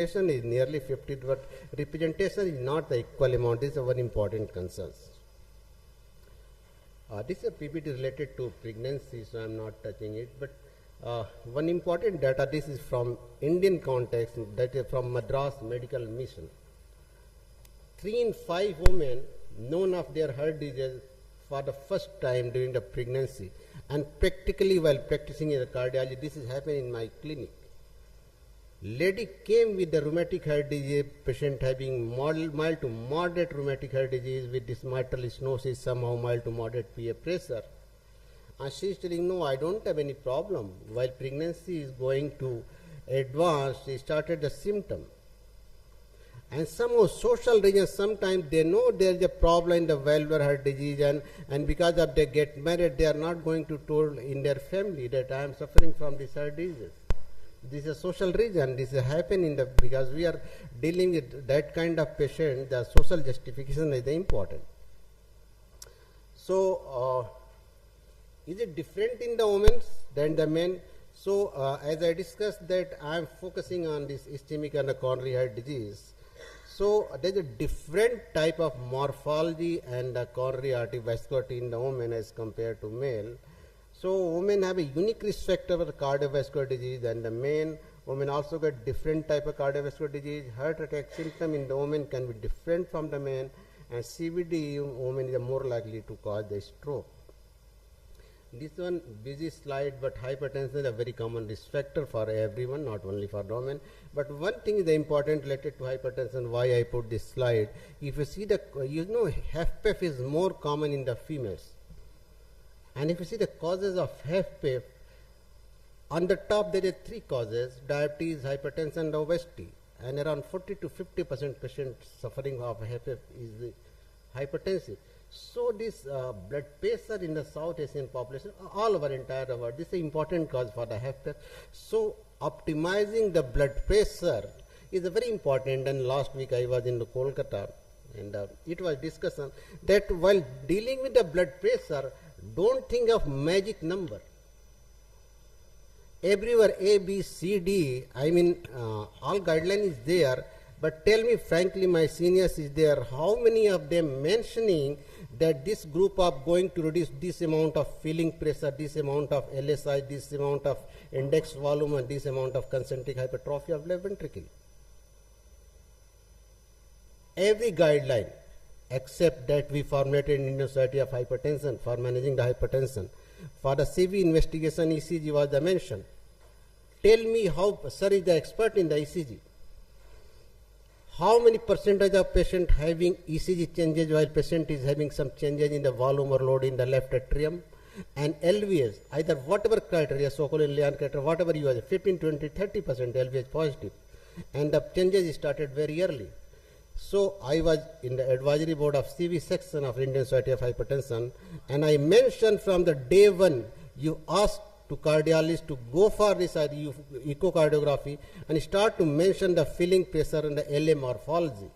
is nearly 50, but representation is not the equal amount. This is one important concern. This is a PPT related to pregnancy, so I am not touching it. But one important data, this is from Indian context, that is from Madras Medical Mission. 3 in 5 women known of their heart disease for the first time during the pregnancy, and practically while practicing in the cardiology, this is happening in my clinic. Lady came with the rheumatic heart disease, patient having mild to moderate rheumatic heart disease with this mitral stenosis, somehow mild to moderate PA pressure. And she is telling, no, I don't have any problem. While pregnancy is going to advance, she started the symptom. And somehow social reasons, sometimes they know there is a problem in the valvular heart disease, and because of they get married, they are not going to tell in their family that I am suffering from this heart disease. This is a social reason. This is happening because we are dealing with that kind of patient. The social justification is important. So, is it different in the women than the men? So, as I discussed that I am focusing on this ischemic and the coronary heart disease. So, there is a different type of morphology and the coronary artery vascularity in the women as compared to male. So, women have a unique risk factor for cardiovascular disease, and the men, women also get different type of cardiovascular disease. Heart attack symptom in the women can be different from the men, and CVD in women is more likely to cause the stroke. This one busy slide, but hypertension is a very common risk factor for everyone, not only for women. But one thing is important related to hypertension, why I put this slide. If you see the, HFpEF is more common in the females. And if you see the causes of HFpEF, on the top there are 3 causes: diabetes, hypertension, and obesity. And around 40 to 50% patients suffering of HFpEF is hypertensive. So this blood pressure in the South Asian population, all over entire world, this is an important cause for the HFpEF. So optimizing the blood pressure is a very important. And last week I was in the Kolkata, and it was discussion that while dealing with the blood pressure, don't think of magic number. Everywhere A, B, C, D, I mean all guideline is there, but tell me frankly, my seniors is there, how many of them mentioning that this group of going to reduce this amount of filling pressure, this amount of LSI, this amount of index volume, and this amount of concentric hypertrophy of left ventricle? Every guideline except that we formulated in Indian Society of Hypertension for managing the hypertension. For the CV investigation, ECG was the mention. Tell me how, sir is the expert in the ECG. How many percentage of patient having ECG changes while patient is having some changes in the volume or load in the left atrium? And LVS, either whatever criteria, so-called Leon criteria, whatever you have, 15, 20, 30% LVS positive. And the changes started very early. So I was in the advisory board of CV section of Indian Society of Hypertension, and I mentioned from the day one, you asked to cardiologists to go for this echocardiography and start to mention the filling pressure and the LA morphology.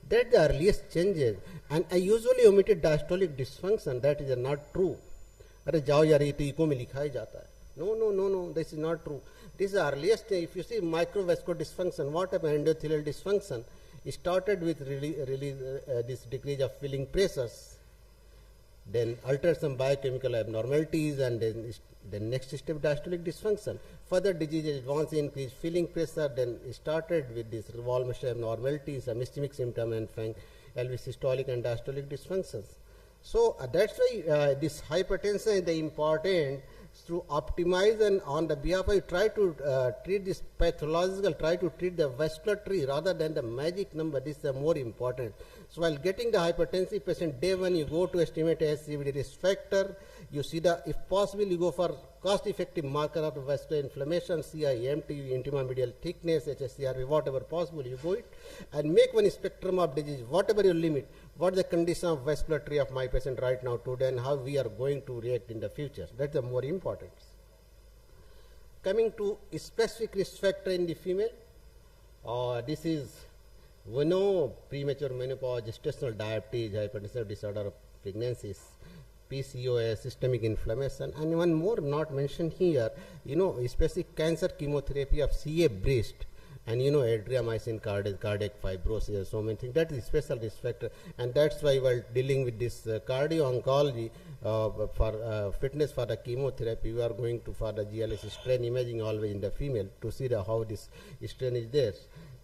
That's the earliest changes. And I usually omitted diastolic dysfunction. That is not true. Arre jao yaar, ye to echo mein likha hi jata hai. No, this is not true. This is the earliest. If you see microvascular dysfunction, what happened? Endothelial dysfunction. It started with this decrease of filling pressures, then altered some biochemical abnormalities, and then the next step diastolic dysfunction. Further diseases advance, increase filling pressure, then started with this wall mesh abnormalities, some ischemic symptom, and LV systolic and diastolic dysfunctions. So that's why this hypertension is the important. To optimize, and on the behalf I try to treat this pathological, try to treat the vascularity rather than the magic number. This is the more important. So while getting the hypertensive patient, day one you go to estimate SCVD risk factor, you see the, if possible you go for cost effective marker of vascular inflammation, CIMT, intima medial thickness, HSCRP, whatever possible you go it, and make one spectrum of disease, whatever your limit, what is the condition of vascularity of my patient right now today, and how we are going to react in the future. That's the more important. Coming to specific risk factor in the female, this is, we know premature menopause, gestational diabetes, hypertensive disorder of pregnancies, PCOS, systemic inflammation, and one more not mentioned here, specific cancer chemotherapy of CA breast and adriamycin, cardiac fibrosis, and so many things. That is a special risk factor, and that's why while dealing with this cardio-oncology for fitness for the chemotherapy, we are going to for the GLS strain imaging always in the female to see how this strain is there.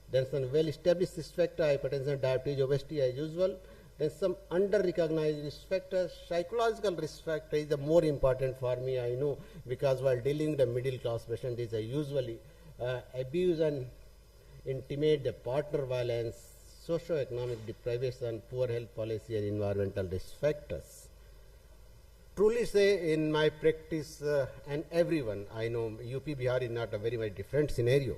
Then some well-established risk factor, hypertension, diabetes, obesity as usual. Then some under-recognized risk factors. Psychological risk factor is the more important for me, I know, because while dealing with the middle-class patient, is usually abuse and intimate, the partner violence, socio-economic deprivation, poor health policy, and environmental risk factors. Truly say in my practice, and everyone, I know UP Bihar is not a very much different scenario.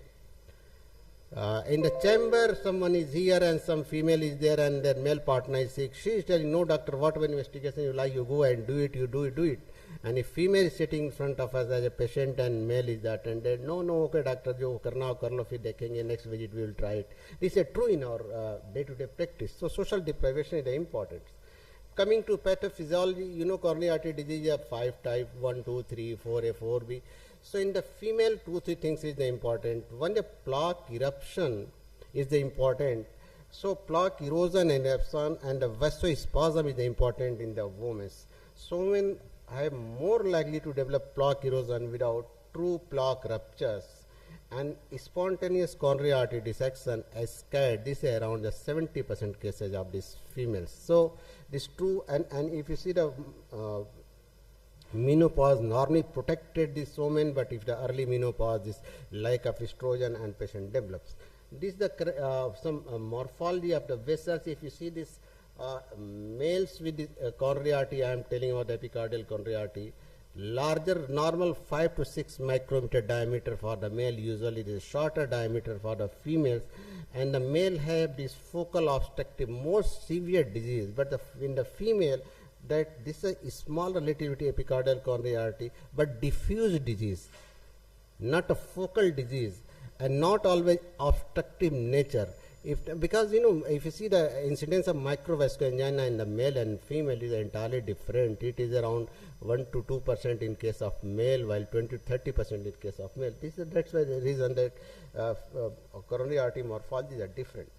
In the chamber, someone is here and some female is there and their male partner is sick. She is telling, no doctor, whatever investigation you like, you go and do it, you do it. And if female is sitting in front of us as a patient and male is attended, no, okay doctor, jo karna ho kar lo, fir dekhenge, next visit we will try it. This is true in our day-to-day practice. So social deprivation is the important. Coming to pathophysiology, coronary artery disease of 5 types, 1, 2, 3, 4A, 4B. So in the female, 2, 3 things is the important. One, the plaque eruption is the important. So plaque erosion and eruption and the vasospasm is the important in the women. So women are more likely to develop plaque erosion without true plaque ruptures and spontaneous coronary artery dissection as SCAD. This is around the 70% cases of these females. So this true, and if you see the menopause normally protected this woman, but if the early menopause is lack of estrogen and patient develops. This is the some morphology of the vessels. If you see this males with the coronary artery, I am telling about the epicardial coronary artery, larger normal 5 to 6 micrometer diameter for the male, usually it is shorter diameter for the females, and the male have this focal obstructive more severe disease, but in the female that this is a small relativity epicardial coronary artery, but diffuse disease, not a focal disease, and not always obstructive nature. Because if you see the incidence of microvascular angina in the male and female is entirely different. It is around 1 to 2% in case of male, while 20 to 30% in case of male. That's why the reason that coronary artery morphologies are different.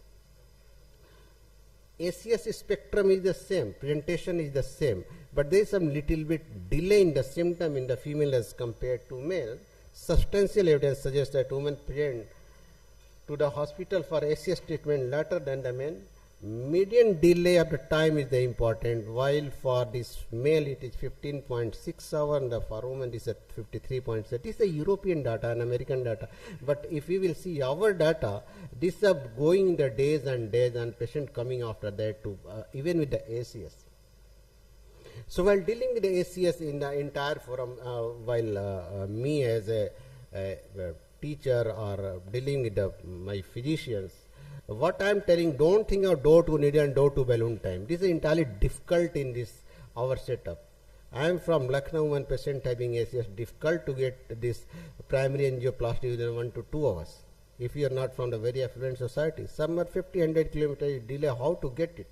ACS spectrum is the same, presentation is the same, but there is some little bit delay in the symptom in the female as compared to male. Substantial evidence suggests that women present to the hospital for ACS treatment later than the men. Median delay of the time is the important, while for this male it is 15.6 hours and for women it is at 53.6. This is the European data and American data, but if we will see our data, this is going in the days and patient coming after that to even with the ACS. So while dealing with the ACS in the entire forum, while me as a teacher or dealing with my physicians, what I am telling, don't think of door to needle and door to balloon time. This is entirely difficult in this our setup. I am from Lucknow, one patient having ACS, difficult to get this primary angioplasty within 1 to 2 hours. If you are not from the very affluent society, some are 50-100 kilometers delay, how to get it?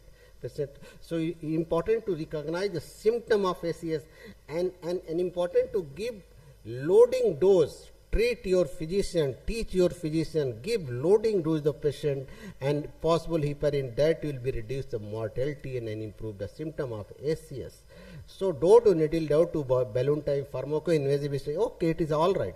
So important to recognize the symptom of ACS and important to give loading dose. Treat your physician, teach your physician, give loading dose to the patient, and possible heparin, that will be reduce the mortality and improve the symptom of ACS. So door to needle, door to balloon time, pharmacoinvasive, okay, it is all right.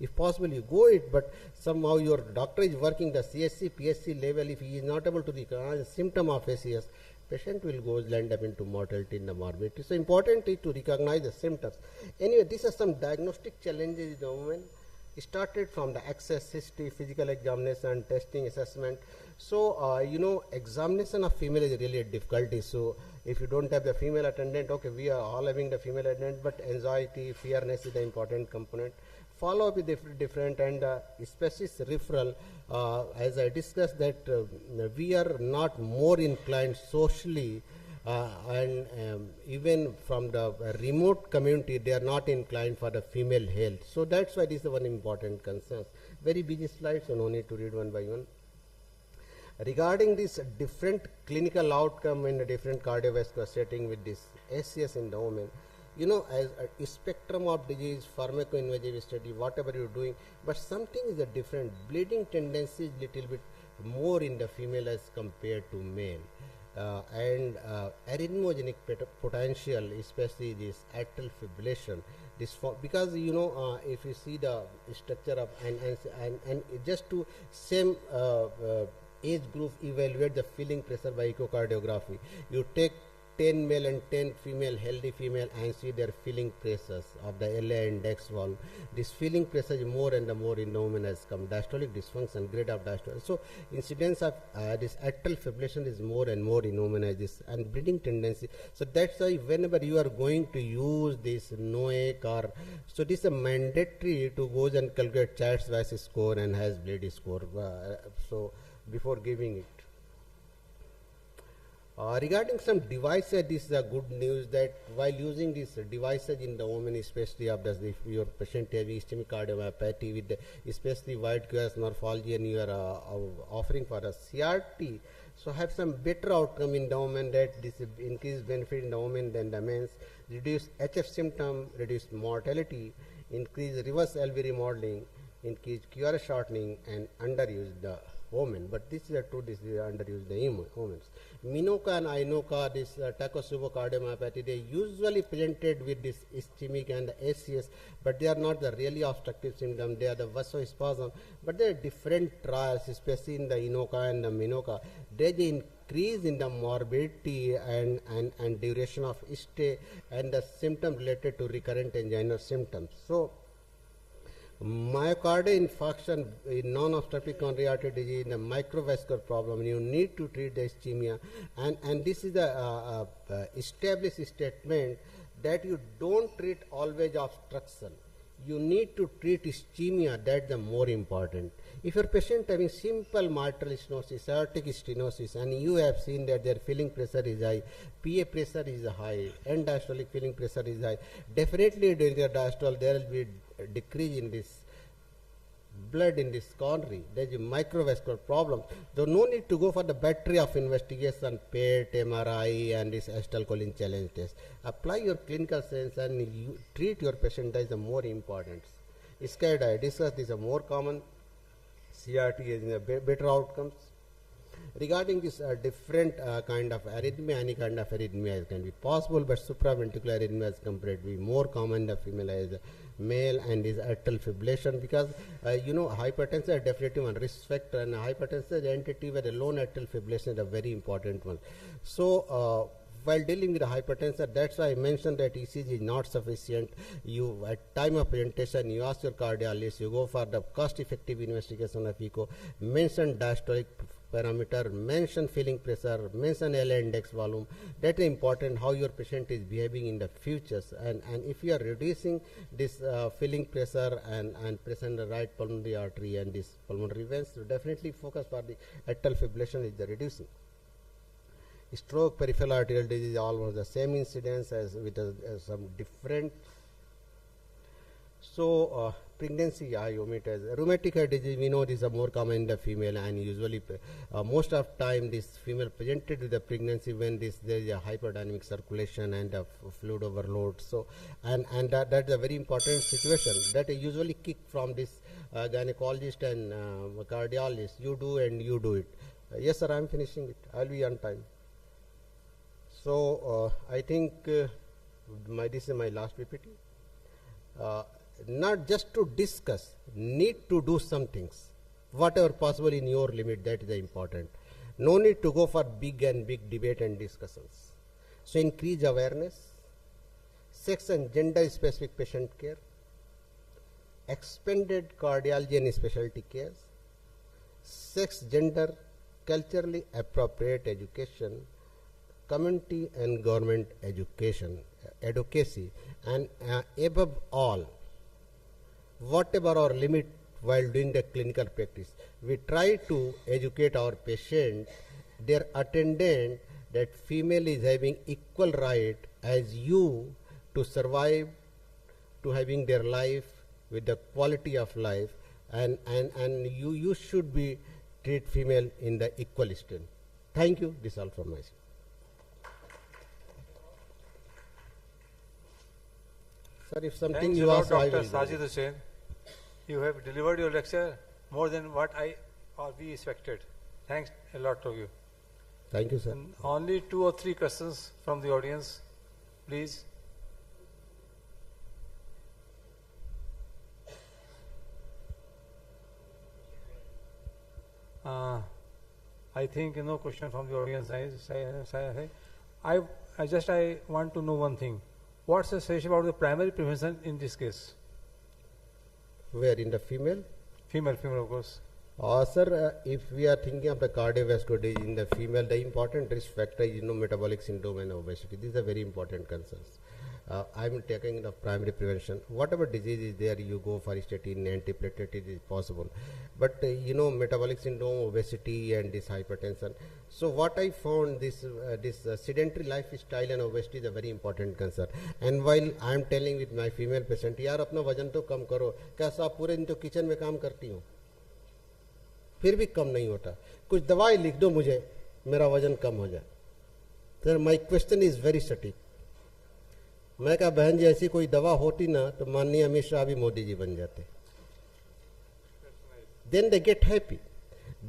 If possible, you go it, but somehow your doctor is working the CSC, PSC level. If he is not able to recognize the symptom of ACS, patient will go land up into mortality in the morbidity. So important is to recognize the symptoms. Anyway, these are some diagnostic challenges in the women. Started from the access history, physical examination, testing, assessment. So, examination of female is really a difficulty. So, if you don't have the female attendant, okay, we are all having the female attendant, but anxiety, fearness is the important component. Follow up is different, and specialist referral, as I discussed that we are not more inclined socially and even from the remote community, they are not inclined for the female health. So that's why this is one important concern. Very busy slide, so no need to read one by one. Regarding this different clinical outcome in a different cardiovascular setting with this ACS in the women, you know, as a spectrum of disease, pharmacoinvasive study, whatever you're doing, but something is a different. Bleeding tendency is little bit more in the female as compared to male. And arrhythmogenic potential, especially this atrial fibrillation, this because you know, if you see the structure of and just to same age group evaluate the filling pressure by echocardiography. You take 10 male and 10 female, healthy female, and see their filling pressures of the LA index valve. This filling pressure is more and more in the women has come. Diastolic dysfunction, grade of diastolic. So incidence of this atrial fibrillation is more and more in women as this, and bleeding tendency. So that's why whenever you are going to use this NOAC or, so this is a mandatory to go and calculate Charts-Weiss score and has bleed score. So before giving it. Regarding some devices, this is a good news that while using these devices in the women, especially of if your patient having ischemic cardiomyopathy with the especially wide QRS morphology and you are offering for a CRT, so have some better outcome in the women, that this increased benefit in the women than the men's, reduce HF symptom, reduce mortality, increase reverse LV remodeling, increase QRS shortening, and underuse the women. But this is a true, this is underuse the women. Minoca and Inoca, this Takotsubo cardiomyopathy, they usually presented with this ischemic and the ACS, but they are not the really obstructive symptom, they are the vasospasm. But there are different trials, especially in the Inoca and the Minoca. There is increase in the morbidity and duration of stay and the symptom related to recurrent angina symptoms. So myocardial infarction in non-obstructive coronary artery disease, in a microvascular problem, you need to treat the ischemia, and this is the established statement that you don't treat always obstruction. You need to treat ischemia, that's the more important. If your patient having simple mitral stenosis, aortic stenosis, and you have seen that their filling pressure is high, PA pressure is high, end diastolic filling pressure is high, definitely during the diastole there will be a decrease in this blood in this coronary. There is a microvascular problem. So no need to go for the battery of investigation, PET, MRI, and this acetylcholine challenge test. Apply your clinical sense and you treat your patient. That is the more important. SCAD, I discussed, is a more common. CRT is better outcomes. Regarding this different kind of arrhythmia, any kind of arrhythmia can be possible, but supraventricular arrhythmia is comparatively more common in the female as the male, and is atrial fibrillation, because you know, hypertension is definitely one risk factor, and hypertension is entity where the lone atrial fibrillation is a very important one. So while dealing with the hypertension, that's why I mentioned that ECG is not sufficient. You, at time of presentation, you ask your cardiologist, you go for the cost-effective investigation of echo, mention diastolic parameter, mention filling pressure, mention LA index volume. That is important, how your patient is behaving in the futures. And if you are reducing this filling pressure and pressure in the right pulmonary artery and this pulmonary veins, so definitely focus for the atrial fibrillation is the reducing. Stroke, peripheral arterial disease, almost the same incidence as with some different. So pregnancy, I omit as rheumatic heart disease. We know this is more common in the female, and usually most of time this female presented with the pregnancy when there is a hyperdynamic circulation and a fluid overload. So and that's a very important situation that usually kick from this gynecologist and cardiologist. You do and you do it. Yes, sir, I am finishing it. I will be on time. So I think this is my last PPT. Not just to discuss, need to do some things, whatever possible in your limit. That is important. No need to go for big debate and discussions. So increase awareness, sex and gender specific patient care, expanded cardiology and specialty cares, sex, gender, culturally appropriate education, community and government education, advocacy, and above all, whatever our limit while doing the clinical practice, we try to educate our patient, their attendant, that female is having equal right as you to survive, to having their life with the quality of life, and you should be treat female in the equal strength. Thank you. This is all from my side. Sir, if something Thanks you a lot, ask, I Dr. will do Sajid it. Hussain. You have delivered your lecture more than what I or we expected. Thanks a lot to you. Thank you, sir. And only 2 or 3 questions from the audience, please. I think no question from the audience. I want to know one thing. What's the suggestion about the primary prevention in this case? Where, in the female? Female, of course. Sir, if we are thinking of the cardiovascular disease in the female, the important risk factor is metabolic syndrome and obesity. These are very important concerns. I'm taking the primary prevention. Whatever disease is there, you go for statin, antiplatelet, it is possible. But metabolic syndrome, obesity, and this hypertension. So what I found, this sedentary lifestyle and obesity is a very important concern. And while I'm telling with my female patient, यार अपना वजन तो कम करो, कैसा आप पूरे दिन तो किचन में काम करती हो, फिर भी कम नहीं होता, कुछ दवाई लिख दो मुझे, मेरा वजन कम हो जाए. Sir, my question is very सटीक. मैं कहा बहन जी ऐसी कोई दवा होती ना तो माननीय अमित शाह भी मोदी जी बन जाते. Then they get happy.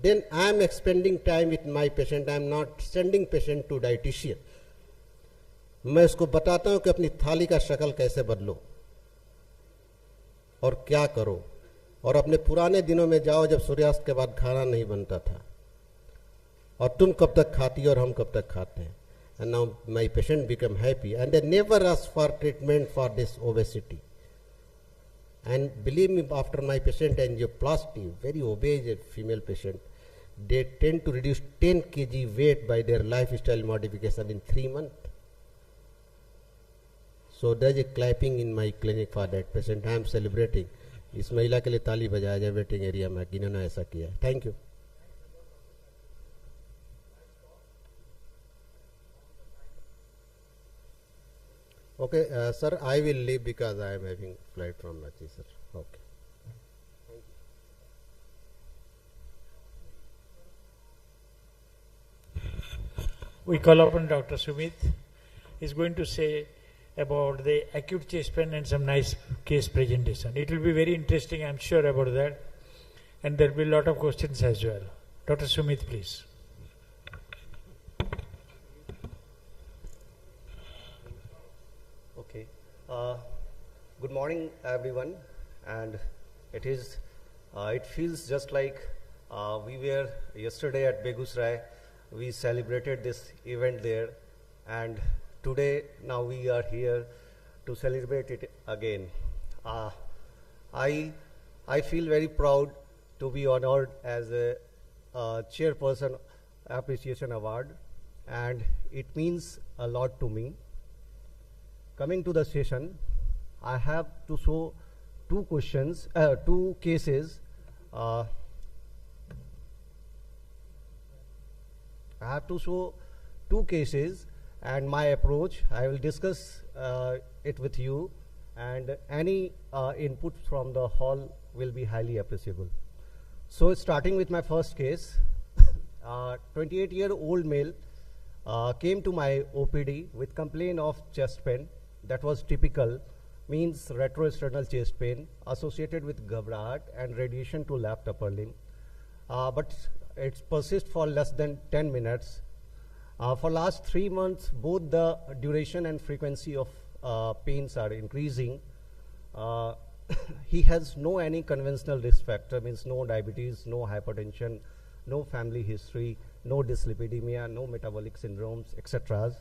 Then I am expending time with my patient. I am not sending patient to dietitian. मैं उसको बताता हूँ कि अपनी थाली का शक्ल कैसे बदलो और क्या करो, और अपने पुराने दिनों में जाओ जब सूर्यास्त के बाद खाना नहीं बनता था, और तुम कब तक खाती हो और हम कब तक खाते हैं. And now my patient become happy and they never ask for treatment for this obesity. And believe me, after my patient angioplasty, very obese female patient, they tend to reduce 10 kg weight by their lifestyle modification in 3 months. So there is a clapping in my clinic for that patient. I am celebrating. इस महिला के लिए ताली बजाया जाए waiting area में, जिन्होंने ऐसा किया है. Thank you. Okay, sir, I will leave because I am having flight from Rachi, sir. Okay. Thank you. We call upon Dr. Sumit. He's going to say about the acute chest pain and some nice case presentation. It will be very interesting, I'm sure about that. And there will be a lot of questions as well. Dr. Sumit, please. Okay. Good morning, everyone. And it feels just like we were yesterday at Begusrai. We celebrated this event there, and today now we are here to celebrate it again. I feel very proud to be honored as a chairperson appreciation award, and it means a lot to me. Coming to the session, I have to show two cases. I have to show 2 cases and my approach. I will discuss it with you, and any input from the hall will be highly appreciable. So starting with my first case, 28-year-old male came to my OPD with complaint of chest pain that was typical, means retroesternal chest pain associated with ghabrahat and radiation to left upper limb. But it persists for less than 10 minutes. For last 3 months, both the duration and frequency of pains are increasing. He has no any conventional risk factor, means no diabetes, no hypertension, no family history, no dyslipidemia, no metabolic syndromes, etc.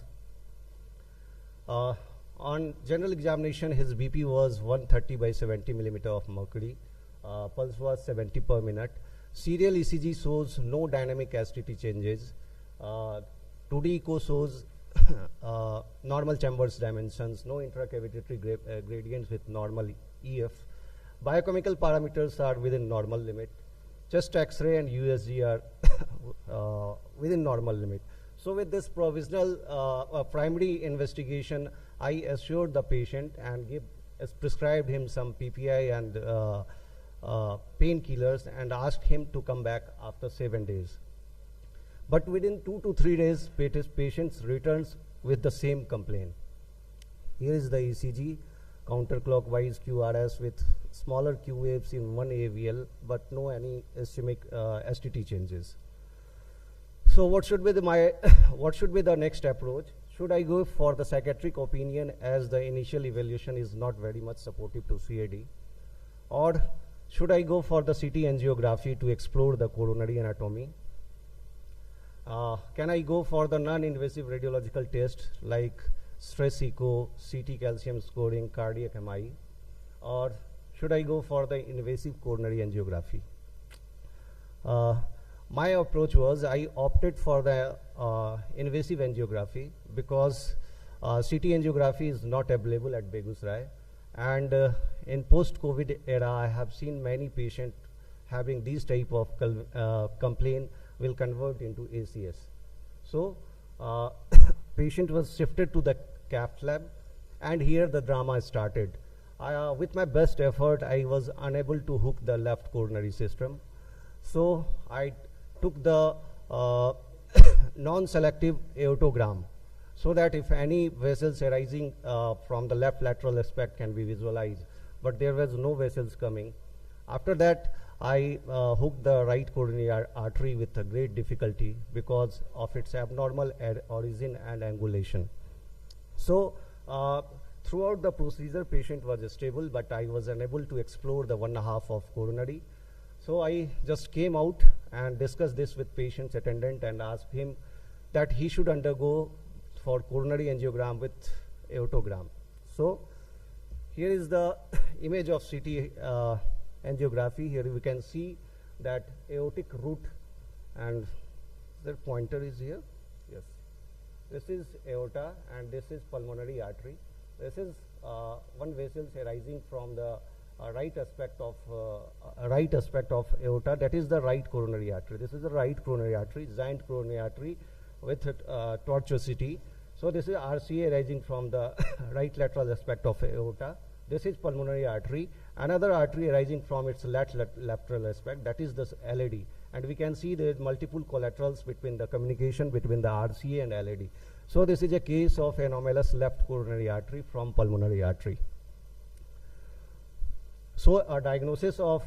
On general examination, his BP was 130 by 70 millimeter of mercury. Pulse was 70 per minute. Serial ECG shows no dynamic STT changes. 2D echo shows normal chambers dimensions, no intracavitary gradients with normal EF. Biochemical parameters are within normal limit. Chest X-ray and USG are within normal limit. So with this provisional primary investigation, I assured the patient and prescribed him some PPI and painkillers and asked him to come back after 7 days. But within 2 to 3 days, patient returns with the same complaint. Here is the ECG counterclockwise QRS with smaller Q waves in one AVL, but no any ischemic STT changes. So what should be what should be the next approach? Should I go for the psychiatric opinion as the initial evaluation is not very much supportive to CAD, or should I go for the CT angiography to explore the coronary anatomy? Can I go for the non-invasive radiological test like stress echo, CT calcium scoring, cardiac MI, or should I go for the invasive coronary angiography? My approach was I opted for the invasive angiography because CT angiography is not available at Begusarai, and in post-COVID era I have seen many patients having these type of complaint will convert into ACS. So patient was shifted to the cath lab, and here the drama started. With my best effort I was unable to hook the left coronary system, so I took the non-selective aortogram so that if any vessels arising from the left lateral aspect can be visualized, but there was no vessels coming. After that I hooked the right coronary artery with a great difficulty because of its abnormal origin and angulation. So throughout the procedure patient was stable, but I was unable to explore the 1/2 of coronary. So I just came out and discussed this with patient's attendant and asked him that he should undergo for coronary angiogram with aortogram. So here is the image of CT angiography. Here we can see that aortic root, and the pointer is here. Yes, this is aorta and this is pulmonary artery. This is one vessels arising from the right aspect of aorta, that is the right coronary artery. This is the right coronary artery, giant coronary artery with tortuosity. So this is RCA arising from the right lateral aspect of aorta. This is pulmonary artery. Another artery arising from its lateral aspect, that is the LAD. And we can see there is multiple collaterals between the communication between the RCA and LAD. So this is a case of anomalous left coronary artery from pulmonary artery. So a diagnosis of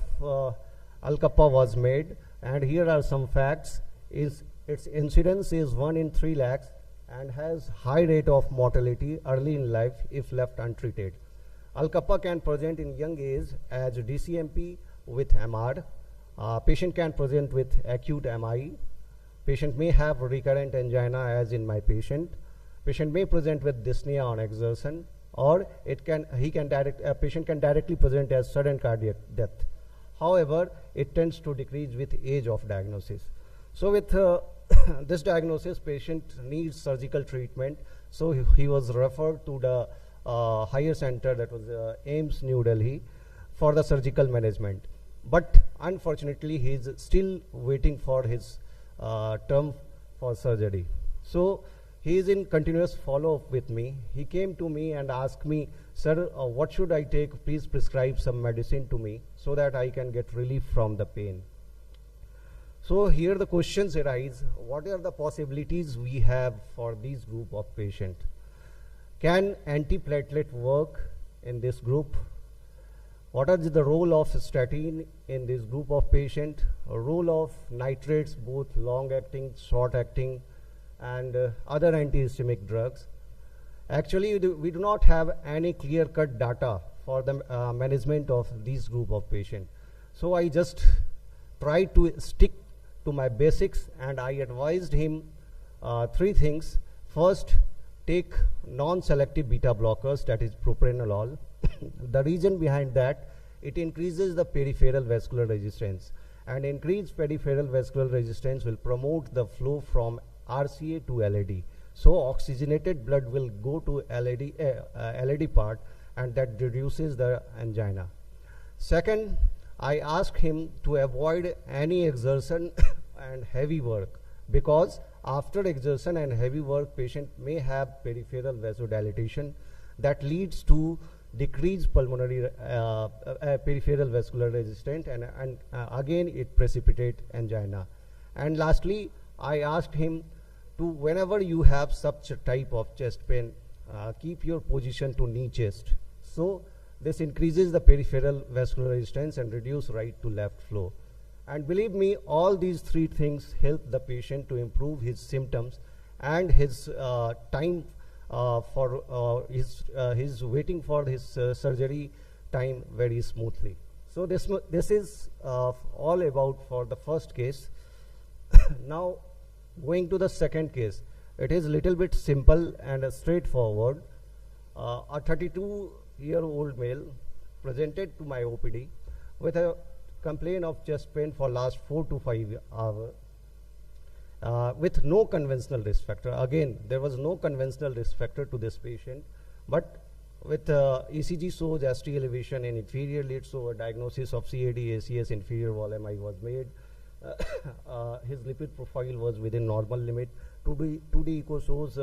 Al-Kappa was made, and here are some facts. Its incidence is 1 in 3 lakhs and has high rate of mortality early in life if left untreated. Al-Kappa can present in young age as DCMP with MR. Patient can present with acute MI. Patient may have recurrent angina as in my patient. Patient may present with dyspnea on exertion, or patient can directly present as sudden cardiac death. However, it tends to decrease with age of diagnosis. So with this diagnosis, patient needs surgical treatment. So he was referred to the higher center, that was AIIMS New Delhi, for the surgical management. But unfortunately, he is still waiting for his term for surgery. So he is in continuous follow-up with me. He came to me and asked me, sir, what should I take? Please prescribe some medicine to me so that I can get relief from the pain. So here the questions arise, what are the possibilities we have for this group of patient? Can antiplatelet work in this group? What is the role of statin in this group of patient? A role of nitrates, both long-acting, short-acting, and other anti-ischemic drugs. Actually, we do not have any clear-cut data for the management of this group of patient. So I just tried to stick to my basics, and I advised him 3 things. First, take non-selective beta blockers, that is propranolol. The reason behind that, it increases the peripheral vascular resistance, and increased peripheral vascular resistance will promote the flow from RCA to LAD. So oxygenated blood will go to LAD part, and that reduces the angina. Second, I asked him to avoid any exertion and heavy work, because after exertion and heavy work, patient may have peripheral vasodilatation that leads to decreased pulmonary peripheral vascular resistance, and again it precipitates angina. And lastly, I asked him to, whenever you have such a type of chest pain, keep your position to knee chest. So This increases the peripheral vascular resistance and reduce right to left flow. And believe me, all these three things help the patient to improve his symptoms and his time for his waiting for his surgery time very smoothly. So this is all about for the first case. Now going to the second case, it is little bit simple and straightforward. A 32-year-old male presented to my OPD with a complaint of chest pain for last 4 to 5 hours with no conventional risk factor. Again, there was no conventional risk factor to this patient, but with ECG shows ST elevation in inferior lid, so a diagnosis of CAD-ACS inferior wall MI was made. His lipid profile was within normal limit. 2D echo shows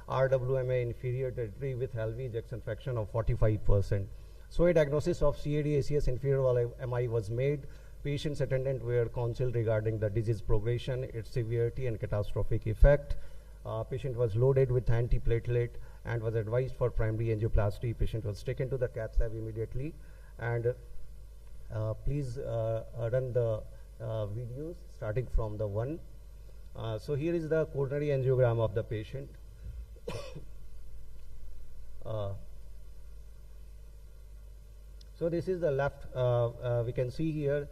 RWMA inferior territory with LV ejection fraction of 45%. So a diagnosis of CAD-ACS inferior wall MI was made. Patients attendant were counseled regarding the disease progression, its severity and catastrophic effect. Patient was loaded with antiplatelet and was advised for primary angioplasty. Patient was taken to the cath lab immediately. And please run the videos starting from the one. So here is the coronary angiogram of the patient. So this is the left, we can see here,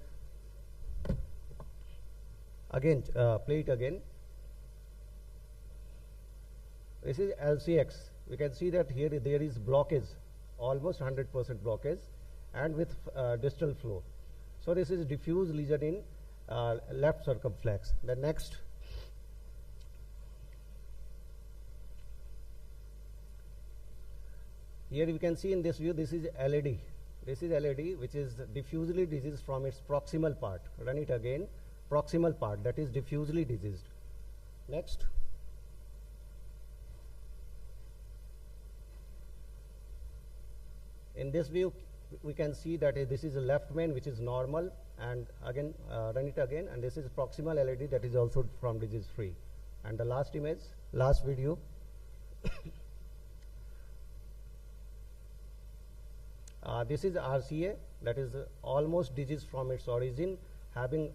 again, play it again. This is LCX. We can see that here there is blockage, almost 100% blockage, and with distal flow. So this is diffuse lesion in left circumflex. The next. Here we can see in this view, this is LAD. This is LAD, which is diffusely diseased from its proximal part. Run it again. Proximal part, that is diffusely diseased. Next. In this view, we can see that this is a left main, which is normal, and again, run it again, and this is proximal LAD, that is also from disease free. And the last image, last video. This is RCA, that is almost disease from its origin, having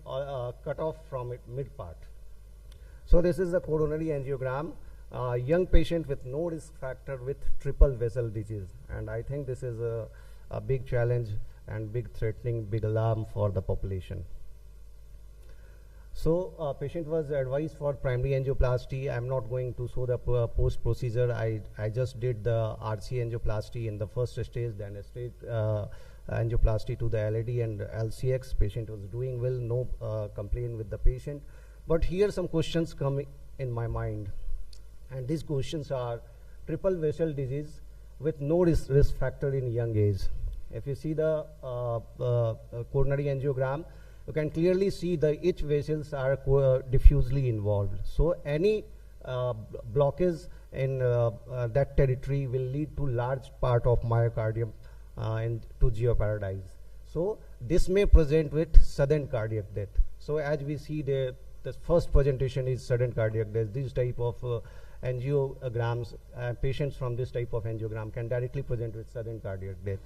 cut off from its mid part. So this is the coronary angiogram, young patient with no risk factor with triple vessel disease, and I think this is a big challenge and big threatening, big alarm for the population. So patient was advised for primary angioplasty. I'm not going to show the post procedure. I just did the RC angioplasty in the first stage, then a stage angioplasty to the LAD and LCX. Patient was doing well, no complaint with the patient. But here some questions come in my mind, and these questions are triple vessel disease with no risk factor in young age. If you see the coronary angiogram, you can clearly see the each vessels are diffusely involved. So any blockage in that territory will lead to large part of myocardium and to geoparadize. So this may present with sudden cardiac death. So as we see the first presentation is sudden cardiac death. This type of angiograms, patients from this type of angiogram can directly present with sudden cardiac death.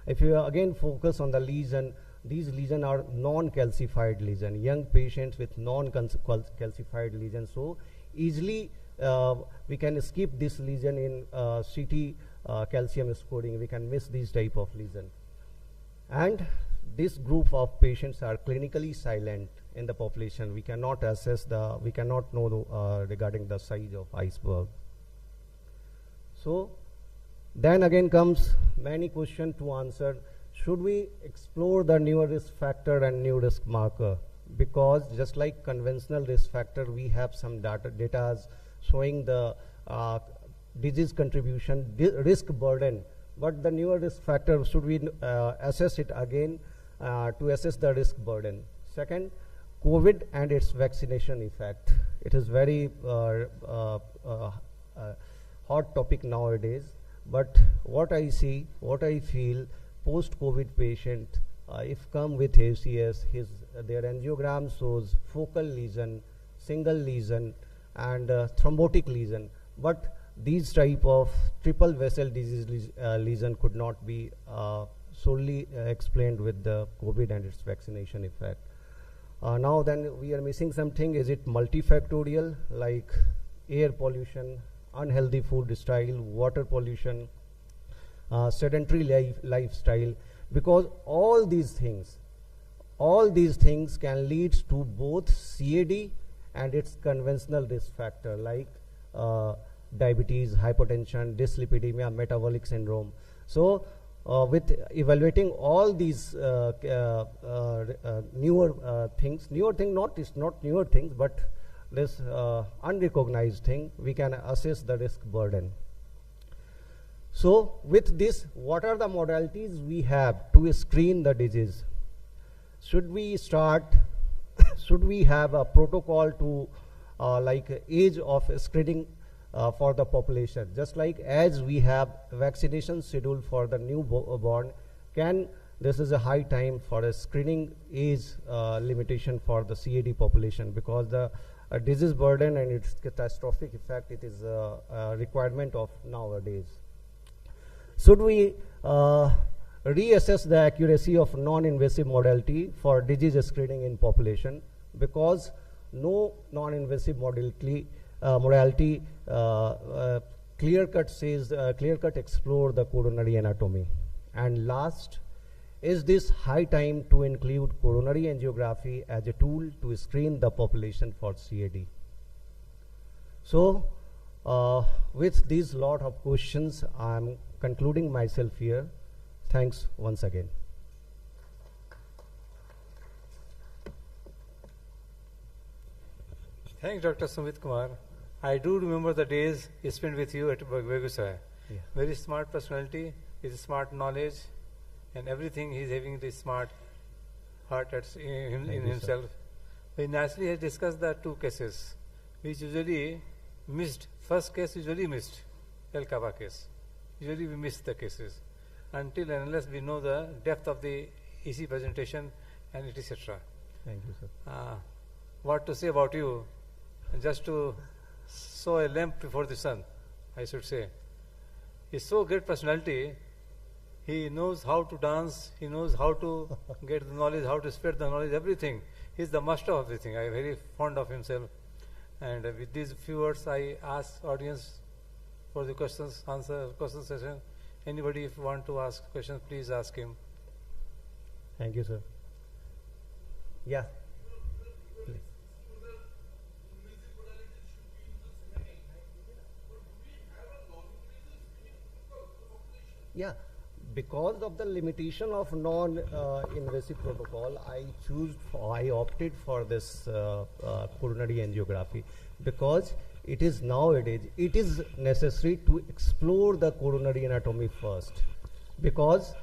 If you again focus on the lesion, these lesions are non-calcified lesions, young patients with non-calcified lesions. So easily we can skip this lesion in CT calcium scoring. We can miss these type of lesion. And this group of patients are clinically silent in the population. We cannot assess we cannot know regarding the size of iceberg. So then again comes many questions to answer. Should we explore the new risk factor and new risk marker? Because just like conventional risk factor, we have some data showing the disease contribution, risk burden. But the newer risk factor, should we assess it again to assess the risk burden? Second, COVID and its vaccination effect. It is very hot topic nowadays. But what I see, what I feel, post-COVID patient, if come with ACS, their angiogram shows focal lesion, single lesion, and thrombotic lesion. But these type of triple vessel disease lesion could not be solely explained with the COVID and its vaccination effect. Now then we are missing something. Is it multifactorial, like air pollution, unhealthy food style, water pollution, sedentary lifestyle? Because all these things can lead to both CAD and its conventional risk factor, like diabetes, hypertension, dyslipidemia, metabolic syndrome. So with evaluating all these newer things, it's not newer things, but this unrecognized thing, we can assess the risk burden. So with this, what are the modalities we have to screen the disease? Should we have a protocol to like age of screening for the population? Just like as we have vaccination schedule for the newborn, this is a high time for a screening age limitation for the CAD population, because the disease burden and its catastrophic effect, it is a requirement of nowadays. Should we reassess the accuracy of non-invasive modality for disease screening in population? Because no non-invasive modality clear-cut explore the coronary anatomy. And last, is this high time to include coronary angiography as a tool to screen the population for CAD? So with these lot of questions, I am concluding myself here. Thanks once again. Thanks, Dr. Sumit Kumar. I do remember the days spent with you at Begusai. Yeah. Very smart personality, with smart knowledge, and everything. He's having this smart heart in himself. He nicely has discussed the two cases, which usually missed. First case usually missed, El Kaba case. Usually we miss the cases until and unless we know the depth of the EC presentation and etc. Thank you, sir. What to say about you? Just to show a lamp before the sun, I should say. He's so great personality. He knows how to dance. He knows how to get the knowledge, how to spread the knowledge, everything. He's the master of everything. I'm very fond of himself. And with these few words, I ask audience for the question session. Anybody, if you want to ask questions, please ask him. Thank you, sir. Yeah. Yeah, because of the limitation of non-invasive protocol, I opted for this coronary angiography, because it is nowadays, it is necessary to explore the coronary anatomy first. Because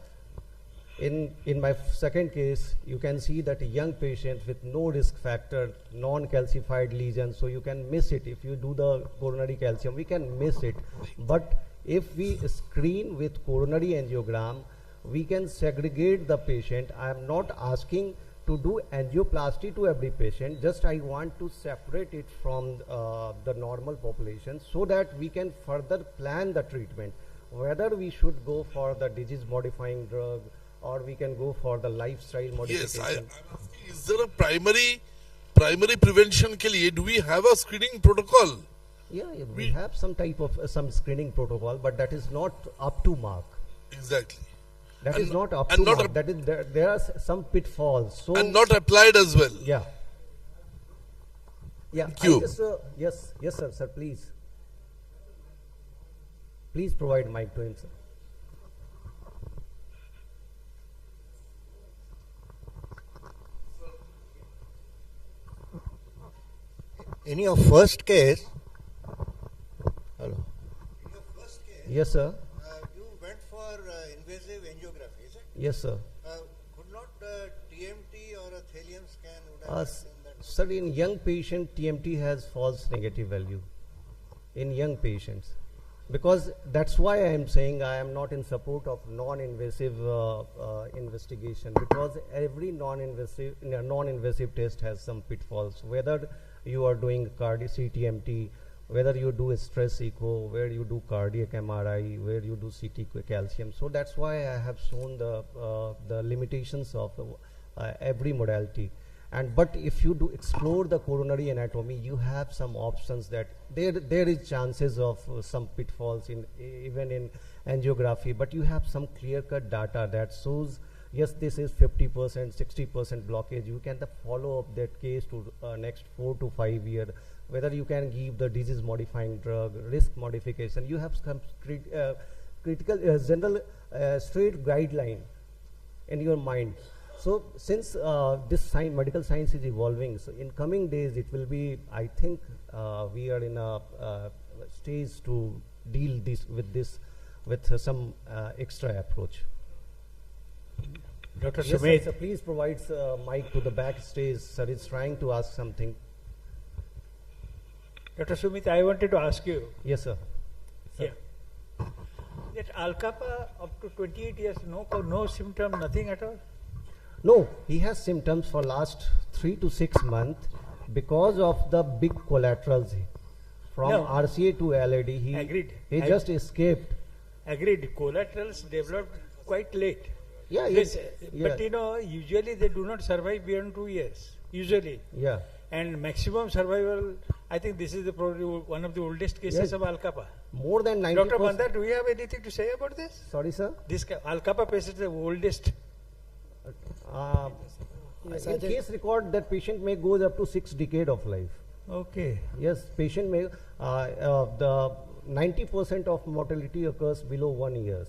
in my second case, you can see that a young patient with no risk factor, non-calcified lesion, so you can miss it. If you do the coronary calcium, we can miss it. But if we screen with coronary angiogram, we can segregate the patient. I am not asking to do angioplasty to every patient, just I want to separate it from the normal population, so that we can further plan the treatment, whether we should go for the disease modifying drug or we can go for the lifestyle modification. Yes, I'm asking, is there a primary prevention ke liye, do we have a screening protocol? Yeah, we have some type of some screening protocol, but that is not up to mark. Exactly. That And is not up and to not mark. That is there are some pitfalls. So And not applied as well. yeah, yeah. Thank you. Yes, sir, please. Please provide mic to him, sir. In your first case, hello. In your first case, Yes, sir. you went for invasive angiography, is it? Yes, sir. Could not TMT or a thallium scan would have S- done that? Sir, in young patient, TMT has false negative value in young patients. Because that's why I am saying I am not in support of non-invasive investigation, because every non-invasive test has some pitfalls. Whether you are doing CTMT whether you do a stress echo, where you do cardiac MRI, where you do CT calcium. So that's why I have shown the limitations of every modality. And but if you do explore the coronary anatomy, you have some options that there is chances of some pitfalls in even in angiography, but you have some clear-cut data that shows yes, this is 50%, 60% blockage. You can follow up that case to next 4 to 5 years. Whether you can give the disease-modifying drug, risk modification. You have some critical general straight guideline in your mind. So since this medical science is evolving, so in coming days it will be, I think we are in a stage to deal with some extra approach. Dr. Yes, Sumit, sir, please provide mic to the backstage. Sir is trying to ask something. Dr. Sumit, I wanted to ask you. Yes, sir. Yeah. That Al-Kappa up to 28 years, no symptom, nothing at all? No, he has symptoms for last 3 to 6 months because of the big collaterals from No. RCA to LAD. Agreed. He just escaped. Agreed. Collaterals developed quite late. Yeah, Yes, yeah. but usually they do not survive beyond 2 years. Usually. Yeah. And maximum survival, I think this is probably one of the oldest cases Yes. of Al-Kappa. More than 90%. Dr. Bandar, do you have anything to say about this? Sorry, sir. This Al-Kappa patient is the oldest. In case record, that patient may go up to 6 decades of life. Okay. Yes, patient may, the 90% of mortality occurs below 1 year.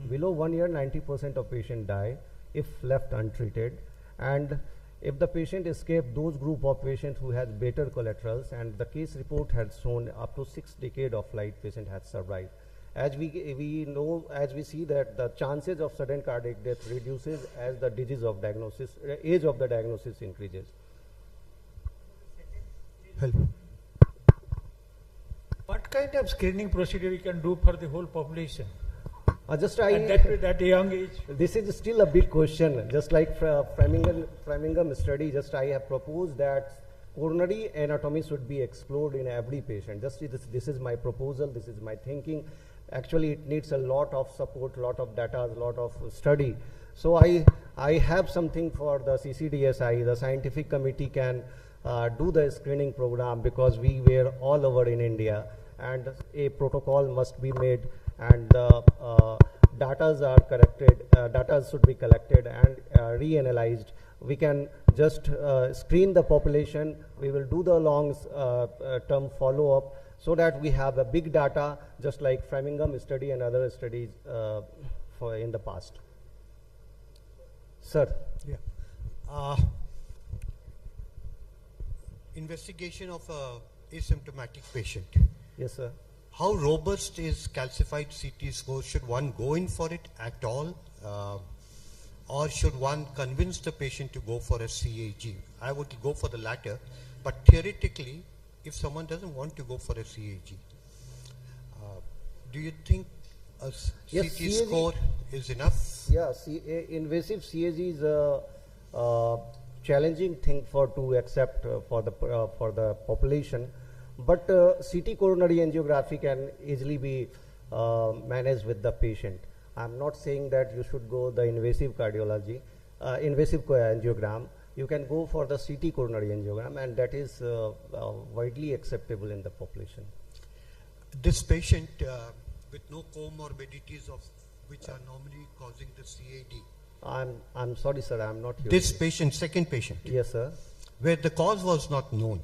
Below 1 year, 90% of patient die if left untreated. And if the patient escaped, those group of patients who has better collaterals, and the case report had shown up to 6 decades of life patient has survived. As we know, as we see that the chances of sudden cardiac death reduces as the age of the diagnosis increases. Hello. What kind of screening procedure you can do for the whole population at that young age? This is still a big question. Just like Framingham study, I have proposed that coronary anatomy should be explored in every patient. This is my proposal. This is my thinking. Actually, it needs a lot of support, lot of data, a lot of study. So I have something for the CCDSI. The scientific committee can do the screening program because we were all over in India, and a protocol must be made, and data should be collected and reanalyzed. We can just screen the population. We will do the long-term follow-up so that we have a big data, just like Framingham study and other studies in the past. Sir. Yeah. Investigation of a asymptomatic patient. Yes, sir. How robust is calcified CT score? Should one go in for it at all? Or should one convince the patient to go for a CAG? I would go for the latter, but theoretically, if someone doesn't want to go for a CAG, do you think a Yes, CT CAG score is enough? Yeah, invasive CAG is a challenging thing to accept for the population, but CT coronary angiography can easily be managed with the patient. I'm not saying that you should go the invasive cardiology, invasive angiogram. You can go for the CT coronary angiogram, and that is widely acceptable in the population. This patient with no comorbidities of which are normally causing the CAD. I'm sorry, sir. I'm not here. This patient, second patient, Yes, sir. where the cause was not known.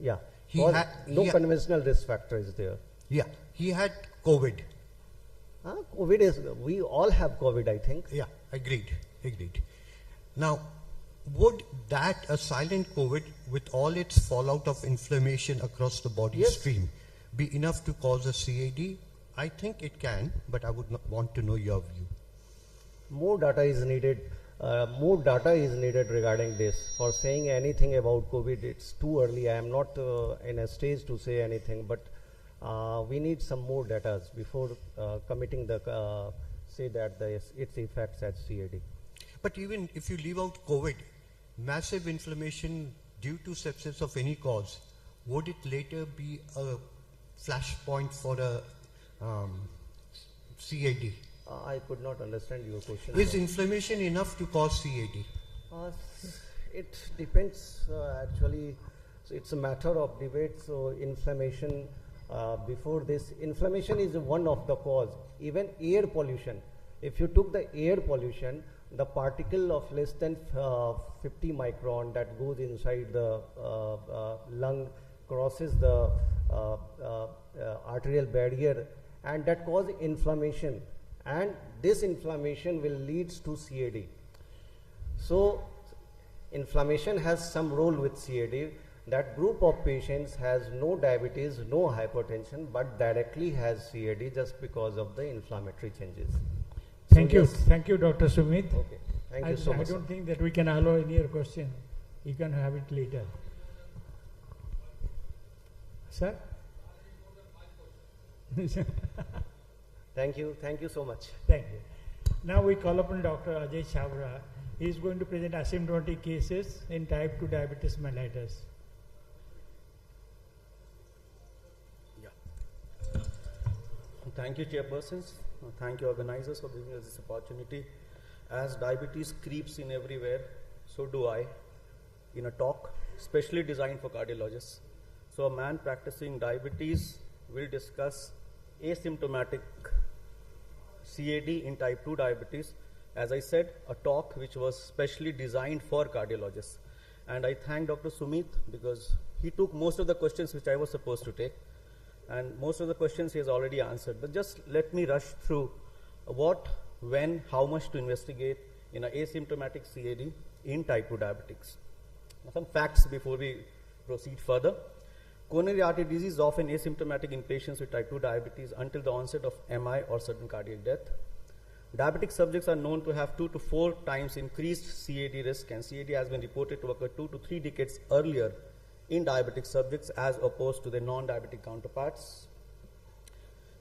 Yeah. He Conventional risk factor is there. Yeah, he had COVID. COVID is, we all have COVID, I think. Yeah, agreed. Now, would that a silent COVID with all its fallout of inflammation across the body Yes. stream be enough to cause a CAD? I think it can, but I would want to know your view. More data is needed. Regarding this. For saying anything about COVID, it's too early. I am not in a stage to say anything, but we need some more data before committing say that its effects at CAD. But even if you leave out COVID, massive inflammation due to sepsis of any cause would it later be a flashpoint for a CAD? I could not understand your question. Is inflammation enough to cause CAD? It depends actually. So it's a matter of debate. So inflammation, before this, inflammation is one of the cause. Even air pollution. If you took the air pollution, the particle of less than 50 micron that goes inside the lung crosses the arterial barrier, and that causes inflammation, and this inflammation will lead to CAD. So inflammation has some role with CAD. That group of patients has no diabetes, no hypertension, but directly has CAD just because of the inflammatory changes. Thank So you. yes. Thank you, Dr. Sumit. Okay. Thank you so I much. don't think that we can allow any other question. You can have it later. Sir? Thank you. Thank you so much. Thank you. Now we call upon Dr. Ajay Chavra. He is going to present asymptomatic cases in type 2 diabetes mellitus. Thank you, chairpersons. Thank you, organizers, for giving us this opportunity. As diabetes creeps in everywhere, so do I, in a talk specially designed for cardiologists. So a man practicing diabetes will discuss asymptomatic CAD in type 2 diabetes. As I said, a talk which was specially designed for cardiologists. And I thank Dr. Sumit because he took most of the questions which I was supposed to take. And most of the questions he has already answered. But just let me rush through what, when, how much to investigate in an asymptomatic CAD in type 2 diabetics. Now, some facts before we proceed further. Coronary artery disease is often asymptomatic in patients with type 2 diabetes until the onset of MI or sudden cardiac death. Diabetic subjects are known to have 2 to 4 times increased CAD risk, and CAD has been reported to occur 2 to 3 decades earlier in diabetic subjects as opposed to their non-diabetic counterparts.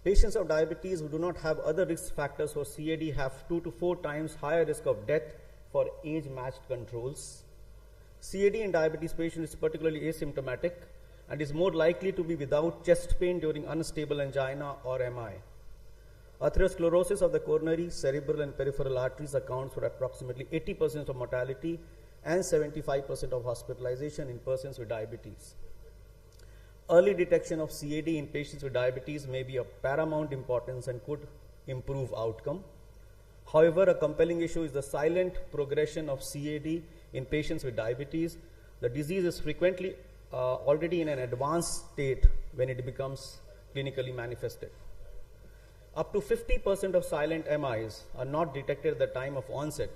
Patients of diabetes who do not have other risk factors for CAD have 2 to 4 times higher risk of death for age-matched controls. CAD in diabetes patients is particularly asymptomatic and is more likely to be without chest pain during unstable angina or MI. Atherosclerosis of the coronary, cerebral and peripheral arteries accounts for approximately 80% of mortality and 75% of hospitalization in persons with diabetes. Early detection of CAD in patients with diabetes may be of paramount importance and could improve outcome. However, a compelling issue is the silent progression of CAD in patients with diabetes. The disease is frequently already in an advanced state when it becomes clinically manifested. Up to 50% of silent MIs are not detected at the time of onset,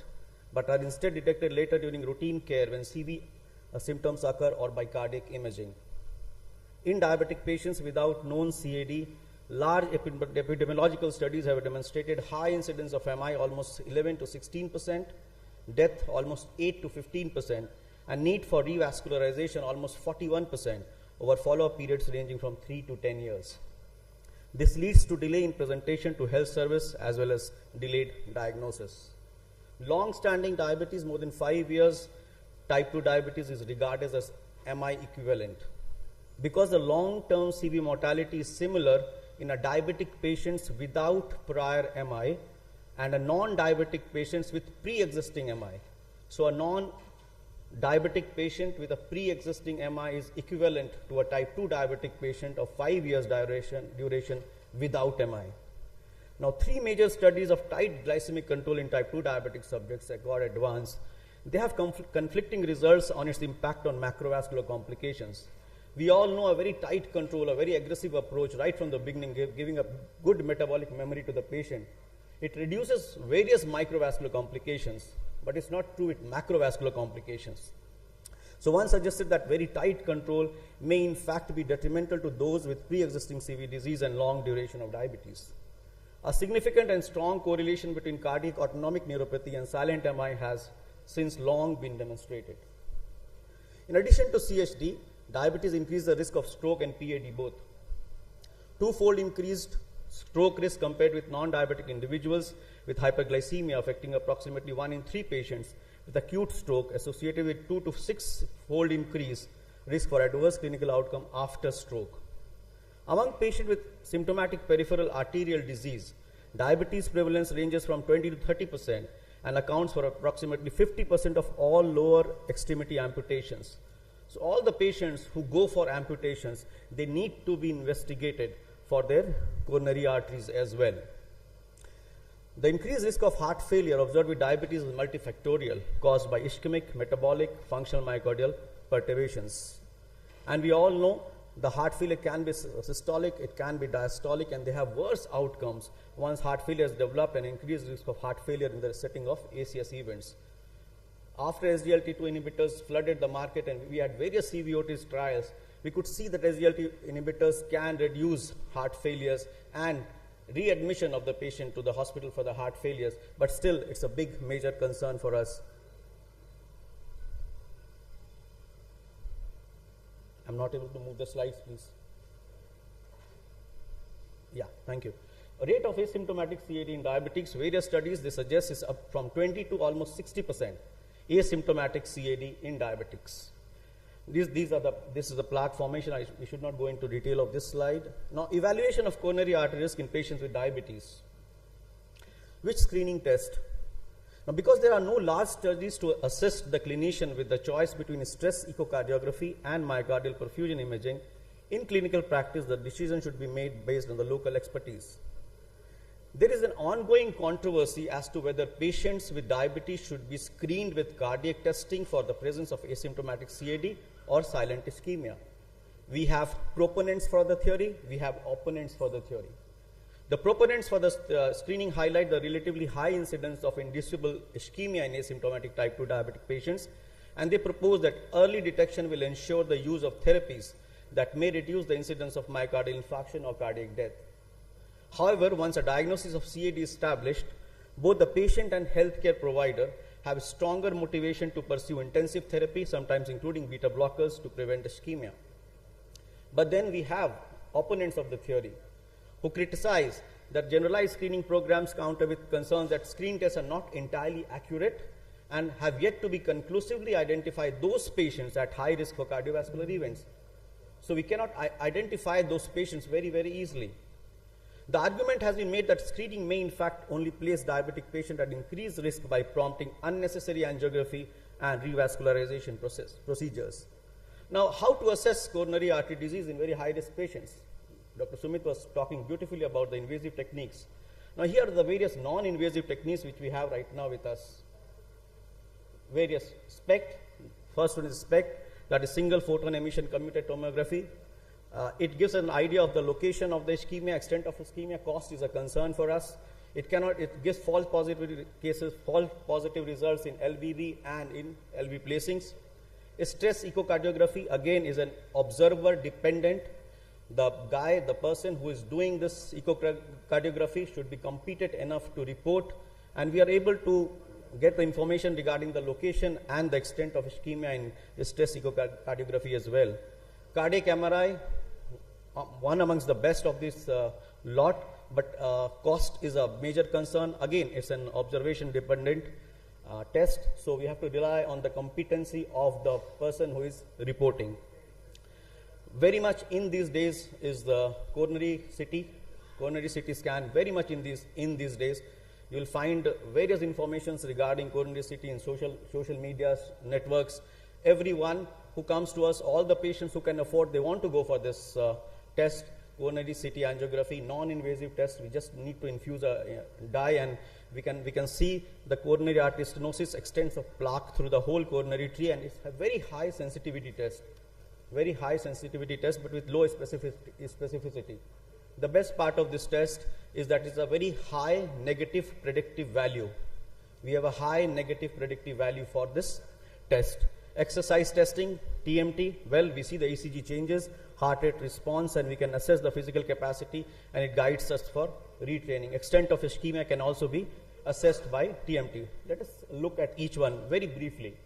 but are instead detected later during routine care when CV symptoms occur or by cardiac imaging. In diabetic patients without known CAD, large epidemiological studies have demonstrated high incidence of MI, almost 11 to 16%, death almost 8 to 15%, and need for revascularization almost 41% over follow-up periods ranging from 3 to 10 years. This leads to delay in presentation to health service as well as delayed diagnosis. Long-standing diabetes, more than 5 years, type 2 diabetes is regarded as MI equivalent. Because the long-term CV mortality is similar in a diabetic patients without prior MI and a non-diabetic patients with pre-existing MI. So a non-diabetic patient with a pre-existing MI is equivalent to a type 2 diabetic patient of 5 years duration without MI. Now, 3 major studies of tight glycemic control in type 2 diabetic subjects that got advanced, they have conflicting results on its impact on macrovascular complications. We all know a very tight control, a very aggressive approach right from the beginning, giving a good metabolic memory to the patient. It reduces various microvascular complications, but it's not true with macrovascular complications. So one suggested that very tight control may in fact be detrimental to those with pre-existing CV disease and long duration of diabetes. A significant and strong correlation between cardiac autonomic neuropathy and silent MI has since long been demonstrated. In addition to CHD, diabetes increases the risk of stroke and PAD both. 2-fold increased stroke risk compared with non-diabetic individuals with hyperglycemia, affecting approximately 1 in 3 patients with acute stroke, associated with 2 to 6-fold increase risk for adverse clinical outcome after stroke. Among patients with symptomatic peripheral arterial disease, diabetes prevalence ranges from 20 to 30% and accounts for approximately 50% of all lower extremity amputations. So all the patients who go for amputations, they need to be investigated for their coronary arteries as well. The increased risk of heart failure observed with diabetes is multifactorial, caused by ischemic, metabolic, functional myocardial perturbations. And we all know the heart failure can be systolic, it can be diastolic, and they have worse outcomes once heart failure has developed and increased risk of heart failure in the setting of ACS events. After SGLT2 inhibitors flooded the market and we had various CVOT trials, we could see that SGLT inhibitors can reduce heart failures and readmission of the patient to the hospital for the heart failures, but still it's a big major concern for us. I'm not able to move the slides, please. Yeah, thank you. A rate of asymptomatic CAD in diabetics, various studies, they suggest is up from 20 to almost 60% asymptomatic CAD in diabetics. This is the plaque formation. We should not go into detail of this slide. Now, evaluation of coronary artery risk in patients with diabetes. Which screening test? Now, because there are no large studies to assist the clinician with the choice between stress echocardiography and myocardial perfusion imaging, in clinical practice, the decision should be made based on the local expertise. There is an ongoing controversy as to whether patients with diabetes should be screened with cardiac testing for the presence of asymptomatic CAD or silent ischemia. We have proponents for the theory, we have opponents for the theory. The proponents for the screening highlight the relatively high incidence of inducible ischemia in asymptomatic type 2 diabetic patients, and they propose that early detection will ensure the use of therapies that may reduce the incidence of myocardial infarction or cardiac death. However, once a diagnosis of CAD is established, both the patient and healthcare provider have stronger motivation to pursue intensive therapy, sometimes including beta blockers to prevent ischemia. But then we have opponents of the theory who criticize that generalized screening programs counter with concerns that screen tests are not entirely accurate and have yet to be conclusively identify those patients at high risk for cardiovascular events. So we cannot identify those patients very, very easily. The argument has been made that screening may in fact only place diabetic patient at increased risk by prompting unnecessary angiography and revascularization procedures. Now, how to assess coronary artery disease in very high risk patients? Dr. Sumit was talking beautifully about the invasive techniques. Now, here are the various non-invasive techniques which we have right now with us. Various SPECT. First one is SPECT, that is single photon emission computed tomography. It gives an idea of the location of the ischemia, extent of ischemia. Cost is a concern for us. It gives false positive cases, false positive results in LVV and in LV placings. Stress echocardiography, again, is an observer dependent. The person who is doing this echocardiography should be competent enough to report, and we are able to get the information regarding the location and the extent of ischemia in stress echocardiography as well. Cardiac MRI, one amongst the best of this lot, but cost is a major concern. Again, it's an observation dependent test, so we have to rely on the competency of the person who is reporting. Very much in these days is the coronary CT scan. Very much in these days, you will find various informations regarding coronary CT in social media networks. Everyone who comes to us, all the patients who can afford, they want to go for this test, coronary CT angiography, non-invasive test. We just need to infuse a dye, and we can see the coronary artery stenosis, extents of plaque through the whole coronary tree, and it's a very high sensitivity test. Very high sensitivity test, but with low specificity. The best part of this test is that it's a very high negative predictive value. We have a high negative predictive value for this test. Exercise testing, TMT, well, we see the ECG changes, heart rate response, and we can assess the physical capacity, and it guides us for retraining. Extent of ischemia can also be assessed by TMT. Let us look at each one very briefly.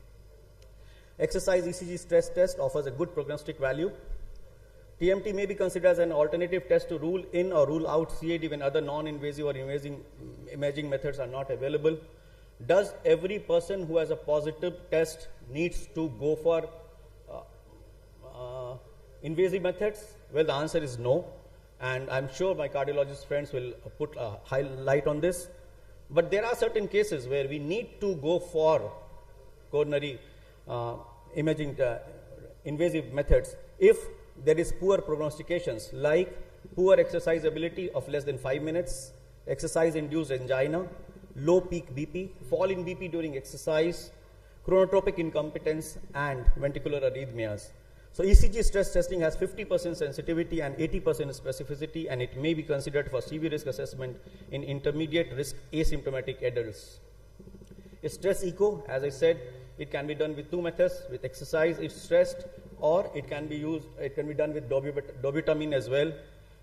Exercise ECG stress test offers a good prognostic value. TMT may be considered as an alternative test to rule in or rule out CAD when other non-invasive or invasive imaging methods are not available. Does every person who has a positive test needs to go for Invasive methods? Well, the answer is no. And I'm sure my cardiologist friends will put a highlight on this. But there are certain cases where we need to go for coronary imaging invasive methods if there is poor prognostications, like poor exercise ability of less than 5 minutes, exercise-induced angina, low peak BP, fall in BP during exercise, chronotropic incompetence, and ventricular arrhythmias. So ECG stress testing has 50% sensitivity and 80% specificity, and it may be considered for CV risk assessment in intermediate risk asymptomatic adults. A stress echo, as I said, it can be done with two methods. With exercise, it's stressed, or it can be done with dobutamine as well.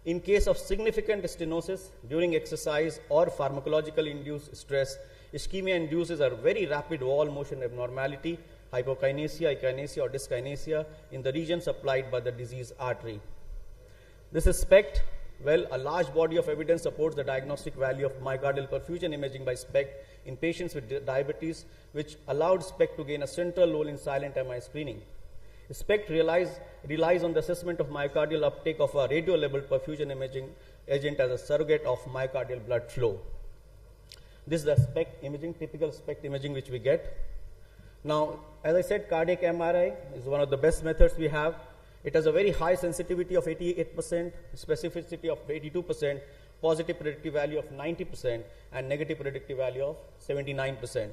In case of significant stenosis during exercise or pharmacological induced stress, ischemia induces a very rapid wall motion abnormality, hypokinesia, akinesia, or dyskinesia in the region supplied by the disease artery. This is SPECT. Well, a large body of evidence supports the diagnostic value of myocardial perfusion imaging by SPECT in patients with diabetes, which allowed SPECT to gain a central role in silent MI screening. SPECT relies on the assessment of myocardial uptake of a radio-labeled perfusion imaging agent as a surrogate of myocardial blood flow. This is the SPECT imaging, typical SPECT imaging which we get. Now, as I said, cardiac MRI is one of the best methods we have. It has a very high sensitivity of 88%, specificity of 82%, positive predictive value of 90%, and negative predictive value of 79%.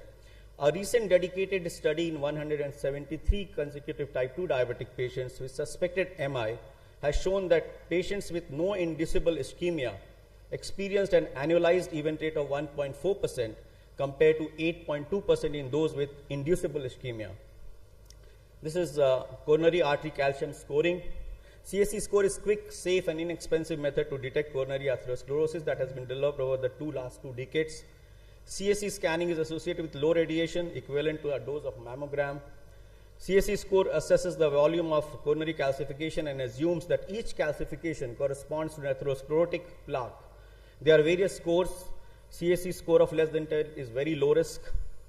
A recent dedicated study in 173 consecutive type 2 diabetic patients with suspected MI has shown that patients with no inducible ischemia experienced an annualized event rate of 1.4% compared to 8.2% in those with inducible ischemia. This is coronary artery calcium scoring. CSC score is quick, safe, and inexpensive method to detect coronary atherosclerosis that has been developed over the last 2 decades. CSC scanning is associated with low radiation, equivalent to a dose of mammogram. CSC score assesses the volume of coronary calcification and assumes that each calcification corresponds to an atherosclerotic plaque. There are various scores. CSC score of less than 10 is very low risk,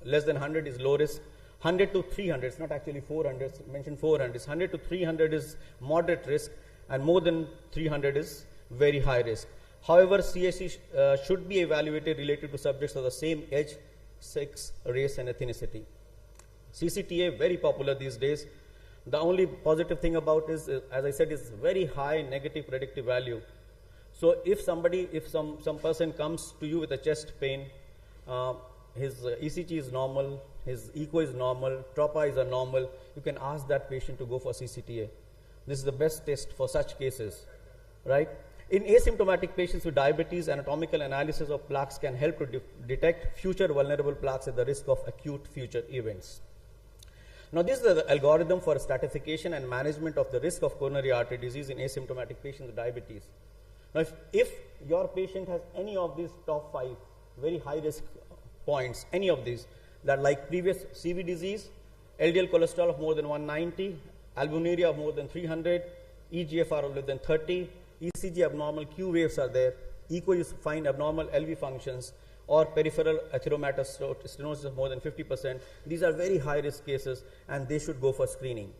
less than 100 is low risk, 100 to 300, it's not actually 400, it's mentioned 400, 100 to 300 is moderate risk, and more than 300 is very high risk. However, CSC should be evaluated related to subjects of the same age, sex, race, and ethnicity. CCTA, very popular these days. The only positive thing about it is, as I said, is very high negative predictive value. So if some person comes to you with a chest pain, his ECG is normal, his echo is normal, tropa is normal, you can ask that patient to go for CCTA. This is the best test for such cases, right? In asymptomatic patients with diabetes, anatomical analysis of plaques can help to detect future vulnerable plaques at the risk of acute future events. Now, this is the algorithm for stratification and management of the risk of coronary artery disease in asymptomatic patients with diabetes. Now, if your patient has any of these top 5 very high risk points, any of these, that like previous CV disease, LDL cholesterol of more than 190, albuminuria of more than 300, EGFR of less than 30, ECG abnormal, Q waves are there, echo you find abnormal LV functions, or peripheral atheromatous stenosis of more than 50%. These are very high risk cases and they should go for screening.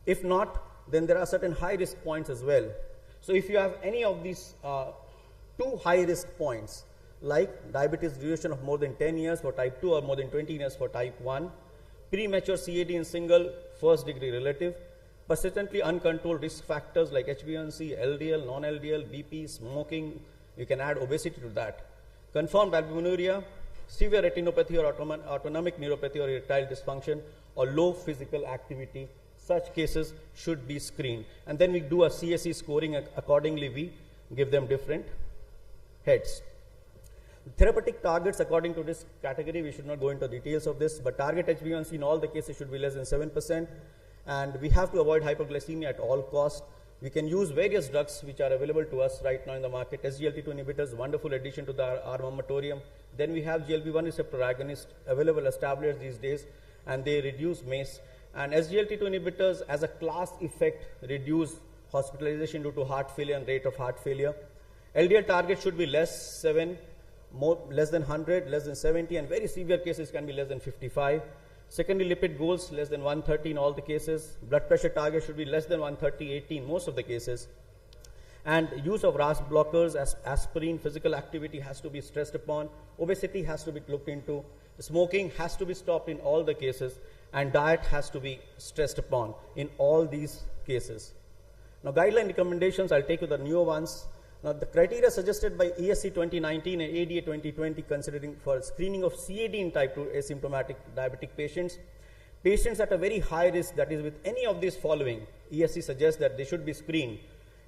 If not, then there are certain high risk points as well. So if you have any of these 2 high risk points, like diabetes duration of more than 10 years for type 2 or more than 20 years for type 1, premature CAD in single first degree relative, persistently uncontrolled risk factors like HbA1c, LDL, non-LDL, BP, smoking, you can add obesity to that. Confirmed albuminuria, severe retinopathy or autonomic neuropathy or erectile dysfunction, or low physical activity, such cases should be screened. And then we do a CSC scoring, accordingly we give them different heads. Therapeutic targets according to this category, we should not go into details of this, but target HbA1c in all the cases should be less than 7%, and we have to avoid hypoglycemia at all costs. We can use various drugs which are available to us right now in the market. SGLT2 inhibitors, wonderful addition to the armamentarium. Then we have GLP-1 receptor agonist available, established these days, and they reduce MACE. And SGLT2 inhibitors as a class effect reduce hospitalization due to heart failure and rate of heart failure. LDL target should be less 7, less than 100, less than 70, and very severe cases can be less than 55. Secondary lipid goals less than 130 in all the cases. Blood pressure target should be less than 130/80 in most of the cases. And use of RAS blockers as aspirin, physical activity has to be stressed upon. Obesity has to be looked into. Smoking has to be stopped in all the cases. And diet has to be stressed upon in all these cases. Now, guideline recommendations, I'll take you the newer ones. Now, the criteria suggested by ESC 2019 and ADA 2020 considering for screening of CAD in type 2 asymptomatic diabetic patients. Patients at a very high risk, that is with any of these following, ESC suggests that they should be screened,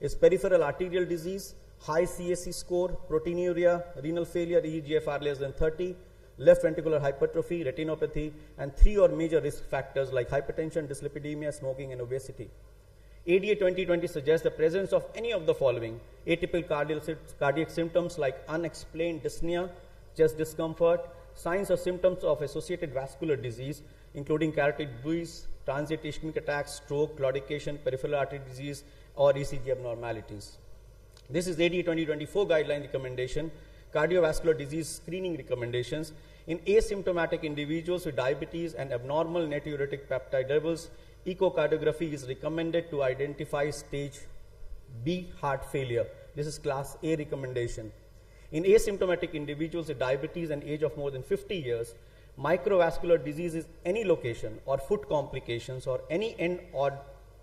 is peripheral arterial disease, high CAC score, proteinuria, renal failure, eGFR less than 30, left ventricular hypertrophy, retinopathy, and 3 or major risk factors like hypertension, dyslipidemia, smoking, and obesity. ADA 2020 suggests the presence of any of the following: atypical cardiac symptoms like unexplained dyspnea, chest discomfort, signs or symptoms of associated vascular disease, including carotid bruise, transient ischemic attacks, stroke, claudication, peripheral artery disease, or ECG abnormalities. This is ADA 2024 guideline recommendation, cardiovascular disease screening recommendations. In asymptomatic individuals with diabetes and abnormal natriuretic peptide levels, echocardiography is recommended to identify stage B heart failure. This is class A recommendation. In asymptomatic individuals with diabetes and age of more than 50 years, microvascular disease is any location or foot complications or any end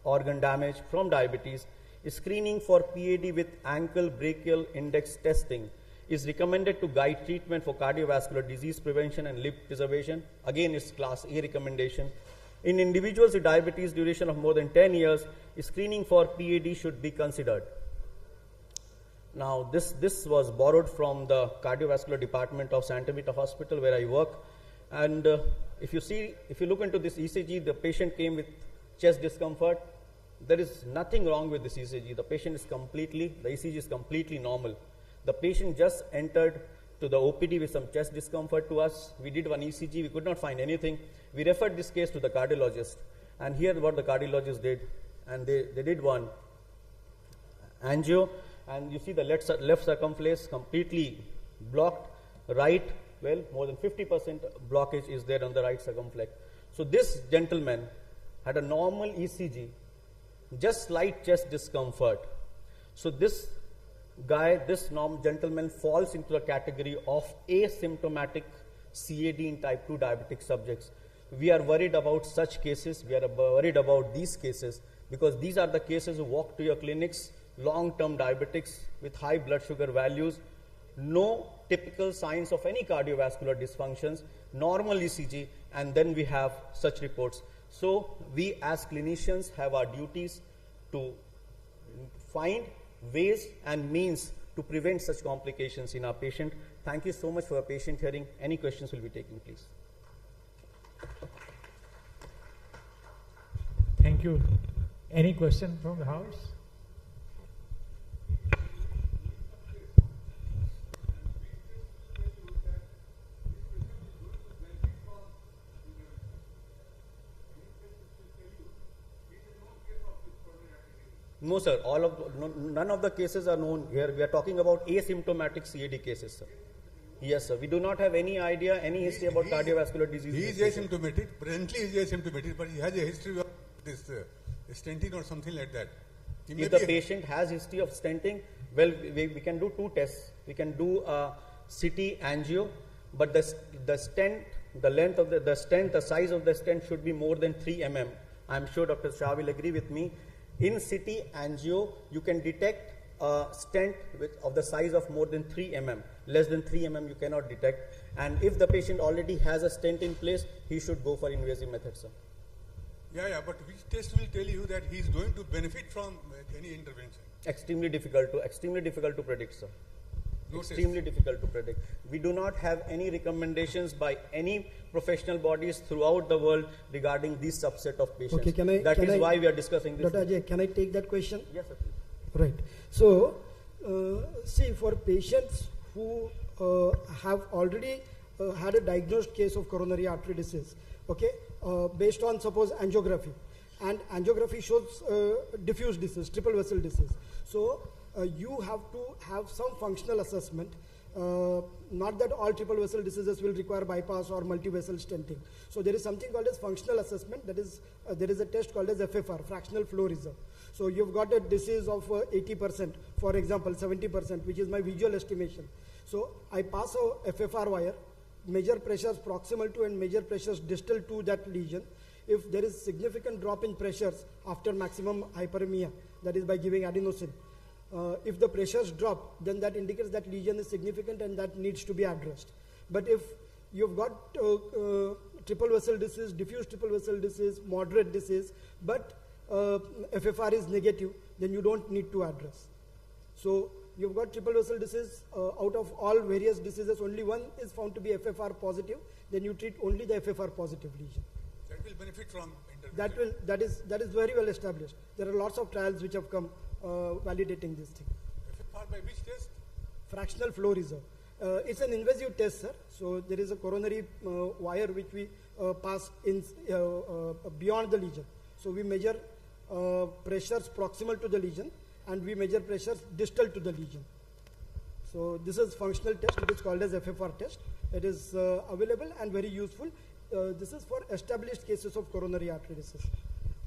organ damage from diabetes. Screening for PAD with ankle brachial index testing is recommended to guide treatment for cardiovascular disease prevention and lip preservation. Again, it's class A recommendation. In individuals with diabetes duration of more than 10 years, screening for PAD should be considered. Now, this was borrowed from the cardiovascular department of Santa Rita Hospital where I work. And if you look into this ECG, the patient came with chest discomfort. There is nothing wrong with this ECG. The ECG is completely normal. The patient just entered to the OPD with some chest discomfort to us. We did one ECG, we could not find anything. We referred this case to the cardiologist. And here what the cardiologist did, and they did one angio, and you see the left circumflex completely blocked, right, well, more than 50% blockage is there on the right circumflex. So this gentleman had a normal ECG, just slight chest discomfort. So this gentleman falls into the category of asymptomatic CAD in type 2 diabetic subjects. We are worried about such cases. We are worried about these cases because these are the cases who walk to your clinics, long-term diabetics with high blood sugar values, no typical signs of any cardiovascular dysfunctions, normal ECG, and then we have such reports. So we as clinicians have our duties to find ways and means to prevent such complications in our patient. Thank you so much for your patient hearing. Any questions will be taken, please. Thank you. Any question from the house? No, sir. None of the cases are known here. We are talking about asymptomatic CAD cases, sir. Yes, sir. We do not have any idea, any history about cardiovascular disease. He is asymptomatic. Presently, he is asymptomatic, but he has a history of this stenting or something like that. If the patient has history of stenting, well, we can do two tests. We can do a CT angio, but the stent, the length of the stent, the size of the stent should be more than 3 mm. I'm sure Dr. Shah will agree with me. In CT angio, you can detect a stent of the size of more than 3 mm. Less than 3 mm you cannot detect. And if the patient already has a stent in place, he should go for invasive methods, sir. Yeah, but which test will tell you that he is going to benefit from any intervention? Extremely difficult to predict, sir. No extremely test. Difficult to predict. We do not have any recommendations by any professional bodies throughout the world regarding this subset of patients. Okay, That is why we are discussing this. Dr. Ajay, can I take that question? Yes, sir, please. Right. So, see, for patients who have already had a diagnosed case of coronary artery disease, okay, based on suppose angiography, and angiography shows diffuse disease, triple vessel disease. So, you have to have some functional assessment not that all triple vessel diseases will require bypass or multi-vessel stenting. So there is something called as functional assessment. That is, there is a test called as FFR, fractional flow reserve. So you've got a disease of 80%, for example, 70%, which is my visual estimation. So I pass a FFR wire, measure pressures proximal to and measure pressures distal to that lesion. If there is significant drop in pressures after maximum hyperemia, that is by giving adenosine, if the pressures drop, then that indicates that lesion is significant and that needs to be addressed. But if you've got triple vessel disease, diffuse triple vessel disease, moderate disease, but FFR is negative, then you don't need to address. So you've got triple vessel disease, out of all various diseases, only one is found to be FFR positive, then you treat only the FFR positive lesion. That will benefit from intervention. That is very well established. There are lots of trials which have come validating this thing. FFR by which test? Fractional flow reserve. It's an invasive test, sir. So there is a coronary wire which we pass in beyond the lesion. So we measure pressures proximal to the lesion and we measure pressures distal to the lesion. So this is functional test. It is called as FFR test. It is available and very useful. This is for established cases of coronary artery disease.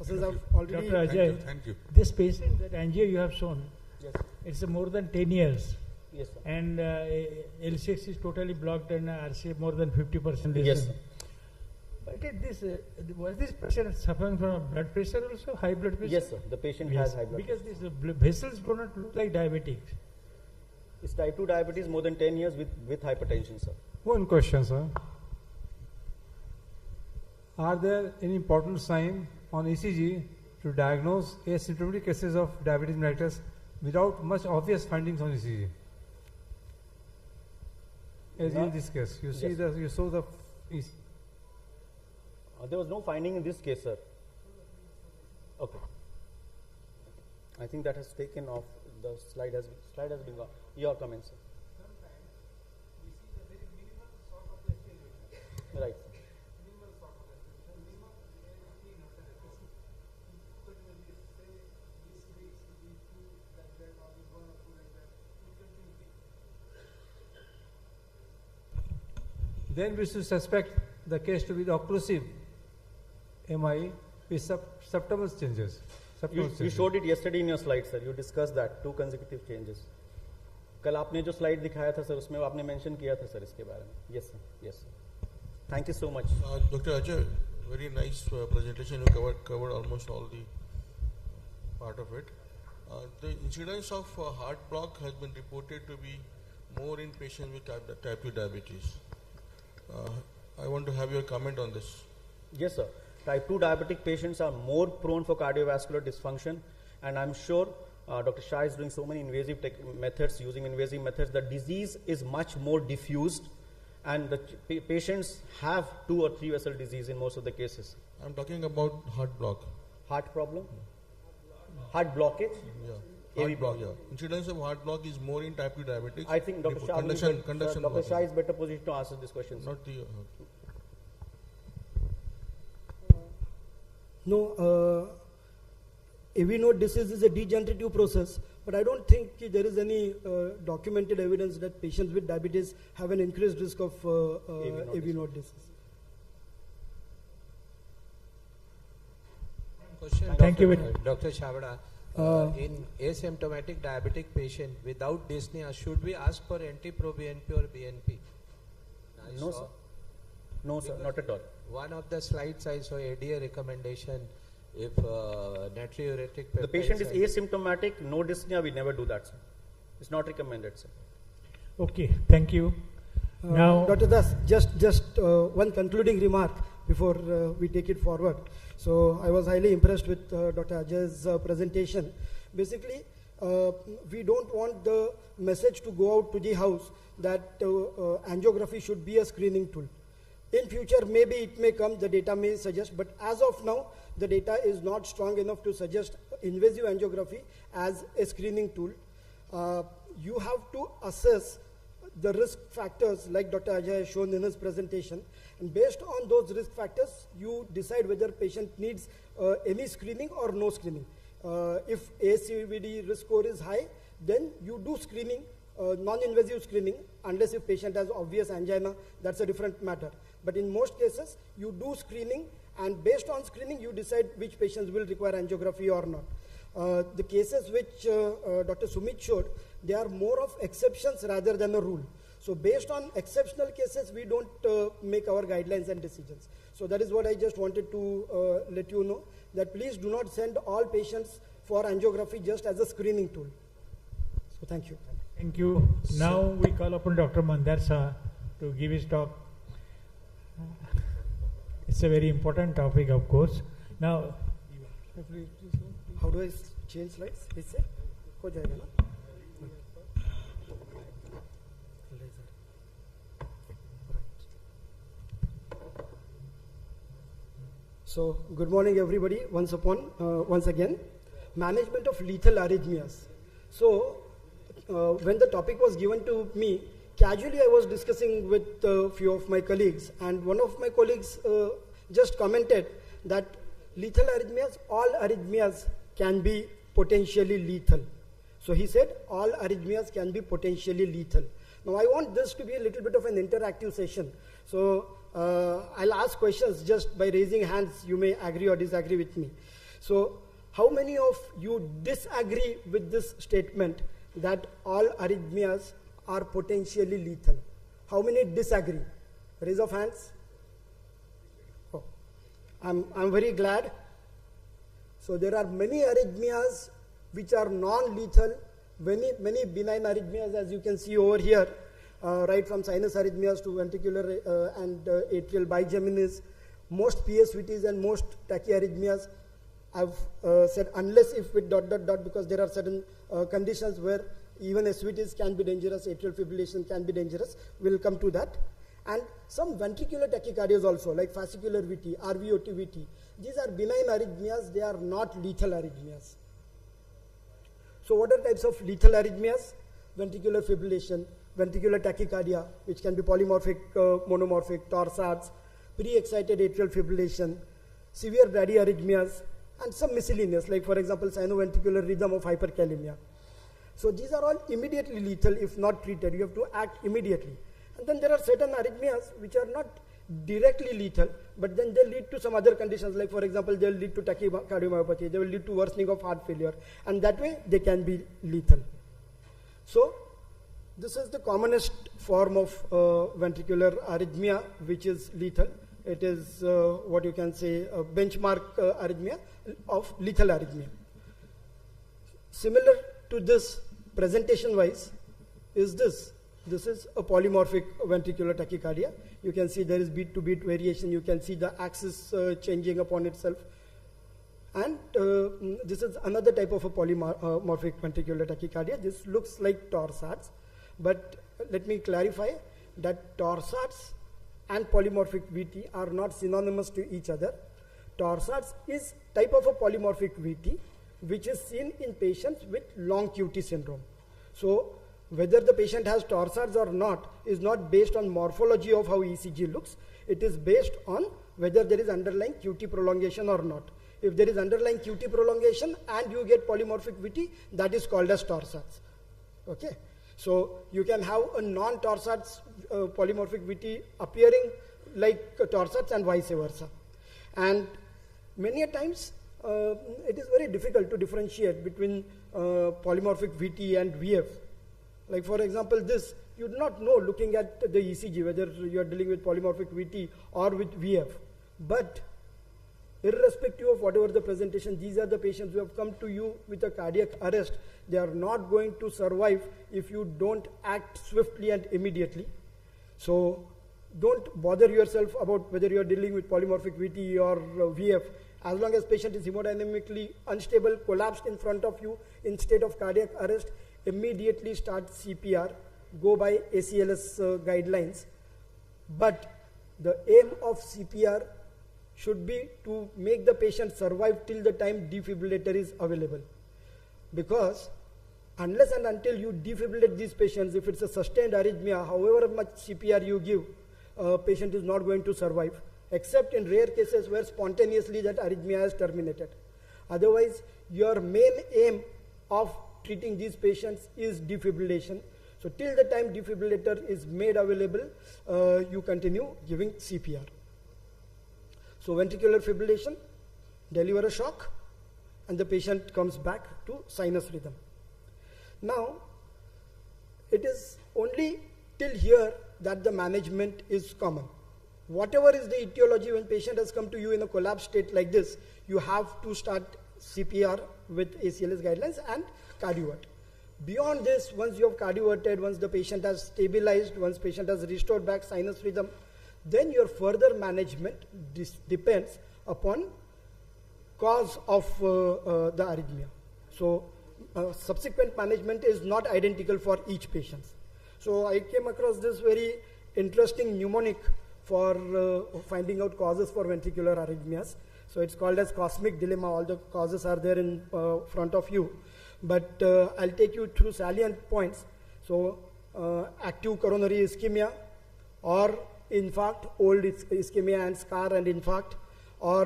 Since I've already Dr. Ajay, Thank you. this patient, that angio you have shown, Yes. it's more than 10 years. Yes, sir. And L6 is totally blocked and RCA more than 50%. Yes, sir. But was this patient suffering from blood pressure also, high blood pressure? Yes, sir. The patient has high blood Because pressure. these vessels do not look like diabetic. It's type 2 diabetes more than 10 years with hypertension, sir. One question, sir. Are there any important signs on ECG to diagnose asymptomatic cases of diabetes mellitus without much obvious findings on ECG? As in this case, you see Yes. you saw the There was no finding in this case, sir. Okay. I think that has taken off. The slide has been gone. Your comments, sir. Right. Then we should suspect the case to be the occlusive MI with subtotal changes. You showed it yesterday in your slide, sir. You discussed that, 2 consecutive changes. कल आपने जो slide दिखाया था sir उसमें आपने mention किया था sir इसके बारे में. Yes, sir. Yes, sir. Thank you so much. Dr. Ajay, very nice presentation. You covered almost all the part of it. The incidence of heart block has been reported to be more in patients with type 2 diabetes. I want to have your comment on this. Yes, sir. Type 2 diabetic patients are more prone for cardiovascular dysfunction, and I'm sure Dr. Shah is doing so many invasive methods, using invasive methods. The disease is much more diffused, and the patients have 2 or 3 vessel disease in most of the cases. I'm talking about heart block. Heart problem? Heart blockage? Yeah. Heart block, yeah. Incidence of heart block is more in type 2 diabetics. I think Dr. Shah, Conduction Dr. Shah is better positioned to answer this question. Not the. No, AV node disease is a degenerative process, but I don't think there is any documented evidence that patients with diabetes have an increased risk of AV node disease. Question. Thank you. Dr. Chavda. In asymptomatic diabetic patient without dyspnea, should we ask for anti-pro-BNP or BNP? No, sir. No, sir, not at all. One of the slides I saw ADA recommendation if natriuretic The patient is asymptomatic, no dyspnea, we never do that, sir. It's not recommended, sir. Okay, thank you. Now, Dr. Das, just one concluding remark before we take it forward. So I was highly impressed with Dr. Ajay's presentation. Basically, we don't want the message to go out to the house that angiography should be a screening tool. In future, maybe it may come, the data may suggest, but as of now, the data is not strong enough to suggest invasive angiography as a screening tool. You have to assess the risk factors like Dr. Ajay has shown in his presentation, and based on those risk factors, you decide whether patient needs any screening or no screening. If ASCVD risk score is high, then you do screening non-invasive screening, unless if patient has obvious angina, that's a different matter. But in most cases, you do screening, and based on screening, you decide which patients will require angiography or not. The cases which Dr. Sumit showed, they are more of exceptions rather than a rule. So based on exceptional cases, we don't make our guidelines and decisions. So that is what I just wanted to let you know, that please do not send all patients for angiography just as a screening tool. So thank you. Thank you. Now we call upon Dr. Mandar Shah to give his talk. It's a very important topic, of course. Now, how do I change slides? इससे हो जाएगा ना? So, good morning everybody, once again. Management of lethal arrhythmias. So, when the topic was given to me, casually I was discussing with a few of my colleagues, and one of my colleagues just commented that lethal arrhythmias, all arrhythmias can be potentially lethal. So he said all arrhythmias can be potentially lethal. Now I want this to be a little bit of an interactive session. So I'll ask questions just by raising hands. You may agree or disagree with me. So how many of you disagree with this statement that all arrhythmias are potentially lethal? How many disagree? Raise of hands. Oh, I'm very glad. So there are many arrhythmias which are non-lethal, many benign arrhythmias, as you can see over here, right from sinus arrhythmias to ventricular and atrial bigeminis, most PSVTs and most tachyarrhythmias. I've said unless if with ... because there are certain conditions where even SVTs can be dangerous, atrial fibrillation can be dangerous. We'll come to that. And some ventricular tachycardias also, like fascicular VT, RVOT VT. These are benign arrhythmias, they are not lethal arrhythmias. So what are types of lethal arrhythmias? Ventricular fibrillation, ventricular tachycardia, which can be polymorphic, monomorphic, torsades, pre-excited atrial fibrillation, severe bradyarrhythmias, and some miscellaneous, like for example, sinoventricular rhythm of hyperkalemia. So these are all immediately lethal if not treated. You have to act immediately. And then there are certain arrhythmias which are not directly lethal, but then they lead to some other conditions, like for example, they will lead to tachycardiomyopathy, they will lead to worsening of heart failure, and that way they can be lethal. So this is the commonest form of ventricular arrhythmia which is lethal. It is what you can say a benchmark arrhythmia of lethal arrhythmia. Similar to this presentation wise is this. This is a polymorphic ventricular tachycardia. You can see there is beat to beat variation. You can see the axis changing upon itself. And this is another type of a polymorphic ventricular tachycardia. This looks like torsades, but let me clarify that torsades and polymorphic VT are not synonymous to each other. Torsades is type of a polymorphic VT which is seen in patients with long QT syndrome. So whether the patient has torsades or not is not based on morphology of how ECG looks. It is based on whether there is underlying QT prolongation or not. If there is underlying QT prolongation and you get polymorphic VT, that is called as torsades. Okay. So you can have a non-torsades polymorphic VT appearing like torsades and vice versa. And many a times it is very difficult to differentiate between polymorphic VT and VF. Like for example this, you do not know looking at the ECG whether you are dealing with polymorphic VT or with VF. But irrespective of whatever the presentation, these are the patients who have come to you with a cardiac arrest. They are not going to survive if you don't act swiftly and immediately. So don't bother yourself about whether you are dealing with polymorphic VT or VF. As long as patient is hemodynamically unstable, collapsed in front of you in state of cardiac arrest, immediately start CPR, go by ACLS guidelines. But the aim of CPR should be to make the patient survive till the time defibrillator is available. Because unless and until you defibrillate these patients, if it's a sustained arrhythmia, however much CPR you give, patient is not going to survive, except in rare cases where spontaneously that arrhythmia has terminated. Otherwise, your main aim of treating these patients is defibrillation. So till the time defibrillator is made available, you continue giving CPR. So ventricular fibrillation, deliver a shock, and the patient comes back to sinus rhythm. Now, it is only till here that the management is common. Whatever is the etiology, when patient has come to you in a collapsed state like this, you have to start CPR with ACLS guidelines and cardiovert. Beyond this, once you have cardioverted, once the patient has stabilized, once patient has restored back sinus rhythm, then your further management depends upon cause of the arrhythmia. So subsequent management is not identical for each patient. So I came across this very interesting mnemonic for finding out causes for ventricular arrhythmias. So it's called as cosmic dilemma. All the causes are there in front of you. But I'll take you through salient points. So active coronary ischemia, or infarct, old ischemia and scar and infarct, or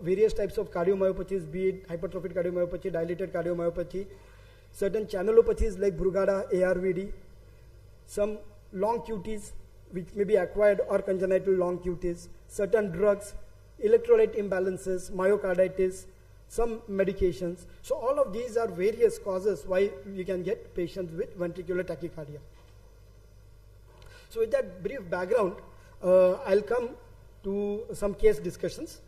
various types of cardiomyopathies, be it hypertrophic cardiomyopathy, dilated cardiomyopathy, certain channelopathies like Brugada, ARVD, some long QTs which may be acquired or congenital long QTs, certain drugs, electrolyte imbalances, myocarditis, some medications. So all of these are various causes why we can get patients with ventricular tachycardia. So with that brief background, I'll come to some case discussions.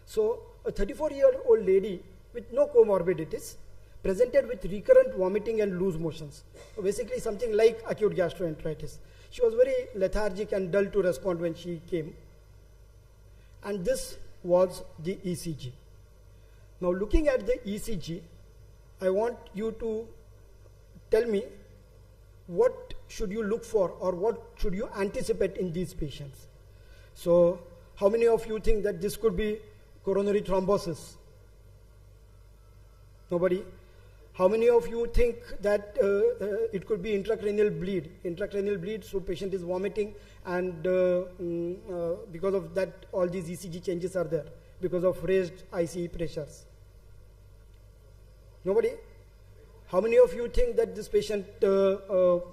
So a 34-year-old lady with no comorbidities presented with recurrent vomiting and loose motions. So basically something like acute gastroenteritis. She was very lethargic and dull to respond when she came. And this was the ECG. Now looking at the ECG, I want you to tell me what should you look for or what should you anticipate in these patients. So how many of you think that this could be coronary thrombosis? Nobody? How many of you think that it could be intracranial bleed? Intracranial bleed, so patient is vomiting, and because of that all these ECG changes are there because of raised ICE pressures. Nobody? How many of you think that this patient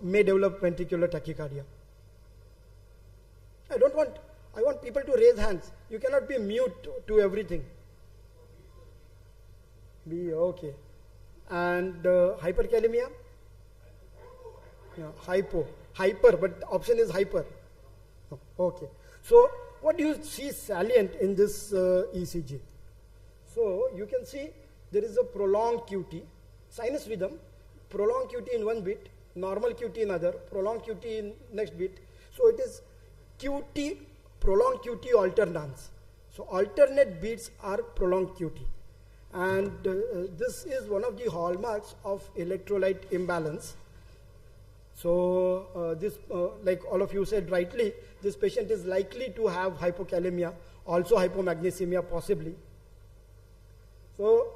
may develop ventricular tachycardia? I want people to raise hands. You cannot be mute to everything. Be okay. And hyperkalemia? Yeah, hyper, but option is hyper. Okay. So what do you see salient in this ECG? So you can see there is a prolonged QT, sinus rhythm, prolonged QT in one beat, normal QT in other, prolonged QT in next beat. So it is QT, prolonged QT alternance. So alternate beats are prolonged QT. And this is one of the hallmarks of electrolyte imbalance. So this, like all of you said rightly, this patient is likely to have hypokalemia, also hypomagnesemia possibly. So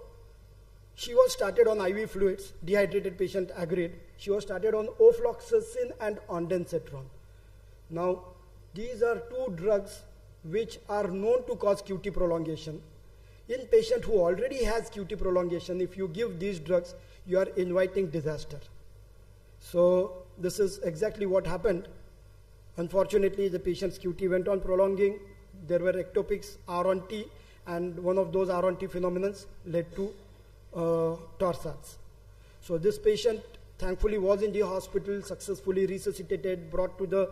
she was started on IV fluids, dehydrated patient agreed. She was started on ofloxacin and ondansetron. Now these are two drugs which are known to cause QT prolongation. In patient who already has QT prolongation, if you give these drugs, you are inviting disaster. So this is exactly what happened. Unfortunately, the patient's QT went on prolonging. There were ectopics R on T, and one of those R on T phenomena led to torsades. So this patient thankfully was in the hospital, successfully resuscitated, brought to the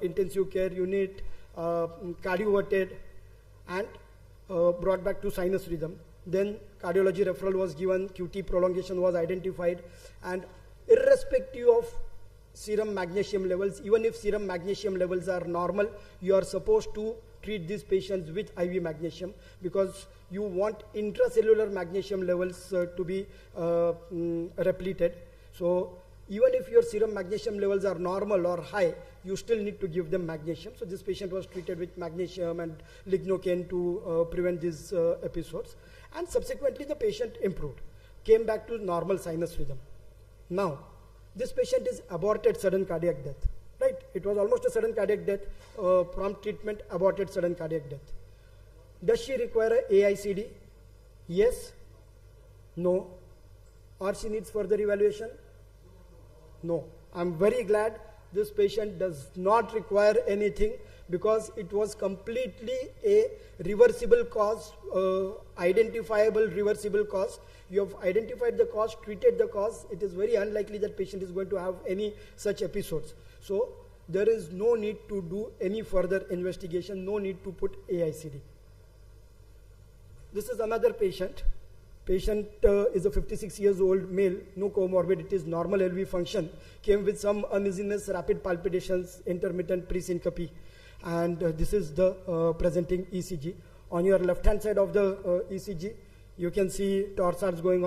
intensive care unit, cardioverted, and brought back to sinus rhythm. Then cardiology referral was given, QT prolongation was identified, and irrespective of serum magnesium levels, even if serum magnesium levels are normal, you are supposed to treat these patients with IV magnesium, because you want intracellular magnesium levels to be repleted. So even if your serum magnesium levels are normal or high, you still need to give them magnesium. So this patient was treated with magnesium and lignocaine to prevent these episodes. And subsequently the patient improved, came back to normal sinus rhythm. Now, this patient is aborted sudden cardiac death, right? It was almost a sudden cardiac death, prompt treatment, aborted sudden cardiac death. Does she require a AICD? Yes, no, or she needs further evaluation? No. I'm very glad this patient does not require anything because it was completely a reversible cause, identifiable reversible cause. You have identified the cause, treated the cause. It is very unlikely that patient is going to have any such episodes. So there is no need to do any further investigation, no need to put AICD. This is another patient. Patient is a 56 years old male, no comorbidities, normal LV function, came with some uneasiness, rapid palpitations, intermittent presyncope, and this is the presenting ECG. On your left hand side of the ECG, you can see torsades going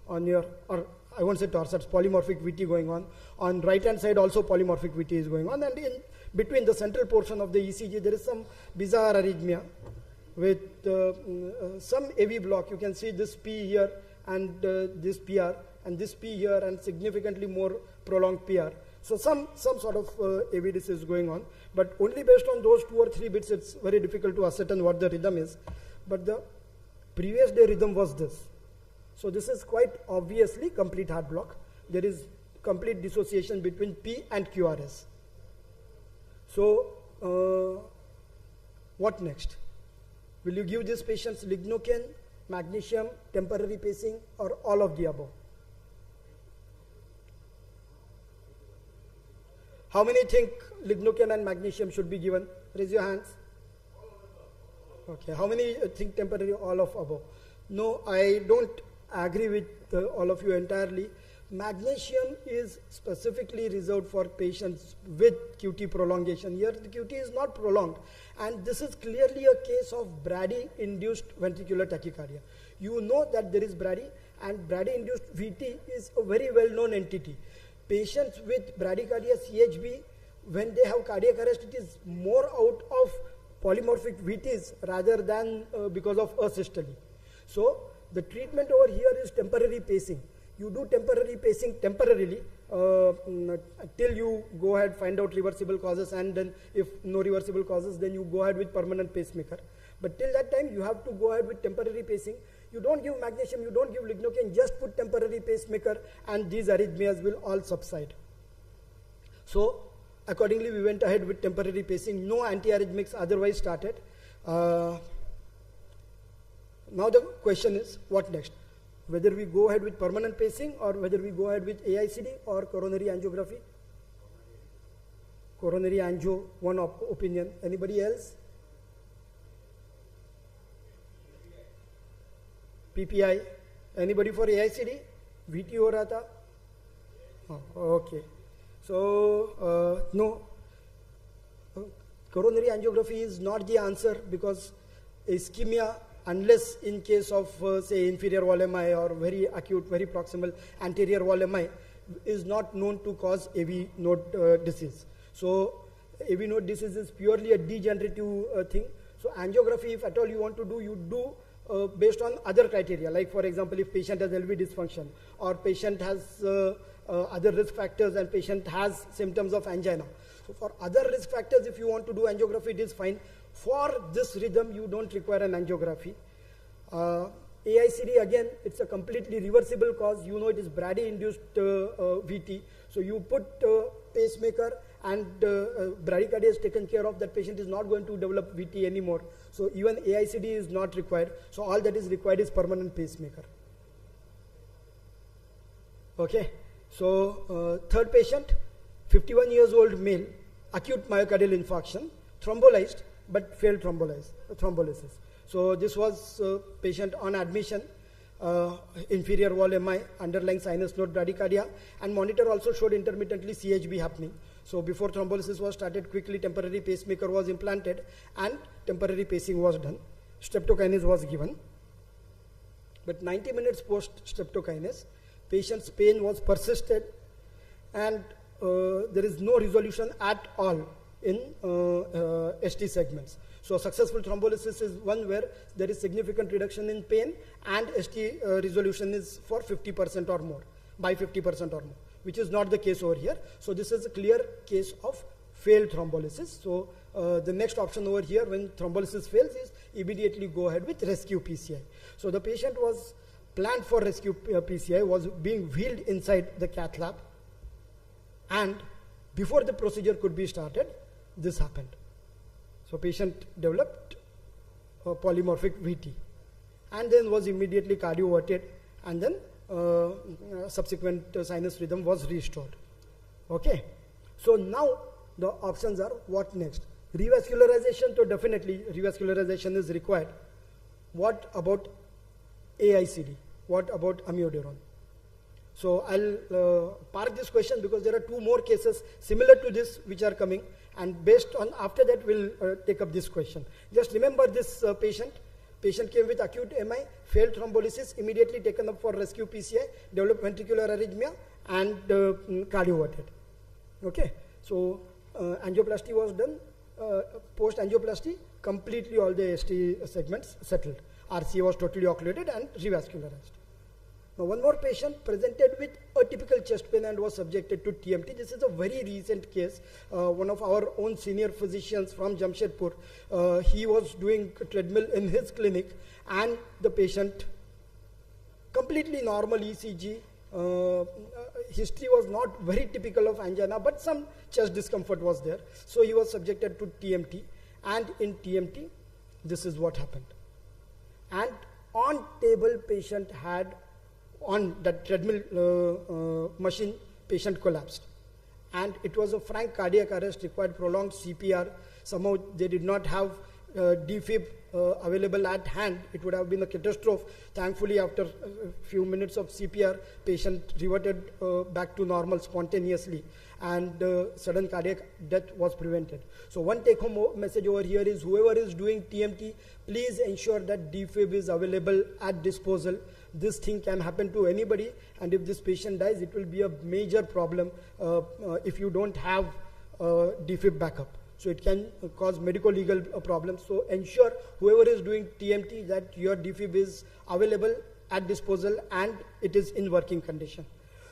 on your, or I won't say torsades, polymorphic VT going on. On right hand side also polymorphic VT is going on, and in between the central portion of the ECG there is some bizarre arrhythmia with some AV block. You can see this P here and this PR and this P here and significantly more prolonged PR. So some sort of AVDC is going on, but only based on those 2 or 3 bits it's very difficult to ascertain what the rhythm is. But the previous day rhythm was this. So this is quite obviously complete heart block. There is complete dissociation between P and QRS. So what next? Will you give these patients lignocaine, magnesium, temporary pacing, or all of the above? How many think lignocaine and magnesium should be given? Raise your hands. Okay. How many think temporary? All of above? No, I don't agree with all of you entirely. Magnesium is specifically reserved for patients with QT prolongation. Here the QT is not prolonged, and this is clearly a case of Brady-induced ventricular tachycardia. You know that there is Brady, and Brady-induced VT is a very well-known entity. Patients with bradycardia CHB, when they have cardiac arrest, it is more out of polymorphic VTs rather than because of asystole. So the treatment over here is temporary pacing. You do temporary pacing temporarily till you go ahead, find out reversible causes, and then if no reversible causes, then you go ahead with permanent pacemaker. But till that time, you have to go ahead with temporary pacing. You don't give magnesium, you don't give lignocaine, just put temporary pacemaker and these arrhythmias will all subside. So accordingly, we went ahead with temporary pacing, no antiarrhythmics otherwise started. Now the question is, what next? Whether we go ahead with permanent pacing or whether we go ahead with AICD or coronary angiography? Coronary angio, one opinion. Anybody else? PPI. Anybody for AICD? VT ho raha tha? Oh, okay. So, no. Coronary angiography is not the answer because ischemia, unless in case of say inferior wall MI or very acute, very proximal anterior wall MI, is not known to cause AV node disease. So AV node disease is purely a degenerative thing. So angiography, if at all you want to do, you do based on other criteria, like for example, if patient has LV dysfunction or patient has other risk factors and patient has symptoms of angina. So for other risk factors, if you want to do angiography, it is fine. For this rhythm, you don't require an angiography. AICD, again, it's a completely reversible cause. You know it is Brady-induced VT. So you put pacemaker and bradycardia is taken care of. That patient is not going to develop VT anymore. So even AICD is not required. So all that is required is permanent pacemaker. Okay. So third patient, 51 years old male, acute myocardial infarction, thrombolized, but failed thrombolysis. So this was patient on admission, inferior wall MI, underlying sinus node bradycardia, and monitor also showed intermittently CHB happening. So before thrombolysis was started, quickly temporary pacemaker was implanted and temporary pacing was done. Streptokinase was given. But 90 minutes post streptokinase, patient's pain was persisted and there is no resolution at all in ST segments. So successful thrombolysis is one where there is significant reduction in pain and ST resolution is for 50% or more, by 50% or more, which is not the case over here. So this is a clear case of failed thrombolysis. So the next option over here when thrombolysis fails is immediately go ahead with rescue PCI. So the patient was planned for rescue PCI, was being wheeled inside the cath lab. and before the procedure could be started, this happened. So patient developed a polymorphic VT and then was immediately cardioverted, and then subsequent sinus rhythm was restored. Okay, so now the options are what next? Revascularization, so definitely revascularization is required. What about AICD? What about amiodarone? So I'll park this question because there are two more cases similar to this which are coming, and based on after that we'll take up this question. Just remember this patient. Patient came with acute MI, failed thrombolysis, immediately taken up for rescue PCI, developed ventricular arrhythmia, and cardioverted. Okay, so angioplasty was done. Post angioplasty, completely all the ST segments settled. RCA was totally occluded and revascularized. Now one more patient presented with atypical chest pain and was subjected to TMT. This is a very recent case. One of our own senior physicians from Jamshedpur, he was doing treadmill in his clinic, and the patient, completely normal ECG, history was not very typical of angina, but some chest discomfort was there. So he was subjected to TMT, and in TMT, this is what happened. And on table, patient had, on that treadmill machine, patient collapsed. And it was a frank cardiac arrest, required prolonged CPR. Somehow they did not have defib available at hand. It would have been a catastrophe. Thankfully, after a few minutes of CPR, patient reverted back to normal spontaneously, and sudden cardiac death was prevented. So one take-home message over here is, whoever is doing TMT, please ensure that defib is available at disposal. This thing can happen to anybody, and if this patient dies, it will be a major problem if you don't have defib backup. So it can cause medico-legal problems. So ensure whoever is doing TMT that your defib is available at disposal and it is in working condition.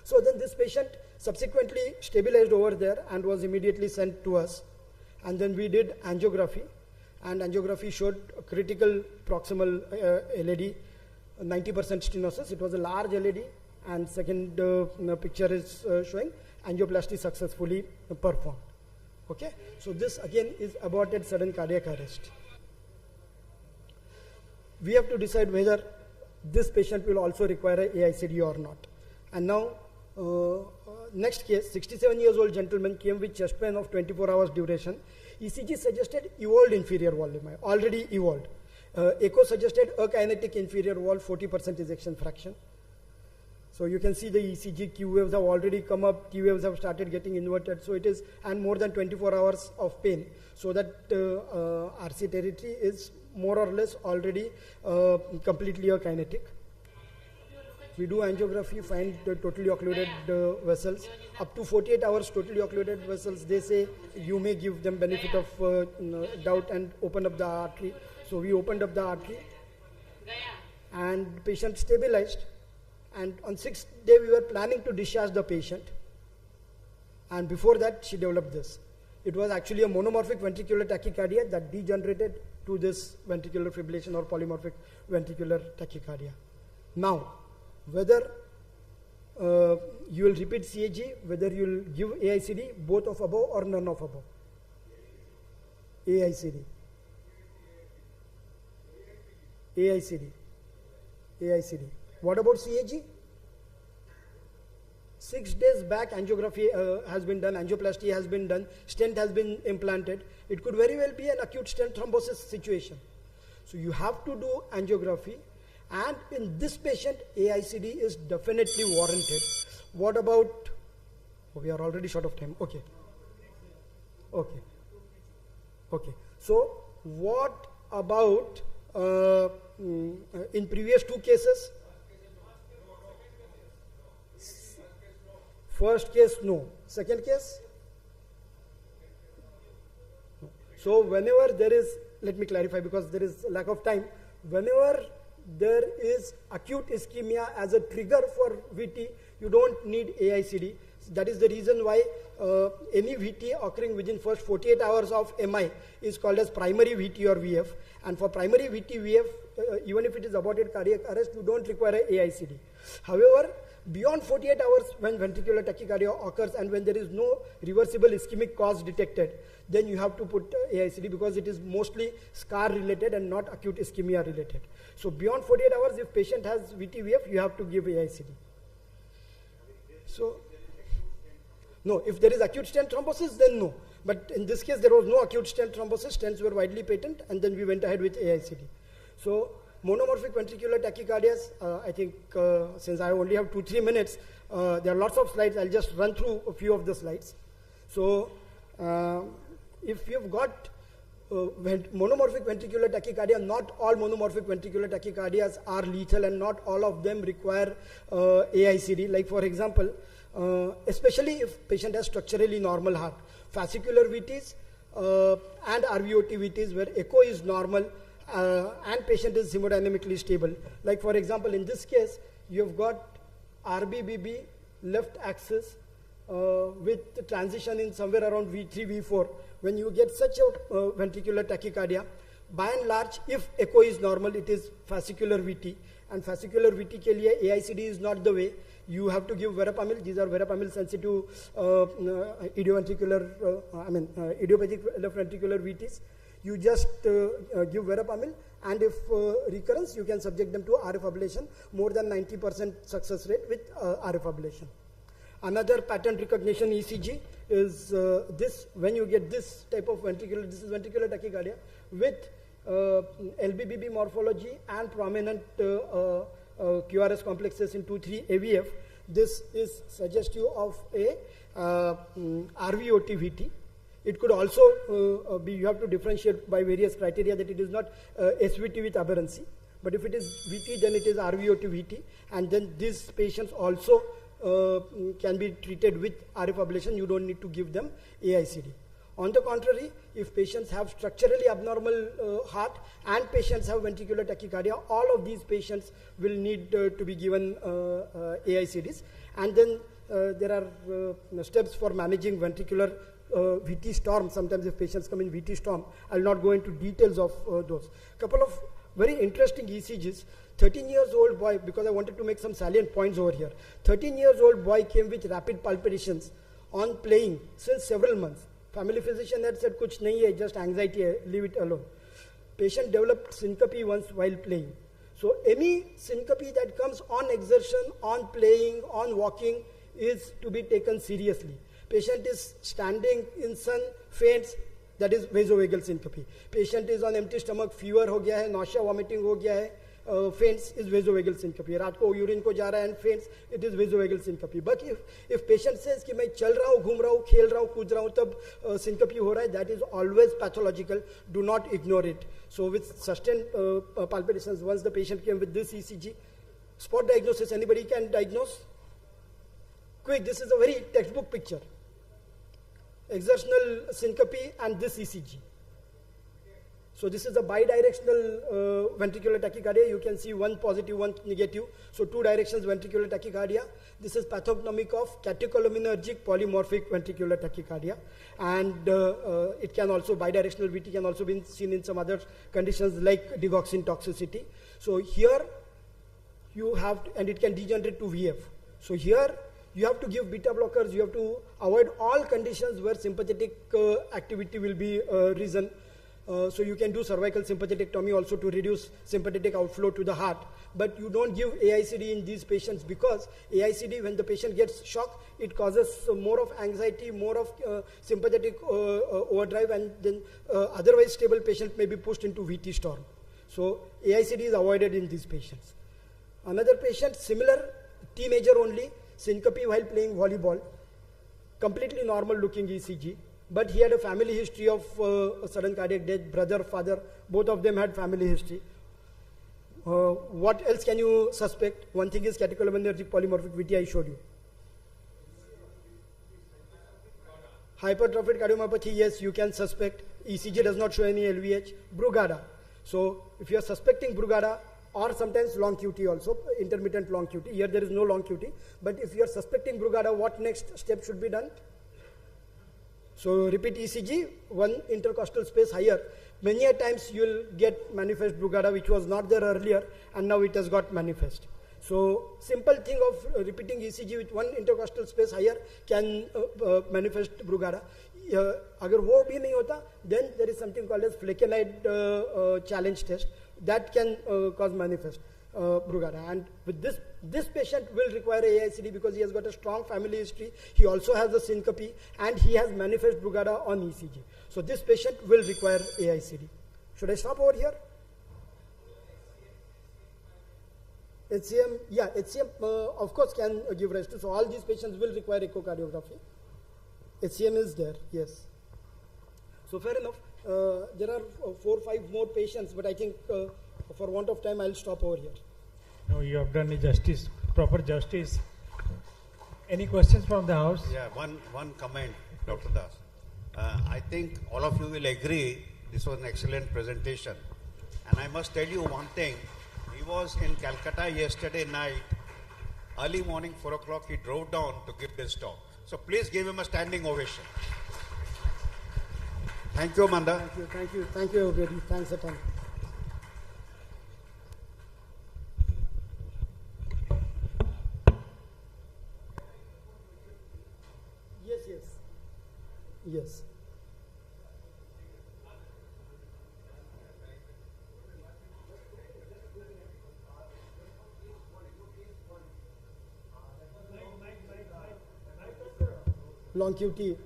So then this patient subsequently stabilized over there and was immediately sent to us. And then we did angiography, and angiography showed critical proximal LAD, 90% stenosis. It was a large LAD, and second picture is showing angioplasty successfully performed. Okay, so this again is aborted sudden cardiac arrest. We have to decide whether this patient will also require a AICD or not. And now, next case, 67 years old gentleman came with chest pain of 24 hours duration. ECG suggested evolved inferior wall lemma, already evolved. Echo suggested akinetic inferior wall, 40% ejection fraction. So you can see the ECG Q waves have already come up, T waves have started getting inverted. So it is, and more than 24 hours of pain. So that RC territory is more or less already completely akinetic. We do angiography, find the totally occluded vessels. Up to 48 hours totally occluded vessels, they say you may give them benefit of doubt and open up the artery. So we opened up the artery and patient stabilized. And on 6th day, we were planning to discharge the patient. And before that, she developed this. It was actually a monomorphic ventricular tachycardia that degenerated to this ventricular fibrillation or polymorphic ventricular tachycardia. Now, whether you will repeat CAG, whether you will give AICD, both of above or none of above. AICD. AICD. AICD. What about CAG? 6 days back, angiography has been done, angioplasty has been done, stent has been implanted. It could very well be an acute stent thrombosis situation. So you have to do angiography, and in this patient, AICD is definitely warranted. What about, oh, we are already short of time, okay. Okay. Okay. So what about in previous two cases? First case, no. Second case? No. So whenever there is, let me clarify because there is lack of time, whenever there is acute ischemia as a trigger for VT, you don't need AICD. That is the reason why any VT occurring within first 48 hours of MI is called as primary VT or VF. And for primary VT, VF, even if it is aborted cardiac arrest, you don't require a AICD. However, Beyond 48 hours, when ventricular tachycardia occurs and when there is no reversible ischemic cause detected, then you have to put AICD, because it is mostly scar related and not acute ischemia related. So beyond 48 hours, if patient has VTVF, you have to give AICD. So, no, if there is acute stent thrombosis, then no. But in this case, there was no acute stent thrombosis, stents were widely patent, and then we went ahead with AICD. So, monomorphic ventricular tachycardias, I think since I only have 2-3 minutes, there are lots of slides. I'll just run through a few of the slides. So, if you've got monomorphic ventricular tachycardia, not all monomorphic ventricular tachycardias are lethal and not all of them require AICD. Like for example, especially if patient has structurally normal heart, fascicular VTs and RVOT VTs where echo is normal and patient is hemodynamically stable. Like for example, in this case, you've got RBBB left axis with the transition in somewhere around V3, V4. When you get such a ventricular tachycardia, by and large, if echo is normal, it is fascicular VT. And fascicular VT ke liye AICD is not the way. You have to give verapamil. These are verapamil sensitive idiopathic left ventricular VTs. You just give verapamil, and if recurrence, you can subject them to RF ablation, more than 90% success rate with RF ablation. Another pattern recognition ECG is this. When you get this type of ventricular, this is ventricular tachycardia with LBBB morphology and prominent QRS complexes in 2-3 AVF. This is suggestive of a RVOT VT. It could also be, you have to differentiate by various criteria, that it is not SVT with aberrancy. But if it is VT, then it is RVOT VT. And then these patients also can be treated with RF ablation. You don't need to give them AICD. On the contrary, if patients have structurally abnormal heart and patients have ventricular tachycardia, all of these patients will need to be given AICDs. And then there are steps for managing ventricular VT storm. Sometimes if patients come in VT storm, I'll not go into details of those. Couple of very interesting ECGs. 13 years old boy, because I wanted to make some salient points over here. 13 years old boy came with rapid palpitations on playing since several months. Family physician had said, kuch nahi hai, just anxiety hai, leave it alone. Patient developed syncope once while playing. So any syncope that comes on exertion, on playing, on walking is to be taken seriously. Patient is standing in sun, faints, that is vasovagal syncope. Patient is on empty stomach, fever ho gaya hai, nausea, vomiting ho gaya hai, faints is vasovagal syncope. Raat ko urine ko ja raha hai and faints, it is vasovagal syncope. But if patient says कि मैं चल रहा हूँ, घूम रहा हूँ, खेल रहा हूँ, कूद रहा हूँ, तब syncope हो रहा है, that is always pathological. Do not ignore it. So with sustained palpitations, once the patient came with this ECG, spot diagnosis, anybody can diagnose? Quick, this is a very textbook picture. Exertional syncope and this ECG. So this is a bidirectional ventricular tachycardia. You can see one positive, one negative. So two directions ventricular tachycardia. This is pathognomic of catecholaminergic polymorphic ventricular tachycardia. And it can also, bidirectional VT can also be seen in some other conditions like digoxin toxicity. So here you have, and it can degenerate to VF. So here you have to give beta blockers. You have to avoid all conditions where sympathetic activity will be reason. So you can do cervical sympathetictomy also to reduce sympathetic outflow to the heart. But you don't give AICD in these patients because AICD, when the patient gets shock, it causes more of anxiety, more of sympathetic overdrive, and then otherwise stable patient may be pushed into VT storm. So AICD is avoided in these patients. Another patient, similar, T major only, syncope while playing volleyball, completely normal looking ECG. But he had a family history of sudden cardiac death, brother, father, both of them had family history. What else can you suspect? One thing is catecholaminergic polymorphic VT, I showed you. Hypertrophic cardiomyopathy, yes, you can suspect. ECG does not show any LVH. Brugada. So if you are suspecting Brugada, or sometimes long QT also, intermittent long QT. Here there is no long QT. But if you are suspecting Brugada, what next step should be done? So repeat ECG, one intercostal space higher. Many a times you will get manifest Brugada, which was not there earlier, and now it has got manifest. So simple thing of repeating ECG with one intercostal space higher can manifest Brugada. अगर वो भी नहीं होता, then there is something called as flecainide challenge test that can cause manifest Brugada. And with this patient will require AICD because he has got a strong family history. He also has a syncope and he has manifest Brugada on ECG. So this patient will require AICD. Should I stop over here? HCM, yeah, HCM of course can give rise to. So all these patients will require echocardiography. HCM is there, yes. So fair enough. There are 4 or 5 more patients, but I think for want of time, I'll stop over here. No, you have done justice, proper justice. Any questions from the house? Yeah, one comment, Dr. Das. I think all of you will agree this was an excellent presentation. And I must tell you one thing. He was in Calcutta yesterday night. Early morning, 4 o'clock, he drove down to give this talk. So please give him a standing ovation. Thank you, Manda. Thank you, everybody. Thanks a ton. Yes. Long QT,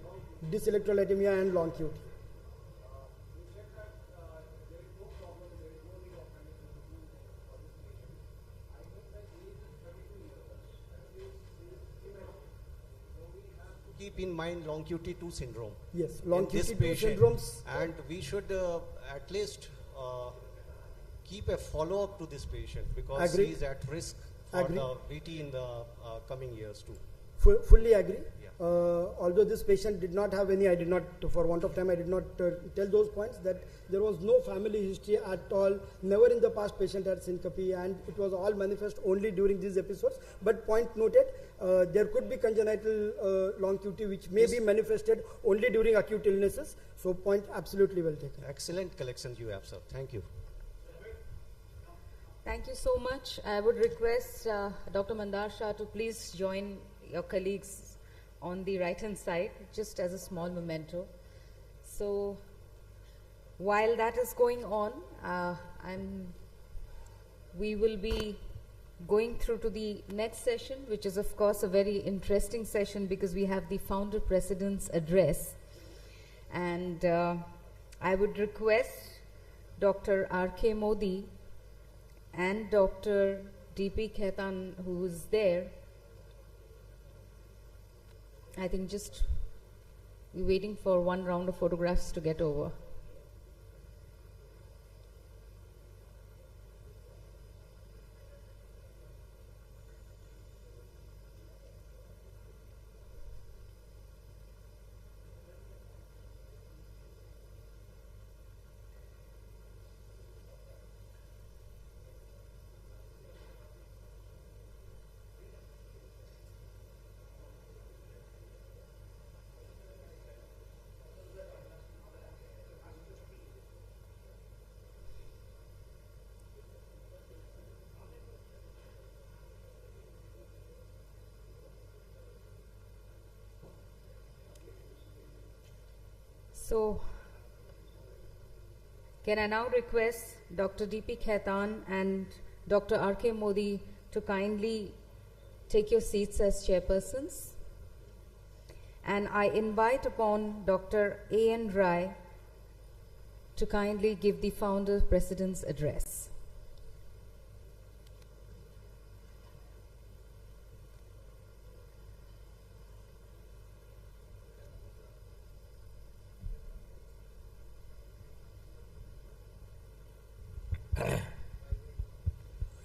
dyselectrolytemia and long QT. Keep in mind long QT2 syndrome. Yes, long QT2 syndromes. And we should at least keep a follow-up to this patient because he is at risk for the VT in the coming years too. Fully agree. Yeah. Although this patient did not have any, I did not, for want of time, I did not tell those points that there was no family history at all. Never in the past patient had syncope and it was all manifest only during these episodes. But point noted, there could be congenital long QT which may be manifested only during acute illnesses. So point absolutely well taken. Excellent collections you have, sir. Thank you. Thank you so much. I would request Dr. Mandar Shah to please join your colleagues on the right-hand side, just as a small memento. So, while that is going on, we will be going through to the next session, which is of course a very interesting session because we have the Founder President's Address. And I would request Dr. R.K. Modi and Dr. D.P. Khaitan, who is there. I think just we're waiting for one round of photographs to get over. So, can I now request Dr. D.P. Khaitan and Dr. R.K. Modi to kindly take your seats as chairpersons? And I invite upon Dr. A.N. Rai to kindly give the Founder President's Address.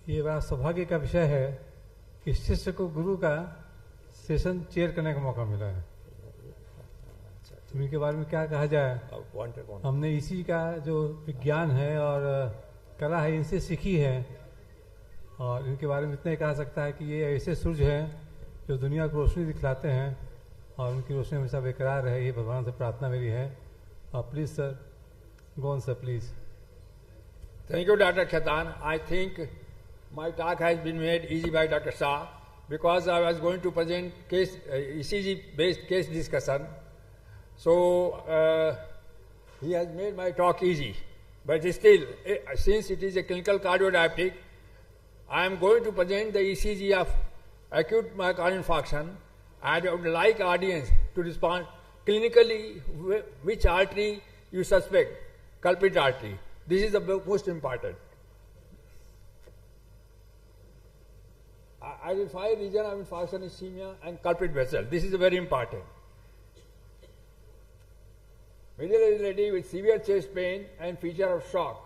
ये बड़ा सौभाग्य का विषय है कि शिष्य को गुरु का सेशन चेयर करने का मौका मिला है। इनके बारे में क्या कहा जाए? हमने इसी का जो विज्ञान है और कला है इनसे सीखी है और इनके बारे में इतना ही कहा सकता है कि ये ऐसे सूरज हैं जो दुनिया को रोशनी दिखलाते हैं और उनकी रोशनी हमेशा बेकरार रहे, ये भगवान से प्रार्थना मेरी है। Please sir, go on sir please. Thank you, Dr. Khaitan. I think my talk has been made easy by Dr. Shah because I was going to present case ECG-based case discussion. So he has made my talk easy. But still, since it is a clinical cardiodiabetic, I am going to present the ECG of acute myocardial infarction, and I would like audience to respond clinically which artery you suspect, culprit artery. This is the most important. Identify region of infarction, ischemia, and culprit vessel. This is very important. Medial irregularity with severe chest pain and feature of shock.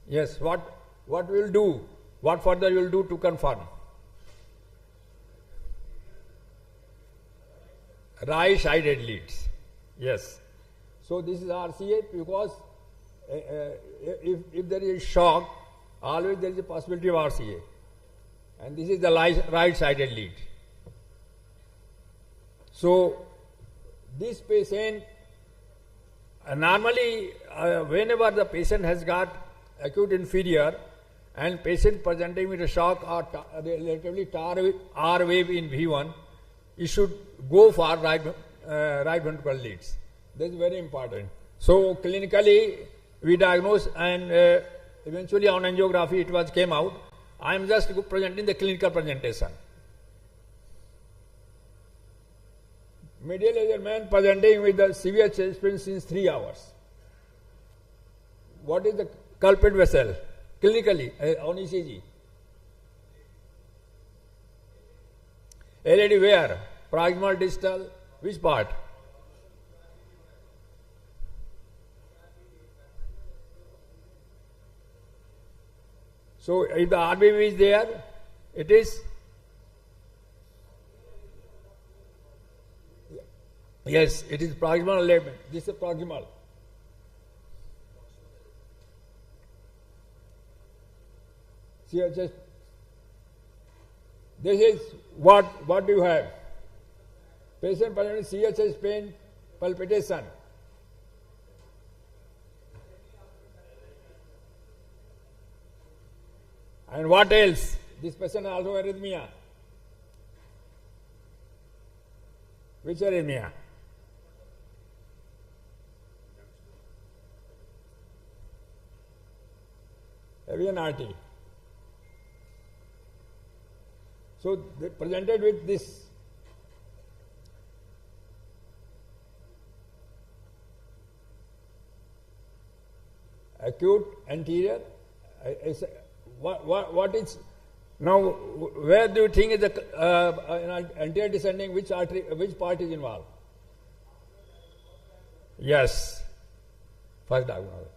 Yes, what we will do? What further you will do to confirm? Right-sided leads. Yes. So this is RCA because if there is shock, always there is a possibility of RCA. And this is the right-sided lead. So this patient, normally whenever the patient has got acute inferior and patient presenting with a shock or relatively R wave in V1, you should go for right ventricular leads. That is very important. So clinically we diagnose, and eventually on angiography it came out. I am just presenting the clinical presentation. Medial man presenting with the severe chest pain since 3 hours. What is the culprit vessel? Clinically, on ECG. LAD where? Proximal, distal, which part? So if the RBV is there, it is, yes, it is proximal alignment. This is proximal. See, just this is what do you have? Patient presenting severe chest pain, palpitation. And what else? This patient also arrhythmia. Which arrhythmia? Avian artery. So they presented with this. Acute anterior. What is now? Where do you think is the anterior descending? Which artery? Which part is involved? Yes, first diagnosis.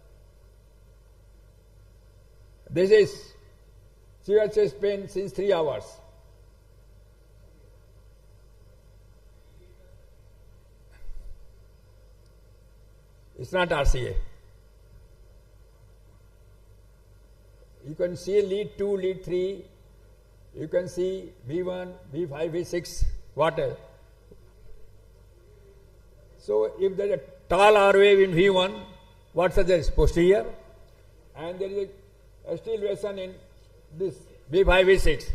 This is severe chest pain since 3 hours. It's not RCA. You can see lead 2, lead 3. You can see V1, V5, V6, what else? So if there is a tall R wave in V1, what suggests? Posterior. And there is a steel lesion in this V5, V6.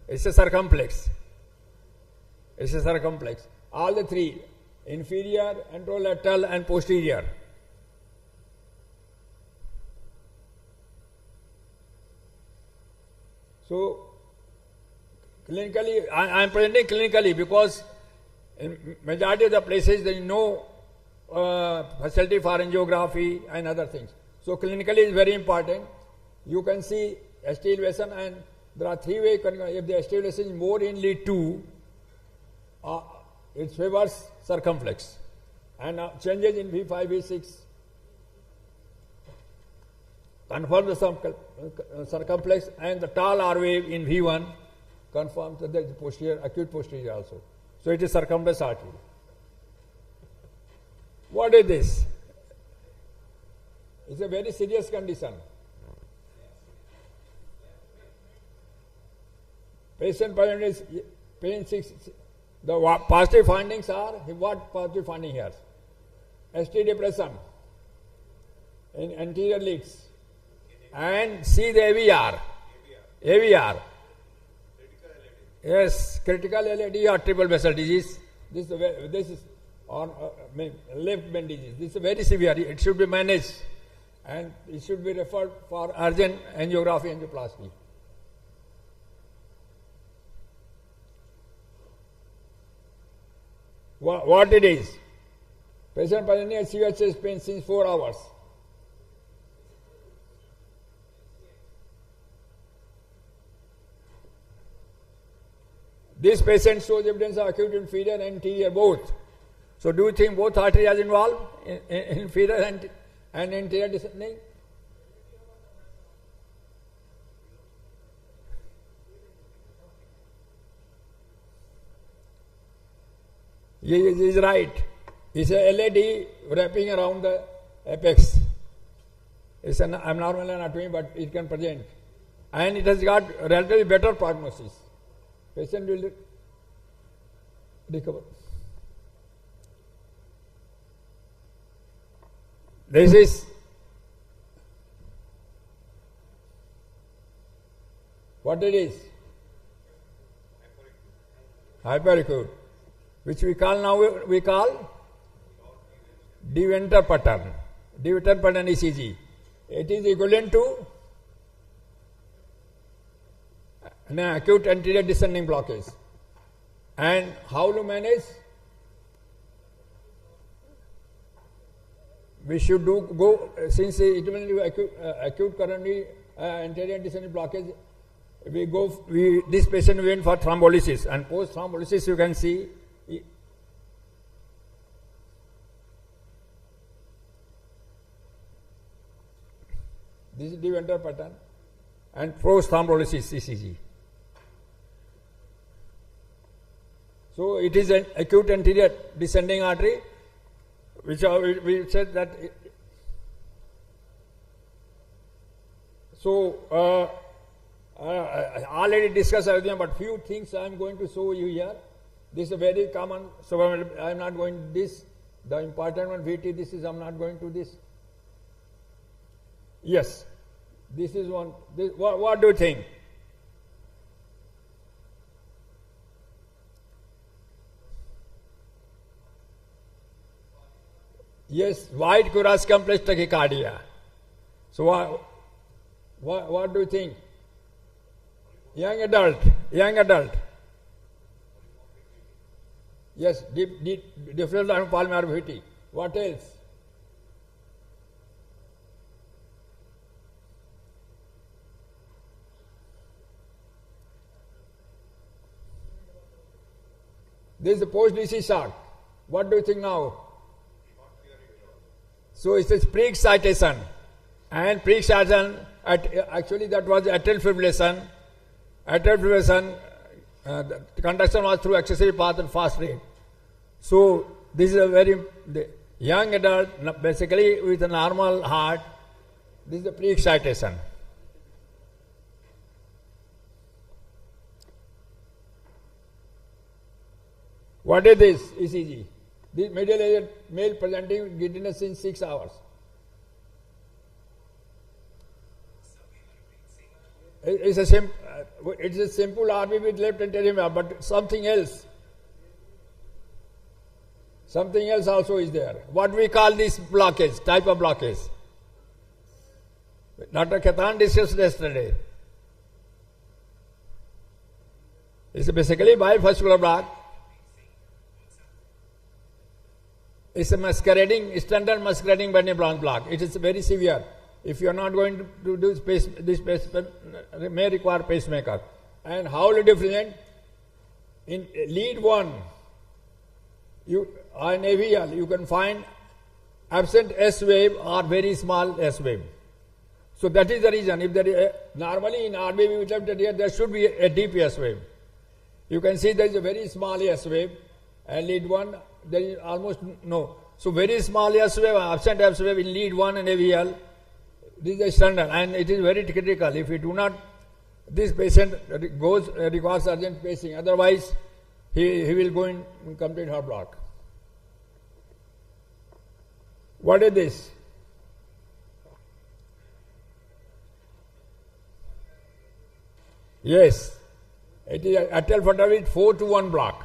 It's a circumflex. It's a circumflex. All the three, inferior, anterolateral, and posterior. So, clinically, I am presenting clinically because in majority of the places there is no facility for angiography and other things. So, clinically is very important. You can see ST elevation, and there are 3 ways. If the ST elevation is more in lead 2, it favors circumflex. And changes in V5, V6 confirm the circumflex, and the tall R wave in V1 confirms that there is posterior, acute posterior also. So it is circumflex artery. What is this? It's a very serious condition. Patient is pain 6. The positive findings are, what positive finding here? ST depression in anterior leads, and see the AVR. AVR. Yes, critical LAD or triple vessel disease. This is on left main disease. This is very severe. It should be managed, and it should be referred for urgent angiography, angioplasty. What it is? Patient presenting a severe chest pain since 4 hours. This patient shows evidence of acute inferior and anterior both. So do you think both arteries are involved in inferior and anterior descending? He is right. It's a LAD wrapping around the apex. It's an abnormal anatomy, but it can present. And it has got relatively better prognosis. Patient will recover. This is what it is. Hyperacute, which we call Deventer pattern. Deventer pattern ECG. It is equivalent to an acute anterior descending blockage. And how to manage? We should go since it will be acute coronary anterior descending blockage. This patient went for thrombolysis, and post thrombolysis you can see this is Deventer pattern and post thrombolysis ECG. So it is an acute anterior descending artery, which we said that. So I already discussed everything, but few things I am going to show you here. This is a very common. So I am not going to this. The important one VT. This is I am not going to this. Yes, this is one. What do you think? Yes, white Kuras complex tachycardia. So what do you think? Young adult. Yes, different pulmonary VT. What else? This is the post-DC shock. What do you think now? So it is pre-excitation. And pre-excitation, actually that was atrial fibrillation. Atrial fibrillation, the conduction was through accessory path and fast rate. So this is a very young adult, basically with a normal heart. This is the pre-excitation. What is this ECG? This middle-aged male presenting giddiness in 6 hours. It's a simple RV with left anterior, but something else also is there. What we call this blockage, type of blockage. Dr. Khaitan discussed yesterday. It's basically bifascicular block. It's a standard masquerading Bani branch block. It is very severe. If you are not going to do this may require pacemaker. And how to differentiate? In lead 1, in AVL, you can find absent S wave or very small S wave. So that is the reason. If there is normally in RBV with left atrium, there should be a deep S wave. You can see there is a very small S wave, and lead 1 there is almost no. So very small S wave, absent S wave in lead 1 and AVL. This is a standard, and it is very critical. If you do not, this patient requires urgent pacing. Otherwise, he will go in complete heart block. What is this? Yes, it is atrial flutter with 4 to 1 block.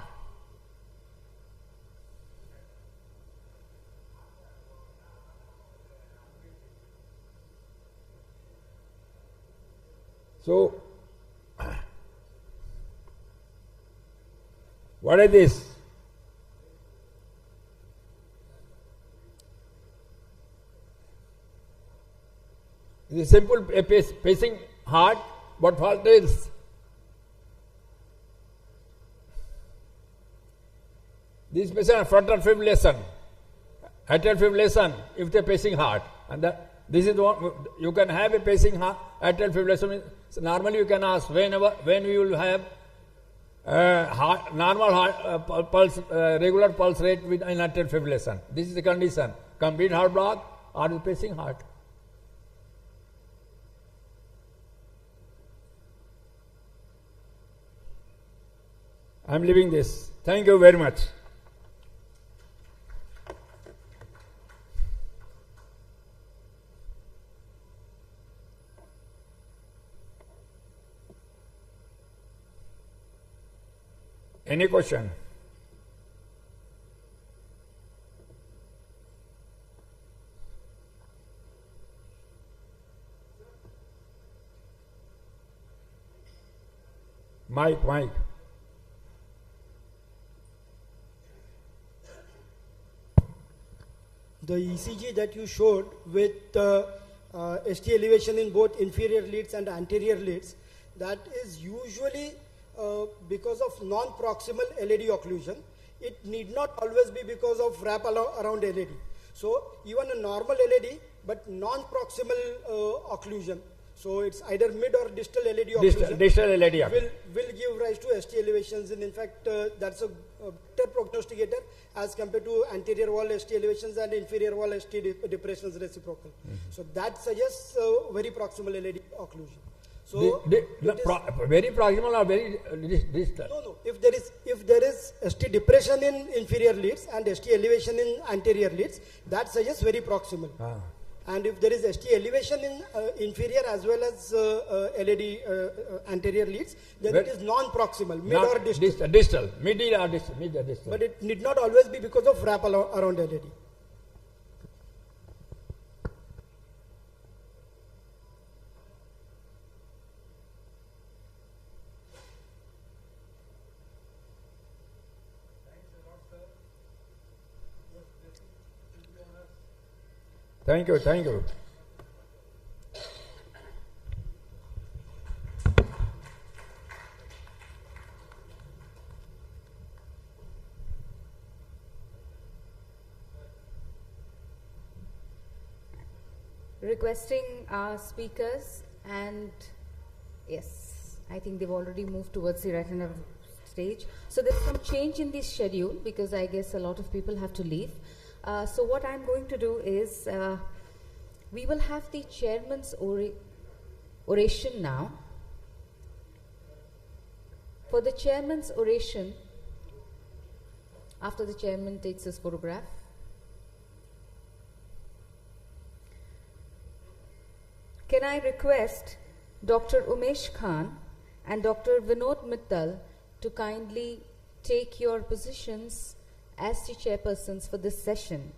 So, what is this? It is simple pacing heart. What fault is? This patient frontal fibrillation, atrial fibrillation, if they pacing heart, and this is one you can have a pacing heart, atrial fibrillation. So normally you can ask when you will have normal heart pulse, regular pulse rate with an atrial fibrillation. This is the condition: complete heart block or the pacing heart. I am leaving this. Thank you very much. Any question? Mike. The ECG that you showed with ST elevation in both inferior leads and anterior leads, that is usually because of non-proximal LAD occlusion. It need not always be because of wrap around LAD. So even a normal LAD, but non-proximal occlusion. So it's either mid or distal LAD occlusion. Distal LAD will give rise to ST elevations, and in fact that's a better prognosticator as compared to anterior wall ST elevations and inferior wall ST depressions reciprocal. So that suggests very proximal LAD occlusion. So very proximal or very distal? No. If there is ST depression in inferior leads and ST elevation in anterior leads, that suggests very proximal. And if there is ST elevation in inferior as well as LAD anterior leads, then it is non-proximal, mid or distal. Distal, mid or distal. But it need not always be because of wrap around LAD. Thank you. Requesting our speakers, and yes, I think they've already moved towards the right hand of stage. So there's some change in the schedule because I guess a lot of people have to leave. So what I'm going to do is, we will have the chairman's oration now. For the chairman's oration, after the chairman takes his photograph, can I request Dr. Umesh Khan and Dr. Vinod Mittal to kindly take your positions as the chairpersons for this session.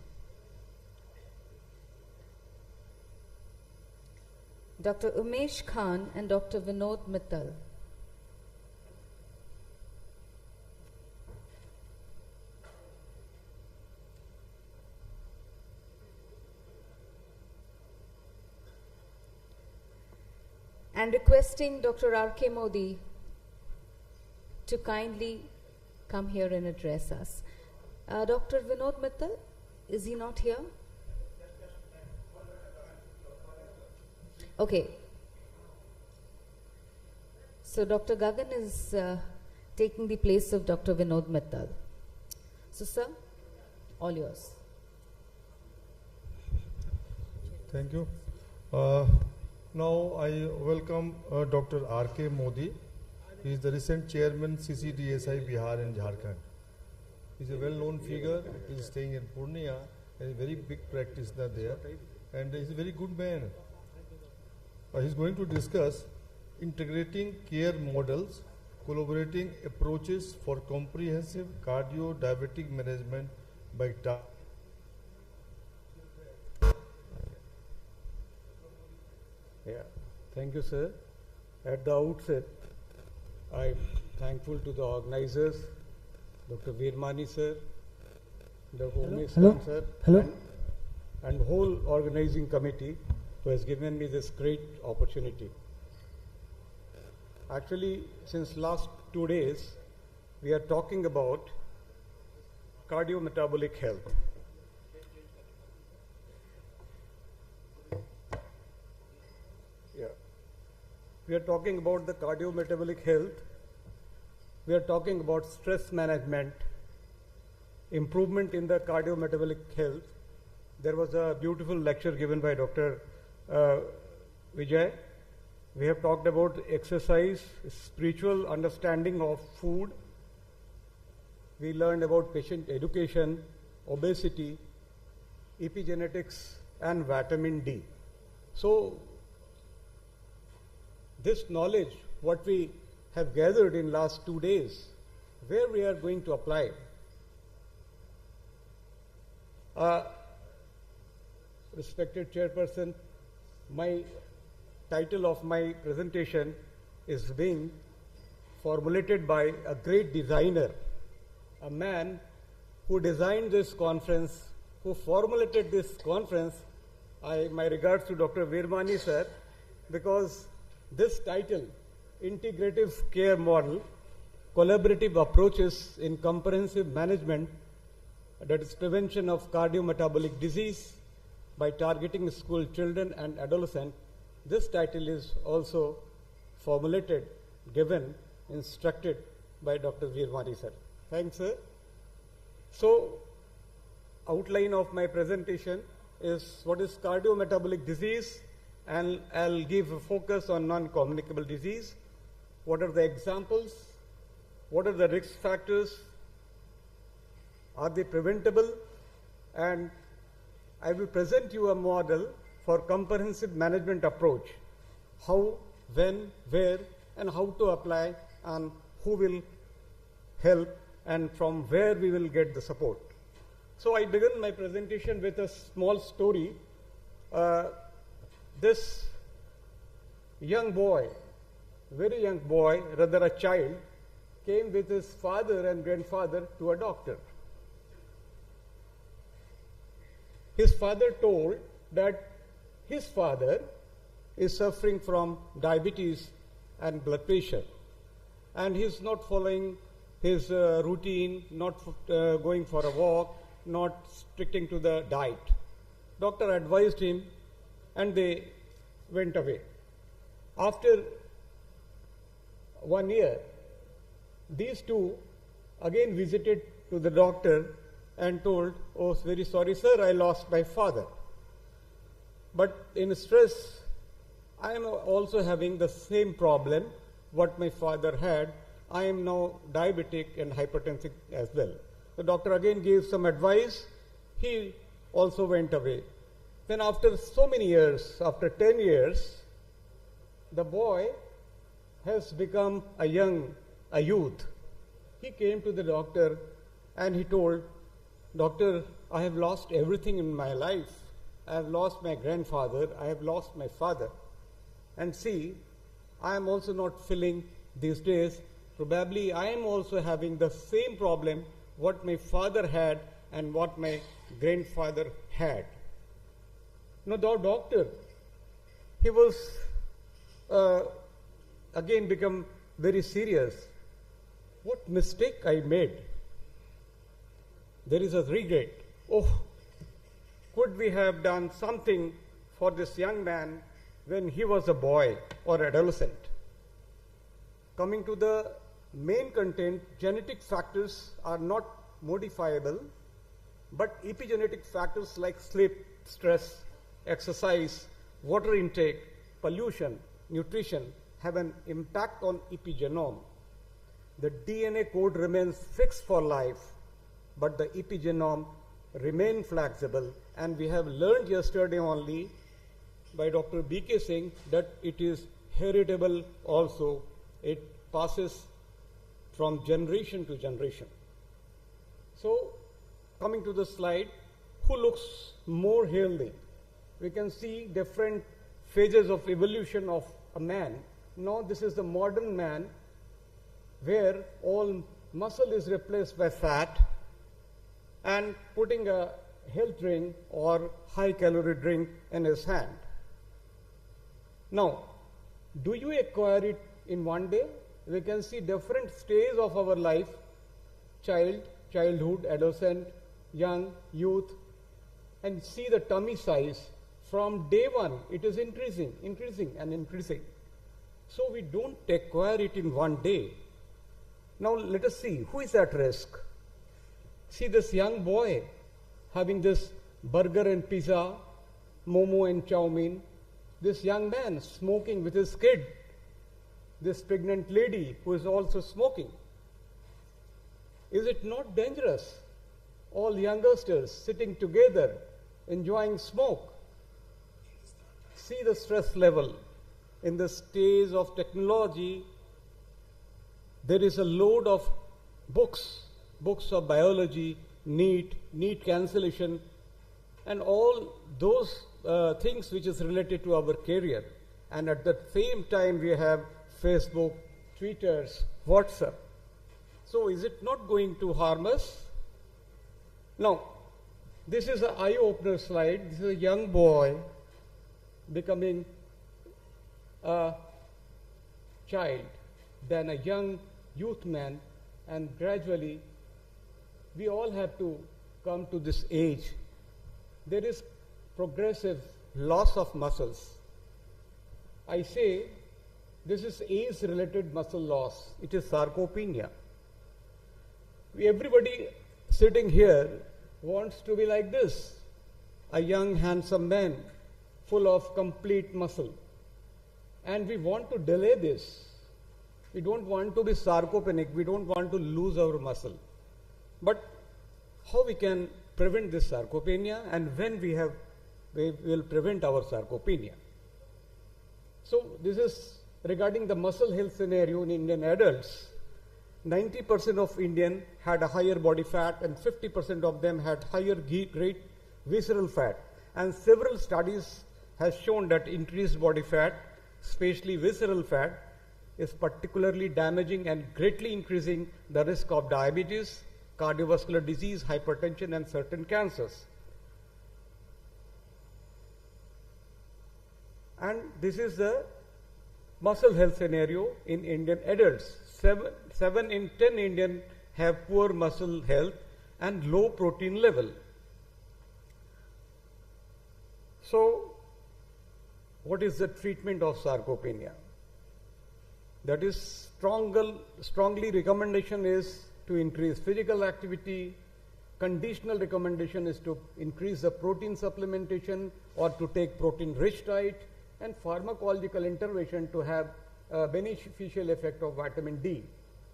Dr. Umesh Khan and Dr. Vinod Mittal. And requesting Dr. R.K. Modi to kindly come here and address us. Dr. Vinod Mittal, is he not here? Okay. So Dr. Gagan is taking the place of Dr. Vinod Mittal. So sir, all yours. Thank you. Now I welcome Dr. R.K. Modi. He is the recent chairman Ccdsicon Bihar and Jharkhand. He is a well-known figure. He is staying in Purnia a very big practitioner there, and he's a very good man. He's going to discuss integrating care models, collaborating approaches for comprehensive cardio-diabetic management by Yeah, thank you, sir. At the outset, I'm thankful to the organizers, Dr. Veermani sir, Dr. Umesh sir, and whole organizing committee who has given me this great opportunity. Actually, since last 2 days, we are talking about cardiometabolic health. We are talking about the cardiometabolic health. We are talking about stress management, improvement in the cardiometabolic health. There was a beautiful lecture given by Dr. Vijay. We have talked about exercise, spiritual understanding of food. We learned about patient education, obesity, epigenetics, and vitamin D. So, this knowledge, what we have gathered in last 2 days, where we are going to apply. Respected Chairperson, my title of my presentation is being formulated by a great designer, a man who designed this conference, who formulated this conference. My regards to Dr. Veermani sir, because this title, Integrative Care Model, Collaborative Approaches in Comprehensive Management, that is prevention of cardiometabolic disease by targeting school children and adolescents. This title is also formulated, given, instructed by Dr. Veermani sir. Thanks, sir. So, outline of my presentation is what is cardiometabolic disease, and I'll give a focus on non-communicable disease. What are the examples? What are the risk factors? Are they preventable? And I will present you a model for comprehensive management approach. How, when, where, and how to apply, and who will help, and from where we will get the support. So I begin my presentation with a small story. This young boy, very young boy, rather a child, came with his father and grandfather to a doctor. His father told that his father is suffering from diabetes and blood pressure, and he is not following his routine, not going for a walk, not sticking to the diet. Doctor advised him, and they went away. After 1 year, these two again visited to the doctor and told, "Oh, very sorry sir, I lost my father. But in stress, I am also having the same problem what my father had. I am now diabetic and hypertensive as well." The doctor again gave some advice. He also went away. Then after so many years, after 10 years, the boy has become a youth. He came to the doctor and he told, "Doctor, I have lost everything in my life. I have lost my grandfather, I have lost my father. And see, I am also not feeling these days. Probably I am also having the same problem what my father had and what my grandfather had." Now the doctor, he was again become very serious. What mistake I made? There is a regret. Oh, could we have done something for this young man when he was a boy or adolescent? Coming to the main content, genetic factors are not modifiable, but epigenetic factors like sleep, stress, exercise, water intake, pollution, nutrition have an impact on epigenome. The DNA code remains fixed for life, but the epigenome remain flexible, and we have learned yesterday only by Dr. B.K. Singh that it is heritable also. It passes from generation to generation. So, coming to the slide, who looks more healthy? We can see different phases of evolution of a man. Now this is the modern man where all muscle is replaced by fat, and putting a health drink or high calorie drink in his hand. Now, do you acquire it in one day? We can see different stages of our life: childhood, adolescent, young, youth, and see the tummy size. From day one, it is increasing. So we don't acquire it in one day. Now let us see who is at risk. See this young boy having this burger and pizza, momo and chow mein. This young man smoking with his kid. This pregnant lady who is also smoking. Is it not dangerous? All youngsters sitting together, enjoying smoke. See the stress level. In the stage of technology, there is a load of books of biology, NEET cancellation, and all those things which is related to our career. And at the same time, we have Facebook, Twitters, WhatsApp. So is it not going to harm us? Now, this is an eye-opener slide. This is a young boy becoming a child, then a young youth man, and gradually we all have to come to this age. There is progressive loss of muscles. I say this is age-related muscle loss. It is sarcopenia. Everybody sitting here wants to be like this, a young handsome man full of complete muscle. And we want to delay this. We don't want to be sarcopenic. We don't want to lose our muscle. But how we can prevent this sarcopenia, and when we will prevent our sarcopenia? So this is regarding the muscle health scenario in Indian adults. 90% of Indians had a higher body fat, and 50% of them had higher great visceral fat. And several studies has shown that increased body fat, especially visceral fat, is particularly damaging and greatly increasing the risk of diabetes, cardiovascular disease, hypertension, and certain cancers. And this is the muscle health scenario in Indian adults. 7 in 10 Indians have poor muscle health and low protein level. So, what is the treatment of sarcopenia? That is strongly recommendation is to increase physical activity. Conditional recommendation is to increase the protein supplementation or to take protein-rich diet, and pharmacological intervention to have a beneficial effect of vitamin D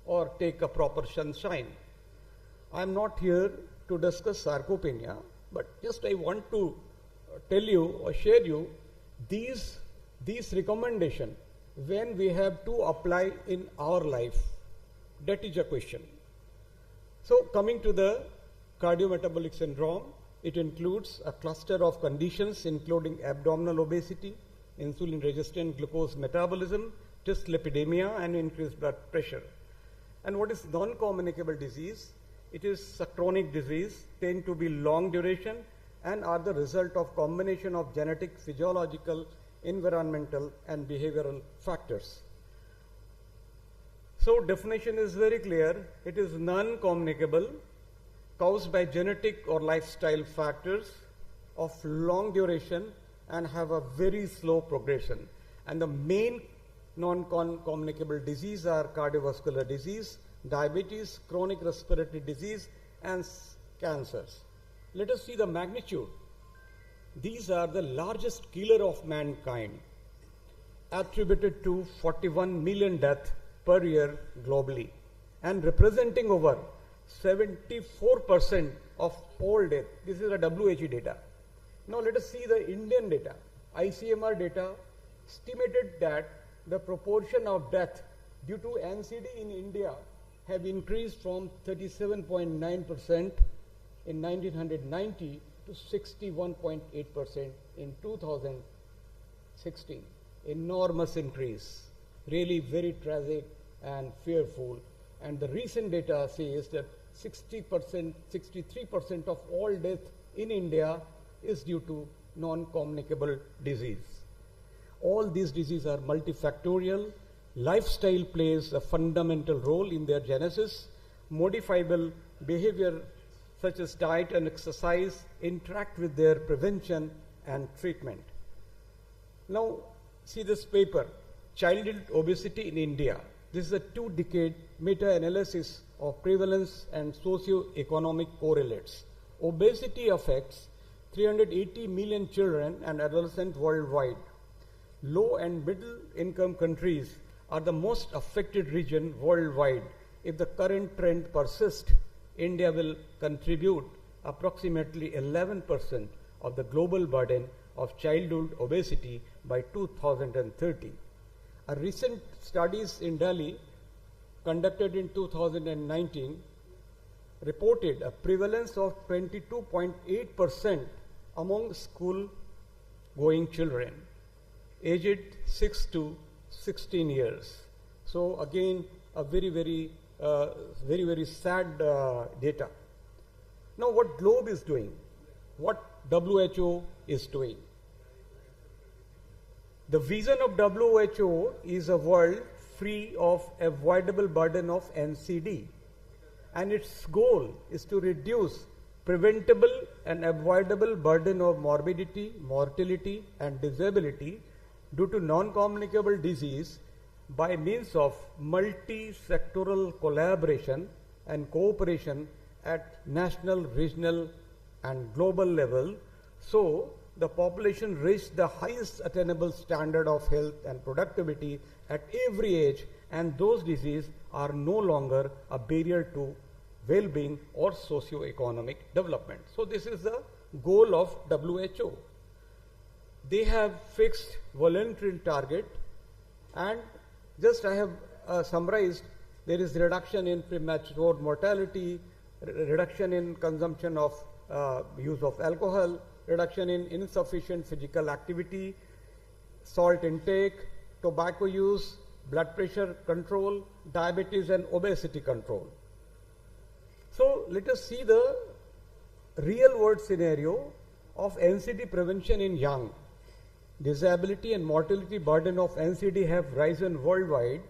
or take a proper sunshine. I am not here to discuss sarcopenia, but just I want to tell you or share you these recommendations when we have to apply in our life. That is a question. So coming to the cardiometabolic syndrome, it includes a cluster of conditions including abdominal obesity, insulin-resistant glucose metabolism, dyslipidemia, and increased blood pressure. And what is non-communicable disease? It is a chronic disease, tend to be long duration, and are the result of combination of genetic, physiological, environmental, and behavioral factors. So definition is very clear. It is non-communicable, caused by genetic or lifestyle factors of long duration and have a very slow progression. And the main non-communicable disease are cardiovascular disease, diabetes, chronic respiratory disease, and cancers. Let us see the magnitude. These are the largest killer of mankind, attributed to 41 million deaths per year globally, and representing over 74% of all death. This is the WHO data. Now let us see the Indian data. ICMR data estimated that the proportion of death due to NCD in India have increased from 37.9% in 1990 to 61.8% in 2016. Enormous increase, really very tragic and fearful. And the recent data says that 60%, 63% of all death in India is due to non-communicable disease. All these diseases are multifactorial. Lifestyle plays a fundamental role in their genesis. Modifiable behavior such as diet and exercise interact with their prevention and treatment. Now, see this paper, Childhood Obesity in India. This is a 2-decade meta-analysis of prevalence and socio-economic correlates. Obesity affects 380 million children and adolescents worldwide. Low and middle income countries are the most affected region worldwide. If the current trend persists, India will contribute approximately 11% of the global burden of childhood obesity by 2030. A recent studies in Delhi conducted in 2019 reported a prevalence of 22.8% among school-going children aged 6 to 16 years. So again, a very sad data. Now what Globe is doing, what WHO is doing. The vision of WHO is a world free of avoidable burden of NCD, and its goal is to reduce preventable and avoidable burden of morbidity, mortality and disability due to non-communicable disease by means of multi-sectoral collaboration and cooperation at national, regional and global level, so the population reached the highest attainable standard of health and productivity at every age, and those diseases are no longer a barrier to well-being or socio-economic development. So this is the goal of WHO. They have fixed voluntary target, and just I have summarized, there is reduction in premature mortality, reduction in consumption of use of alcohol, reduction in insufficient physical activity, salt intake, tobacco use, blood pressure control, diabetes and obesity control. So let us see the real world scenario of NCD prevention in young. Disability and mortality burden of NCD have risen worldwide.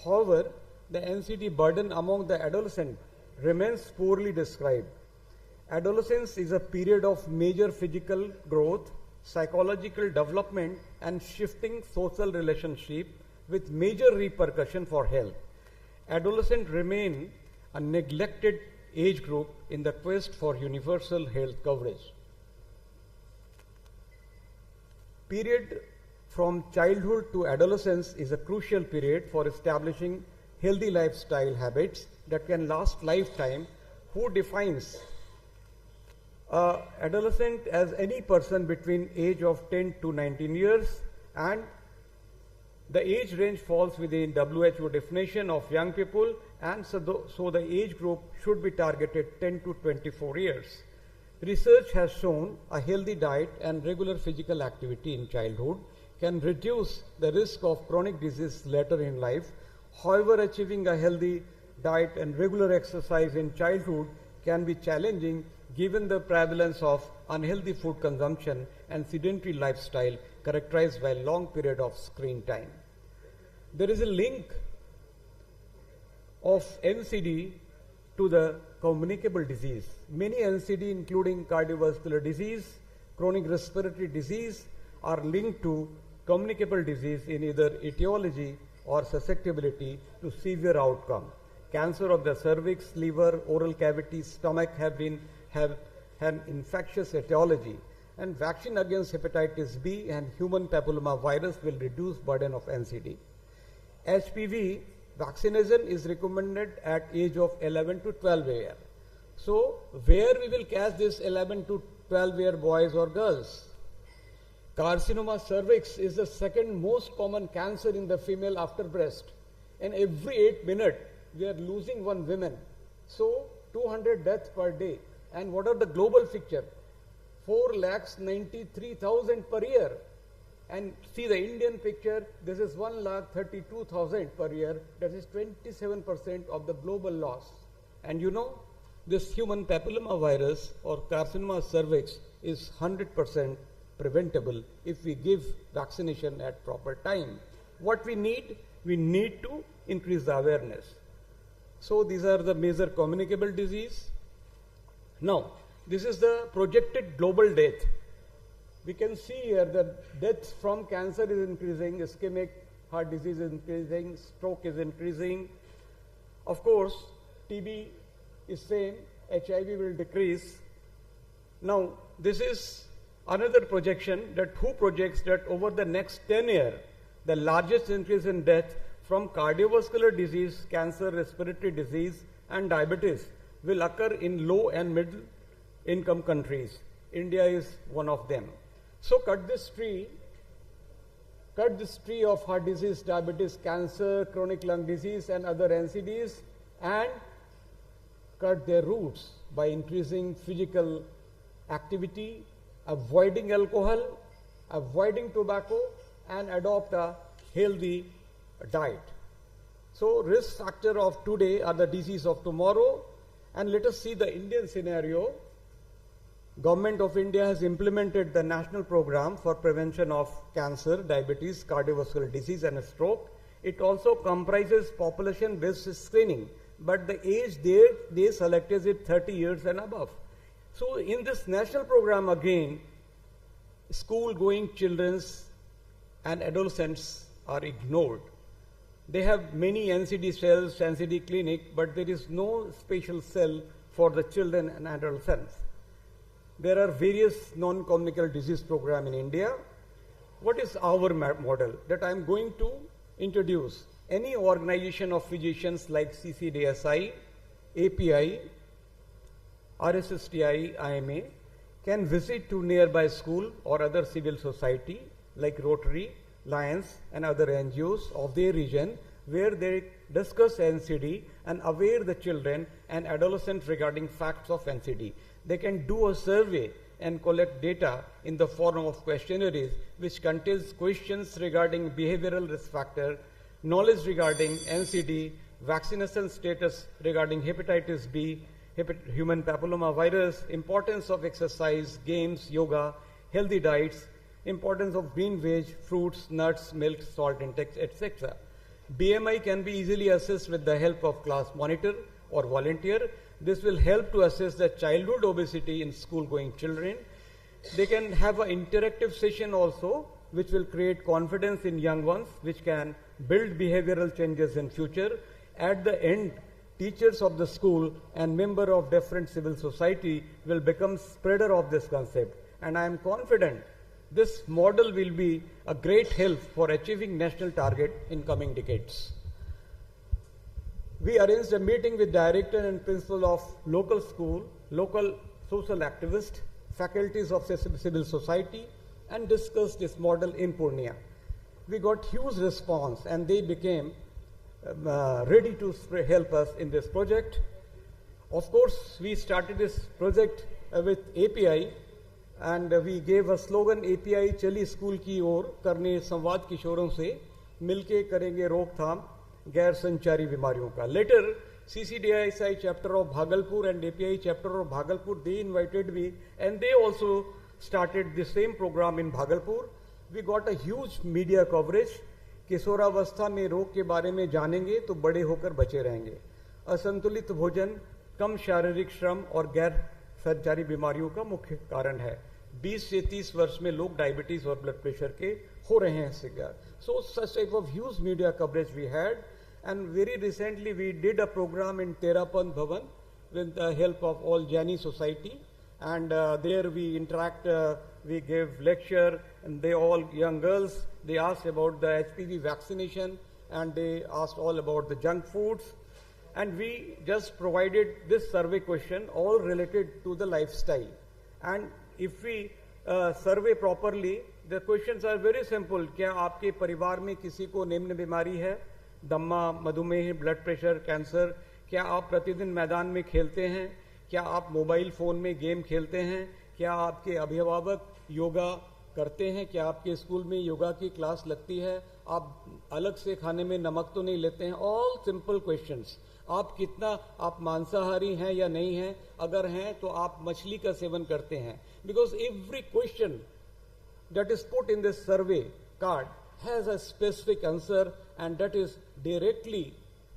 However, the NCD burden among the adolescent remains poorly described. Adolescence is a period of major physical growth, psychological development and shifting social relationship with major repercussion for health. Adolescents remain a neglected age group in the quest for universal health coverage. Period from childhood to adolescence is a crucial period for establishing healthy lifestyle habits that can last lifetime. Who defines adolescent as any person between age of 10 to 19 years, and the age range falls within WHO definition of young people, and so the age group should be targeted 10 to 24 years. Research has shown a healthy diet and regular physical activity in childhood can reduce the risk of chronic disease later in life. However, achieving a healthy diet and regular exercise in childhood can be challenging given the prevalence of unhealthy food consumption and sedentary lifestyle characterized by long period of screen time. There is a link of NCD to the communicable disease. Many NCD, including cardiovascular disease, chronic respiratory disease, are linked to communicable disease in either etiology or susceptibility to severe outcome. Cancer of the cervix, liver, oral cavity, stomach have an infectious etiology, and vaccine against hepatitis B and human papilloma virus will reduce burden of NCD. HPV vaccination is recommended at age of 11 to 12 years. So where we will catch this 11 to 12-year boys or girls? Carcinoma cervix is the second most common cancer in the female after breast. And every 8 minutes, we are losing one woman. So 200 deaths per day. And what are the global picture? 4,93,000 per year. And see the Indian picture, this is 1,32,000 per year. That is 27% of the global loss. And you know, this human papillomavirus or carcinoma cervix is 100% preventable if we give vaccination at proper time. What we need? We need to increase the awareness. So these are the major communicable disease. Now, this is the projected global death. We can see here that deaths from cancer is increasing, ischemic heart disease is increasing, stroke is increasing. Of course, TB is same, HIV will decrease. Now, this is another projection that who projects that over the next 10 years, the largest increase in death from cardiovascular disease, cancer, respiratory disease, and diabetes will occur in low and middle income countries. India is one of them. So cut this tree of heart disease, diabetes, cancer, chronic lung disease, and other NCDs, and cut their roots by increasing physical activity, avoiding alcohol, avoiding tobacco, and adopt a healthy diet. So risk factor of today are the disease of tomorrow. And let us see the Indian scenario. Government of India has implemented the national program for prevention of cancer, diabetes, cardiovascular disease, and stroke. It also comprises population-based screening, but the age they selected is 30 years and above. So in this national program again, school-going children and adolescents are ignored. They have many NCD cells, NCD clinic, but there is no special cell for the children and adolescents. There are various non-communicable disease programs in India. What is our model? That I am going to introduce. Any organization of physicians like CCDSI, API, RSSTI, IMA can visit to nearby school or other civil society like Rotary, Lions, and other NGOs of their region, where they discuss NCD and aware the children and adolescents regarding facts of NCD. They can do a survey and collect data in the form of questionnaires which contains questions regarding behavioral risk factor, knowledge regarding NCD, vaccination status regarding hepatitis B, human papillomavirus, importance of exercise, games, yoga, healthy diets, importance of green veg, fruits, nuts, milk, salt intake, etc. BMI can be easily assessed with the help of class monitor or volunteer. This will help to assess the childhood obesity in school-going children. They can have an interactive session also, which will create confidence in young ones, which can build behavioral changes in future. At the end, teachers of the school and member of different civil society will become spreader of this concept. And I am confident this model will be a great help for achieving national target in coming decades. We arranged a meeting with director and principal of local school, local social activists, faculties of civil society, and discussed this model in Purnia. We got huge response and they became ready to help us in this project. Of course, we started this project with API and we gave a slogan, API चली school की ओर करने संवाद किशोरों से मिलके करेंगे रोकथाम गैर संचारी बीमारियों का. Later, CCDISI chapter of Bhagalpur and API chapter of Bhagalpur, they invited me and they also started the same program in Bhagalpur. We got a huge media coverage. किशोरावस्था में रोग के बारे में जानेंगे तो बड़े होकर बचे रहेंगे. असंतुलित भोजन, कम शारीरिक श्रम और गैर संचारी बीमारियों का मुख्य कारण है. 20 से 30 वर्ष में लोग डायबिटीज और ब्लड प्रेशर के हो रहे हैं शिकार. So such type of huge media coverage we had, and very recently we did a program in Terapan Bhavan with the help of all Jani society, and there we interact, we give lecture, and they all young girls, they asked about the HPV vaccination and they asked all about the junk foods. and we just provided this survey question, all related to the lifestyle. And if we survey properly, the questions are very simple. क्या आपके परिवार में किसी को निम्न बीमारी है? दम्मा, मधुमेह, ब्लड प्रेशर, कैंसर? क्या आप प्रतिदिन मैदान में खेलते हैं? क्या आप मोबाइल फ़ोन में गेम खेलते हैं? क्या आपके अभिभावक योगा करते हैं? क्या आपके स्कूल में योगा की क्लास लगती है? आप अलग से खाने में नमक तो नहीं लेते हैं? All simple questions. आप मांसाहारी हैं या नहीं हैं? अगर हैं तो आप मछली का सेवन करते हैं? Because every question that is put in this survey card has a specific answer, and that is directly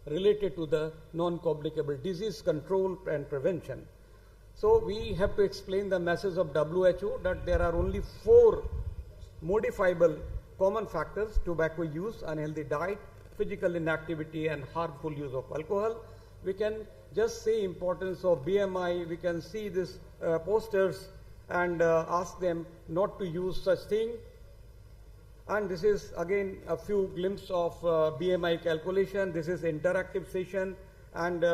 related to the non-communicable disease control and prevention. So we have to explain the message of WHO that there are only 4 modifiable common factors: tobacco use, unhealthy diet, physical inactivity, and harmful use of alcohol. We can just say importance of BMI, we can see these posters and ask them not to use such thing. And this is again a few glimpses of BMI calculation. This is interactive session, and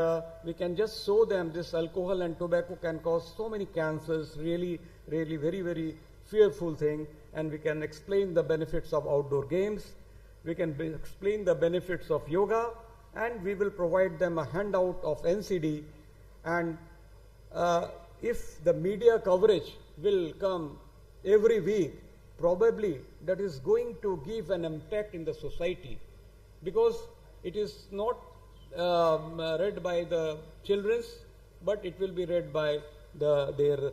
we can just show them this alcohol and tobacco can cause so many cancers, really very, very fearful thing. And we can explain the benefits of outdoor games. We can explain the benefits of yoga, and we will provide them a handout of NCD. And if the media coverage will come every week, probably that is going to give an impact in the society, because it is not read by the children, but it will be read by their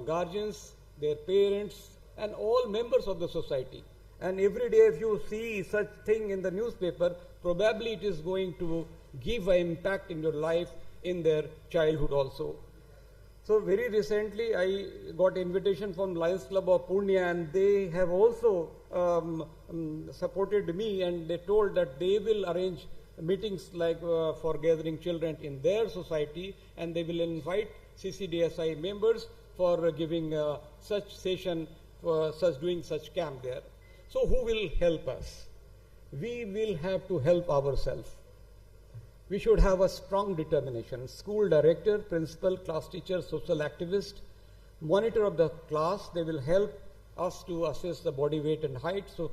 guardians, their parents, and all members of the society. And every day if you see such thing in the newspaper, probably it is going to give an impact in your life, in their childhood also. So very recently I got invitation from Lions Club of Purnia, and they have also supported me, and they told that they will arrange meetings like for gathering children in their society, and they will invite CCDSI members for giving such session, for doing such camp there. So who will help us? We will have to help ourselves. We should have a strong determination. School director, principal, class teacher, social activist, monitor of the class, they will help us to assess the body weight and height, so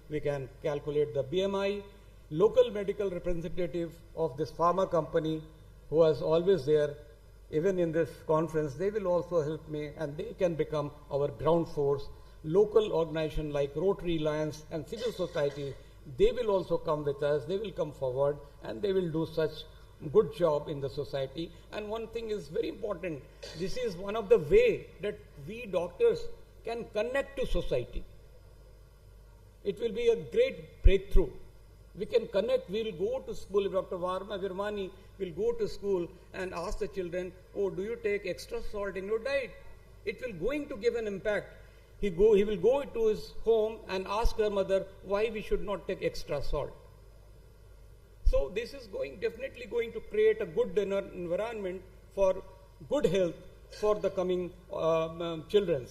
we can calculate the BMI. Local medical representative of this pharma company, who was always there, even in this conference, they will also help me, and they can become our ground force. Local organization like Rotary, Lions, and civil society, they will also come with us, they will come forward, and they will do such good job in the society. And one thing is very important, this is one of the way that we doctors can connect to society. It will be a great breakthrough. We can connect, we will go to school, Dr. Varma Virmani will go to school and ask the children, oh, do you take extra salt in your diet? It will going to give an impact. He will go to his home and ask her mother why we should not take extra salt. So this is definitely going to create a good environment for good health for the coming children.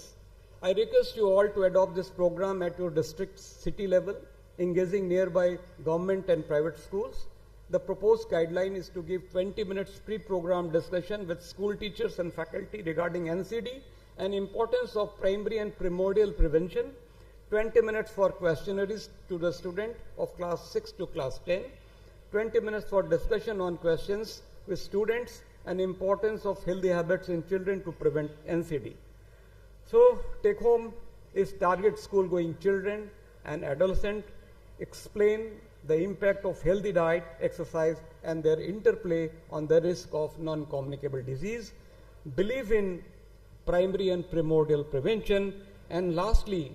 I request you all to adopt this program at your district, city level, engaging nearby government and private schools. The proposed guideline is to give 20 minutes pre-program discussion with school teachers and faculty regarding NCD and importance of primary and primordial prevention, 20 minutes for questionnaires to the student of class 6 to class 10, 20 minutes for discussion on questions with students and importance of healthy habits in children to prevent NCD. So take home is target school going children and adolescent, explain the impact of healthy diet, exercise, and their interplay on the risk of non-communicable disease, believe in primary and primordial prevention, and lastly,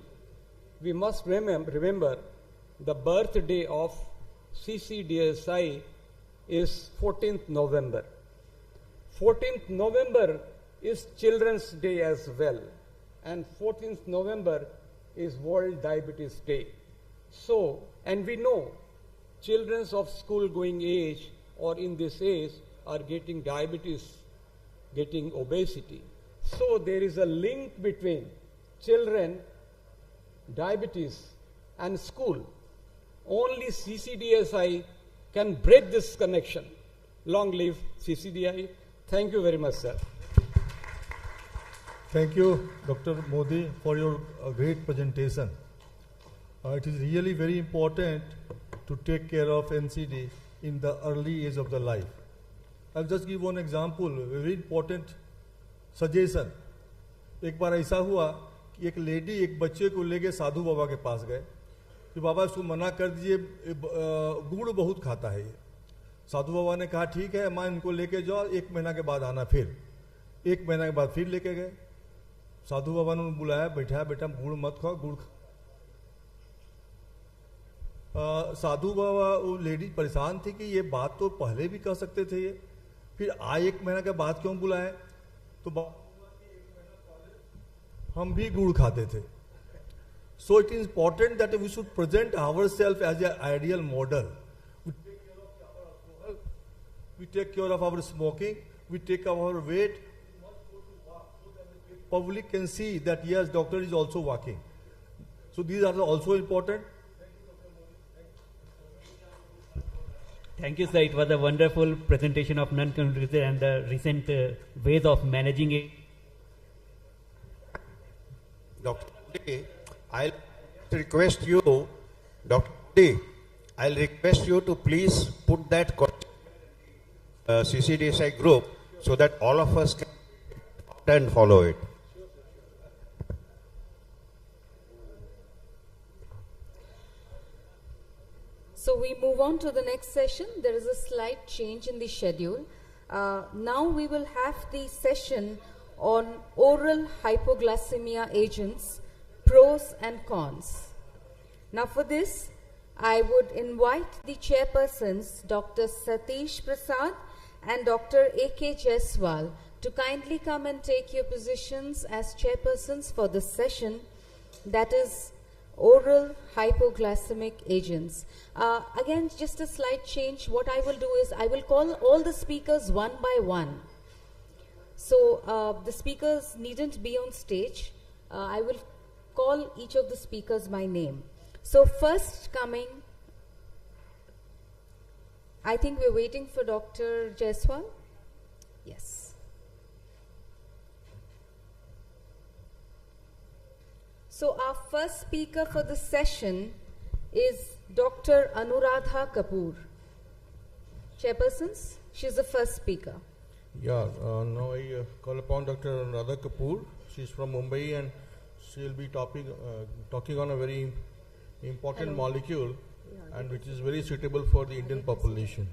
we must remember the birthday of CCDSI is 14th November. 14th November is Children's Day as well, and 14th November is World Diabetes Day. So, and we know children of school going age or in this age are getting diabetes, getting obesity. So there is a link between children, diabetes, and school. Only CCDSI can break this connection. Long live CCDI. Thank you very much, sir. Thank you, Dr. Modi, for your great presentation. It is really very important to take care of NCD in the early age of the life. I'll just give one example, a very important suggestion. एक बार ऐसा हुआ कि एक lady एक बच्चे को लेके साधु बाबा के पास गए कि बाबा इसको मना कर दीजिए, गुड़ बहुत खाता है ये। साधु बाबा ने कहा ठीक है माँ इनको लेके जाओ, 1 महीना के बाद आना। फिर 1 महीना के बाद फिर लेके गए। साधु बाबा ने बुलाया, बैठाया, बेटा गुड़ मत खाओ, गुड़ साधु बाबा, वो लेडी परेशान थी कि ये बात तो पहले भी कह सकते थे, ये फिर 1 महीना के बाद क्यों बुलाए? तो हम भी गुड़ खाते थे। So it is important that we should present ourselves as an ideal model. We take care of our smoking, we take care of our weight. Public can see that yes, doctor is also walking. So these are also important. Thank you, sir. It was a wonderful presentation of non-conflicted and the recent ways of managing it. Dr. D, I'll request you, Dr. D, I'll request you to please put that CCDSI group so that all of us can follow it. So we move on to the next session. There is a slight change in the schedule. Now we will have the session on oral hypoglycemia agents, pros and cons. Now for this, I would invite the chairpersons, Dr. Satish Prasad and Dr. A.K. Jaiswal, to kindly come and take your positions as chairpersons for this session, that is oral hypoglycemic agents. Again, just a slight change. What I will do is I will call all the speakers one by one. So the speakers needn't be on stage. I will call each of the speakers by name. So first coming, I think we're waiting for Dr. Jaiswal. Yes. So our first speaker for the session is Dr. Anuradha Kapoor. Chairpersons, she's the first speaker. Yeah, now I call upon Dr. Anuradha Kapoor. She's from Mumbai and she'll be talking on a very important molecule and which is very suitable for the Indian population.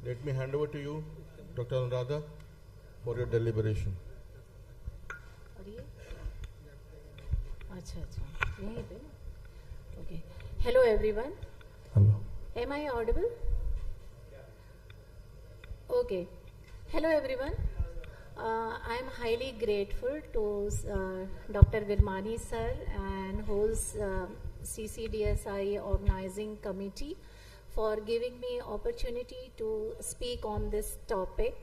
Let me hand over to you, Dr. Anuradha, for your deliberation. Okay. Hello everyone. Hello. Am I audible? Okay. Hello everyone. I am highly grateful to Dr. Bani sir and whole CCDSI organizing committee for giving me opportunity to speak on this topic,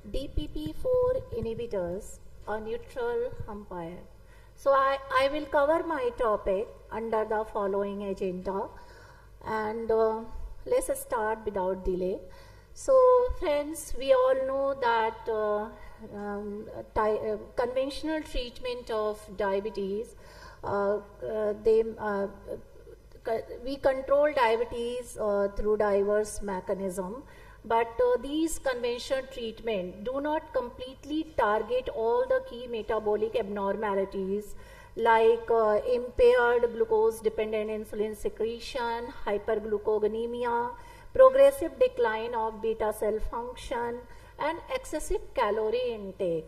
DPP-4 inhibitors, a neutral umpire. So I will cover my topic under the following agenda, and let's start without delay. So friends, we all know that conventional treatment of diabetes, we control diabetes through diverse mechanisms, but these conventional treatment do not completely target all the key metabolic abnormalities like impaired glucose-dependent insulin secretion, hyperglucogonemia, progressive decline of beta cell function, and excessive calorie intake.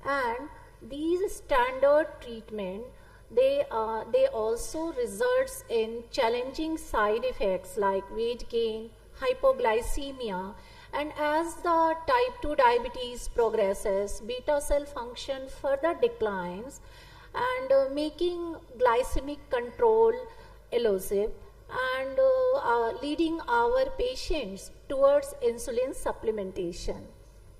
And these standard treatment, they also results in challenging side effects like weight gain, hypoglycemia, and as the type 2 diabetes progresses, beta cell function further declines and making glycemic control elusive and leading our patients towards insulin supplementation.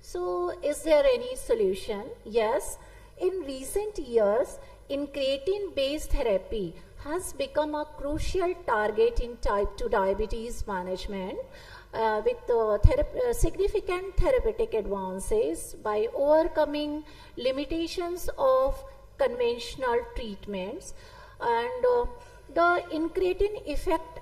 So is there any solution? Yes. In recent years, incretin-based therapy has become a crucial target in type 2 diabetes management. with significant therapeutic advances by overcoming limitations of conventional treatments. And the incretin effect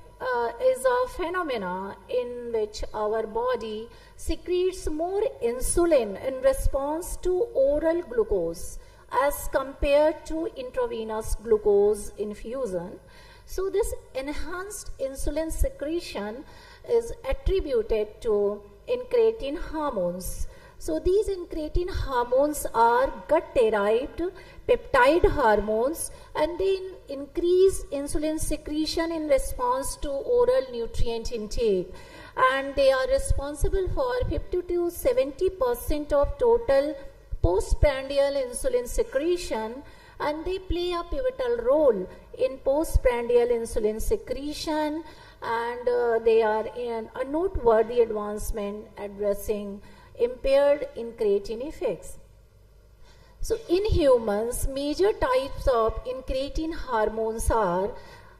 is a phenomena in which our body secretes more insulin in response to oral glucose as compared to intravenous glucose infusion. So this enhanced insulin secretion is attributed to incretin hormones. So these incretin hormones are gut-derived peptide hormones, and they increase insulin secretion in response to oral nutrient intake. And they are responsible for 50 to 70% of total postprandial insulin secretion, and they play a pivotal role in postprandial insulin secretion, and they are a noteworthy advancement addressing impaired incretin effects. So in humans, major types of incretin hormones are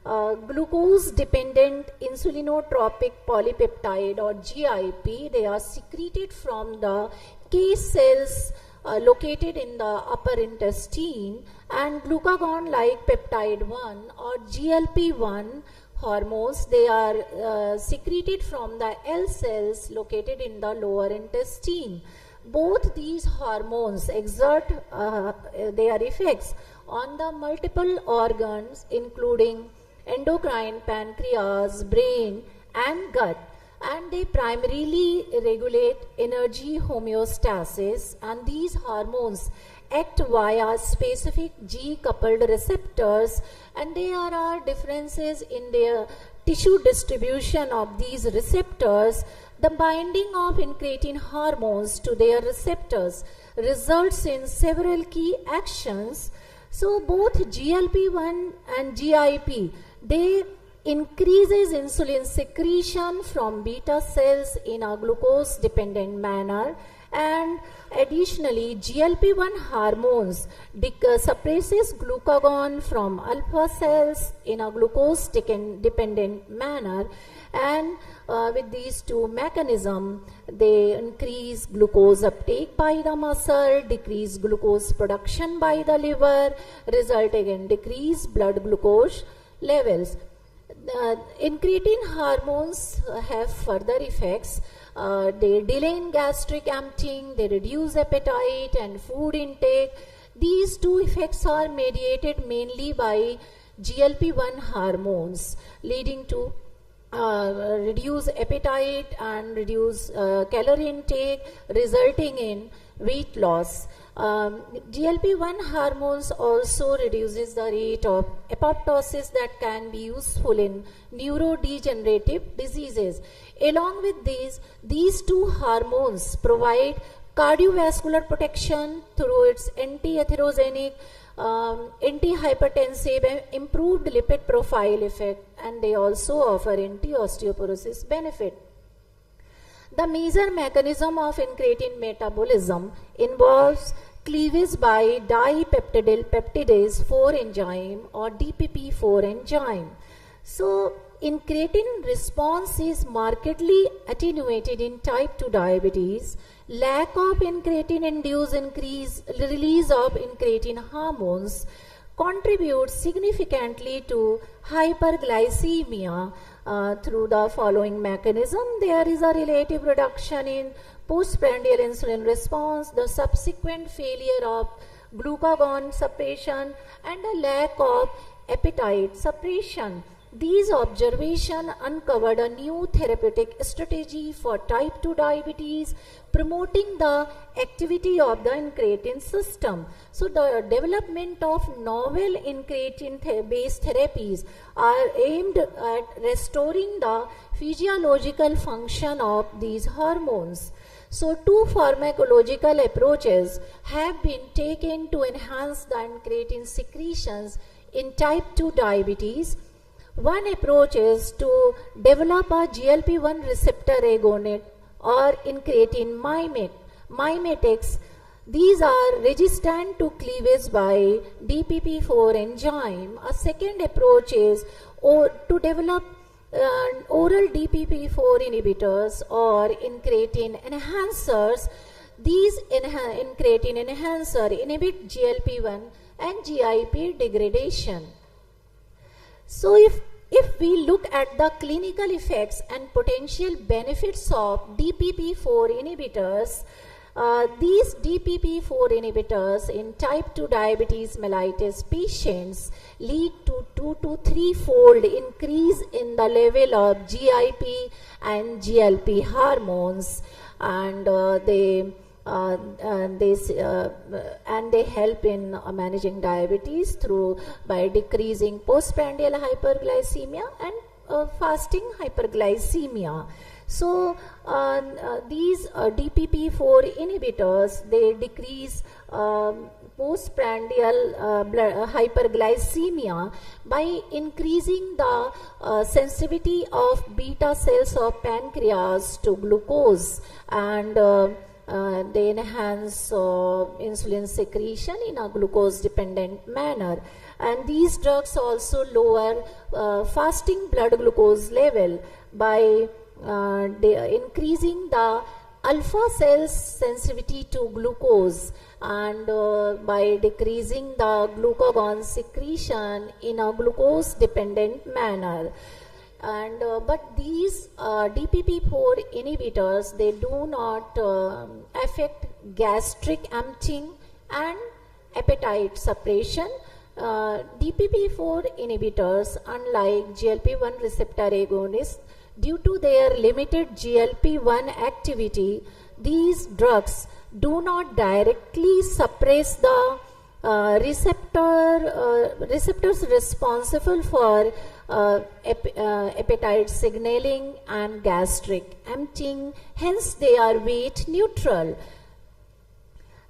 glucose-dependent insulinotropic polypeptide or GIP. They are secreted from the K cells located in the upper intestine, and glucagon-like peptide 1 or GLP-1 hormones, they are secreted from the L cells located in the lower intestine. Both these hormones exert their effects on the multiple organs including endocrine, pancreas, brain and gut, and they primarily regulate energy homeostasis, and these hormones act via specific G-coupled receptors, and there are differences in their tissue distribution of these receptors. The binding of incretin hormones to their receptors results in several key actions. So both GLP-1 and GIP, they increases insulin secretion from beta cells in a glucose dependent manner, and additionally GLP-1 hormones suppresses glucagon from alpha cells in a glucose dependent manner, and with these two mechanisms they increase glucose uptake by the muscle, decrease glucose production by the liver, resulting in decreased blood glucose levels. Incretin hormones have further effects. They delay in gastric emptying, they reduce appetite and food intake. These two effects are mediated mainly by GLP-1 hormones, leading to reduce appetite and reduce calorie intake, resulting in weight loss. GLP-1 hormones also reduces the rate of apoptosis that can be useful in neurodegenerative diseases. Along with these two hormones provide cardiovascular protection through its anti-atherogenic, anti-hypertensive and improved lipid profile effect, and they also offer anti-osteoporosis benefit. The major mechanism of incretin metabolism involves cleavage by dipeptidyl peptidase 4 enzyme or DPP4 enzyme. So incretin response is markedly attenuated in type 2 diabetes. Lack of incretin induced release of incretin hormones contributes significantly to hyperglycemia through the following mechanism. There is a relative reduction in postprandial insulin response, the subsequent failure of glucagon suppression, and a lack of appetite suppression. These observations uncovered a new therapeutic strategy for type 2 diabetes, promoting the activity of the incretin system. So the development of novel incretin-based therapies are aimed at restoring the physiological function of these hormones. So two pharmacological approaches have been taken to enhance the incretin secretions in type 2 diabetes. One approach is to develop a GLP-1 receptor agonist or incretin mimetics. These are resistant to cleavage by DPP4 enzyme. A second approach is to develop oral DPP-4 inhibitors or incretin enhancers, these incretin enhancer inhibit GLP-1 and GIP degradation. So if we look at the clinical effects and potential benefits of DPP-4 inhibitors, these DPP-4 inhibitors in type 2 diabetes mellitus patients lead to 2 to 3-fold increase in the level of GIP and GLP hormones, and they help in managing diabetes by decreasing postprandial hyperglycemia and fasting hyperglycemia. So these DPP-4 inhibitors, they decrease postprandial hyperglycemia by increasing the sensitivity of beta cells of pancreas to glucose, and they enhance insulin secretion in a glucose dependent manner. And these drugs also lower fasting blood glucose level by increasing the alpha cells sensitivity to glucose, and by decreasing the glucagon secretion in a glucose dependent manner. And but these DPP-4 inhibitors, they do not affect gastric emptying and appetite suppression. DPP-4 inhibitors, unlike GLP-1 receptor agonists, due to their limited GLP-1 activity, these drugs do not directly suppress the receptors responsible for appetite signaling and gastric emptying. Hence, they are weight neutral.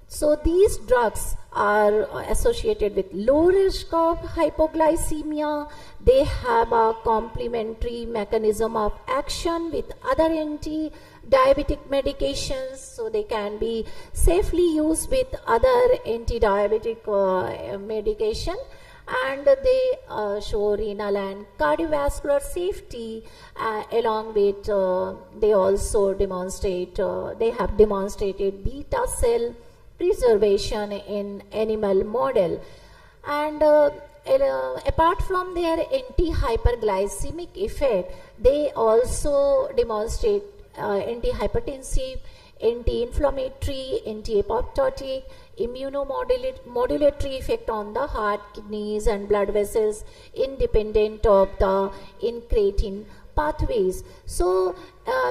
So these drugs are associated with low risk of hypoglycemia. They have a complementary mechanism of action with other anti-diabetic medications, so they can be safely used with other anti-diabetic medication, and they show renal and cardiovascular safety, along with they also demonstrate, they have demonstrated beta cell preservation in animal model. And apart from their anti-hyperglycemic effect, they also demonstrate anti-hypertensive, anti-inflammatory, anti-apoptotic, immunomodulatory effect on the heart, kidneys and blood vessels, independent of the incretin pathways. So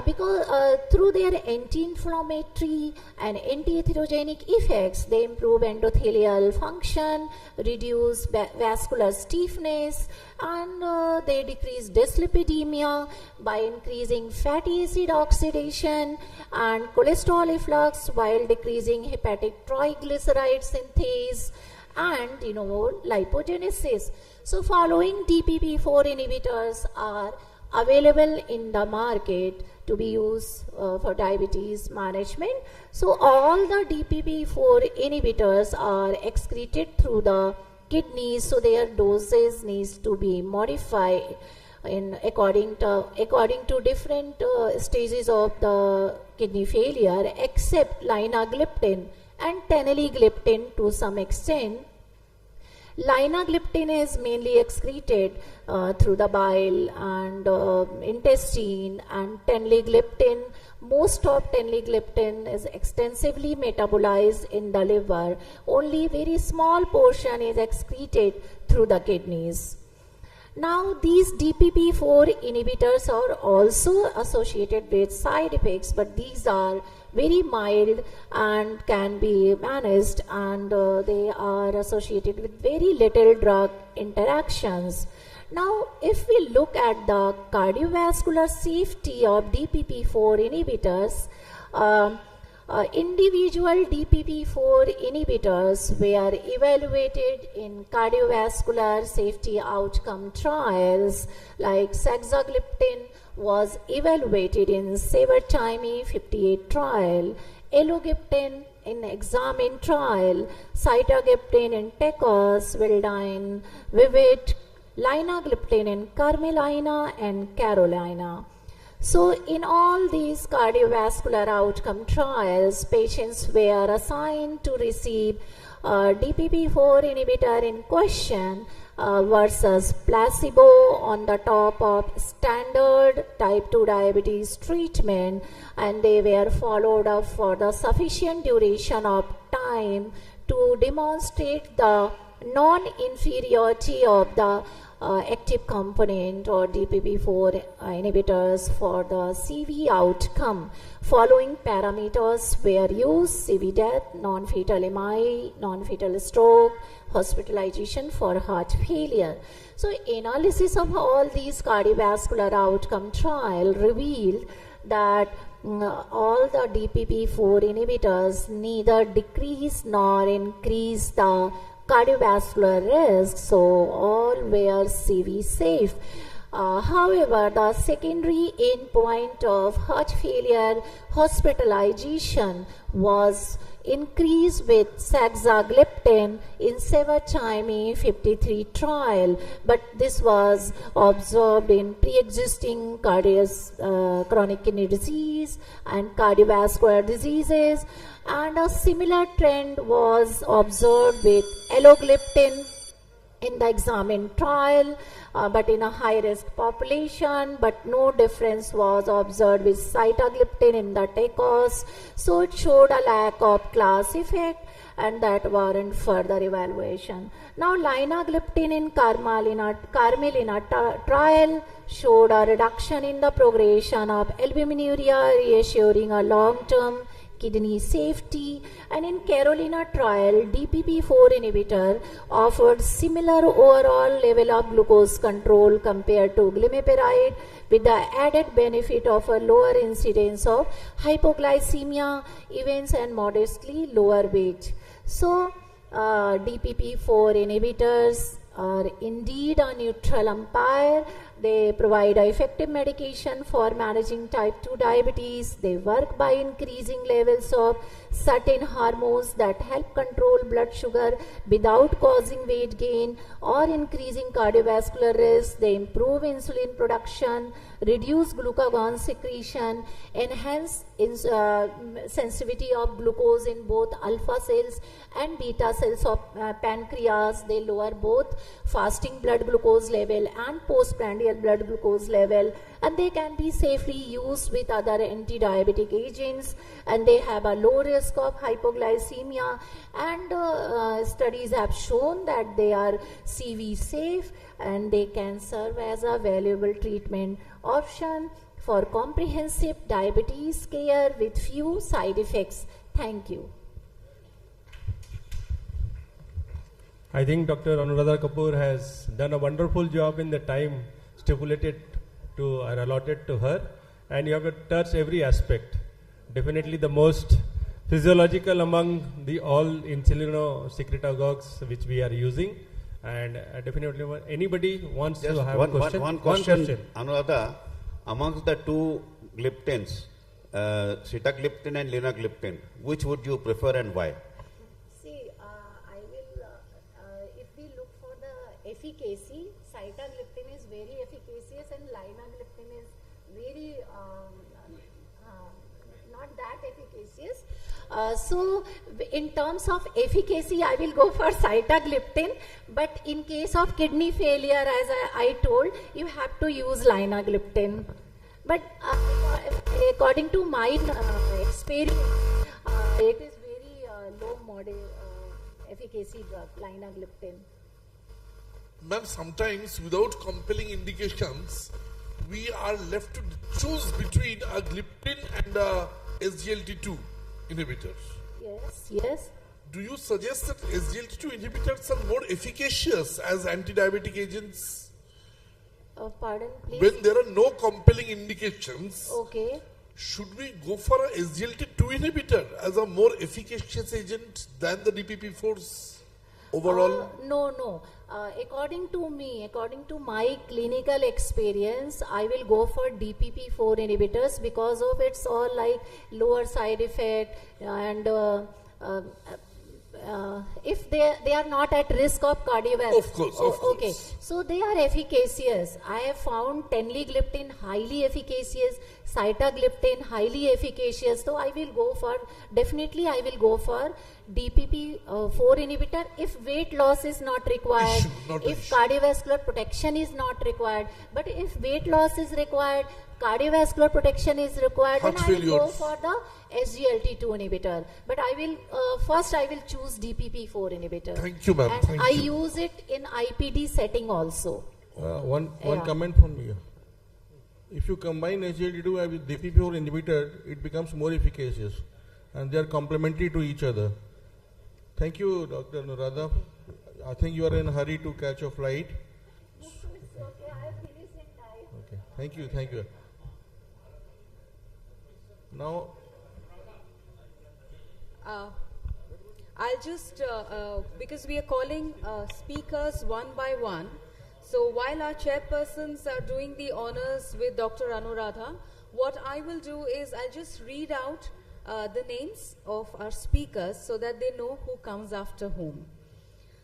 because through their anti-inflammatory and anti-atherogenic effects, they improve endothelial function, reduce vascular stiffness, and they decrease dyslipidemia by increasing fatty acid oxidation and cholesterol efflux, while decreasing hepatic triglyceride synthase and lipogenesis. So following DPP-4 inhibitors are available in the market to be used for diabetes management. So all the DPP-4 inhibitors are excreted through the kidneys, so their doses needs to be modified according to different stages of the kidney failure, except linagliptin and teneligliptin to some extent. Linagliptin is mainly excreted through the bile and intestine, and teneligliptin, most of teneligliptin is extensively metabolized in the liver. Only very small portion is excreted through the kidneys. Now, these DPP-4 inhibitors are also associated with side effects, but these are very mild and can be managed, and they are associated with very little drug interactions. Now, if we look at the cardiovascular safety of DPP-4 inhibitors, individual DPP-4 inhibitors were evaluated in cardiovascular safety outcome trials, like saxagliptin was evaluated in Severtime 58 trial, elogliptin in Examine trial, sitagliptin in TECOS, Wildine, Vivid, linagliptin in Carmelina and Carolina. So in all these cardiovascular outcome trials, patients were assigned to receive DPP-4 inhibitor in question versus placebo on the top of standard type 2 diabetes treatment, and they were followed up for the sufficient duration of time to demonstrate the non-inferiority of the active component or DPP-4 inhibitors for the CV outcome. Following parameters were used: CV death, non-fatal MI, non-fatal stroke, hospitalization for heart failure. So analysis of all these cardiovascular outcome trial revealed that all the DPP-4 inhibitors neither decrease nor increase the cardiovascular risk, so all were CV safe. However, the secondary endpoint of heart failure hospitalization was increased with saxagliptin in Sevatime 53 trial, but this was observed in pre-existing chronic kidney disease and cardiovascular diseases, and a similar trend was observed with alogliptin in the examined trial, but in a high-risk population, but no difference was observed with sitagliptin in the TACOS. So it showed a lack of class effect, and that warrant further evaluation. Now, linagliptin in Carmelina trial showed a reduction in the progression of albuminuria, reassuring a long-term kidney safety, and in Carolina trial, DPP-4 inhibitor offered similar overall level of glucose control compared to glimepiride, with the added benefit of a lower incidence of hypoglycemia events and modestly lower weight. So, DPP-4 inhibitors are indeed a neutral umpire. They provide effective medication for managing type 2 diabetes. They work by increasing levels of certain hormones that help control blood sugar without causing weight gain or increasing cardiovascular risk. They improve insulin production, reduce glucagon secretion, enhance sensitivity of glucose in both alpha cells and beta cells of pancreas. They lower both fasting blood glucose level and postprandial blood glucose level, and they can be safely used with other anti-diabetic agents, and they have a low risk of hypoglycemia, and studies have shown that they are CV safe, and they can serve as a valuable treatment option for comprehensive diabetes care with few side effects. Thank you. I think Dr. Anuradha Kapoor has done a wonderful job in the time stipulated to or allotted to her, and you have touched every aspect. Definitely the most physiological among the all insulino-secretagogues which we are using, and definitely anybody wants Just to have one, a question. One question, Anuradha, amongst the two gliptins, sitagliptin and linagliptin, which would you prefer and why? See, I will, if we look for the efficacy, sitagliptin is very efficacious and linagliptin is very not that efficacious. So in terms of efficacy, I will go for sitagliptin, but in case of kidney failure, as I told, you have to use linagliptin. But according to my experience, it is very low model efficacy drug, linagliptin. Ma'am, sometimes without compelling indications, we are left to choose between a gliptin and a SGLT2 inhibitors. Yes, yes. Do you suggest that SGLT2 inhibitors are more efficacious as anti-diabetic agents? Pardon, please? When there are no compelling indications, okay, should we go for a SGLT2 inhibitor as a more efficacious agent than the DPP4s overall? No. According to me, according to my clinical experience, I will go for DPP4 inhibitors because of its all like lower side effect and if they are not at risk of cardiovascular. Of course, of course. Okay, so they are efficacious. I have found tenligliptin highly efficacious, sitagliptin highly efficacious. So I will go for, definitely I will go for DPP-4 inhibitor if weight loss is not required, if cardiovascular protection is not required. But if weight loss is required, cardiovascular protection is required, then I will go for the SGLT2 inhibitor. But I will first I will choose DPP-4 inhibitor. Thank you, ma'am. And Thank I you. use it in IPD setting also. One Yeah. comment from me. If you combine SGLT2 with DPP-4 inhibitor, it becomes more efficacious, and they are complementary to each other. Thank you, Dr. Anuradha. I think you are in a hurry to catch a flight. Okay. Thank you. Thank you. Now, I'll just, because we are calling speakers one by one, so while our chairpersons are doing the honors with Dr. Anuradha, what I will do is I'll just read out the names of our speakers so that they know who comes after whom.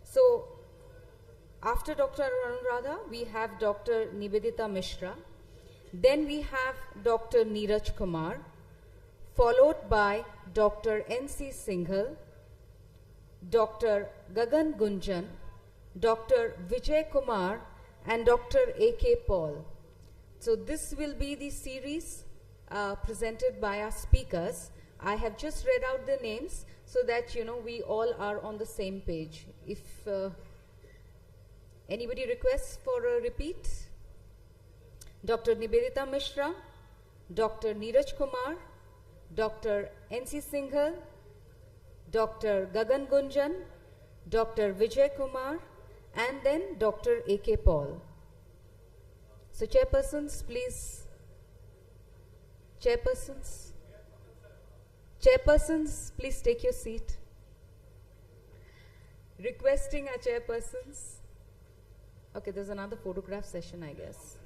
So, after Dr. Anuradha, we have Dr. Nivedita Mishra, then we have Dr. Neeraj Kumar, followed by Dr. N.C. Singhal, Dr. Gagan Gunjan, Dr. Vijay Kumar, and Dr. A.K. Paul. So this will be the series presented by our speakers. I have just read out the names so that we all are on the same page. If anybody requests for a repeat, Dr. Nivedita Mishra, Dr. Neeraj Kumar, Dr. N.C. Singhal, Dr. Gagan Gunjan, Dr. Vijay Kumar, and then Dr. A.K. Paul. So chairpersons, please. Chairpersons, please take your seat. Requesting our chairpersons. Okay, there's another photograph session, I guess.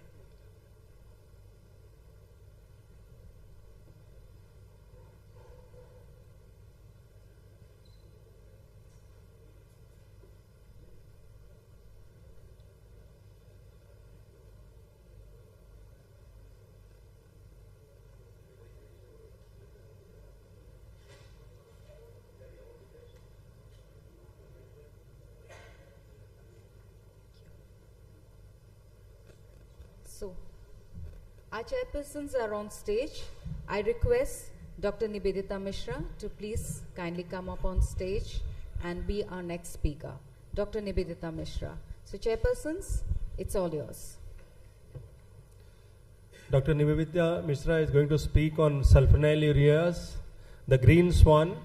So, our chairpersons are on stage. I request Dr. Nivedita Mishra to please kindly come up on stage and be our next speaker. Dr. Nivedita Mishra. So, chairpersons, it's all yours. Dr. Nivedita Mishra is going to speak on sulfonylureas, the green swan.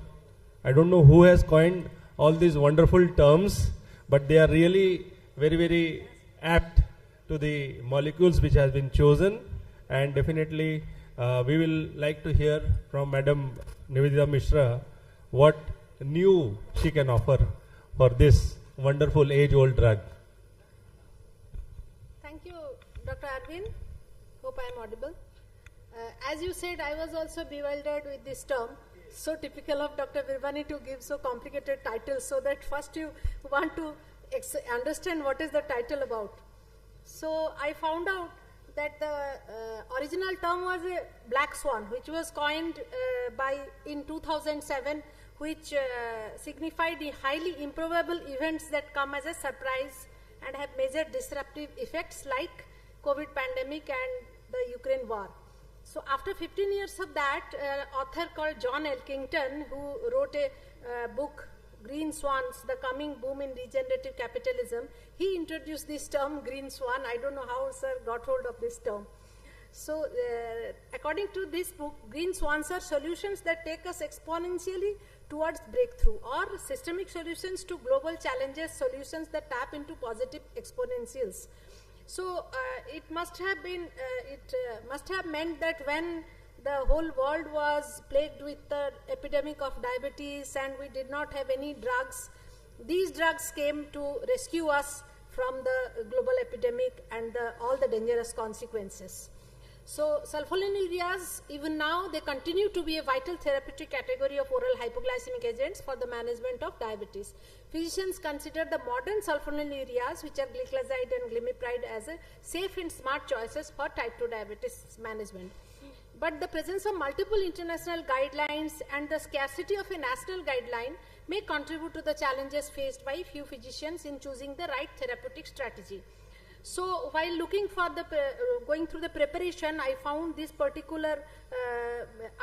I don't know who has coined all these wonderful terms, but they are really very, very apt to the molecules which has been chosen, and definitely we will like to hear from Madam Nivedita Mishra what new she can offer for this wonderful age-old drug. Thank you, Dr. Arvind. Hope I am audible. As you said, I was also bewildered with this term. So typical of Dr. Virbani to give so complicated titles, so that first you want to understand what is the title about. So I found out that the original term was a black swan, which was coined in 2007, which signified the highly improbable events that come as a surprise and have major disruptive effects like COVID pandemic and the Ukraine war. So after 15 years of that, author called John Elkington, who wrote a book, Green Swans, The Coming Boom in Regenerative Capitalism, he introduced this term, green swan. I don't know how sir got hold of this term. So according to this book, green swans are solutions that take us exponentially towards breakthrough, or systemic solutions to global challenges, solutions that tap into positive exponentials. So it must have been, must have meant that when the whole world was plagued with the epidemic of diabetes and we did not have any drugs, these drugs came to rescue us from the global epidemic and all the dangerous consequences. So sulfonylureas, even now, they continue to be a vital therapeutic category of oral hypoglycemic agents for the management of diabetes. Physicians consider the modern sulfonylureas, which are gliclazide and glimepiride, as a safe and smart choices for type 2 diabetes management. But the presence of multiple international guidelines and the scarcity of a national guideline may contribute to the challenges faced by few physicians in choosing the right therapeutic strategy. So while looking for the, going through the preparation, I found this particular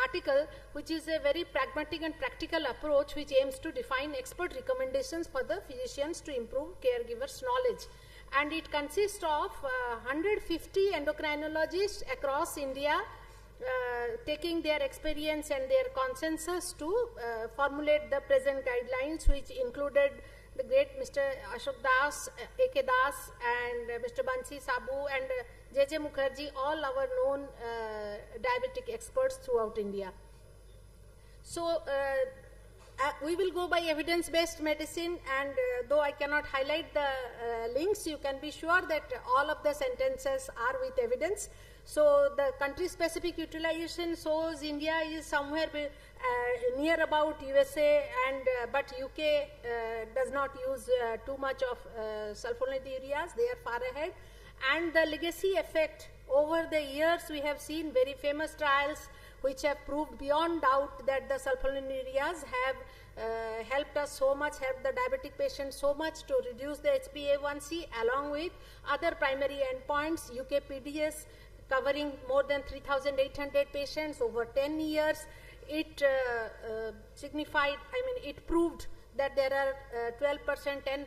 article, which is a very pragmatic and practical approach which aims to define expert recommendations for the physicians to improve caregivers' knowledge. And it consists of 150 endocrinologists across India taking their experience and their consensus to formulate the present guidelines, which included the great Mr. Ashok Das, A.K. Das, and Mr. Bansi Sabu, and J.J. Mukherjee, all our known diabetic experts throughout India. So we will go by evidence-based medicine, and though I cannot highlight the links, you can be sure that all of the sentences are with evidence. So the country-specific utilization shows India is somewhere near about USA, and but UK does not use too much of sulfonylureas. They are far ahead. And the legacy effect, over the years we have seen very famous trials which have proved beyond doubt that the sulfonylureas have helped us so much, helped the diabetic patients so much to reduce the HbA1c, along with other primary endpoints, UK PDS, covering more than 3,800 patients over 10 years. It signified, it proved that there are 12%, 10% and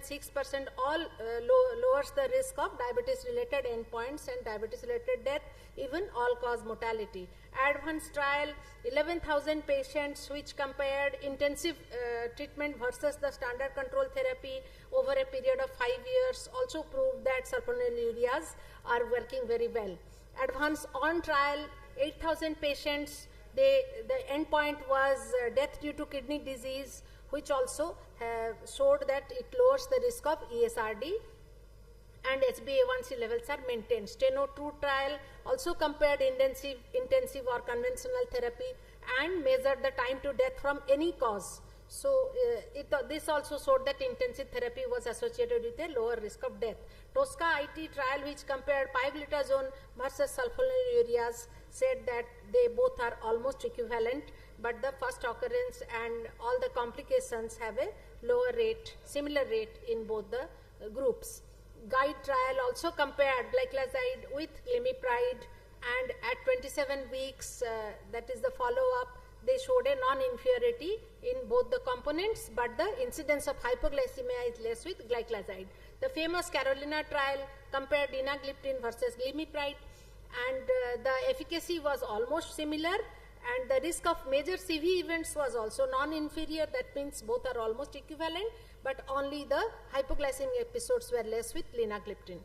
6% all lowers the risk of diabetes-related endpoints and diabetes-related death, even all-cause mortality. Advanced trial, 11,000 patients which compared intensive treatment versus the standard control therapy over a period of 5 years also proved that sulfonylureas are working very well. Advanced on trial, 8,000 patients, the endpoint was death due to kidney disease, which also showed that it lowers the risk of ESRD, and HbA1c levels are maintained. Steno-2 trial also compared intensive or conventional therapy and measured the time to death from any cause. So this also showed that intensive therapy was associated with a lower risk of death. TOSCA-IT trial, which compared pioglitazone versus sulfonylureas, said that they both are almost equivalent, but the first occurrence and all the complications have a lower rate, similar rate in both the groups. GUIDE trial also compared gliclazide with glimepiride, and at 27 weeks, that is the follow-up, they showed a non-inferiority in both the components, but the incidence of hypoglycemia is less with gliclazide. The famous Carolina trial compared linagliptin versus glimepiride, and the efficacy was almost similar, and the risk of major CV events was also non-inferior. That means both are almost equivalent, but only the hypoglycemic episodes were less with linagliptin.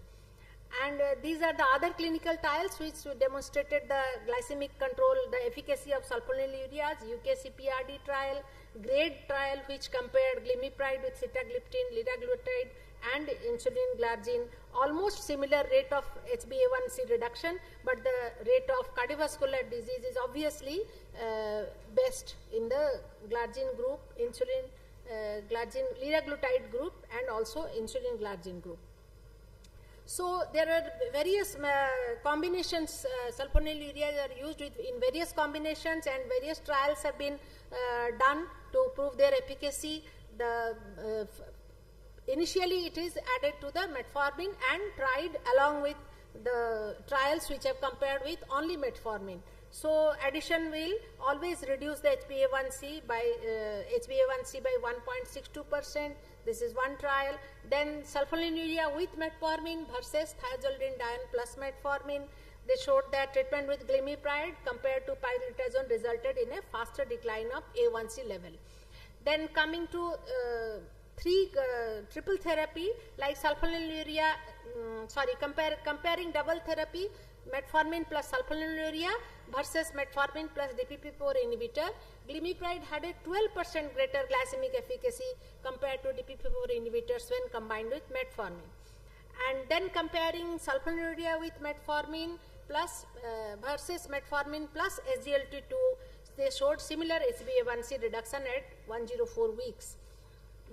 And these are the other clinical trials which demonstrated the glycemic control, the efficacy of sulfonylureas, UK CPRD trial, GRADE trial which compared glimepiride with sitagliptin, liraglutide and insulin glargine, almost similar rate of HbA1c reduction, but the rate of cardiovascular disease is obviously best in the glargine group, insulin glargine, liraglutide group, and also insulin glargine group. So there are various combinations, sulfonylureas are used in various combinations, and various trials have been done to prove their efficacy. Initially it is added to the metformin and tried along with the trials which have compared with only metformin. So addition will always reduce the HbA1c by 1.62%. This is one trial. Then sulfonylurea with metformin versus thiazolidine plus metformin. They showed that treatment with glimepiride compared to pioglitazone resulted in a faster decline of A1c level. Then coming to triple therapy like sulfonylurea, comparing double therapy, metformin plus sulfonylurea versus metformin plus DPP-4 inhibitor, glimepiride had a 12% greater glycemic efficacy compared to DPP-4 inhibitors when combined with metformin. And then comparing sulfonylurea with metformin, plus versus metformin plus SGLT2, they showed similar HbA1c reduction at 104 weeks.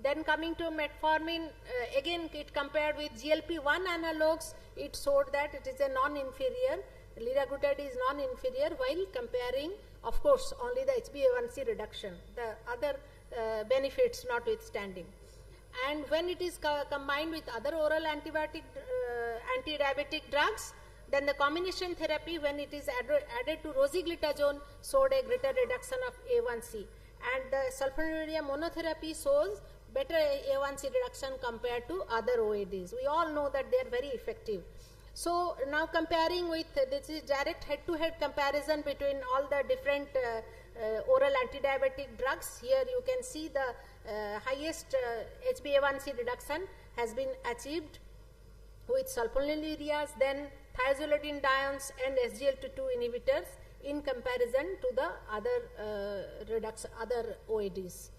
Then coming to metformin, again it compared with GLP-1 analogues, it showed that it is a non-inferior, liraglutide is non-inferior, while comparing, of course, only the HbA1c reduction, the other benefits notwithstanding. And when it is combined with other oral anti-diabetic drugs, then the combination therapy, when it is added to rosiglitazone, showed a greater reduction of A1C. And the sulfonylurea monotherapy shows better A1C reduction compared to other OADs. We all know that they are very effective. So now comparing with, this is direct head-to-head comparison between all the different oral anti-diabetic drugs. Here you can see the highest HbA1c reduction has been achieved with sulfonylureas, then thiazolidinediones and SGLT2 inhibitors in comparison to the other OADs.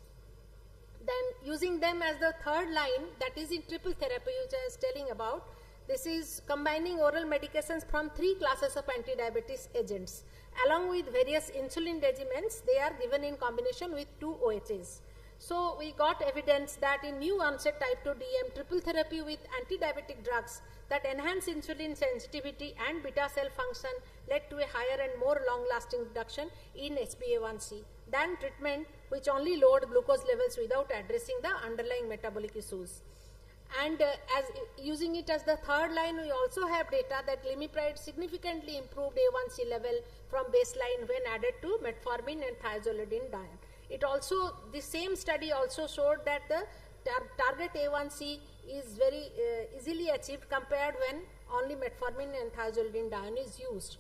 Then using them as the third line, that is in triple therapy which I was telling about, this is combining oral medications from 3 classes of anti-diabetes agents. Along with various insulin regimens, they are given in combination with 2 OHAs. So we got evidence that in new onset type 2 DM, triple therapy with anti-diabetic drugs that enhance insulin sensitivity and beta cell function led to a higher and more long-lasting reduction in HbA1c than treatment which only lowered glucose levels without addressing the underlying metabolic issues. And as using it as the third line, we also have data that glimepiride significantly improved A1C level from baseline when added to metformin and thiazolidinedione. It also, the same study also showed that the target A1C is very easily achieved compared when only metformin and thiazolidinedione is used.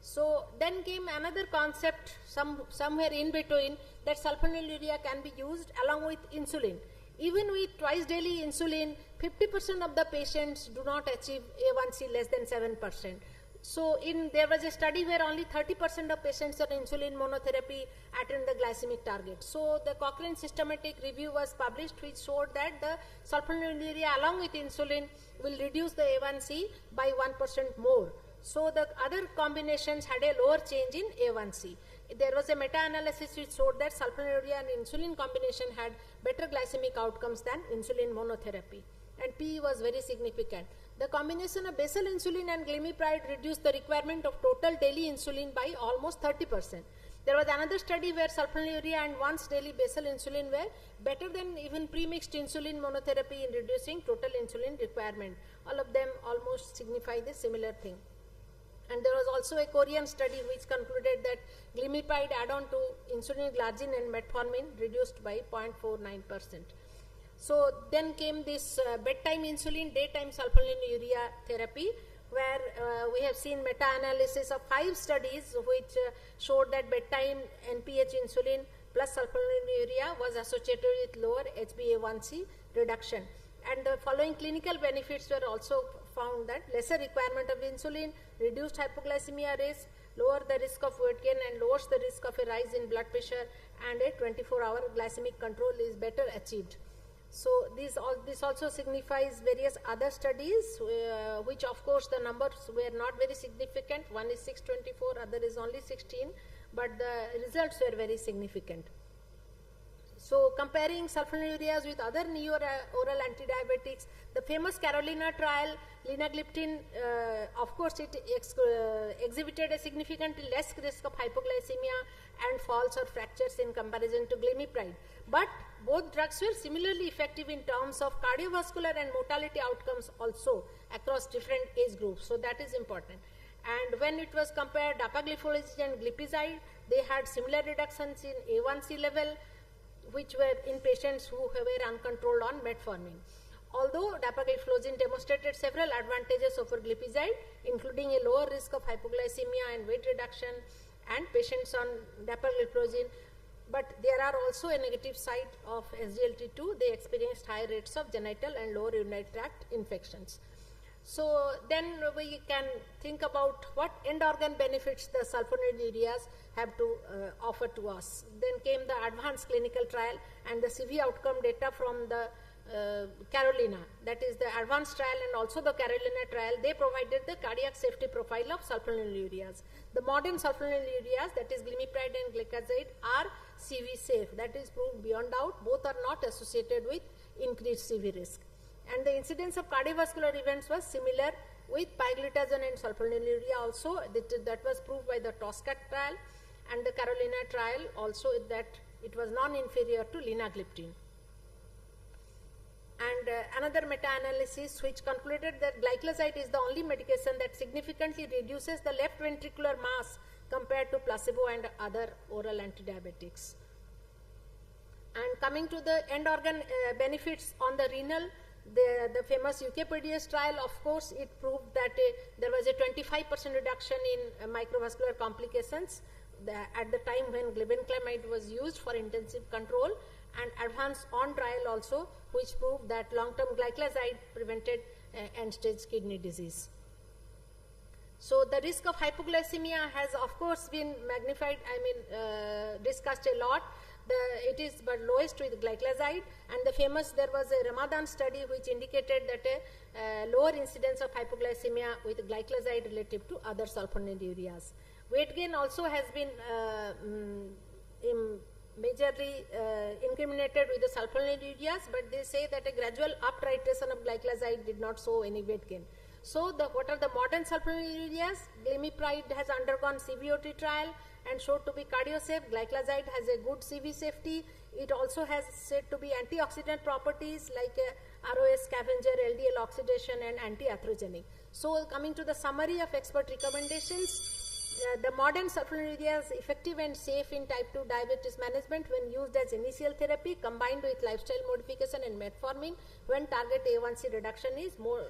So then came another concept somewhere in between, that sulfonylurea can be used along with insulin. Even with twice daily insulin, 50% of the patients do not achieve A1C less than 7%. So there was a study where only 30% of patients on insulin monotherapy attained the glycemic target. So the Cochrane systematic review was published which showed that the sulfonylurea along with insulin will reduce the A1C by 1% more. So the other combinations had a lower change in A1C. There was a meta-analysis which showed that sulfonylurea and insulin combination had better glycemic outcomes than insulin monotherapy, and P was very significant. The combination of basal insulin and glimepiride reduced the requirement of total daily insulin by almost 30%. There was another study where sulfonylurea and once daily basal insulin were better than even pre-mixed insulin monotherapy in reducing total insulin requirement. All of them almost signify the similar thing. And there was also a Korean study which concluded that glimepiride add-on to insulin glargine and metformin reduced by 0.49%. So then came this bedtime insulin, daytime sulfonylurea therapy, where we have seen meta-analysis of 5 studies which showed that bedtime NPH insulin plus sulfonylurea was associated with lower HbA1c reduction. And the following clinical benefits were also found: that lesser requirement of insulin, reduced hypoglycemia risk, lower the risk of weight gain and lowers the risk of a rise in blood pressure, and a 24-hour glycemic control is better achieved. So this also signifies various other studies which of course the numbers were not very significant. One is 624, other is only 16, but the results were very significant. So comparing sulfonylureas with other oral antidiabetics, the famous Carolina trial, linagliptin, of course it exhibited a significantly less risk of hypoglycemia and falls or fractures in comparison to glimepiride. But both drugs were similarly effective in terms of cardiovascular and mortality outcomes also across different age groups. So that is important. And when it was compared, dapagliflozin and glipizide, they had similar reductions in A1C level, which were in patients who were uncontrolled on metformin. Although dapagliflozin demonstrated several advantages over glipizide, including a lower risk of hypoglycemia and weight reduction, and patients on dapagliflozin, but there are also a negative side of SGLT2. They experienced high rates of genital and lower urinary tract infections. So then we can think about what end organ benefits the sulfonylureas have to offer to us. Then came the advanced clinical trial and the CV outcome data from the Carolina, that is the advanced trial and also the Carolina trial, they provided the cardiac safety profile of sulfonylureas. The modern sulfonylureas, that is glimepiride and glycoside, are CV safe. That is proved beyond doubt. Both are not associated with increased CV risk. And the incidence of cardiovascular events was similar with pioglitazone and sulfonylurea also. That was proved by the TOSCAT trial, and the Carolina trial also, that it was non-inferior to linagliptin. And another meta-analysis which concluded that glycoside is the only medication that significantly reduces the left ventricular mass compared to placebo and other oral antidiabetics. And coming to the end organ benefits on the renal, the famous UKPDS trial, of course, it proved that there was a 25% reduction in microvascular complications at the time when glibenclamide was used for intensive control, and advanced on trial also, which proved that long-term glycoside prevented end-stage kidney disease. So the risk of hypoglycemia has of course been magnified, discussed a lot. It is but lowest with glycoside, and the famous, there was a Ramadan study which indicated that a lower incidence of hypoglycemia with glycoside relative to other sulfonylureas. Weight gain also has been majorly incriminated with the sulfonylureas, but they say that a gradual up titration of glycoside did not show any weight gain. So what are the modern sulfonylureas? Glimepiride has undergone CVOT trial and showed to be cardiosafe. Glycoside has a good CV safety. It also has said to be antioxidant properties like ROS scavenger, LDL oxidation, and anti-atherogenic. So coming to the summary of expert recommendations, the modern sulfonylureas effective and safe in type 2 diabetes management when used as initial therapy combined with lifestyle modification and metformin when target A1C reduction is more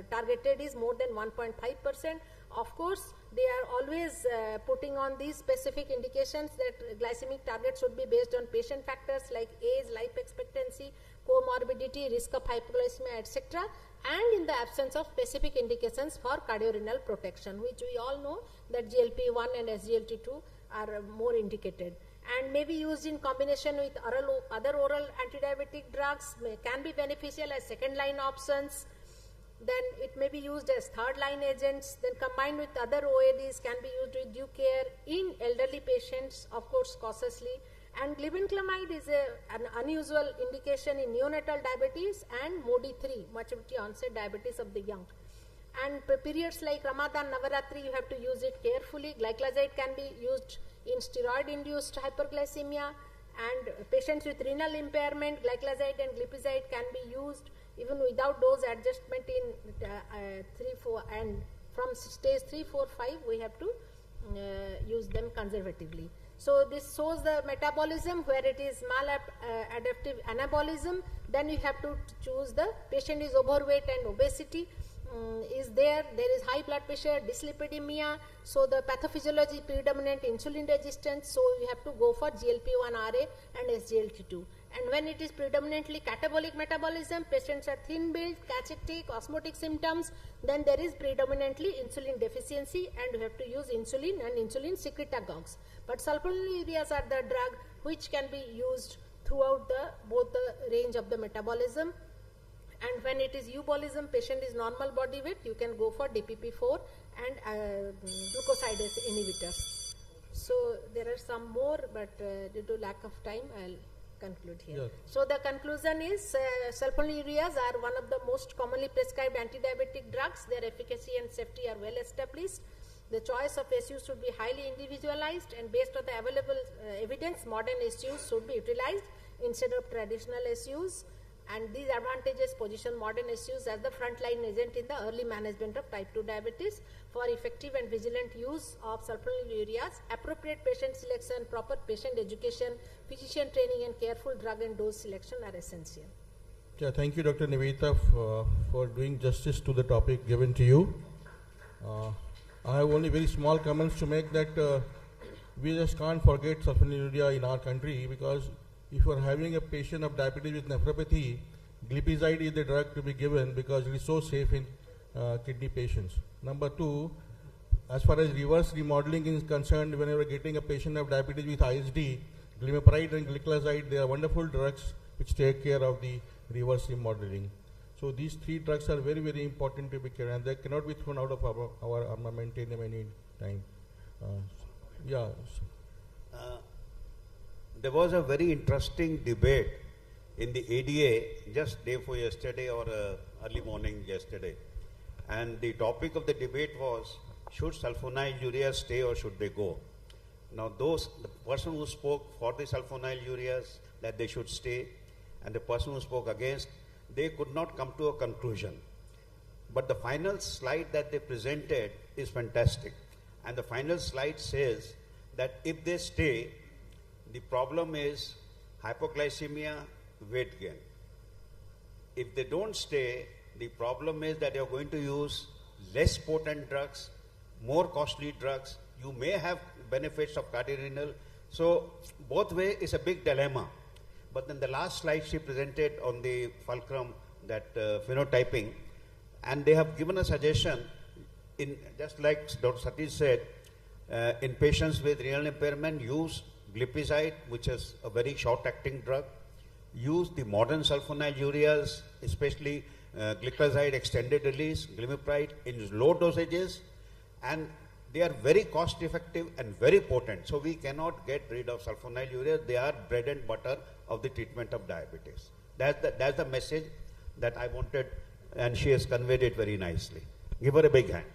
targeted is more than 1.5%. Of course, they are always putting on these specific indications that glycemic target should be based on patient factors like age, life expectancy, comorbidity, risk of hypoglycemia, etc. and in the absence of specific indications for cardiorenal protection, which we all know that GLP-1 and SGLT2 are more indicated, and may be used in combination with other oral antidiabetic drugs, can be beneficial as second line options. Then it may be used as third line agents, then combined with other OADs, can be used with due care in elderly patients, of course cautiously. And glibenclamide is an unusual indication in neonatal diabetes and MODY3, maturity onset diabetes of the young. And periods like Ramadan, Navaratri, you have to use it carefully. Glycoside can be used in steroid-induced hyperglycemia, and patients with renal impairment, glycoside and glipizide can be used even without dose adjustment in 3, 4, and from stage 3, 4, 5, we have to use them conservatively. So this shows the metabolism where it is maladaptive anabolism. Then you have to choose the patient is overweight and obesity is there is high blood pressure, dyslipidemia, so the pathophysiology predominant insulin resistance, so you have to go for GLP-1RA and SGLT2. And when it is predominantly catabolic metabolism, patients are thin build, cachetic, osmotic symptoms, then there is predominantly insulin deficiency and you have to use insulin and insulin secretagogues. But sulfonylureas are the drug which can be used throughout both the range of the metabolism. And when it is eubolism, patient is normal body weight, you can go for DPP-4 and glucosidase inhibitors. So there are some more, but due to lack of time, I'll conclude here. Yes. So the conclusion is sulfonylureas are one of the most commonly prescribed antidiabetic drugs. Their efficacy and safety are well established. The choice of SUs should be highly individualized, and based on the available evidence, modern SUs should be utilized instead of traditional SUs. And these advantages position modern SUs as the frontline agent in the early management of type 2 diabetes. For effective and vigilant use of sulfonylureas, appropriate patient selection, proper patient education, physician training, and careful drug and dose selection are essential. Yeah, thank you, Dr. Nivedita, for doing justice to the topic given to you. I have only very small comments to make that we just can't forget sulfonylurea in our country, because if you are having a patient of diabetes with nephropathy, glipizide is the drug to be given because it is so safe in kidney patients. Number two, as far as reverse remodeling is concerned, whenever getting a patient of diabetes with ISD, glimepiride and glycoside, they are wonderful drugs which take care of the reverse remodeling. So these 3 drugs are very, very important to be carried, and they cannot be thrown out of our armamentarium any time. Yeah. There was a very interesting debate in the ADA just day before yesterday or early morning yesterday. And the topic of the debate was, should sulfonylureas stay or should they go? Now the person who spoke for the sulfonylureas that they should stay, and the person who spoke against, they could not come to a conclusion. But the final slide that they presented is fantastic. And the final slide says that if they stay, the problem is hypoglycemia, weight gain. If they don't stay, the problem is that you're going to use less potent drugs, more costly drugs. You may have benefits of cardiorenal. So both ways is a big dilemma. But then the last slide she presented on the fulcrum, that phenotyping, and they have given a suggestion, in just like Dr. Satish said, in patients with renal impairment, use glipizide, which is a very short-acting drug. Use the modern sulfonylureas, especially gliclazide extended release, glimepiride, in low dosages, and they are very cost-effective and very potent. So we cannot get rid of sulfonylureas. They are bread and butter of the treatment of diabetes. That's the message that I wanted, and she has conveyed it very nicely. Give her a big hand.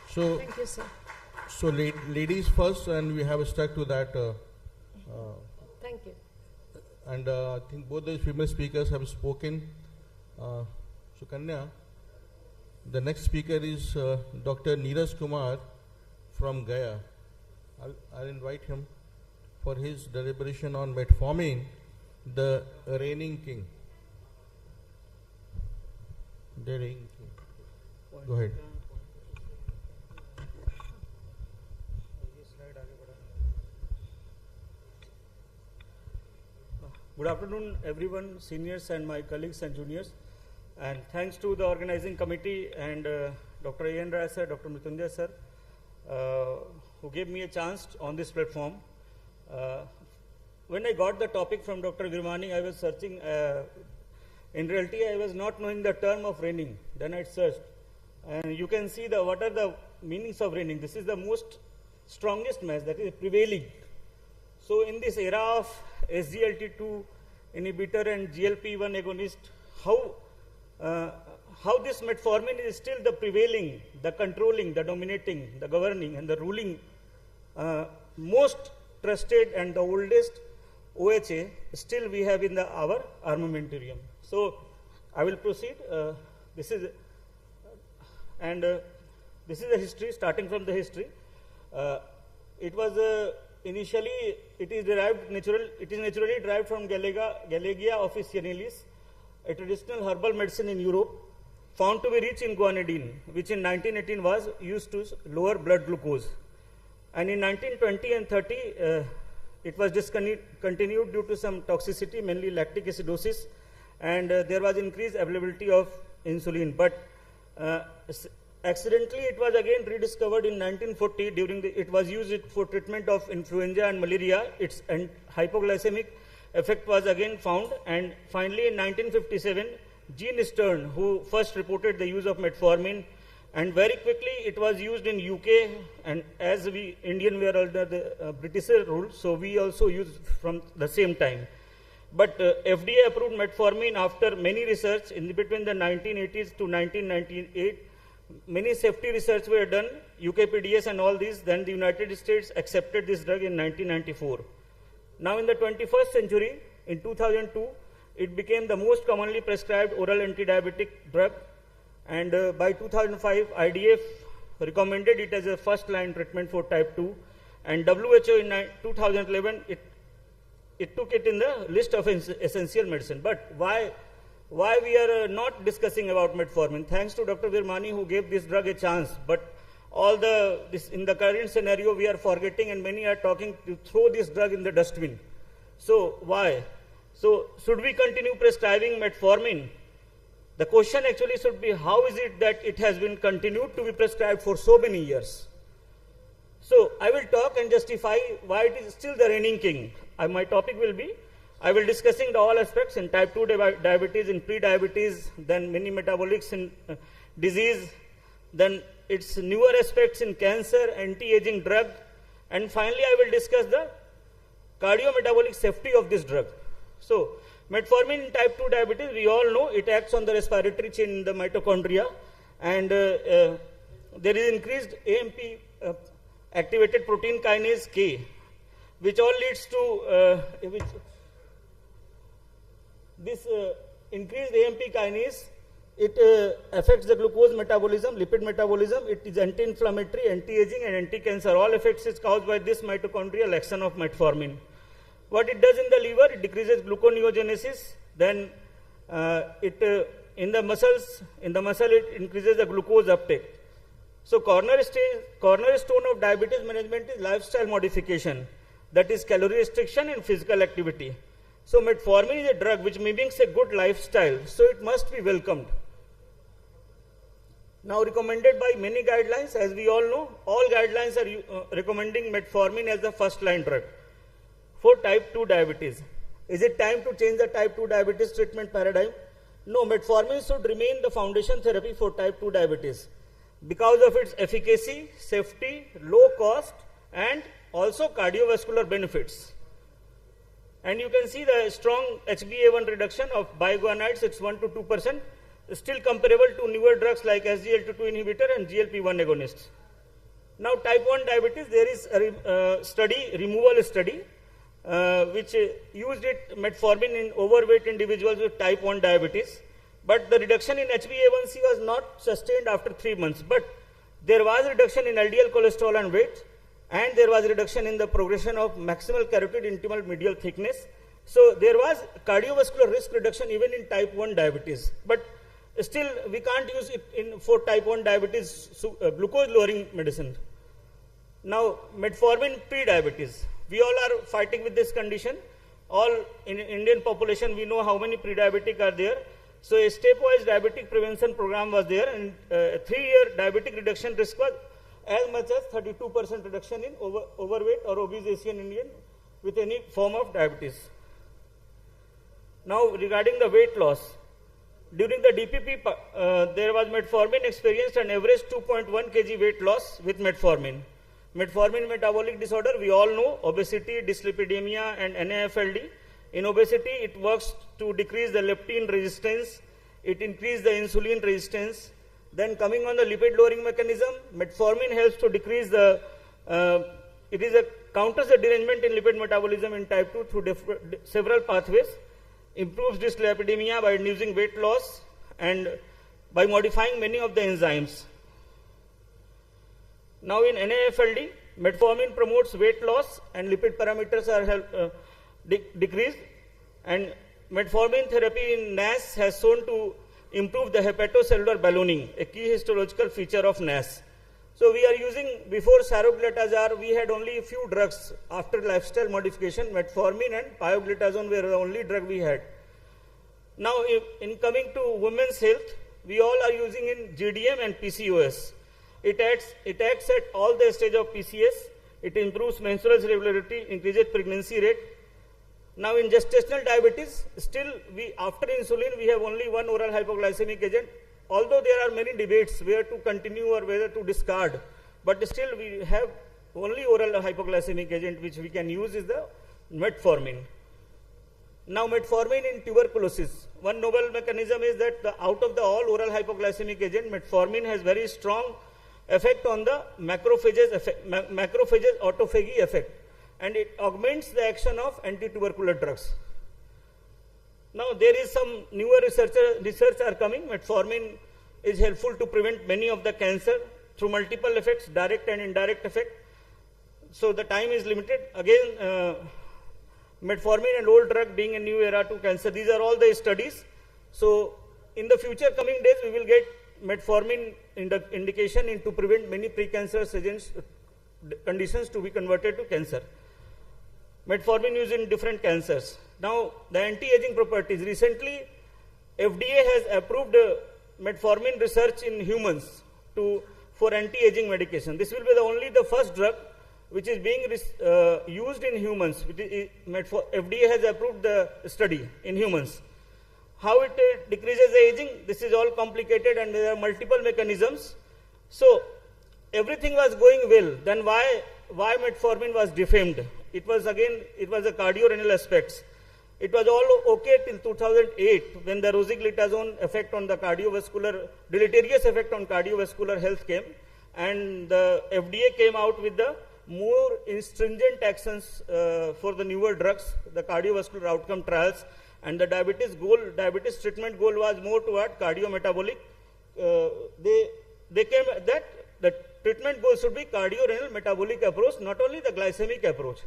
So, thank you, sir. So ladies first, and we have stuck to that. Thank you. And I think both the female speakers have spoken. So Kanya, the next speaker is Dr. Neeraj Kumar from Gaya. I'll invite him for his deliberation on metformin, the reigning king. The reigning king. Go ahead. Good afternoon, everyone, seniors and my colleagues and juniors. And thanks to the organizing committee and Dr. A.N. Rai sir, Dr. Mrityunjay sir, who gave me a chance on this platform. When I got the topic from Dr. Virmani, I was searching. In reality, I was not knowing the term of reigning. Then I searched. And you can see what are the meanings of reigning. This is the most strongest match, that is prevailing. So in this era of SGLT2 inhibitor and GLP-1 agonist, how this metformin is still the prevailing, the controlling, the dominating, the governing and the ruling, most trusted and the oldest OHA still we have in our armamentarium. So I will proceed. This is the history, starting from the history. It was initially, it is naturally derived from Galegia officinalis, a traditional herbal medicine in Europe, found to be rich in guanidine, which in 1918 was used to lower blood glucose. And in 1920 and 30, it was discontinued due to some toxicity, mainly lactic acidosis, and there was increased availability of insulin. But accidentally, it was again rediscovered in 1940 it was used for treatment of influenza and malaria. Its hypoglycemic effect was again found, and finally in 1957, Gene Stern, who first reported the use of metformin, and very quickly it was used in UK, and as we Indian were under the British rule, so we also used from the same time. But FDA approved metformin after many research in between the 1980s to 1998. Many safety research were done, UKPDS and all these. Then the United States accepted this drug in 1994. Now in the 21st century, in 2002, it became the most commonly prescribed oral anti-diabetic drug. And by 2005, IDF recommended it as a first-line treatment for type 2. And WHO in 2011, it took it in the list of essential medicine. But why we are not discussing about metformin? Thanks to Dr. Virmani, who gave this drug a chance. But in the current scenario, we are forgetting, and many are talking to throw this drug in the dustbin. So why? So should we continue prescribing metformin? The question actually should be, how is it that it has been continued to be prescribed for so many years? So I will talk and justify why it is still the reigning king. My topic will be, I will discussing the all aspects in type 2 diabetes, in pre-diabetes, then many metabolics in disease, then its newer aspects in cancer, anti-aging drug, and finally I will discuss the cardiometabolic safety of this drug. So, metformin in type 2 diabetes, we all know it acts on the respiratory chain in the mitochondria, and there is increased AMP activated protein kinase K, which all leads to this increased AMP kinase. It affects the glucose metabolism, lipid metabolism. It is anti-inflammatory, anti-aging, and anti-cancer. All effects is caused by this mitochondrial action of metformin. What it does in the liver, it decreases gluconeogenesis. Then in the muscle, it increases the glucose uptake. So cornerstone of diabetes management is lifestyle modification, that is calorie restriction and physical activity. So metformin is a drug which mimics a good lifestyle, so it must be welcomed. Now recommended by many guidelines, as we all know, all guidelines are recommending metformin as the first line drug for type 2 diabetes. Is it time to change the type 2 diabetes treatment paradigm? No, metformin should remain the foundation therapy for type 2 diabetes because of its efficacy, safety, low cost, and also cardiovascular benefits. And you can see the strong HbA1 reduction of biguanides, it's 1 to 2%, still comparable to newer drugs like SGLT2 inhibitor and GLP-1 agonists. Now type 1 diabetes, there is a removal study, which used metformin in overweight individuals with type 1 diabetes. But the reduction in HbA1c was not sustained after 3 months. But there was a reduction in LDL cholesterol and weight, and there was a reduction in the progression of maximal carotid intimal medial thickness. So there was cardiovascular risk reduction even in type 1 diabetes. But still, we can't use it for type 1 diabetes glucose lowering medicine. Now, metformin pre-diabetes. We all are fighting with this condition. All in Indian population, we know how many pre-diabetic are there. So a stepwise diabetic prevention program was there, and 3-year diabetic reduction risk was as much as 32% reduction in overweight or obese Asian Indian with any form of diabetes. Now regarding the weight loss, during the DPP there was metformin experienced an average 2.1 kg weight loss with metformin. Metformin metabolic disorder, we all know, obesity, dyslipidemia, and NAFLD. In obesity, it works to decrease the leptin resistance, it increases the insulin resistance. Then coming on the lipid lowering mechanism, metformin helps to decrease the, counters the derangement in lipid metabolism in type 2 through several pathways, improves dyslipidemia by inducing weight loss and by modifying many of the enzymes. Now in NAFLD, metformin promotes weight loss and lipid parameters are decreased, and metformin therapy in NAS has shown to improve the hepatocellular ballooning, a key histological feature of NAS. So we are using, before saroglitazar, we had only a few drugs. After lifestyle modification, metformin and pioglitazone were the only drug we had. Now in coming to women's health, we all are using in GDM and PCOS. It acts at all the stage of PCS. It improves menstrual regularity, increases pregnancy rate. Now in gestational diabetes, still after insulin, we have only one oral hypoglycemic agent. Although there are many debates where to continue or whether to discard, but still we have only oral hypoglycemic agent which we can use is the metformin. Now metformin in tuberculosis, one novel mechanism is that out of the all oral hypoglycemic agent, metformin has very strong effect on the macrophages autophagy effect, and it augments the action of anti-tubercular drugs. Now there is some newer research are coming. Metformin is helpful to prevent many of the cancer through multiple effects, direct and indirect effect. So the time is limited. Again, metformin and old drug being a new era to cancer. These are all the studies. So in the future coming days, we will get metformin indication to prevent many precancerous agents conditions to be converted to cancer. Metformin used in different cancers. Now the anti-aging properties. Recently, FDA has approved metformin research in humans for anti-aging medication. This will be the first drug which is being used in humans. FDA has approved the study in humans. How it decreases the aging? This is all complicated and there are multiple mechanisms. So everything was going well. Then why metformin was defamed? It was the cardiorenal aspects. It was all okay till 2008 when the rosiglitazone effect on the deleterious effect on cardiovascular health came, and the FDA came out with the more stringent actions for the newer drugs, the cardiovascular outcome trials, and the diabetes treatment goal was more toward cardiometabolic. They came that the treatment goal should be cardiorenal metabolic approach, not only the glycemic approach.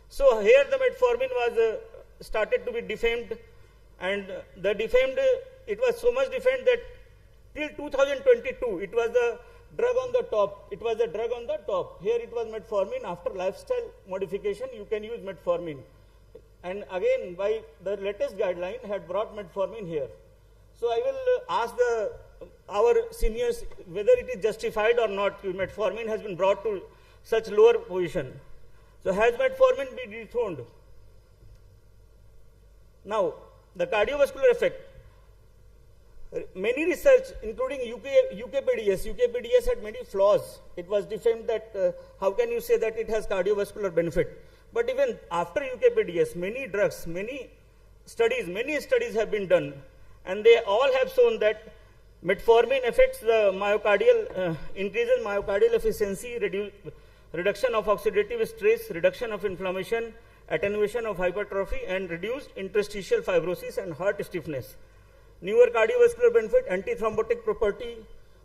So here the metformin was started to be defamed, and the defamed, it was so much defamed that till 2022 it was the drug on the top. It was a drug on the top. Here it was metformin. After lifestyle modification, you can use metformin. And again, by the latest guideline, had brought metformin here. So I will ask our seniors whether it is justified or not. Metformin has been brought to such lower position. So has metformin been dethroned? Now, the cardiovascular effect. Many research, including UKPDS had many flaws. It was defamed that how can you say that it has cardiovascular benefit? But even after UKPDS, many drugs, many studies have been done, and they all have shown that metformin affects the myocardial, increases myocardial efficiency, reduction of oxidative stress, reduction of inflammation, attenuation of hypertrophy, and reduced interstitial fibrosis and heart stiffness. Newer cardiovascular benefit, antithrombotic property,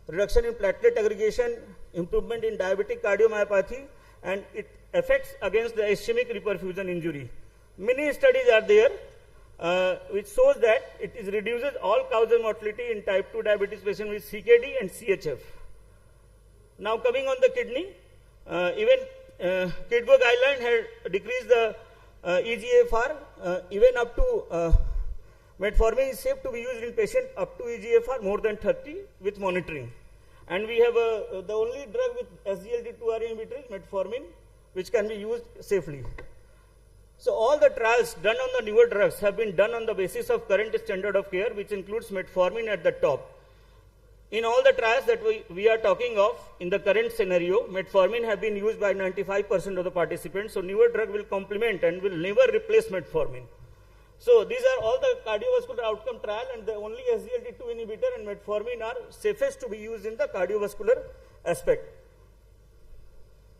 reduction in platelet aggregation, improvement in diabetic cardiomyopathy, and it affects against the ischemic reperfusion injury. Many studies are there which shows that it reduces all causal mortality in type 2 diabetes patients with CKD and CHF. Now coming on the kidney, even KIDGO guideline had decreased the EGFR even up to metformin is safe to be used in patients up to EGFR more than 30 with monitoring. And we have the only drug with SGLT2R inhibitor is metformin, which can be used safely. So all the trials done on the newer drugs have been done on the basis of current standard of care, which includes metformin at the top. In all the trials that we are talking of, in the current scenario, metformin have been used by 95% of the participants. So newer drug will complement and will never replace metformin. So these are all the cardiovascular outcome trial, and the only SGLT2 inhibitor and metformin are safest to be used in the cardiovascular aspect.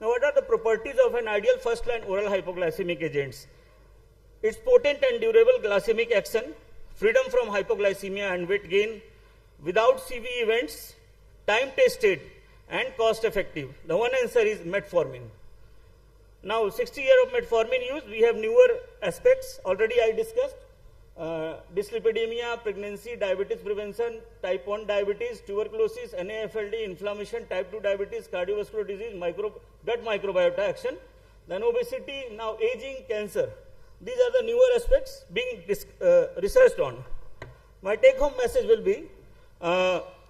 Now what are the properties of an ideal first-line oral hypoglycemic agents? Its potent and durable glycemic action, freedom from hypoglycemia and weight gain, without CV events, time-tested and cost-effective. The one answer is metformin. Now 60 years of metformin use, we have newer aspects. Already I discussed dyslipidemia, pregnancy, diabetes prevention, type 1 diabetes, tuberculosis, NAFLD, inflammation, type 2 diabetes, cardiovascular disease, gut microbiota action, then obesity, now aging, cancer. These are the newer aspects being researched on. My take-home message will be,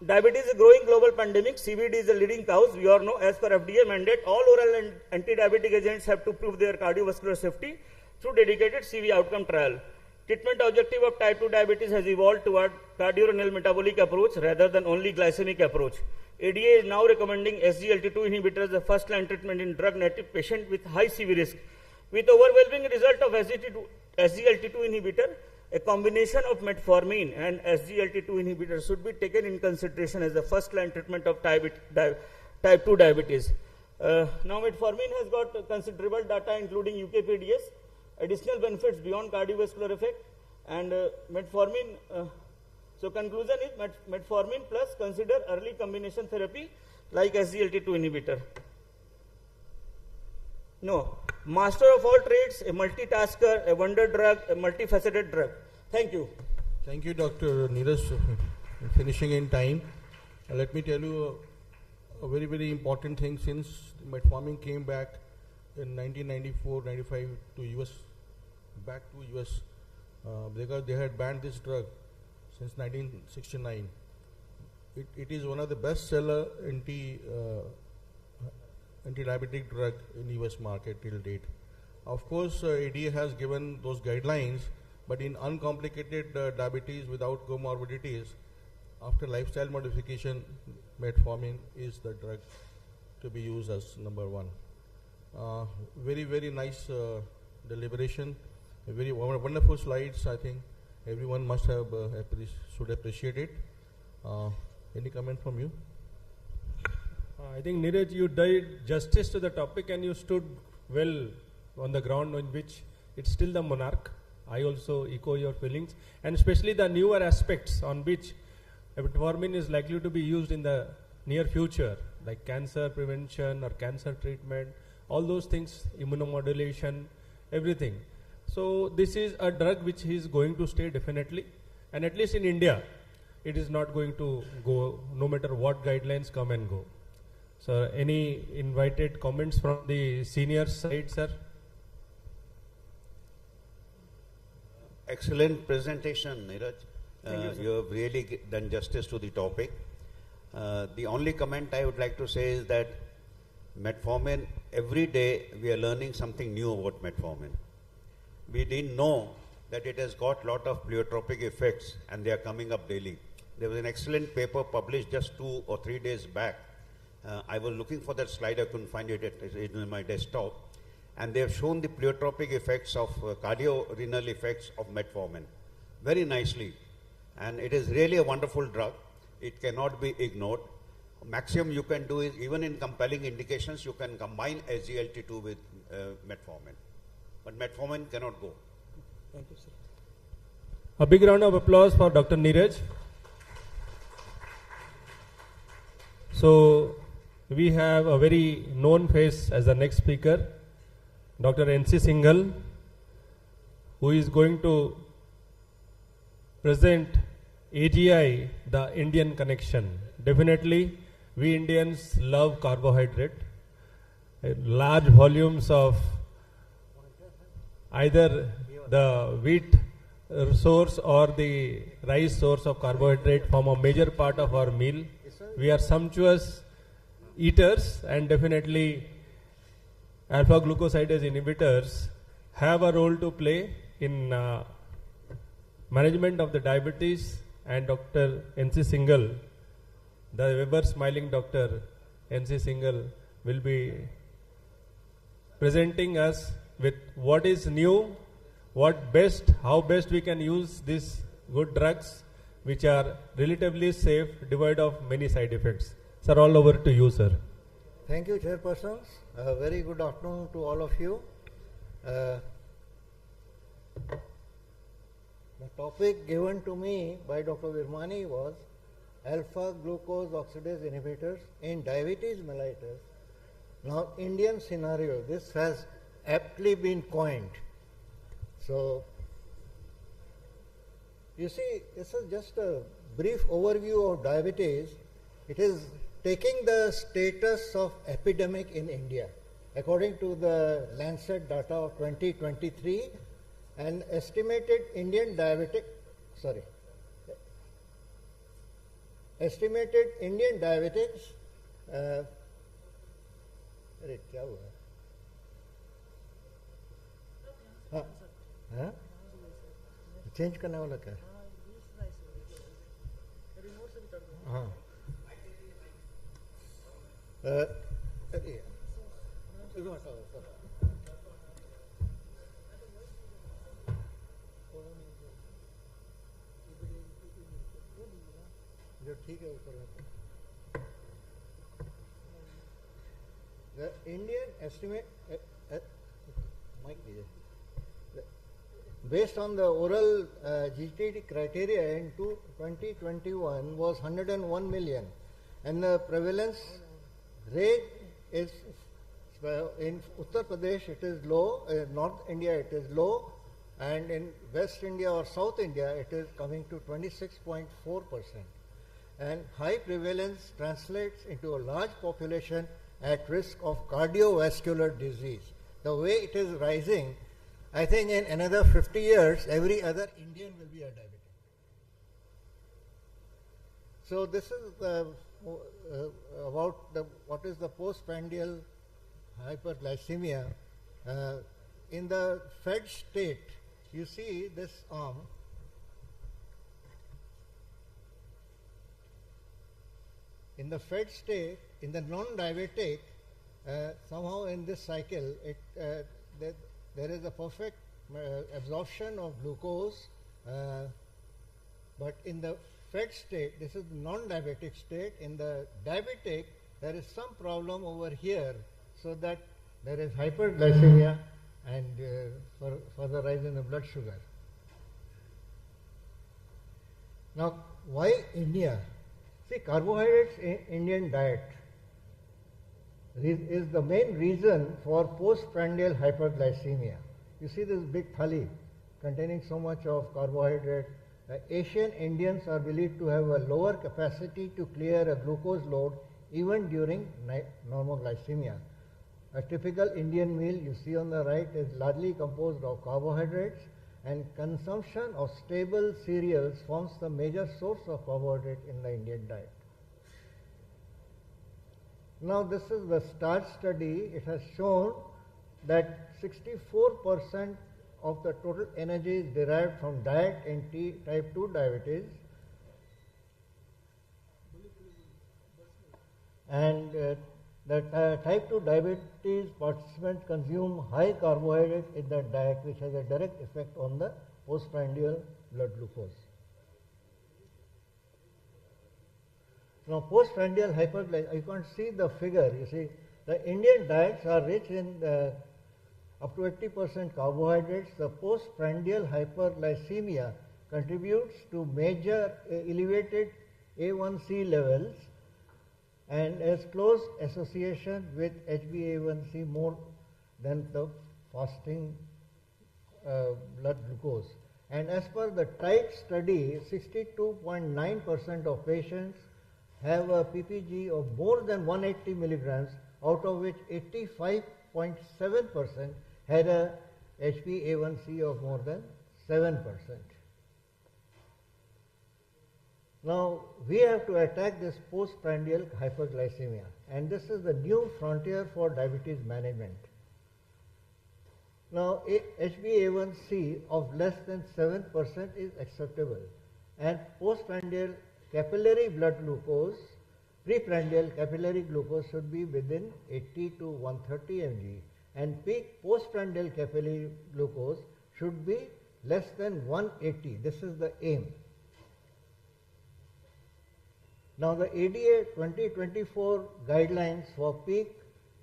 diabetes is a growing global pandemic. CVD is the leading cause. We all know, as per FDA mandate, all oral and anti-diabetic agents have to prove their cardiovascular safety through dedicated CV outcome trial. Treatment objective of type 2 diabetes has evolved toward cardiorenal metabolic approach rather than only glycemic approach. ADA is now recommending SGLT2 inhibitors as the first-line treatment in drug-native patients with high CV risk. With overwhelming result of SGLT2 inhibitor, a combination of metformin and SGLT2 inhibitor should be taken in consideration as the first-line treatment of type 2 diabetes. Now metformin has got considerable data including UKPDS, additional benefits beyond cardiovascular effect, and metformin. So conclusion is metformin plus consider early combination therapy like SGLT2 inhibitor. No, master of all trades, a multitasker, a wonder drug, a multifaceted drug. Thank you. Thank you, Dr. Neeraj, finishing in time. Let me tell you a very, very important thing. Since metformin came back in 1994-95 to US, back to US, because they had banned this drug since 1969. anti-diabetic drug in US market till date. Of course, ADA has given those guidelines, but in uncomplicated diabetes without comorbidities, after lifestyle modification, metformin is the drug to be used as number one. Very, very nice deliberation, very wonderful slides. I think everyone must have should appreciate it. Any comment from you? I think Neeraj, you did justice to the topic and you stood well on the ground on which it's still the monarch. I also echo your feelings, and especially the newer aspects on which metformin is likely to be used in the near future, like cancer prevention or cancer treatment, all those things, immunomodulation, everything. So this is a drug which is going to stay definitely, and at least in India, it is not going to go no matter what guidelines come and go. So any invited comments from the senior side, sir? Excellent presentation, Neeraj. You have really done justice to the topic. The only comment I would like to say is that metformin, every day we are learning something new about metformin. We didn't know that it has got lot of pleiotropic effects and they are coming up daily. There was an excellent paper published just 2 or 3 days back. I was looking for that slide, I couldn't find it, it's in my desktop. And they have shown the pleiotropic effects of cardiorenal effects of metformin very nicely. And it is really a wonderful drug. It cannot be ignored. Maximum you can do is, even in compelling indications, you can combine SGLT2 with metformin. But metformin cannot go. Thank you, sir. A big round of applause for Dr. Neeraj. So we have a very known face as the next speaker, Dr. N.C. Singhal, who is going to present AGI, the Indian connection. Definitely, we Indians love carbohydrate. Large volumes of either the wheat source or the rice source of carbohydrate form a major part of our meal. We are sumptuous eaters, and definitely alpha glucosidase inhibitors have a role to play in management of the diabetes. And Dr. N.C. Singhal, the ever smiling Dr. N.C. Singhal, will be presenting us with what is new, what best, how best we can use these good drugs which are relatively safe, devoid of many side effects. Sir, all over to you, sir. Thank you, Chairpersons. Very good afternoon to all of you. The topic given to me by Dr. Virmani was alpha glucose oxidase inhibitors in diabetes mellitus. Now, Indian scenario, this has aptly been coined. So, you see, this is just a brief overview of diabetes. It is taking the status of epidemic in India. According to the Lancet data of 2023, an estimated Indian diabetics, अरे क्या हुआ? हाँ? Change करने वाला क्या? हाँ. जो ठीक है ऊपर. The Indian estimate, based on the oral GTD criteria in 2021 was 101 million, and the prevalence rate is in Uttar Pradesh it is low, in North India it is low, and in West India or South India it is coming to 26.4%. And high prevalence translates into a large population at risk of cardiovascular disease. The way it is rising, I think in another 50 years, every other Indian will be a diabetic. So this is about what is the postprandial hyperglycemia, in the fed state, you see this arm. In the fed state, in the non-diabetic, somehow in this cycle, there is a perfect absorption of glucose, but in the fed state, this is the non-diabetic state. In the diabetic, there is some problem over here, so that there is hyperglycemia and further rise in the blood sugar. Now, why India? See, carbohydrates in Indian diet is the main reason for postprandial hyperglycemia. You see this big thali containing so much of carbohydrate. Asian Indians are believed to have a lower capacity to clear a glucose load even during normoglycemia. A typical Indian meal you see on the right is largely composed of carbohydrates, and consumption of stable cereals forms the major source of carbohydrate in the Indian diet. Now this is the START study. It has shown that 64% of the total energy is derived from diet in type 2 diabetes, and the type 2 diabetes participants consume high carbohydrate in their diet, which has a direct effect on the postprandial blood glucose. Now, postprandial hyperglycemia, you can't see the figure. You see, the Indian diets are rich in up to 80% carbohydrates. The postprandial hyperglycemia contributes to major elevated A1C levels and has close association with HbA1c more than the fasting blood glucose. And as per the TIDE study, 62.9% of patients have a PPG of more than 180 milligrams, out of which 85.7% had a HbA1c of more than 7%. Now, we have to attack this postprandial hyperglycemia, and this is the new frontier for diabetes management. Now, HbA1c of less than 7% is acceptable, and postprandial capillary blood glucose, preprandial capillary glucose should be within 80 to 130 mg, and peak postprandial capillary glucose should be less than 180. This is the aim. Now, the ADA 2024 guidelines for peak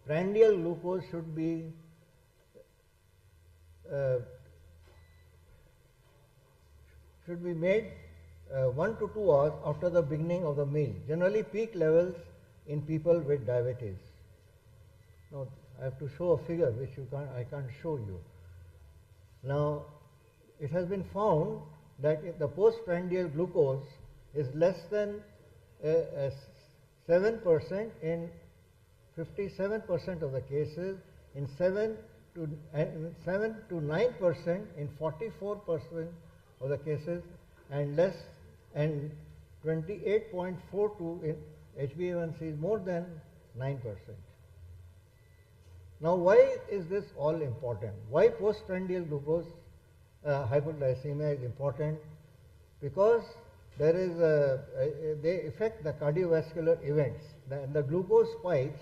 prandial glucose should be made 1 to 2 hours after the beginning of the meal. Generally, peak levels in people with diabetes. Now, I have to show a figure which I can't show you. Now, it has been found that if the postprandial glucose is less than 7% in 57% of the cases, in 7 to 9% in 44% of the cases, and 28.42 in HbA1c is more than 9%. Now, why is this all important? Why postprandial glucose hyperglycemia is important? Because there is they affect the cardiovascular events. The glucose spikes,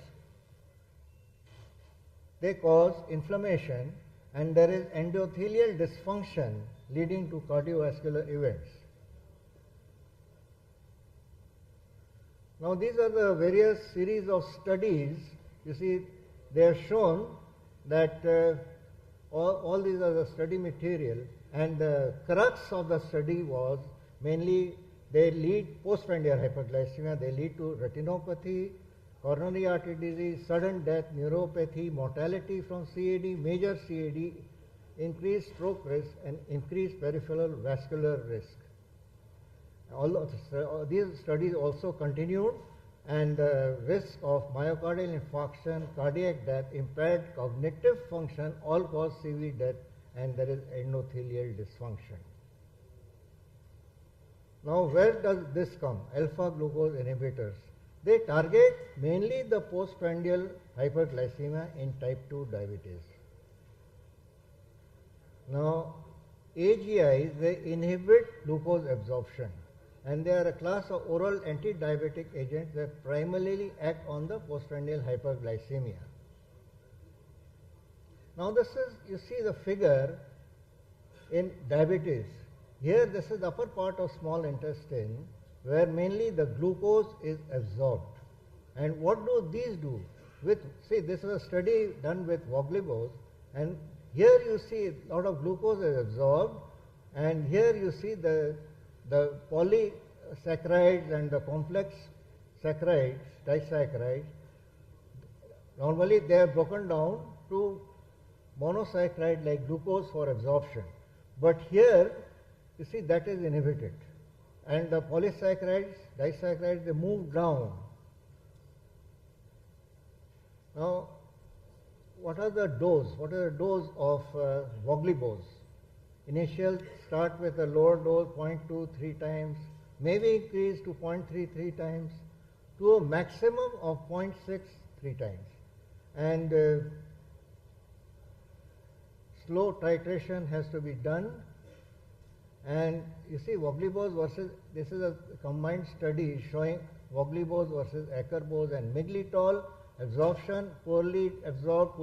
they cause inflammation, and there is endothelial dysfunction leading to cardiovascular events. Now, these are the various series of studies. You see, they have shown that all these are the study material, and the crux of the study was mainly they lead postprandial hyperglycemia, they lead to retinopathy, coronary artery disease, sudden death, neuropathy, mortality from CAD, major CAD, increased stroke risk, and increased peripheral vascular risk. All of these studies also continued, and the risk of myocardial infarction, cardiac death, impaired cognitive function all cause CV death, and there is endothelial dysfunction. Now, where does this come? Alpha glucose inhibitors. They target mainly the postprandial hyperglycemia in type 2 diabetes. Now, AGIs, they inhibit glucose absorption, and they are a class of oral anti-diabetic agents that primarily act on the postprandial hyperglycemia. Now this is, you see the figure in diabetes. Here this is the upper part of small intestine where mainly the glucose is absorbed. And what do these do? See, this is a study done with voglibose, and here you see a lot of glucose is absorbed, and here you see the polysaccharides and the complex saccharides, disaccharides. Normally they are broken down to monosaccharide like glucose for absorption. But here, you see, that is inhibited. And the polysaccharides, disaccharides, they move down. Now, what are the dose? What are the dose of voglibose? Initial start with a lower dose, 0.23 times, maybe increase to 0.33 times, to a maximum of 0.63 times. And slow titration has to be done. And you see, voglibose versus, this is a combined study showing voglibose versus acarbose and miglitol. Absorption, poorly absorbed,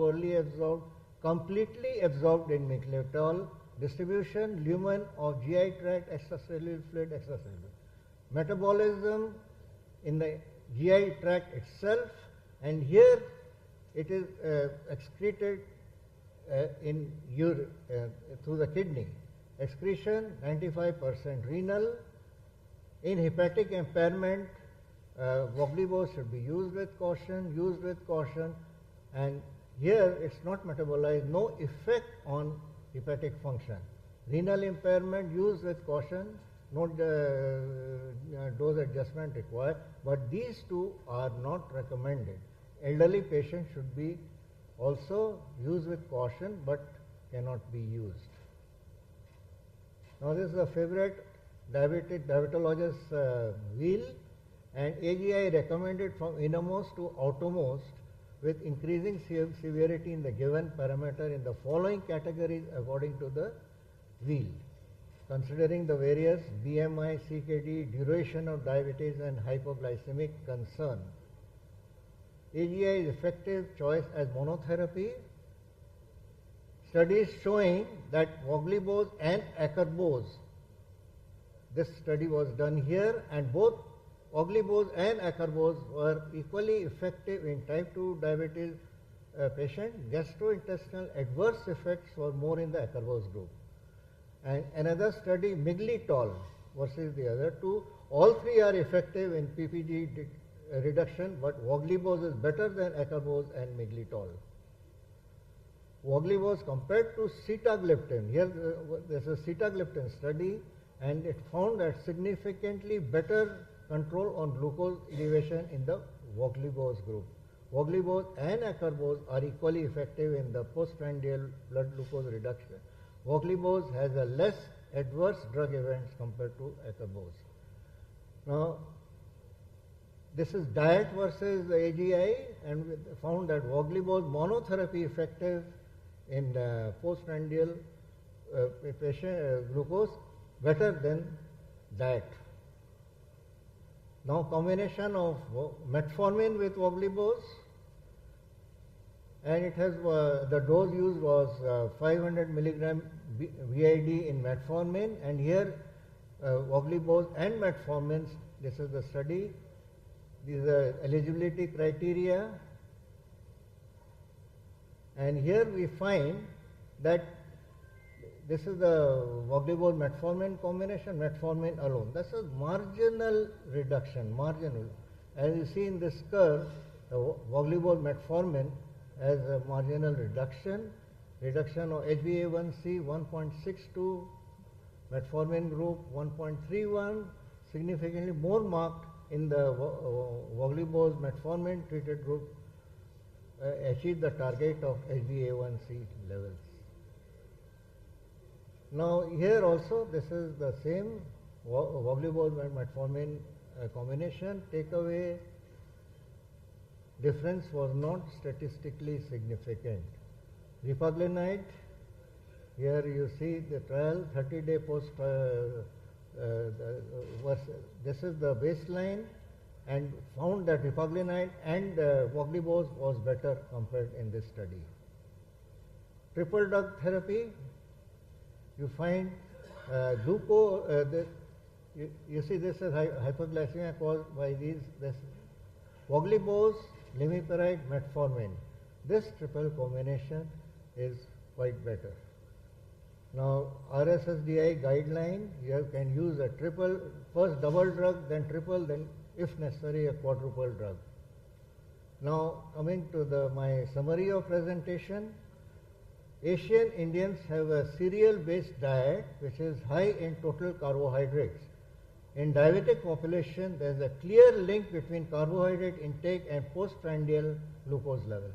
completely absorbed in miglitol. Distribution, lumen of GI tract, extracellular fluid, extracellular. Metabolism in the GI tract itself, and here it is excreted in through the kidney. Excretion 95% renal. In hepatic impairment, voglibose should be used with caution, and here it's not metabolized, no effect on hepatic function. Renal impairment, used with caution, no dose adjustment required, but these two are not recommended. Elderly patients should be also used with caution but cannot be used. Now this is a favorite diabetologist's wheel, and AGI recommended from innermost to outermost with increasing severity in the given parameter in the following categories according to the wheel, considering the various BMI, CKD, duration of diabetes and hypoglycemic concern. AGI is effective choice as monotherapy. Studies showing that voglibose and acarbose, this study was done here, and both voglibose and acarbose were equally effective in type 2 diabetes patients. Gastrointestinal adverse effects were more in the acarbose group. And another study, miglitol versus the other two, all three are effective in PPG reduction, but voglibose is better than acarbose and miglitol. Voglibose compared to sitagliptin, here there is a sitagliptin study, and it found that significantly better control on glucose elevation in the voglibose group. Voglibose and acarbose are equally effective in the postprandial blood glucose reduction. Voglibose has a less adverse drug events compared to acarbose. Now, this is diet versus AGI, and we found that voglibose monotherapy effective in postprandial patient glucose better than diet. Now combination of metformin with voglibose, and it has the dose used was 500 milligram VID in metformin, and here voglibose and metformin, this is the study. These are eligibility criteria, and here we find that this is the voglibose metformin combination, metformin alone. That's a marginal reduction, marginal. As you see in this curve, the voglibose metformin has a marginal reduction of HbA1c 1.62, metformin group 1.31, significantly more marked in the voglibose metformin treated group, achieved the target of HbA1c levels. Now here also this is the same voglibose metformin combination. Takeaway, difference was not statistically significant. Repaglinide, here you see the trial 30-day post, this is the baseline, and found that repaglinide and voglibose was better compared in this study. Triple drug therapy, you find you see this is hyperglycemia caused by this voglibose, glimepiride, metformin. This triple combination is quite better. Now, RSSDI guideline, you can use a triple, first double drug, then triple, then if necessary a quadruple drug. Now, coming to my summary of presentation, Asian Indians have a cereal-based diet which is high in total carbohydrates. In diabetic population, there is a clear link between carbohydrate intake and postprandial glucose level.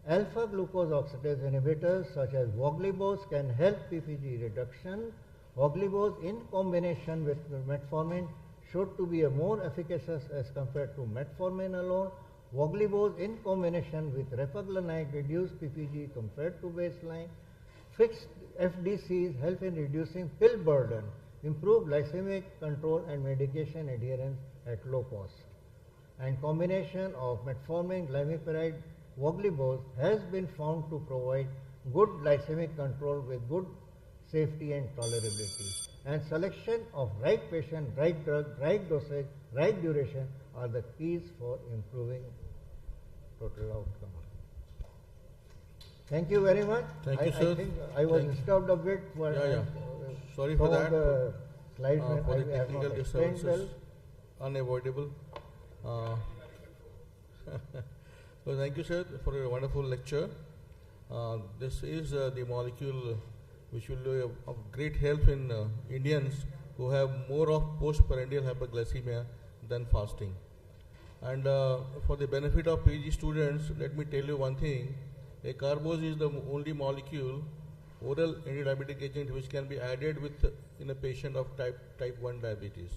Alpha glucose oxidase inhibitors such as voglibose can help PPG reduction. Voglibose in combination with metformin should to be a more efficacious as compared to metformin alone. Voglibose in combination with repaglinide reduce PPG compared to baseline. Fixed FDCs help in reducing pill burden, improve glycemic control and medication adherence at low cost. And combination of metformin, glimepiride, voglibose has been found to provide good glycemic control with good safety and tolerability. And selection of right patient, right drug, right dosage, right duration are the keys for improving total outcome. Thank you very much. Thank you, sir. I think I was disturbed a bit. Sorry for that. The slides for the I have technical not explained disturbances, unavoidable. So thank you, sir, for a wonderful lecture. This is the molecule which will be of great help in Indians who have more of postprandial hyperglycemia than fasting. And for the benefit of PG students, let me tell you one thing. A carbose is the only molecule, oral anti-diabetic agent, which can be added with in a patient of type 1 diabetes.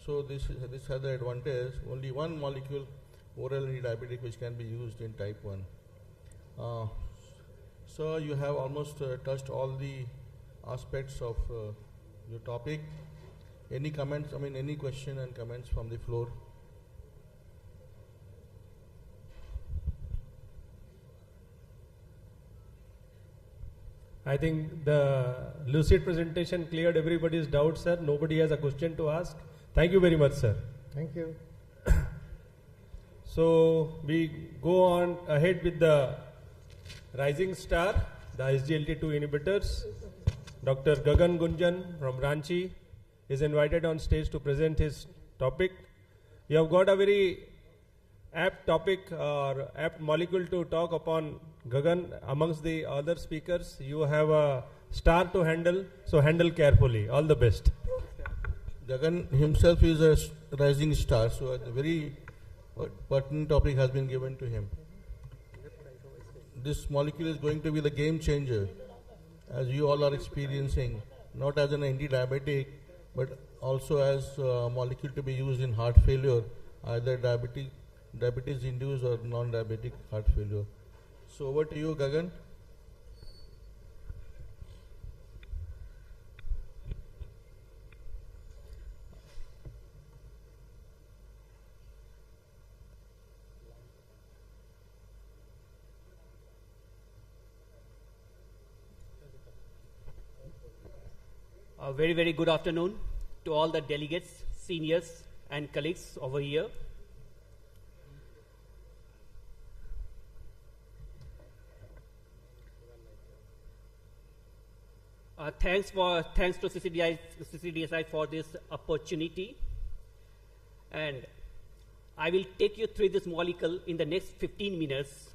So this has the advantage, only one molecule oral anti-diabetic which can be used in type 1. So you have almost touched all the aspects of your topic. Any comments, any question and comments from the floor? I think the lucid presentation cleared everybody's doubts, sir. Nobody has a question to ask. Thank you very much, sir. Thank you. So we go on ahead with the rising star, the SGLT2 inhibitors. Dr. Gagan Gunjan from Ranchi is invited on stage to present his topic. You have got a very apt topic or apt molecule to talk upon, Gagan. Amongst the other speakers, you have a star to handle, so handle carefully. All the best. Gagan himself is a rising star, so a very pertinent topic has been given to him. This molecule is going to be the game changer, as you all are experiencing, not as an anti-diabetic, but also as a molecule to be used in heart failure, either diabetes induced or non-diabetic heart failure. So over to you, Gagan. A very, very good afternoon to all the delegates, seniors and colleagues over here. Thanks to CCDSI for this opportunity, and I will take you through this molecule in the next 15 minutes,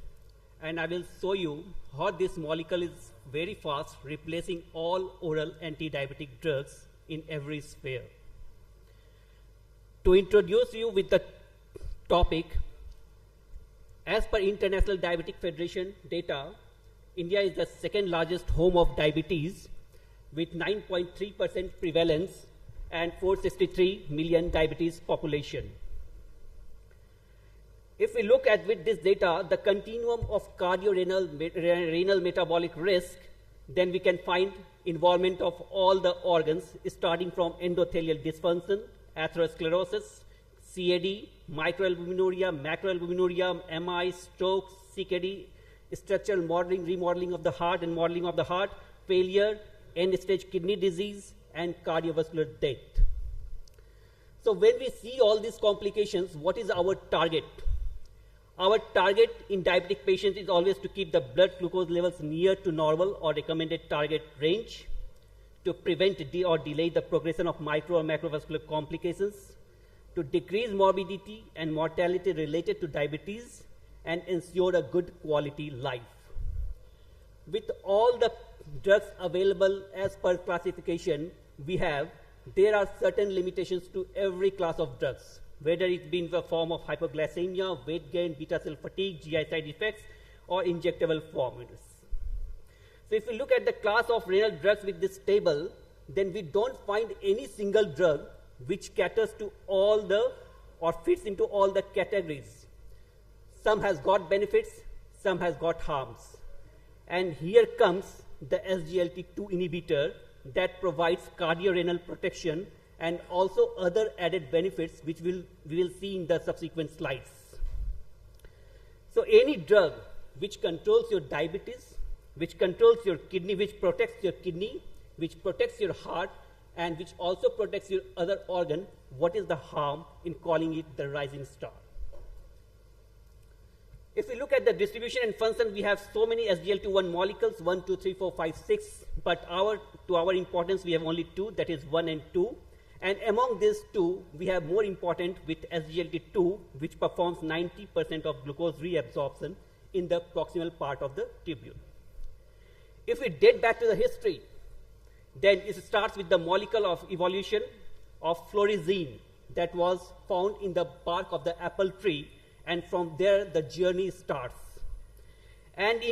and I will show you how this molecule is very fast replacing all oral anti-diabetic drugs in every sphere. To introduce you with the topic, as per International Diabetic Federation data, India is the second largest home of diabetes with 9.3% prevalence and 463 million diabetes population. If we look at with this data, the continuum of renal metabolic risk, then we can find involvement of all the organs, starting from endothelial dysfunction, atherosclerosis, CAD, microalbuminuria, macroalbuminuria, MI, stroke, CKD, structural modeling, remodeling of the heart and modeling of the heart, failure, end-stage kidney disease, and cardiovascular death. So when we see all these complications, what is our target? Our target in diabetic patients is always to keep the blood glucose levels near to normal or recommended target range, to prevent or delay the progression of micro or macrovascular complications, to decrease morbidity and mortality related to diabetes, and ensure a good quality life. With all the drugs available as per classification there are certain limitations to every class of drugs, whether it be in the form of hypoglycemia, weight gain, beta cell fatigue, GI side effects, or injectable formulas. So if we look at the class of renal drugs with this table, then we don't find any single drug which caters to all the or fits into all the categories. Some has got benefits, some has got harms. And here comes the SGLT2 inhibitor that provides cardiorenal protection and also other added benefits which we will see in the subsequent slides. So any drug which controls your diabetes, which controls your kidney, which protects your kidney, which protects your heart, and which also protects your other organ, what is the harm in calling it the rising star? If we look at the distribution and function, we have so many SGLT1 molecules, 1, 2, 3, 4, 5, 6, but to our importance, we have only 2, that is 1 and 2. And among these 2, we have more important with SGLT2, which performs 90% of glucose reabsorption in the proximal part of the tubule. If we date back to the history, then it starts with the molecule of evolution of fluorescein that was found in the bark of the apple tree, and from there the journey starts. And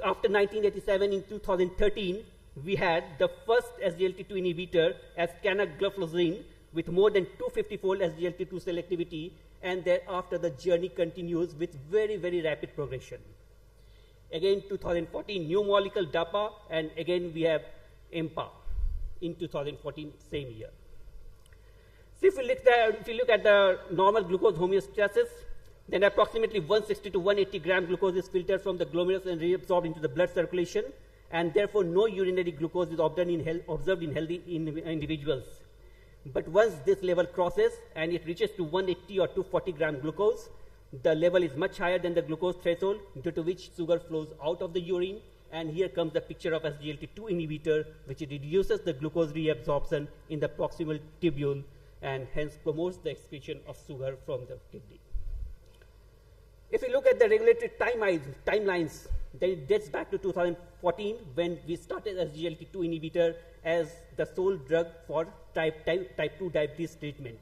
after 1987, in 2013, we had the first SGLT2 inhibitor as canagliflozin with more than 250-fold SGLT2 selectivity, and thereafter the journey continues with very, very rapid progression. Again, 2014, new molecule DAPA, and again we have EMPA in 2014, same year. So if we look at the normal glucose homeostasis, then approximately 160 to 180 gram glucose is filtered from the glomerulus and reabsorbed into the blood circulation, and therefore no urinary glucose is observed in healthy individuals. But once this level crosses and it reaches to 180 or 240 gram glucose, the level is much higher than the glucose threshold, due to which sugar flows out of the urine, and here comes the picture of SGLT2 inhibitor, which reduces the glucose reabsorption in the proximal tubule and hence promotes the excretion of sugar from the kidney. If we look at the regulatory timelines, then it dates back to 2014 when we started SGLT2 inhibitor as the sole drug for type 2 diabetes treatment.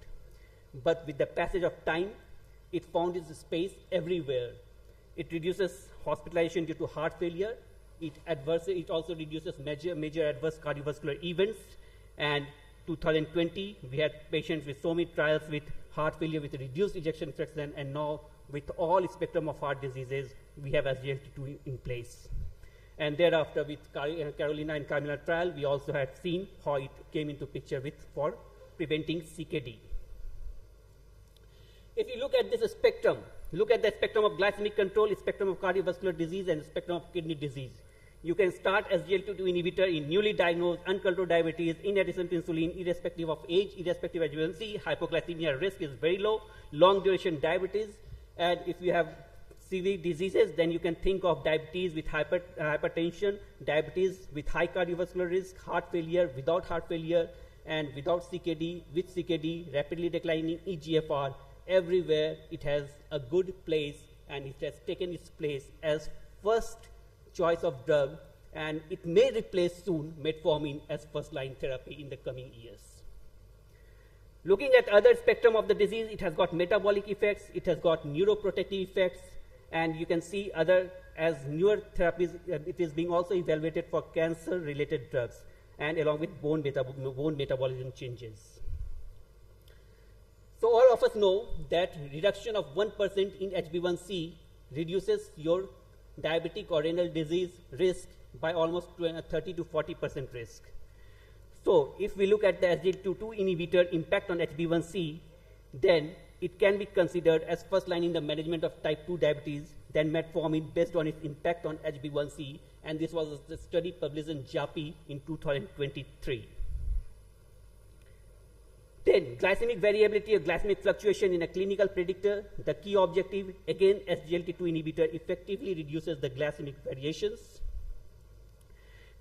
But with the passage of time, it found its space everywhere. It reduces hospitalization due to heart failure. It also reduces major adverse cardiovascular events. And 2020, we had patients with so many trials with heart failure with reduced ejection fraction, and now with all spectrum of heart diseases, we have SGLT2 in place. And thereafter, with Carolina and Carmela trial, we also had seen how it came into picture for preventing CKD. If you look at this spectrum, look at the spectrum of glycemic control, spectrum of cardiovascular disease, and spectrum of kidney disease. You can start SGLT2 inhibitor in newly diagnosed uncontrolled diabetes in addition to insulin, irrespective of age, irrespective of agency. Hypoglycemia risk is very low, long duration diabetes. And if you have severe diseases, then you can think of diabetes with hypertension, diabetes with high cardiovascular risk, heart failure, without heart failure, and without CKD, with CKD, rapidly declining EGFR. Everywhere it has a good place, and it has taken its place as first choice of drug, and it may replace soon metformin as first-line therapy in the coming years. Looking at other spectrum of the disease, it has got metabolic effects, it has got neuroprotective effects, and you can see other as newer therapies. It is being also evaluated for cancer-related drugs, and along with bone metabolism changes. So all of of us know that reduction of 1% in HbA1c reduces your diabetic or renal disease risk by almost 30 to 40% risk. So if we look at the SGLT2 inhibitor impact on HbA1c, then it can be considered as first line in the management of type 2 diabetes than metformin based on its impact on HbA1c, and this was a study published in JAPI in 2023. Then glycemic variability or glycemic fluctuation in a clinical predictor. The key objective, again, SGLT2 inhibitor effectively reduces the glycemic variations.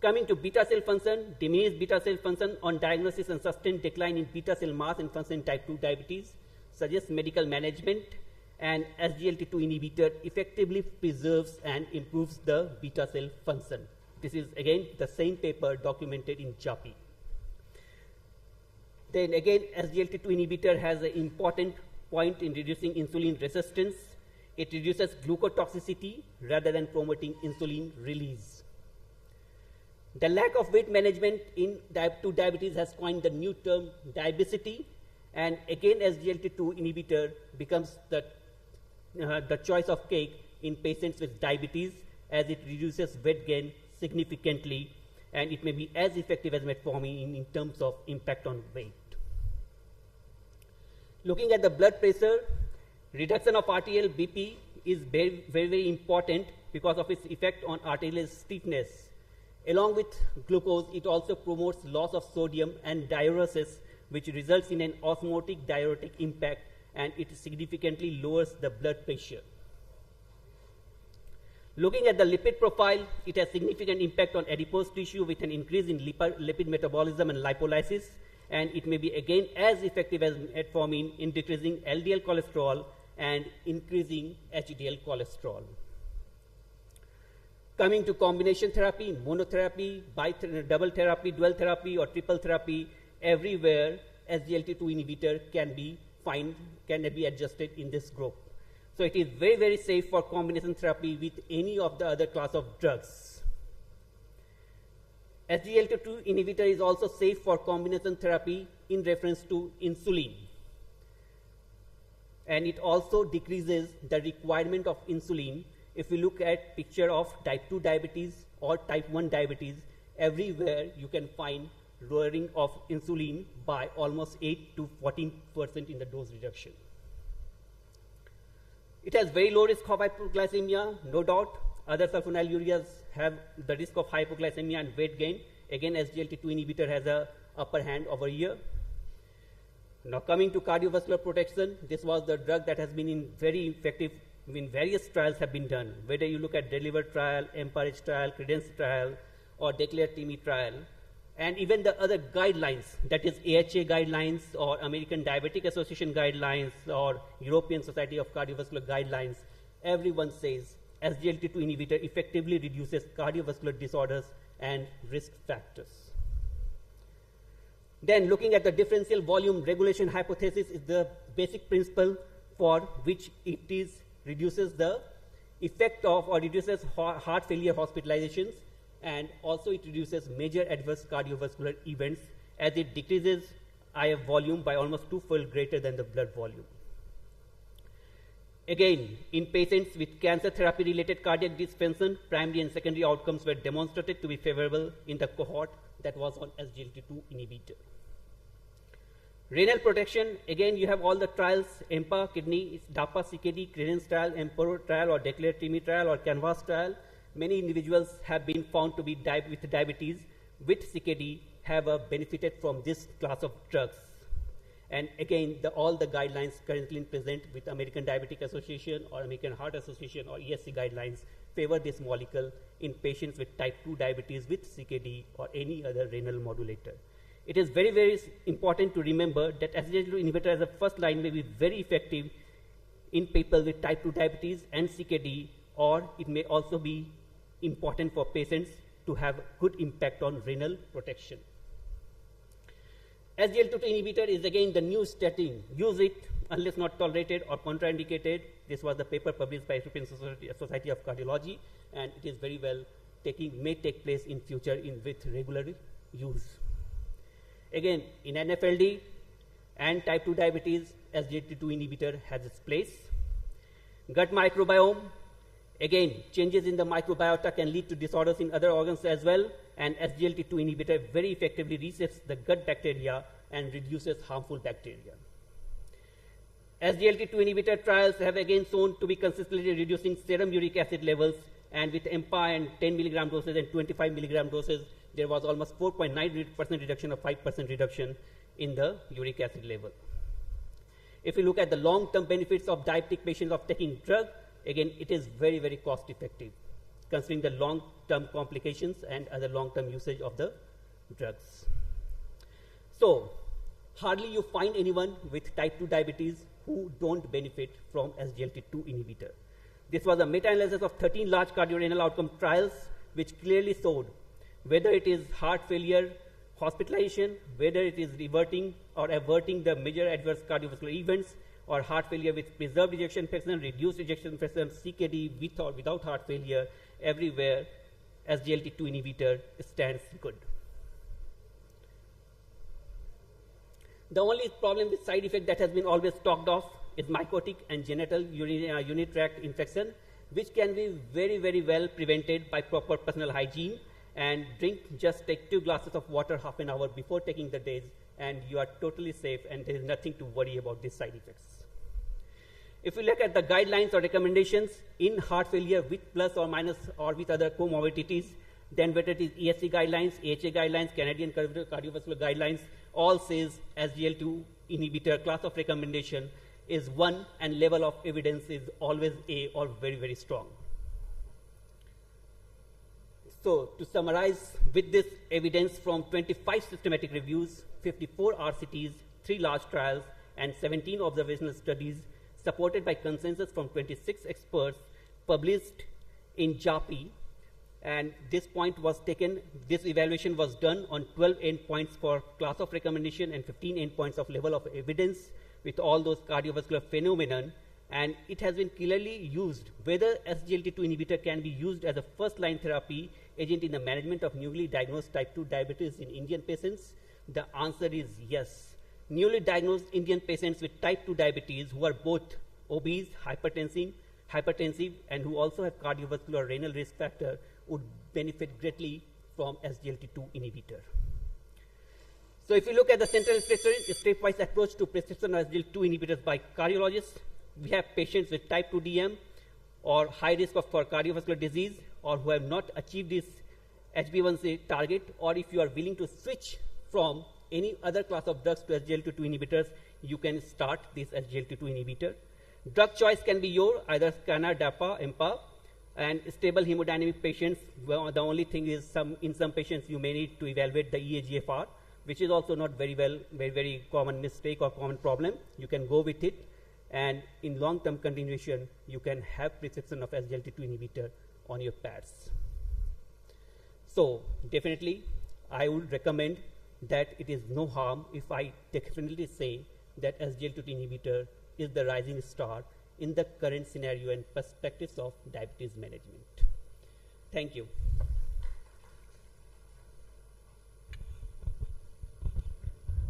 Coming to beta cell function, diminished beta cell function on diagnosis and sustained decline in beta cell mass and function in type 2 diabetes suggests medical management, and SGLT2 inhibitor effectively preserves and improves the beta cell function. This is again the same paper documented in JAPI. Then again, SGLT2 inhibitor has an important point in reducing insulin resistance. It reduces glucotoxicity rather than promoting insulin release. The lack of weight management in type 2 diabetes has coined the new term diabesity, and again SGLT2 inhibitor becomes the choice of cake in patients with diabetes, as it reduces weight gain significantly, and it may be as effective as metformin in terms of impact on weight. Looking at the blood pressure, reduction of arterial BP is very, very, very important because of its effect on arterial stiffness. Along with glucose, it also promotes loss of sodium and diuresis, which results in an osmotic diuretic impact, and it significantly lowers the blood pressure. Looking at the lipid profile, it has significant impact on adipose tissue with an increase in lipid metabolism and lipolysis, and it may be again as effective as metformin in decreasing LDL cholesterol and increasing HDL cholesterol. Coming to combination therapy, monotherapy, double therapy, dual therapy, or triple therapy, everywhere SGLT2 inhibitor can be adjusted in this group. So it is very, very safe for combination therapy with any of the other class of drugs. SGLT2 inhibitor is also safe for combination therapy in reference to insulin. And it also decreases the requirement of insulin. If we look at picture of type 2 diabetes or type 1 diabetes, everywhere you can find lowering of insulin by almost 8 to 14% in the dose reduction. It has very low risk of hypoglycemia, no doubt. Other sulfonylureas have the risk of hypoglycemia and weight gain. Again, SGLT2 inhibitor has a upper hand over here. Now coming to cardiovascular protection, this was the drug that has been very effective. Various trials have been done, whether you look at DELIVER trial, EMPOWER trial, CREDENCE trial, or DECLARE-TIMI trial, and even the other guidelines, that is AHA guidelines or American Diabetic Association guidelines or European Society of Cardiovascular guidelines, everyone says SGLT2 inhibitor effectively reduces cardiovascular disorders and risk factors. Then looking at the differential volume regulation hypothesis is the basic principle for which it reduces the effect of or reduces heart failure hospitalizations, and also it reduces major adverse cardiovascular events as it decreases IF volume by almost twofold greater than the blood volume. Again, in patients with cancer therapy related cardiac dysfunction, primary and secondary outcomes were demonstrated to be favorable in the cohort that was on SGLT2 inhibitor. Renal protection, again you have all the trials, EMPA, kidney, DAPA, CKD, CREDENCE trial, EMPOWER trial, or DECLARE-TIMI trial, or CANVAS trial. Many individuals have been found to be with diabetes with CKD have benefited from this class of drugs. And again, all the guidelines currently present with American Diabetic Association or American Heart Association or ESC guidelines favor this molecule in patients with type 2 diabetes with CKD or any other renal modulator. It is very, very important to remember that SGLT2 inhibitor as a first line may be very effective in people with type 2 diabetes and CKD, or it may also be important for patients to have good impact on renal protection. SGLT2 inhibitor is again the new statin. Use it unless not tolerated or contraindicated. This was the paper published by European Society of Cardiology, and it is very well may take place in future with regular use. Again, in NFLD and type 2 diabetes, SGLT2 inhibitor has its place. Gut microbiome, again, changes in the microbiota can lead to disorders in other organs as well, and SGLT2 inhibitor very effectively resets the gut bacteria and reduces harmful bacteria. SGLT2 inhibitor trials have again shown to be consistently reducing serum uric acid levels, and with EMPA and 10 milligram doses and 25 milligram doses, there was almost 4.9% reduction or 5% reduction in the uric acid level. If you look at the long-term benefits of diabetic patients of taking drug, again, it is very, very cost-effective, considering the long-term complications and other long-term usage of the drugs. So, hardly you find anyone with type 2 diabetes who don't benefit from SGLT2 inhibitor. This was a meta-analysis of 13 large cardiorenal outcome trials, which clearly showed whether it is heart failure, hospitalization, whether it is reverting or averting the major adverse cardiovascular events, or heart failure with preserved ejection fraction, reduced ejection fraction, CKD with or without heart failure, everywhere SGLT2 inhibitor stands good. The only problem with side effect that has been always talked of is mycotic and genital urinary tract infection, which can be very, very well prevented by proper personal hygiene, and take 2 glasses of water half an hour before taking the days, and you are totally safe, and there is nothing to worry about these side effects. If you look at the guidelines or recommendations in heart failure with plus or minus or with other comorbidities, then whether it is ESC guidelines, AHA guidelines, Canadian cardiovascular guidelines, all says SGLT2 inhibitor class of recommendation is 1, and level of evidence is always A or very, very strong. So, to summarize, with this evidence from 25 systematic reviews, 54 RCTs, 3 large trials, and 17 observational studies, supported by consensus from 26 experts, published in JAPI, and this evaluation was done on 12 endpoints for class of recommendation and 15 endpoints of level of evidence with all those cardiovascular phenomenon, and it has been clearly used whether SGLT2 inhibitor can be used as a first-line therapy agent in the management of newly diagnosed type 2 diabetes in Indian patients. The answer is yes. Newly diagnosed Indian patients with type 2 diabetes who are both obese, hypertensive, and who also have cardiovascular renal risk factor would benefit greatly from SGLT2 inhibitor. So if you look at the central stepwise approach to prescription of SGLT2 inhibitors by cardiologists, we have patients with type 2 DM or high risk for cardiovascular disease, or who have not achieved this HbA1c target, or if you are willing to switch from any other class of drugs to SGLT2 inhibitors, you can start this SGLT2 inhibitor. Drug choice can be your either scanner, DAPA, EMPA, and stable hemodynamic patients. Well, the only thing is in some patients you may need to evaluate the EAGFR, which is also not very common mistake or common problem. You can go with it, and in long-term continuation, you can have prescription of SGLT2 inhibitor on your pads. So definitely, I would recommend that it is no harm if I definitely say that SGLT2 inhibitor is the rising star in the current scenario and perspectives of diabetes management. Thank you.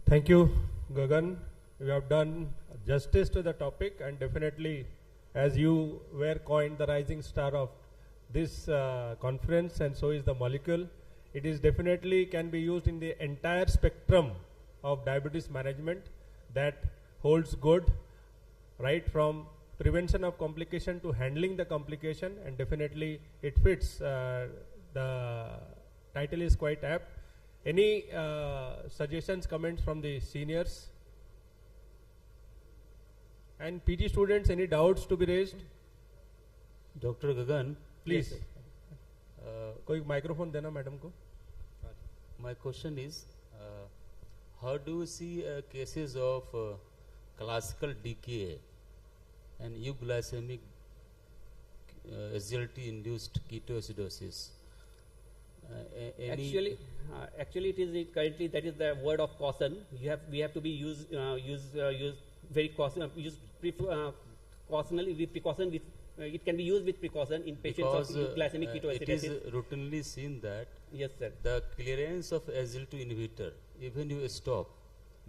Thank you, Gagan. You have done justice to the topic, and definitely, as you were coined the rising star of this conference, and so is the molecule. It is definitely can be used in the entire spectrum of diabetes management that holds good, right from prevention of complication to handling the complication, and definitely it fits. The title is quite apt. Any suggestions, comments from the seniors? And PG students, any doubts to be raised? Dr. Gagan, please. कोई microphone देना madam को. My question is, how do you see cases of classical DKA and euglycemic SGLT-induced ketoacidosis? Actually, it is currently that is the word of caution. We have to be use very caution. Use cautionally with precaution. With it can be used with precaution in patients of glycemic ketoacidosis. It is routinely seen that yes, sir. The clearance of SGLT2 inhibitor, even you stop,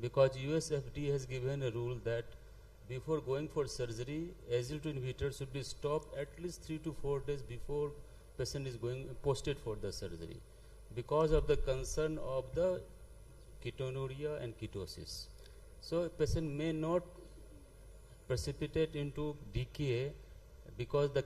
because US FDA has given a rule that before going for surgery, SGLT2 inhibitor should be stopped at least 3 to 4 days before patient is going posted for the surgery, because of the concern of the ketonuria and ketosis. So a patient may not precipitate into DKA because the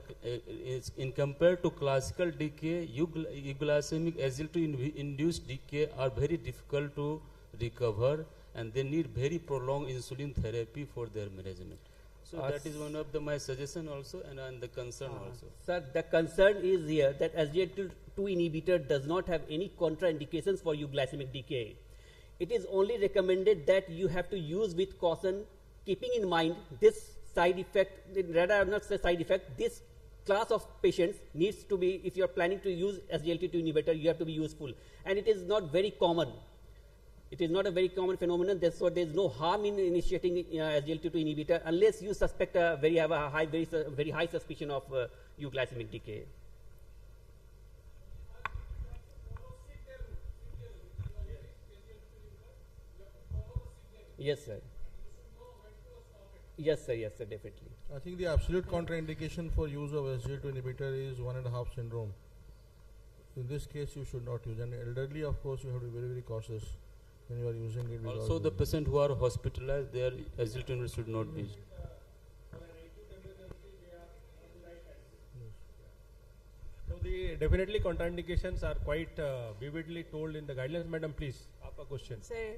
is in compared to classical DKA, euglycemic SGLT2 induced DKA are very difficult to recover, and they need very prolonged insulin therapy for their management. So that is one of my suggestion also, and the concern also. Sir, the concern is here that SGLT2 inhibitor does not have any contraindications for euglycemic DKA. It is only recommended that you have to use with caution, keeping in mind this side effect, rather not say side effect, this class of patients needs to be, if you are planning to use SGLT2 inhibitor, you have to be useful. And it is not very common. It is not a very common phenomenon, so there is no harm in initiating SGLT2 inhibitor unless you suspect very high suspicion of euglycemic decay. Yes, sir. Yes, sir, definitely. I think the absolute contraindication for use of SGLT2 inhibitor is 1.5 syndrome. In this case, you should not use. And elderly, of course, you have to be very, very cautious when you are using it. Also, the patient who are hospitalized, their SGLT2 inhibitor should not be used. So the definitely contraindications are quite vividly told in the guidelines. Madam, please, a question. Sir,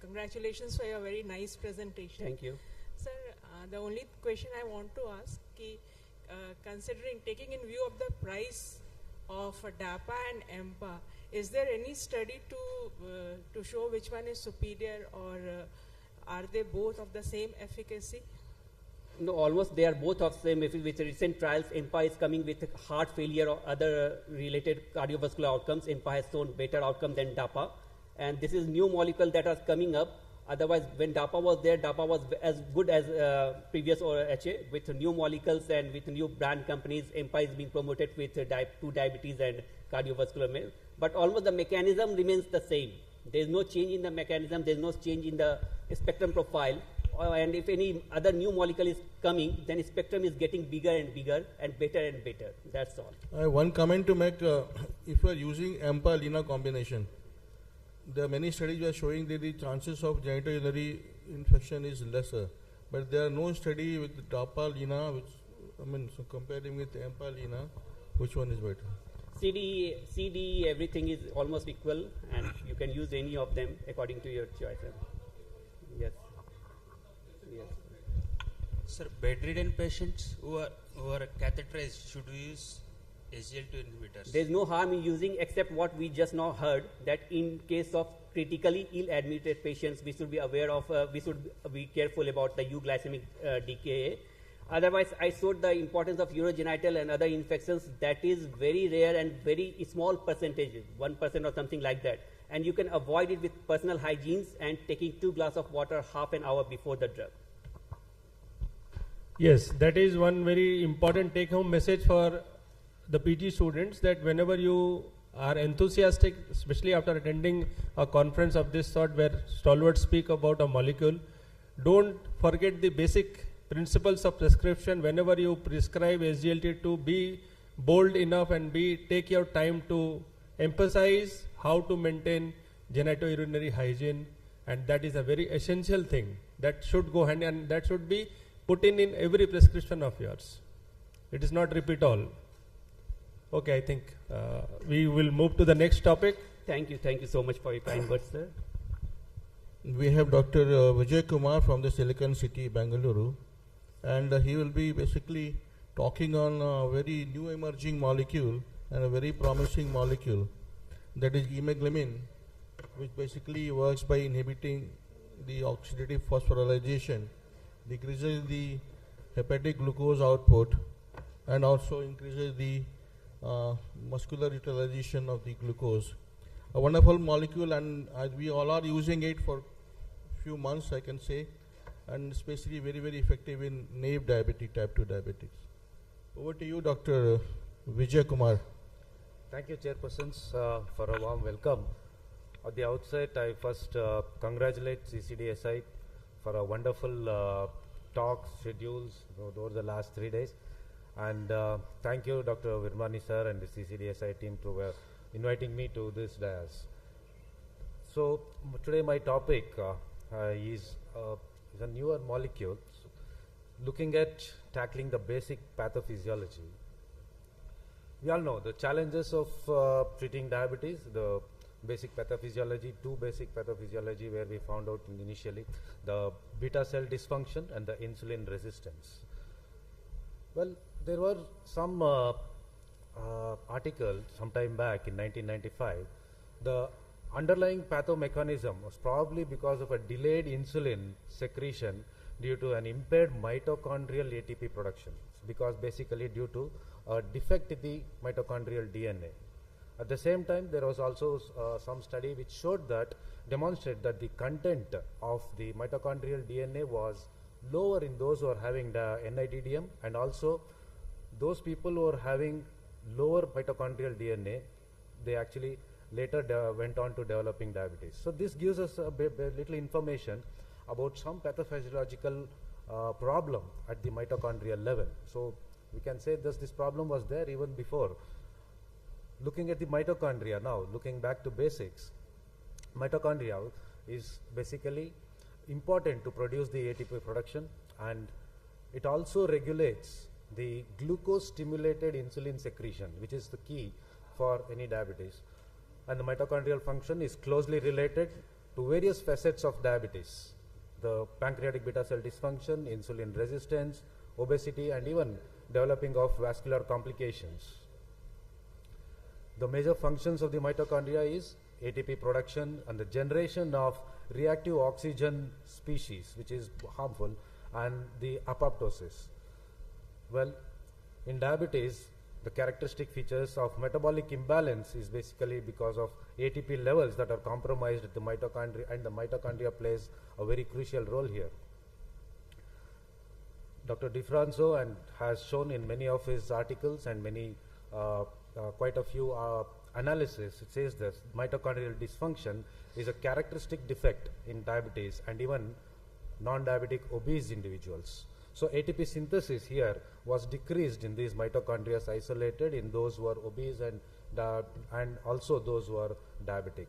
congratulations for your very nice presentation. Thank you. Sir, the only question I want to ask, considering taking in view of the price of DAPA and EMPA, is there any study to show which one is superior, or are they both of the same efficacy? No, almost they are both of same. With recent trials, EMPA is coming with heart failure or other related cardiovascular outcomes. EMPA has shown better outcome than DAPA, and this is new molecule that are coming up. Otherwise, when DAPA was there, DAPA was as good as previous or HA. With new molecules and with new brand companies, EMPA is being promoted with type 2 diabetes and cardiovascular. But almost the mechanism remains the same. There is no change in the mechanism. There is no change in the spectrum profile. And if any other new molecule is coming, then spectrum is getting bigger and bigger and better and better. That's all. I have one comment to make. If you are using EMPA-LINA combination, there are many studies which are showing that the chances of genitourinary infection is lesser. But there are no study with DAPA-LINA, so comparing with EMPA-LINA, which one is better? CD, everything is almost equal, and you can use any of them according to your choice. Yes. Yes. Sir, bedridden patients who are catheterized, should we use SGLT2 inhibitors? There is no harm in using, except what we just now heard, that in case of critically ill admitted patients, we should be aware of, we should be careful about the euglycemic DKA. Otherwise, I showed the importance of urogenital and other infections. That is very rare and very small percentages, 1% or something like that. And you can avoid it with personal hygienes and taking 2 glasses of water half an hour before the drug. Yes, that is one very important take-home message for the PG students, that whenever you are enthusiastic, especially after attending a conference of this sort where stalwarts speak about a molecule, don't forget the basic principles of prescription. Whenever you prescribe SGLT2, be bold enough and take your time to emphasize how to maintain genitourinary hygiene, and that is a very essential thing that should go hand, and that should be put in every prescription of yours. It is not repeat all. Okay, I think we will move to the next topic. Thank you so much for your kind words, sir. We have Dr. Vijay Kumar from the Silicon City, Bangalore, and he will be basically talking on a very new emerging molecule and a very promising molecule, that is emaglamin, which basically works by inhibiting the oxidative phosphorylation, decreases the hepatic glucose output, and also increases the muscular utilization of the glucose. A wonderful molecule, and we all are using it for few months, I can say, and especially very, very effective in naive diabetic, type 2 diabetics. Over to you, Dr. Vijay Kumar. Thank you, chairpersons, for a warm welcome. At the outset, I first congratulate CCDSI for a wonderful talks, schedules over the last 3 days. And thank you, Dr. Virmani sir and the CCDSI team to inviting me to this dais. So today my topic is a newer molecule, looking at tackling the basic pathophysiology. We all know the challenges of treating diabetes, the basic pathophysiology, two basic pathophysiology where we found out initially the beta cell dysfunction and the insulin resistance. Well, there were some articles sometime back in 1995. The underlying pathomechanism was probably because of a delayed insulin secretion due to an impaired mitochondrial ATP production, because basically due to a defect in the mitochondrial DNA. At the same time, there was also some study which showed that, demonstrated that the content of the mitochondrial DNA was lower in those who are having the NIDDM, and also those people who are having lower mitochondrial DNA, they actually later went on to developing diabetes. So this gives us a little information about some pathophysiological problem at the mitochondrial level. So we can say this problem was there even before. Looking at the mitochondria now, looking back to basics, mitochondria is basically important to produce the ATP production, and it also regulates the glucose stimulated insulin secretion, which is the key for any diabetes. And the mitochondrial function is closely related to various facets of diabetes: the pancreatic beta cell dysfunction, insulin resistance, obesity, and even developing of vascular complications. The major functions of the mitochondria is ATP production and the generation of reactive oxygen species, which is harmful, and the apoptosis. Well, in diabetes, the characteristic features of metabolic imbalance is basically because of ATP levels that are compromised at the mitochondria, and the mitochondria plays a very crucial role here. Dr. DiFranco has shown in many of his articles and many quite a few analysis, it says that mitochondrial dysfunction is a characteristic defect in diabetes and even non-diabetic obese individuals. So ATP synthesis here was decreased in these mitochondria isolated in those who are obese and also those who are diabetic.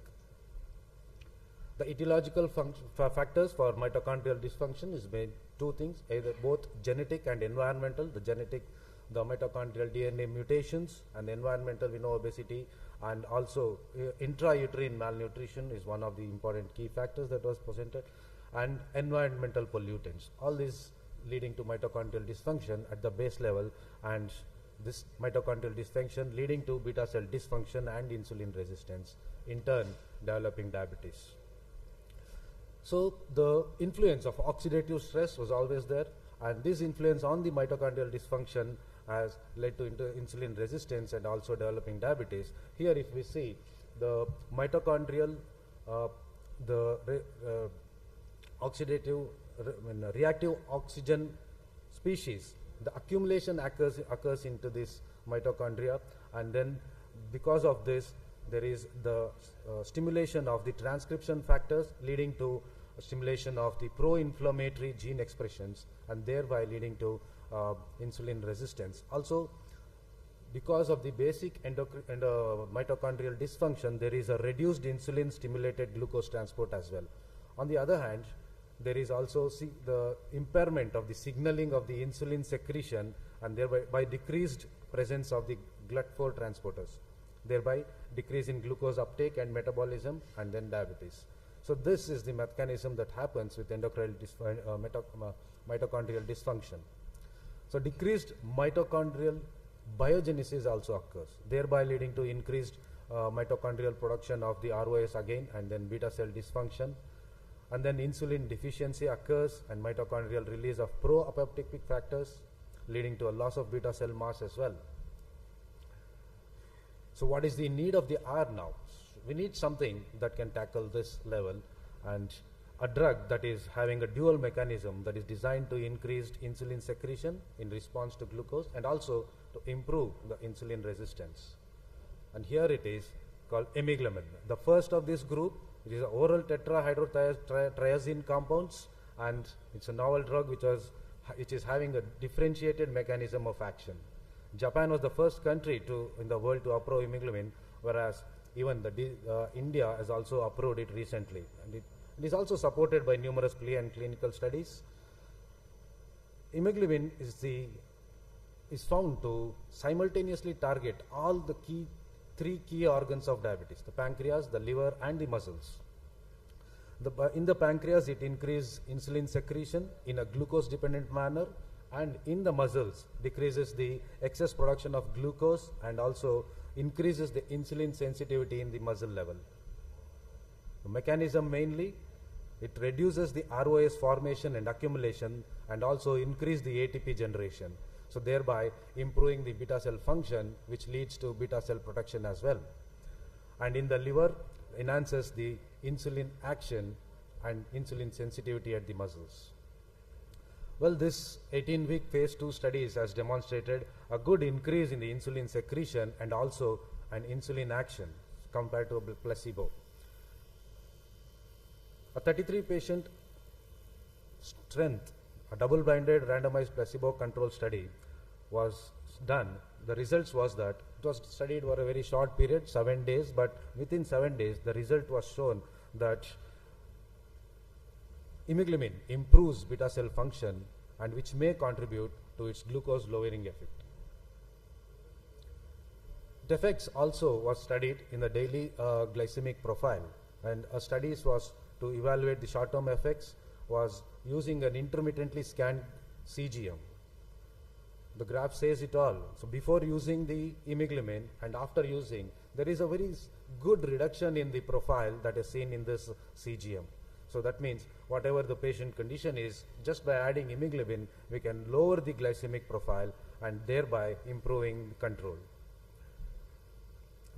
The etiological factors for mitochondrial dysfunction is made two things, either both genetic and environmental. The genetic, the mitochondrial DNA mutations, and the environmental, we know obesity, and also intrauterine malnutrition is one of the important key factors that was presented, and environmental pollutants. All these leading to mitochondrial dysfunction at the base level, and this mitochondrial dysfunction leading to beta cell dysfunction and insulin resistance, in turn developing diabetes. So the influence of oxidative stress was always there, and this influence on the mitochondrial dysfunction has led to insulin resistance and also developing diabetes. Here if we see the mitochondrial, reactive oxygen species, the accumulation occurs into this mitochondria, and then because of this there is the stimulation of the transcription factors leading to stimulation of the pro-inflammatory gene expressions, and thereby leading to insulin resistance. Also, because of the basic mitochondrial dysfunction, there is a reduced insulin stimulated glucose transport as well. On the other hand, there is also the impairment of the signaling of the insulin secretion, and thereby by decreased presence of the GLUT4 transporters, thereby decrease in glucose uptake and metabolism, and then diabetes. So this is the mechanism that happens with mitochondrial dysfunction. So decreased mitochondrial biogenesis also occurs, thereby leading to increased mitochondrial production of the ROS again, and then beta cell dysfunction. And then insulin deficiency occurs, and mitochondrial release of pro-apoptotic factors, leading to a loss of beta cell mass as well. So what is the need of the R now? We need something that can tackle this level, and a drug that is having a dual mechanism that is designed to increase insulin secretion in response to glucose, and also to improve the insulin resistance. And here it is called emiglamin. The first of this group, it is oral tetrahydrotriazine compounds, and it's a novel drug which was which is having a differentiated mechanism of action. Japan was the first country in the world to approve imiglumin, whereas even India has also approved it recently. And it is also supported by numerous and clinical studies. Imiglumin is found to simultaneously target all the three key organs of diabetes: the pancreas, the liver, and the muscles. In the pancreas, it increases insulin secretion in a glucose-dependent manner, and in the muscles, decreases the excess production of glucose and also increases the insulin sensitivity in the muscle level. The mechanism mainly, it reduces the ROS formation and accumulation and also increase the ATP generation. So thereby improving the beta cell function, which leads to beta cell protection as well. And in the liver, enhances the insulin action and insulin sensitivity at the muscles. Well, this 18-week phase 2 studies has demonstrated a good increase in the insulin secretion and also an insulin action compared to a placebo. A 33-patient strength, a double-blinded randomized placebo-controlled study was done. The results was that it was studied for a very short period, 7 days, but within 7 days, the result was shown that imiglumin improves beta cell function and which may contribute to its glucose lowering effect. The effects also was studied in the daily glycemic profile, and a study was to evaluate the short-term effects was using an intermittently scanned CGM. The graph says it all. So before using the imiglumin and after using, there is a very good reduction in the profile that is seen in this CGM. So that means whatever the patient condition is, just by adding imiglumin, we can lower the glycemic profile and thereby improving control.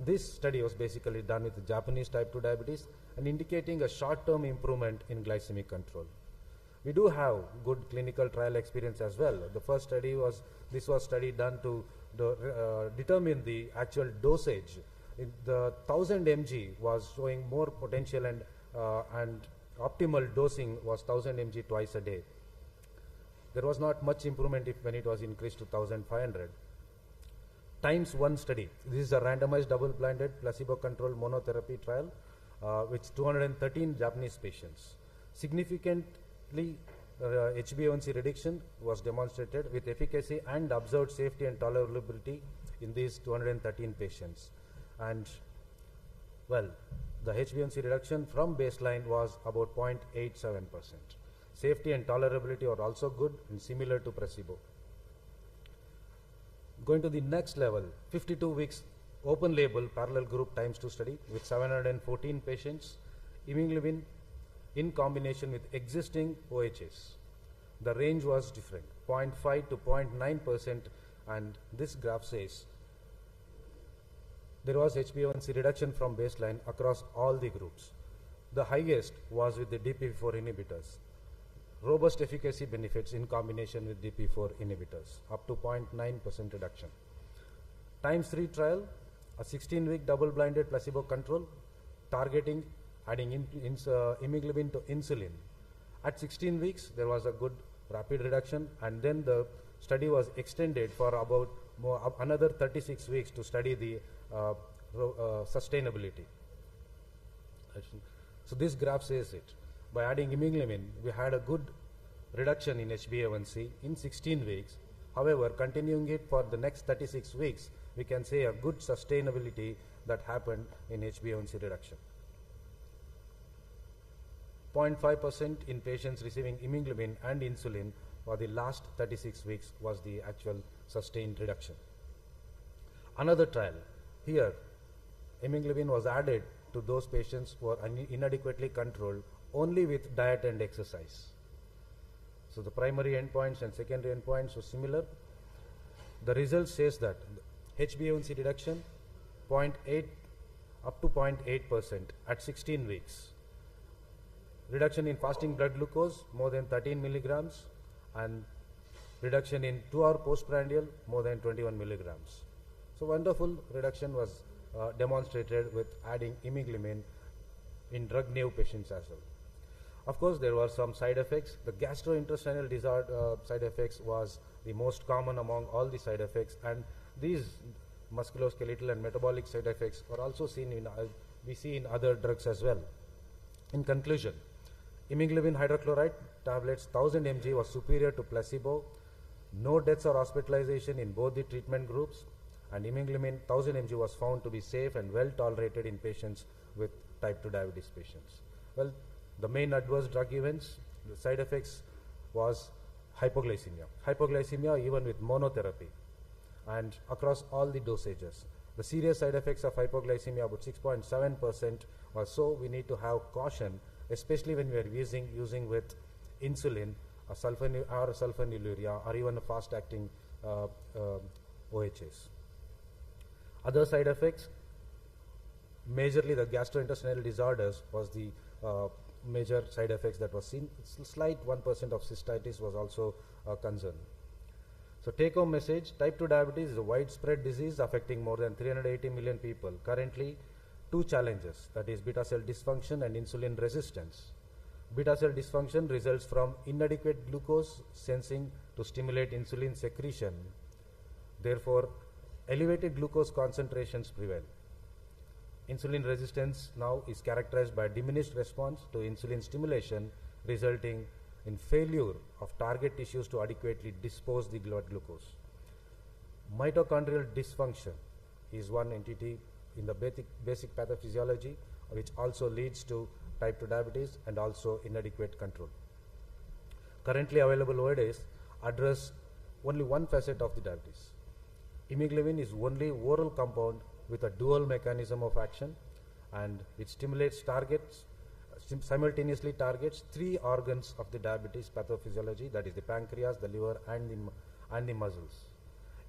This study was basically done with Japanese type 2 diabetes and indicating a short-term improvement in glycemic control. We do have good clinical trial experience as well. The first study was, this was study done to determine the actual dosage. The 1000 mg was showing more potential and optimal dosing was 1000 mg twice a day. There was not much improvement when it was increased to 1500. Times 1 study. This is a randomized double-blinded placebo-controlled monotherapy trial with 213 Japanese patients. Significantly, HbA1c reduction was demonstrated with efficacy and observed safety and tolerability in these 213 patients. And well, the HbA1c reduction from baseline was about 0.87%. Safety and tolerability are also good and similar to placebo. Going to the next level, 52 weeks open label parallel group times 2 study with 714 patients, imiglumin in combination with existing OHS. The range was different, 0.5 to 0.9%, and this graph says there was HbA1c reduction from baseline across all the groups. The highest was with the DPP-4 inhibitors. Robust efficacy benefits in combination with DPP-4 inhibitors, up to 0.9% reduction. Times 3 trial, a 16-week double-blinded placebo control, targeting adding imiglumin to insulin. At 16 weeks, there was a good rapid reduction, and then the study was extended for about another 36 weeks to study the sustainability. So this graph says it. By adding imiglumin, we had a good reduction in HbA1c in 16 weeks. However, continuing it for the next 36 weeks, we can say a good sustainability that happened in HbA1c reduction. 0.5% in patients receiving imiglumin and insulin for the last 36 weeks was the actual sustained reduction. Another trial. Here, imiglumin was added to those patients who are inadequately controlled only with diet and exercise. So the primary endpoints and secondary endpoints were similar. The result says that HbA1c reduction 0.8 up to 0.8% at 16 weeks. Reduction in fasting blood glucose more than 13 milligrams, and reduction in 2-hour postprandial more than 21 milligrams. So wonderful reduction was demonstrated with adding imiglumin in drug-naive patients as well. Of course, there were some side effects. The gastrointestinal disorder side effects was the most common among all the side effects, and these musculoskeletal and metabolic side effects were also seen in we see in other drugs as well. In conclusion, immunoglobulin hydrochloride tablets 1000 mg was superior to placebo. No deaths or hospitalization in both the treatment groups, and immunoglobulin 1000 mg was found to be safe and well tolerated in patients with type 2 diabetes patients. Well, the main adverse drug events, the side effects was hypoglycemia. Hypoglycemia even with monotherapy and across all the dosages. The serious side effects of hypoglycemia, about 6.7%, was so we need to have caution, especially when we are using with insulin, or sulfonylurea, or even a fast-acting OHS. Other side effects, majorly the gastrointestinal disorders was the major side effects that was seen. Slight 1% of cystitis was also a concern. So take-home message, type 2 diabetes is a widespread disease affecting more than 380 million people. Currently, two challenges, that is beta cell dysfunction and insulin resistance. Beta cell dysfunction results from inadequate glucose sensing to stimulate insulin secretion. Therefore, elevated glucose concentrations prevail. Insulin resistance now is characterized by diminished response to insulin stimulation, resulting in failure of target tissues to adequately dispose the blood glucose. Mitochondrial dysfunction is one entity in the basic pathophysiology, which also leads to type 2 diabetes and also inadequate control. Currently available OADs address only one facet of the diabetes. Immunoglobulin is only oral compound with a dual mechanism of action, and which simultaneously targets three organs of the diabetes pathophysiology, that is the pancreas, the liver, and the muscles.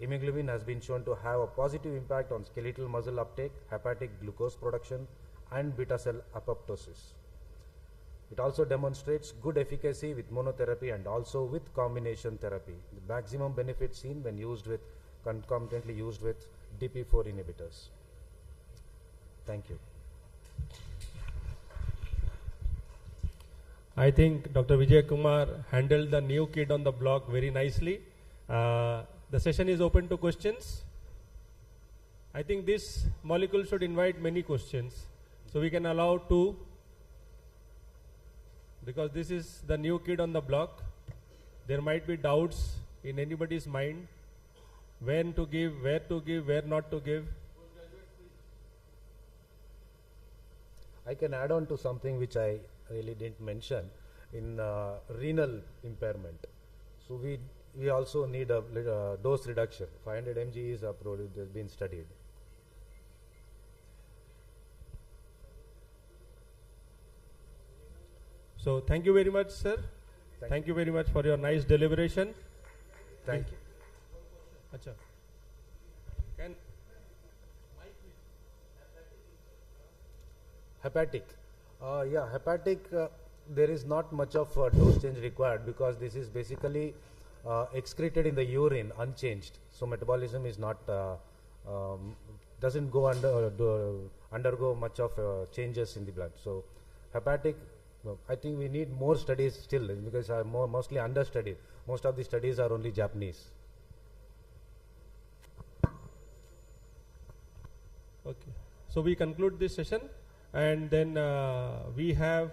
Immunoglobulin has been shown to have a positive impact on skeletal muscle uptake, hepatic glucose production, and beta cell apoptosis. It also demonstrates good efficacy with monotherapy and also with combination therapy. The maximum benefit seen when used with concomitantly used with DP4 inhibitors. Thank you. I think Dr. Vijay Kumar handled the new kid on the block very nicely. The session is open to questions. I think this molecule should invite many questions. So we can allow two, because this is the new kid on the block. There might be doubts in anybody's mind, when to give, where not to give. I can add on to something which I really didn't mention in renal impairment. So we also need a dose reduction. 500 mg is approved, has been studied. So thank you very much, sir. Thank you very much for your nice deliberation. Thank you. Achha. Can Hepatic. Hepatic, there is not much of dose change required, because this is basically excreted in the urine unchanged. So metabolism is not, doesn't go undergo much of changes in the blood. So hepatic, I think we need more studies still, because are mostly understudied. Most of the studies are only Japanese. Okay. So we conclude this session, and then we have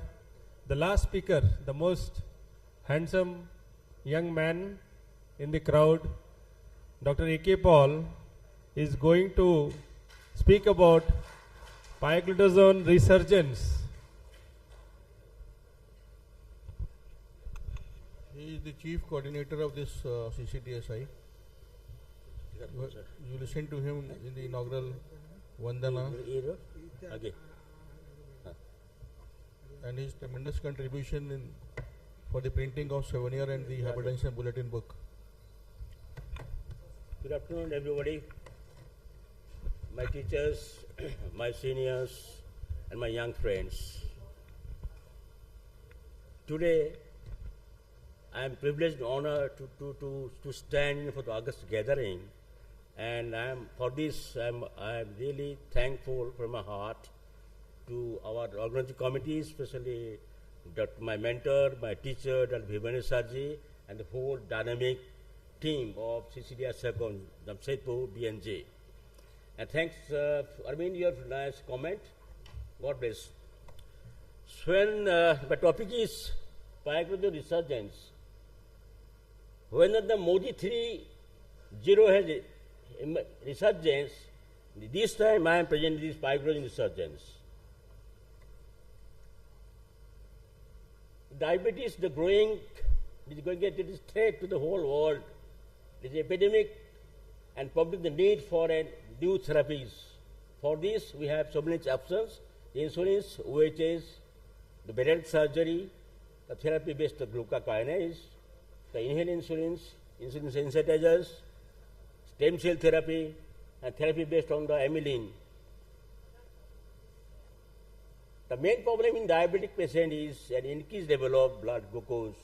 the last speaker, the most handsome young man in the crowd, Dr. A.K. Paul, is going to speak about pioglitazone resurgence. He is the chief coordinator of this CCDSI. You listen to him in the inaugural Vandana. And his tremendous contribution for the printing of Souvenir and the Hypertension Bulletin book. Good afternoon, everybody. My teachers, my seniors, and my young friends. Today, I am privileged and honored to stand for the August gathering, and for this I am really thankful from my heart to our organizing committee, especially my mentor, my teacher, Dr. Bhimani Sarji, and the whole dynamic team of Ccdsicon, Jamshedpur, BNJ. And thanks, Arvind, your nice comment. God bless. So when the topic is Pyroglobal resurgence, when the Modi 3.0 has resurgence, this time I am presenting this Pyroglobal resurgence. Diabetes, the growing, is going to get this threat to the whole world. It is epidemic and public the need for new therapies. For this, we have so many options: the insulins, OHs, the bariatric surgery, the therapy-based glucokinase, the inhaled insulins, insulin sensitizers, stem cell therapy, and therapy based on the amylin. The main problem in diabetic patient is an increased level of blood glucose,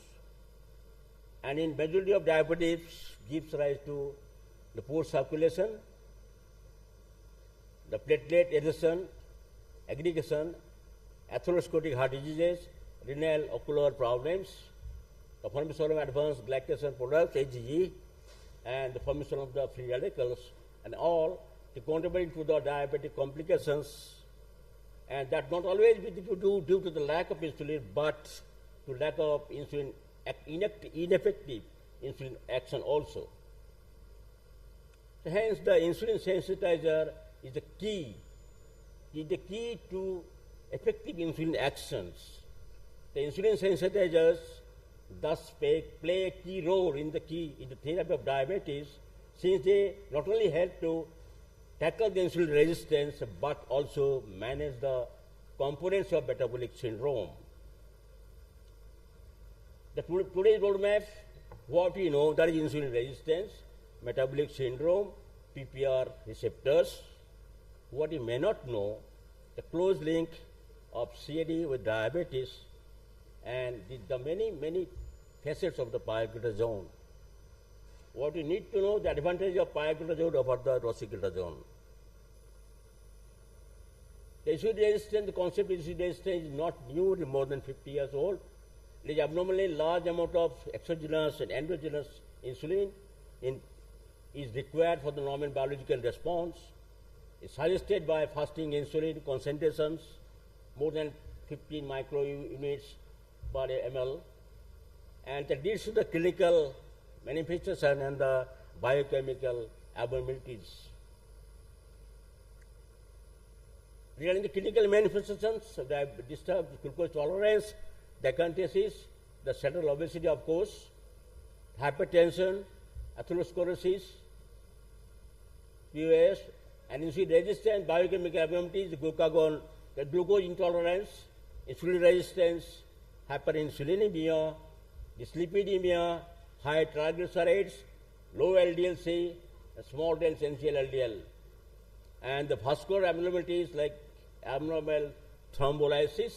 and in majority of diabetes gives rise to the poor circulation, the platelet adhesion, aggregation, atherosclerotic heart diseases, renal ocular problems, the formation of advanced glycation products, AGE, and the formation of the free radicals, and all to contribute to the diabetic complications. And that not always due to the lack of insulin, but to lack of insulin, ineffective insulin action also. So hence, the insulin sensitizer is the key to effective insulin actions. The insulin sensitizers thus play a key role in the therapy of diabetes, since they not only help to tackle the insulin resistance, but also manage the components of metabolic syndrome. Today's roadmap, what we know, that is insulin resistance, metabolic syndrome, PPR receptors. What we may not know, the close link of CAD with diabetes, and the many facets of the pioglitazone. What we need to know, the advantage of pioglitazone over the rosiglitazone. The insulin resistance, the concept of insulin resistance is not new, more than 50 years old. There is abnormally large amount of exogenous and endogenous insulin is required for the normal biological response. It's suggested by fasting insulin concentrations more than 15 microunits per ml, and that leads to the clinical manifestation and the biochemical abnormalities. Regarding the clinical manifestations, the disturbed glucose tolerance, the acanthasis, the central obesity, of course, hypertension, atherosclerosis, POS, and insulin resistance, biochemical abnormalities, the glucose intolerance, insulin resistance, hyperinsulinemia, dyslipidemia, high triglycerides, low LDL-C, small and essential LDL, and the vascular abnormalities like abnormal thrombolysis,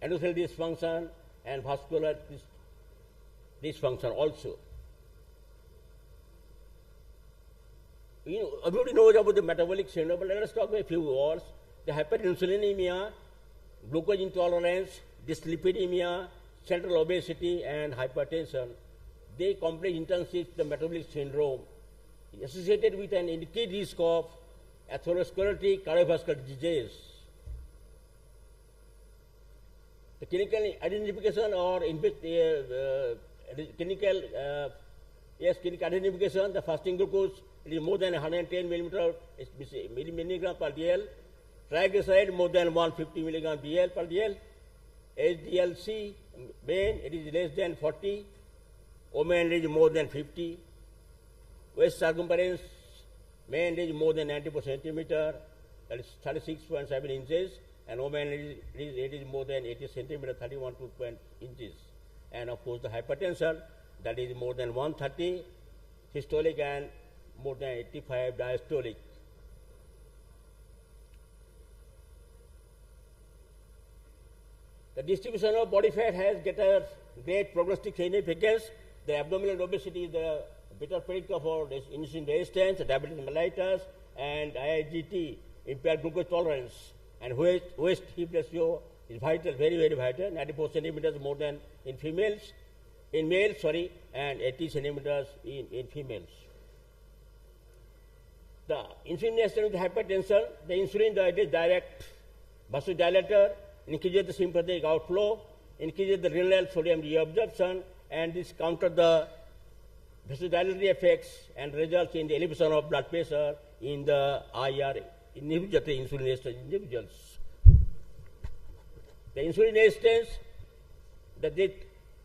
endothelial dysfunction, and vascular dysfunction also. Everybody knows about the metabolic syndrome, but let us talk about a few words. The hyperinsulinemia, glucose intolerance, dyslipidemia, central obesity, and hypertension, they complex intensify the metabolic syndrome associated with an increased risk of atherosclerotic cardiovascular disease. The clinical identification or clinical identification, the fasting glucose, it is more than 110 milligram per dl, triglyceride more than 150 milligram dl per dl, HDL-C, main, it is less than 40, women is more than 50, waist circumference, main is more than 94 centimeter, that is 36.7 inches, and women it is more than 80 centimeter, 31.2 inches. And of course the hypertension, that is more than 130 systolic and more than 85 diastolic. The distribution of body fat has get a great prognostic significance. The abdominal obesity is the better predictor for insulin resistance, diabetes mellitus, and IGT, impaired glucose tolerance, and waist hip ratio is vital, very, very vital. 94 centimeters more than in females, in males, and 80 centimeters in females. The insulin resistance with hypertension, the insulin is direct vasodilator, increases the sympathetic outflow, increases the renal sodium reabsorption, and this counters the vasodilatory effects and results in the elevation of blood pressure in the IR inhibitory insulin resistant individuals. The insulin resistance, the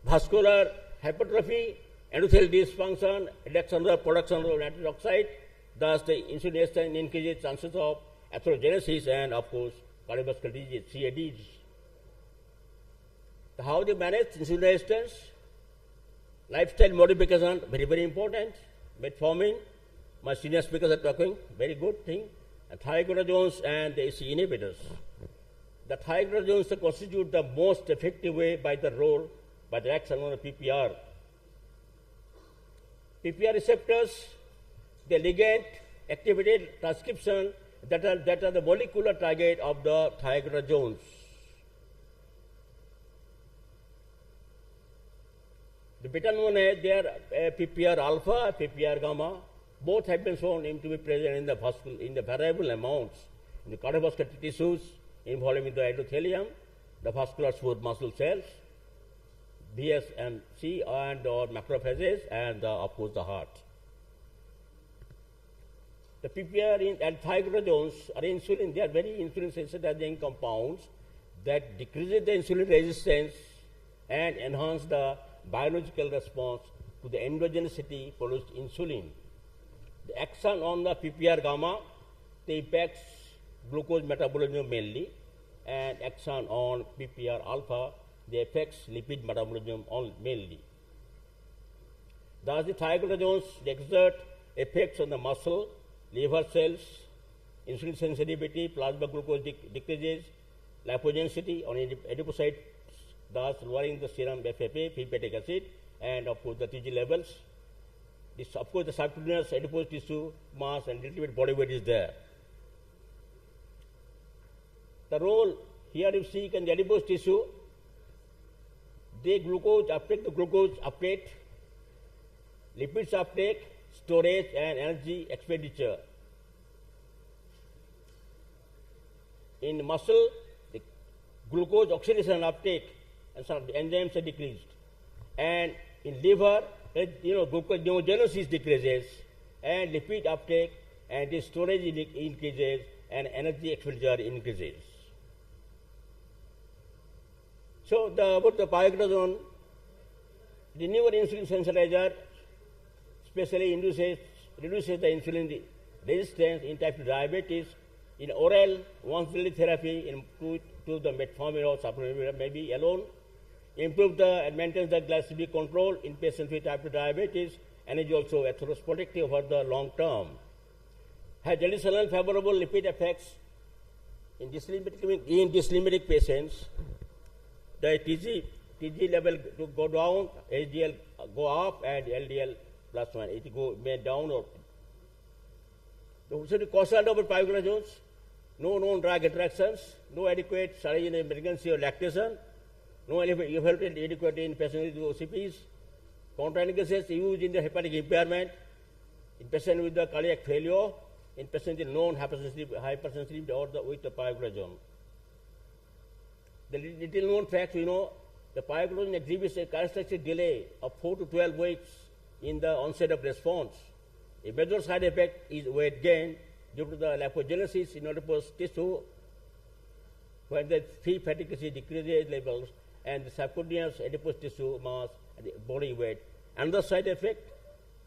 vascular hypertrophy, endothelial dysfunction, reduction of the production of nitric oxide, thus the insulin resistance increases chances of atherogenesis and of course cardiovascular disease, CADs. How they manage insulin resistance? Lifestyle modification, very, very important. Metformin, my senior speakers are talking, very good thing. And thiagonogens and the AC inhibitors. The thiagonogens constitute the most effective way by the action on the PPR. PPR receptors, the ligand activated transcription that are the molecular target of the thiagonogens. The beta known as their PPR alpha, PPR gamma, both have been shown to be present in the variable amounts in the cardiovascular tissues involving the endothelium, the vascular smooth muscle cells, VSMC and or macrophages, and of course the heart. The PPR and thiagonogens are insulin, they are very insulin sensitizing compounds that decreases the insulin resistance and enhance the biological response to the endogenously produced insulin. The action on the PPR gamma, they impacts glucose metabolism mainly, and action on PPR alpha, they affects lipid metabolism mainly. Thus the thiagonogens exert effects on the muscle, liver cells, insulin sensitivity, plasma glucose decreases, lipogenicity on adipocytes, thus lowering the serum FFA, phosphoric acid, and of course the TG levels. This, of course, the subcutaneous adipose tissue mass and little bit body weight is there. The role here you see in the adipose tissue, the glucose uptake, lipids uptake, storage and energy expenditure. In muscle, the glucose oxidation uptake and some of the enzymes are decreased. And in liver, glucose neogenesis decreases, and lipid uptake and the storage increases, and energy expenditure increases. So about the pioglitazone, the newer insulin sensitizer especially reduces the insulin resistance in type 2 diabetes. In oral once daily therapy, improve the metformin or supplemental maybe alone, improve and maintain the glycemic control in patients with type 2 diabetes, and is also atherosclerotic for the long term. Has additional favorable lipid effects in dyslipidemic patients. The TG level to go down, HDL go up, and LDL plus 1, it go down. Or so the causal of pioglitazone, no known drug interactions, no adequate study in emergency or lactation, no effective adequate in patients with OCPs, contraindications used in the hepatic impairment, in patients with the cardiac failure, in patients with known hypersensitivity or with the pioglitazone. The little known facts, the pioglitazone exhibits a characteristic delay of 4 to 12 weeks in the onset of response. A major side effect is weight gain due to the lipogenesis in adipose tissue, when the free fatty acid decreases levels and the subcutaneous adipose tissue mass and body weight. Another side effect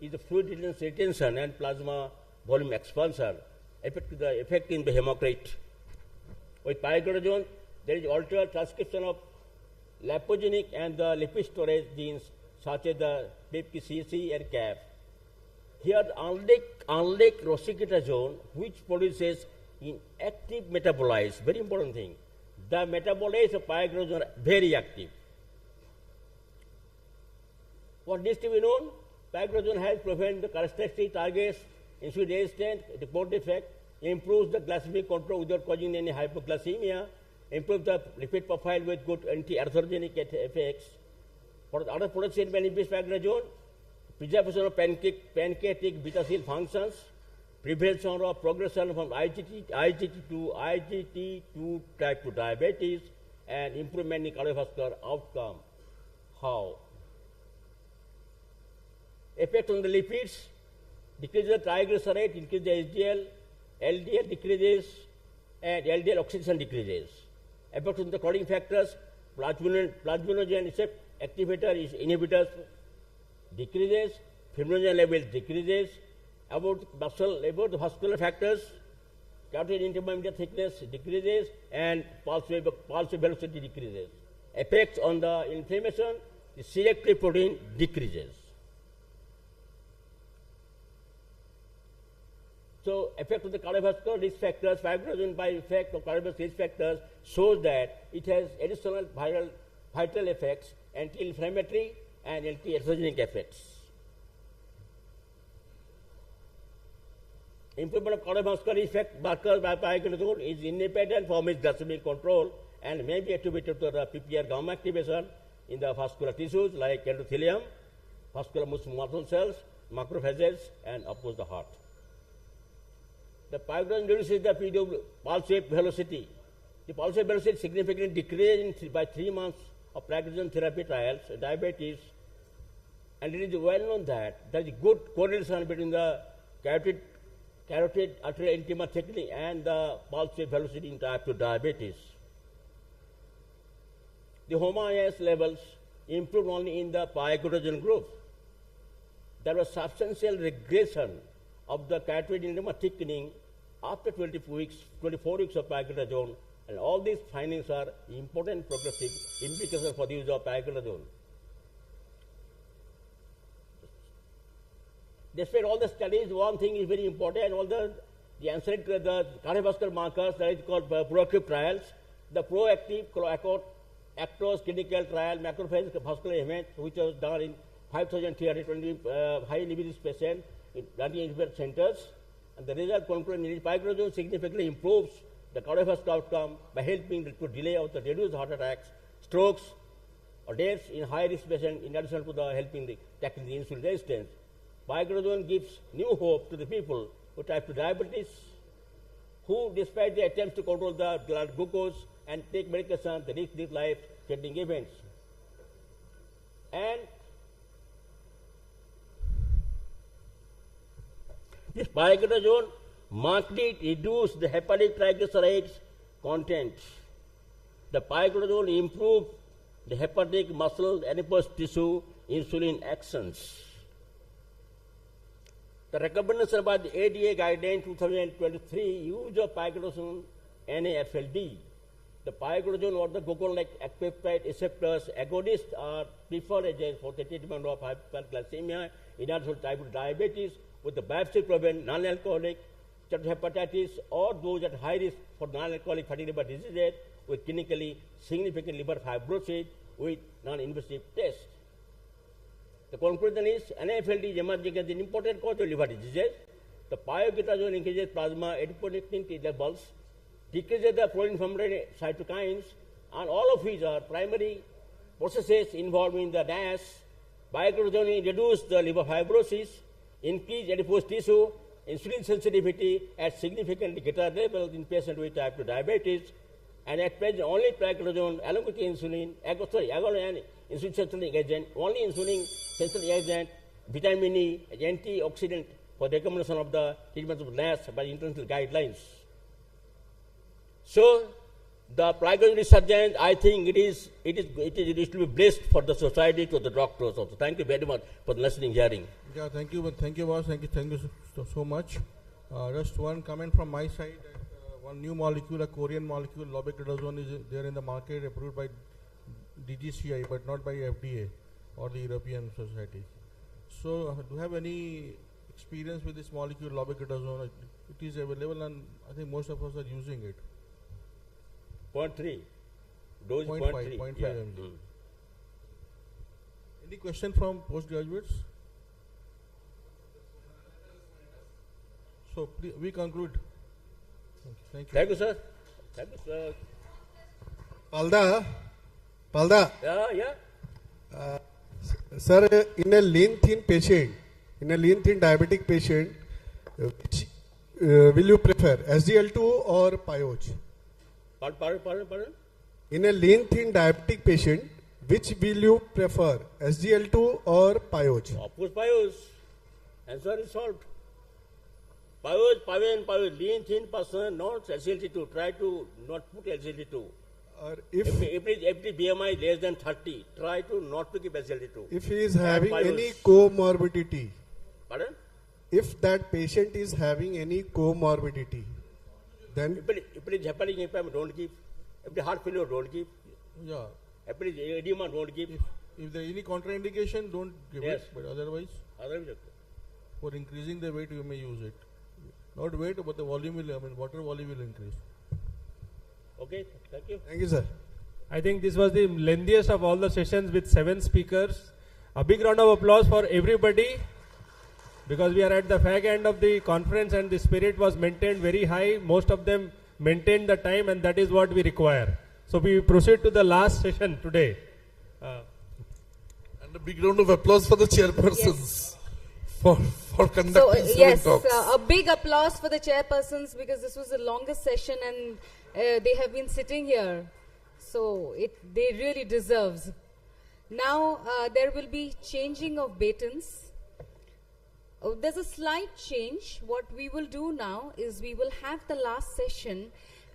is the fluid retention and plasma volume expansion, affecting the hematocrit. With pioglitazone, there is altered transcription of lipogenic and the lipid storage genes such as the PIPCC and CAF. Here, unlike rosiglitazone, which produces inactive metabolites, very important thing, the metabolites of pioglitazone are very active. What needs to be known? Pioglitazone has prevented the characteristic targets, insulin resistance, report defect, improves the glycemic control without causing any hypoglycemia, improve the lipid profile with good anti-atherogenic effects. For the other products in benefits pioglitazone, preservation of pancreatic beta cell functions, prevention of progression from IGT to type 2 diabetes, and improvement in cardiovascular outcome. How? Effect on the lipids, decrease the triglyceride, increase the HDL, LDL decreases, and LDL oxidation decreases. Effect on the clotting factors, plasminogen receptor activator is inhibitors decreases, fibrinogen level decreases. About the vascular factors, carotid intermediate thickness decreases, and pulse velocity decreases. Effects on the inflammation, the selective protein decreases. So, effect of the cardiovascular risk factors, pioglitazone by effect of cardiovascular risk factors shows that it has additional vital effects, anti-inflammatory and anti-atherogenic effects. Improvement of cardiovascular effect markers by pioglitazone is independent from its glycemic control and may be attributed to the PPR gamma activation in the vascular tissues like endothelium, vascular muscle cells, macrophages, and of course the heart. The pioglitazone reduces the pulse wave velocity. The pulse wave velocity significantly decreased by 3 months of pioglitazone therapy trials in diabetes, and it is well known that there is good correlation between the carotid arterial intima thickening and the pulse wave velocity in type 2 diabetes. The homogeneous levels improved only in the pioglitazone group. There was substantial regression of the carotid intima thickening after 24 weeks of pioglitazone, and all these findings are important progressive implications for the use of pioglitazone. Despite all the studies, one thing is very important, all the ancillary the cardiovascular markers that is called proactive trials, the proactive actors clinical trial, macrophage vascular image, which was done in 5,320 high diabetes patients in 98 centers, and the result concluded pioglitazone significantly improves the cardiovascular outcome by helping to delay of the reduced heart attacks, strokes, or deaths in high risk patients, in addition to the helping the tackling the insulin resistance. Pioglitazone gives new hope to the people with type 2 diabetes, who, despite the attempts to control the blood glucose and take medication, they risk these life-threatening events. And this pioglitazone markedly reduced the hepatic triglycerides content. The pioglitazone improved the hepatic muscle adipose tissue insulin actions. The recommendation by the ADA guideline 2023 use of pioglitazone NAFLD. The pioglitazone or the glucagon-like peptide receptors agonists are preferred agents for the treatment of hyperglycemia in adults with type 2 diabetes with the biopsy-proven non-alcoholic steatohepatitis or those at high risk for non-alcoholic fatty liver diseases with clinically significant liver fibrosis with non-invasive tests. The conclusion is NAFLD is emerging as an important cause of liver diseases. The pioglitazone increases plasma adiponectin levels, decreases the pro-inflammatory cytokines, and all of which are primary processes involved in the NASH. Pioglitazone reduces the liver fibrosis, increase adipose tissue, insulin sensitivity at significantly greater levels in patients with type 2 diabetes, and at present only pioglitazone along with insulin, insulin sensing agent, only insulin sensing agent, vitamin E, antioxidant for the recommendation of the treatment of NASH by international guidelines. So, the pioglitazone resurgence, I think it will be blessed for the society, to the doctors also. Thank you very much for the listening hearing. Yeah, thank you, boss. Thank you so much. Just one comment from my side. One new molecule, a Korean molecule, lobecladazone, is there in the market, approved by DGCI, but not by FDA or the European Society. So, do you have any experience with this molecule, lobecladazone? It is available, and I think most of us are using it. 0.3. Dose 0.5 yeah. mg. Any question from postgraduates? So, we conclude. Thank you. Thank you, sir. Thank you, sir. Palda. Yeah. Sir, in a lean thin patient, in a lean thin diabetic patient, which will you prefer, SGL2 or PIOH? Pardon? In a lean thin diabetic patient, which will you prefer, SGL2 or PIOH? Of course, PIOH. Answer is solved. PIOH, lean thin person, not SGLT2. Try to not put SGLT2. If the BMI is less than 30, try to not to give SGLT2. If he is having any comorbidity, pardon? If that patient is having any comorbidity, then if it is hepatic impairment, don't give. If the heart failure, don't give. Yeah. If it is edema, don't give. If there is any contraindication, don't give Yes. it. But otherwise, for increasing the weight, you may use it. Not weight, but the volume will, water volume will increase. Okay, thank you. Thank you, sir. I think this was the lengthiest of all the sessions with 7 speakers. A big round of applause for everybody, because we are at the fag end of the conference and the spirit was maintained very high. Most of them maintained the time, and that is what we require. So we proceed to the last session today. And a big round of applause for the chairpersons for conducting So, talks. a big applause for the chairpersons, because this was the longest session and they have been sitting here. So they really deserves. Now there will be changing of batons. There's a slight change. What we will do now is we will have the last session,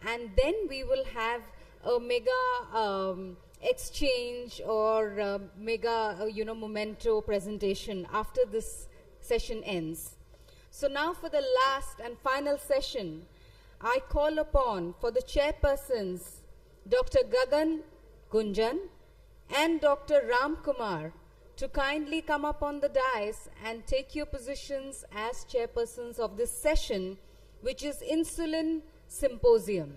and then we will have a mega exchange or mega memento presentation after this session ends. So now for the last and final session, I call upon for the chairpersons Dr. Gagan Gunjan and Dr. Ram Kumar to kindly come up on the dais and take your positions as chairpersons of this session, which is Insulin Symposium.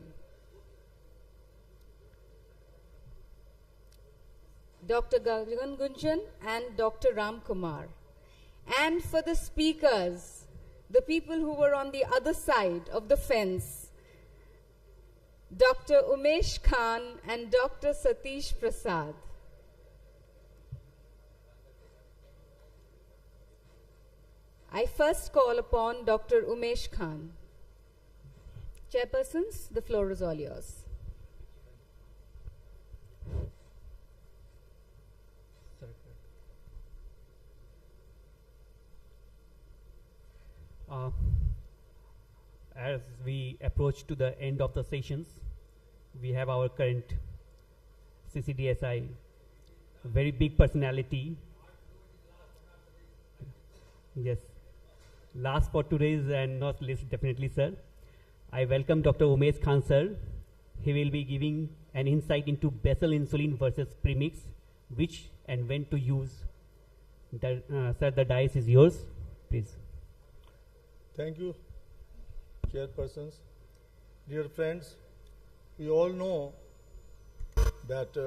Dr. Gagan Gunjan and Dr. Ram Kumar. And for the speakers, the people who were on the other side of the fence, Dr. Umesh Khan and Dr. Satish Prasad. I first call upon Dr. Umesh Khan. Chairpersons, the floor is all yours. As we approach to the end of the sessions, we have our current CCDSI, very big personality. Yes, last for today's and not least, definitely, sir. I welcome Dr. Umesh Khan, sir. He will be giving an insight into basal insulin versus premix, which and when to use. Sir, the dais is yours, please. Thank you, chairpersons. Dear friends, we all know that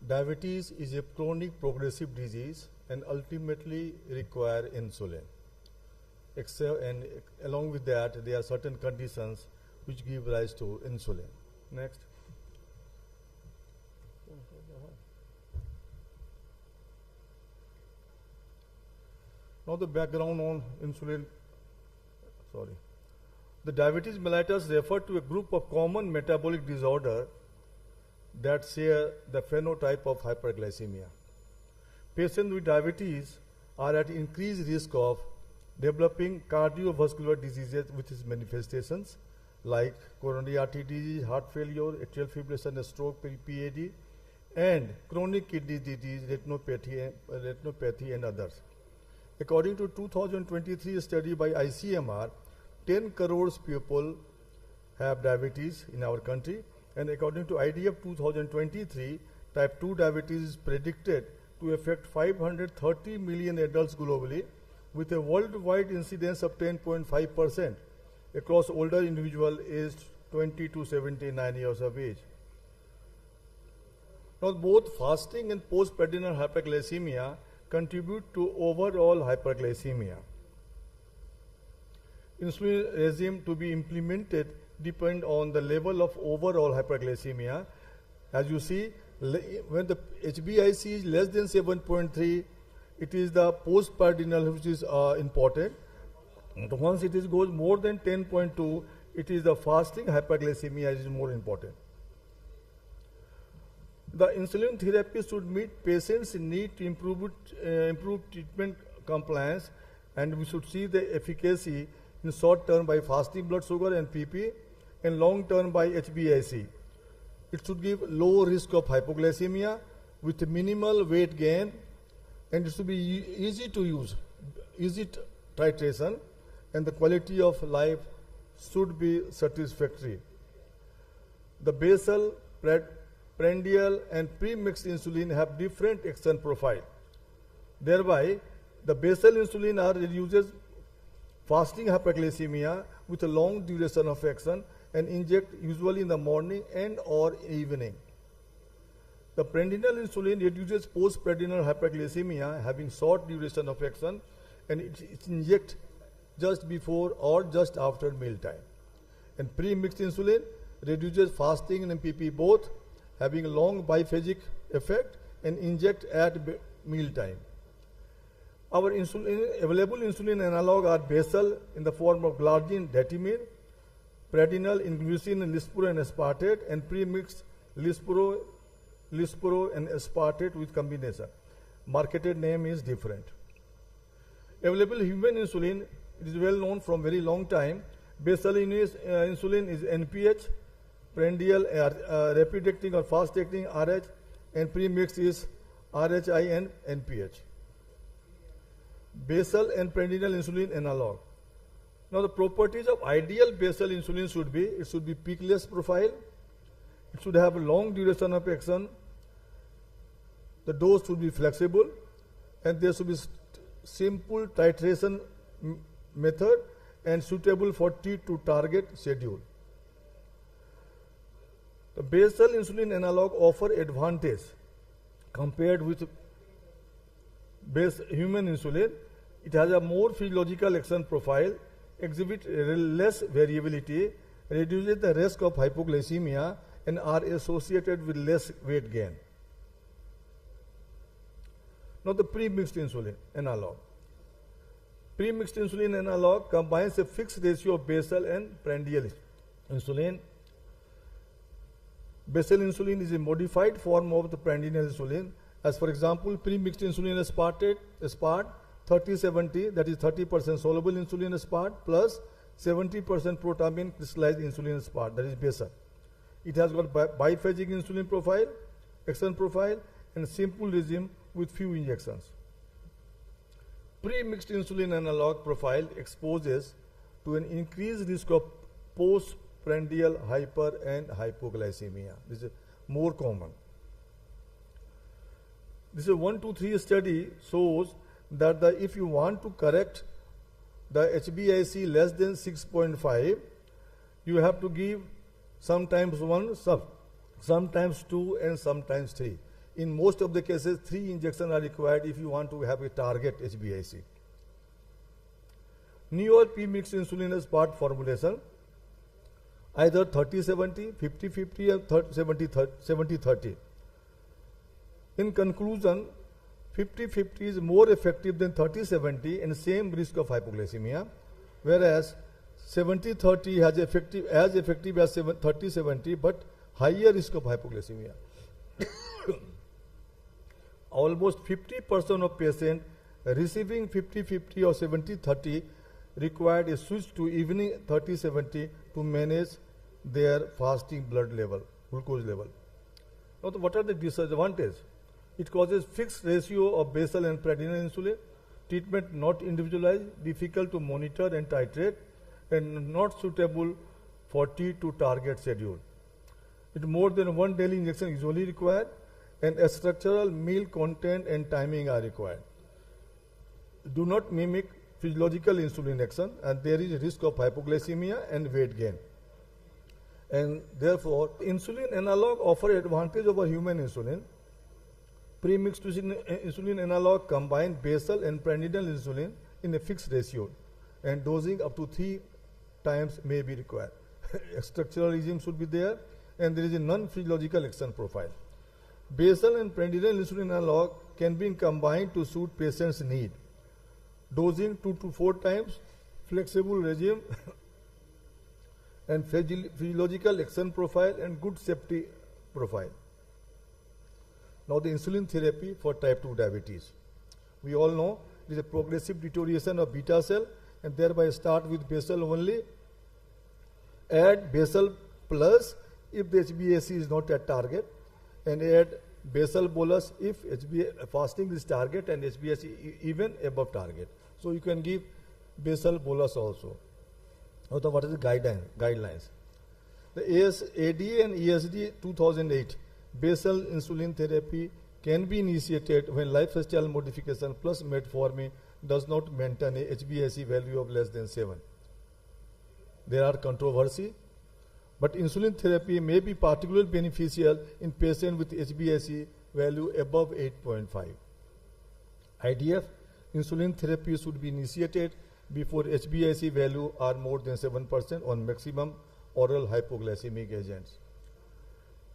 diabetes is a chronic progressive disease and ultimately require insulin. And along with that, there are certain conditions which give rise to insulin. Next. Now the background on insulin. The diabetes mellitus refer to a group of common metabolic disorder that share the phenotype of hyperglycemia. Patients with diabetes are at increased risk of developing cardiovascular diseases with its manifestations like coronary artery disease, heart failure, atrial fibrillation, stroke, PAD, and chronic kidney disease, retinopathy and others. According to 2023 study by ICMR, 10 crores people have diabetes in our country, and according to IDF 2023, type 2 diabetes is predicted to affect 530 million adults globally, with a worldwide incidence of 10.5% across older individuals aged 20 to 79 years of age. Now, both fasting and postprandial hyperglycemia contribute to overall hyperglycemia. Insulin regime to be implemented depend on the level of overall hyperglycemia As you see, when the HbA1c is less than 7.3, it is the postprandial which is important. And once it goes more than 10.2, it is the fasting hyperglycemia is more important. The insulin therapy should meet patients' need to improve treatment compliance, and we should see the efficacy in short term by fasting blood sugar and PP, and long term by HbA1c. It should give low risk of hypoglycemia with minimal weight gain, and it should be easy to use, easy titration, and the quality of life should be satisfactory. The basal, prandial, and pre-mixed insulin have different action profile. Thereby, the basal insulin reduces fasting hyperglycemia with a long duration of action and inject usually in the morning and or evening. The prandial insulin reduces postprandial hyperglycemia having short duration of action, and it inject just before or just after mealtime. And pre-mixed insulin reduces fasting and PP both, having a long biphasic effect, and inject at mealtime. Our available insulin analog are basal in the form of glargine, datimir, prandial in glycine, lispro, and aspartate, and pre-mixed lispro, and aspartate with combination. Marketed name is different. Available human insulin, it is well known from very long time. Basal insulin is NPH, prandial rapid acting or fast acting RH, and premixed is RHI and NPH. Basal and prandial insulin analog. Now the properties of ideal basal insulin should be, it should be peakless profile, it should have a long duration of action, the dose should be flexible, and there should be simple titration method and suitable for to target schedule. The basal insulin analog offer advantage compared with human insulin. It has a more physiological action profile, exhibit less variability, reduces the risk of hypoglycemia, and are associated with less weight gain. Now the pre-mixed insulin analog. Pre-mixed insulin analog combines a fixed ratio of basal and prandial insulin. Basal insulin is a modified form of the prandial insulin. As for example, pre-mixed insulin aspartate, 30-70, that is 30% soluble insulin aspart plus 70% protamine crystallized insulin aspart, that is basal. It has got biphasic insulin profile, action profile, and simple regime with few injections. Pre-mixed insulin analog profile exposes to an increased risk of postprandial hyper and hypoglycemia. This is more common. This is 1-2-3 study shows that if you want to correct the HbA1c less than 6.5, you have to give sometimes 1, sometimes 2, and sometimes 3. In most of the cases, 3 injections are required if you want to have a target HbA1c. Newer pre-mixed insulin as part formulation, either 30-70, 50-50, or 70-30. In conclusion, 50-50 is more effective than 30-70 and same risk of hypoglycemia, whereas 70-30 has as effective as 30-70 but higher risk of hypoglycemia. Almost 50% of patients receiving 50-50 or 70-30 required a switch to evening 30-70 to manage their fasting blood level, glucose level. Now, what are the disadvantages? It causes fixed ratio of basal and prandial insulin, treatment not individualized, difficult to monitor and titrate, and not suitable for to target schedule. It more than one daily injection is usually required, and a structural meal content and timing are required. Do not mimic physiological insulin action, and there is a risk of hypoglycemia and weight gain. And therefore, insulin analog offer advantage over human insulin. Pre-mixed insulin analog combine basal and prandial insulin in a fixed ratio, and dosing up to 3 times may be required. Structural regime should be there, and there is a non-physiological action profile. Basal and prandial insulin analog can be combined to suit patient's need. Dosing 2 to 4 times, flexible regime, and physiological action profile and good safety profile. Now the insulin therapy for type 2 diabetes. We all know it is a progressive deterioration of beta cell, and thereby start with basal only. Add basal plus if the HbA1c is not at target, and add basal bolus if fasting is target and HbA1c even above target. So you can give basal bolus also. Now what is the guidelines? The ADA and ESD 2008 basal insulin therapy can be initiated when lifestyle modification plus metformin does not maintain a HbA1c value of less than 7. There are controversy, but insulin therapy may be particularly beneficial in patients with HbA1c value above 8.5. IDF insulin therapy should be initiated before HbA1c value are more than 7% on maximum oral hypoglycemic agents.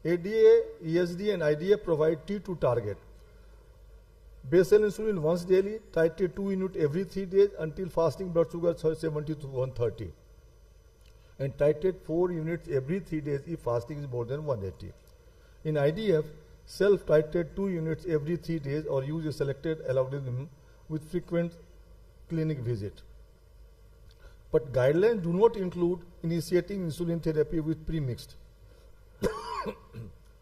ADA, ESD and IDF provide T2 target. Basal insulin once daily, titrate 2 units every 3 days until fasting blood sugar 70 to 130. And titrate 4 units every 3 days if fasting is more than 180. In IDF, self-titrate 2 units every 3 days or use a selected algorithm with frequent clinic visit. But guidelines do not include initiating insulin therapy with premixed.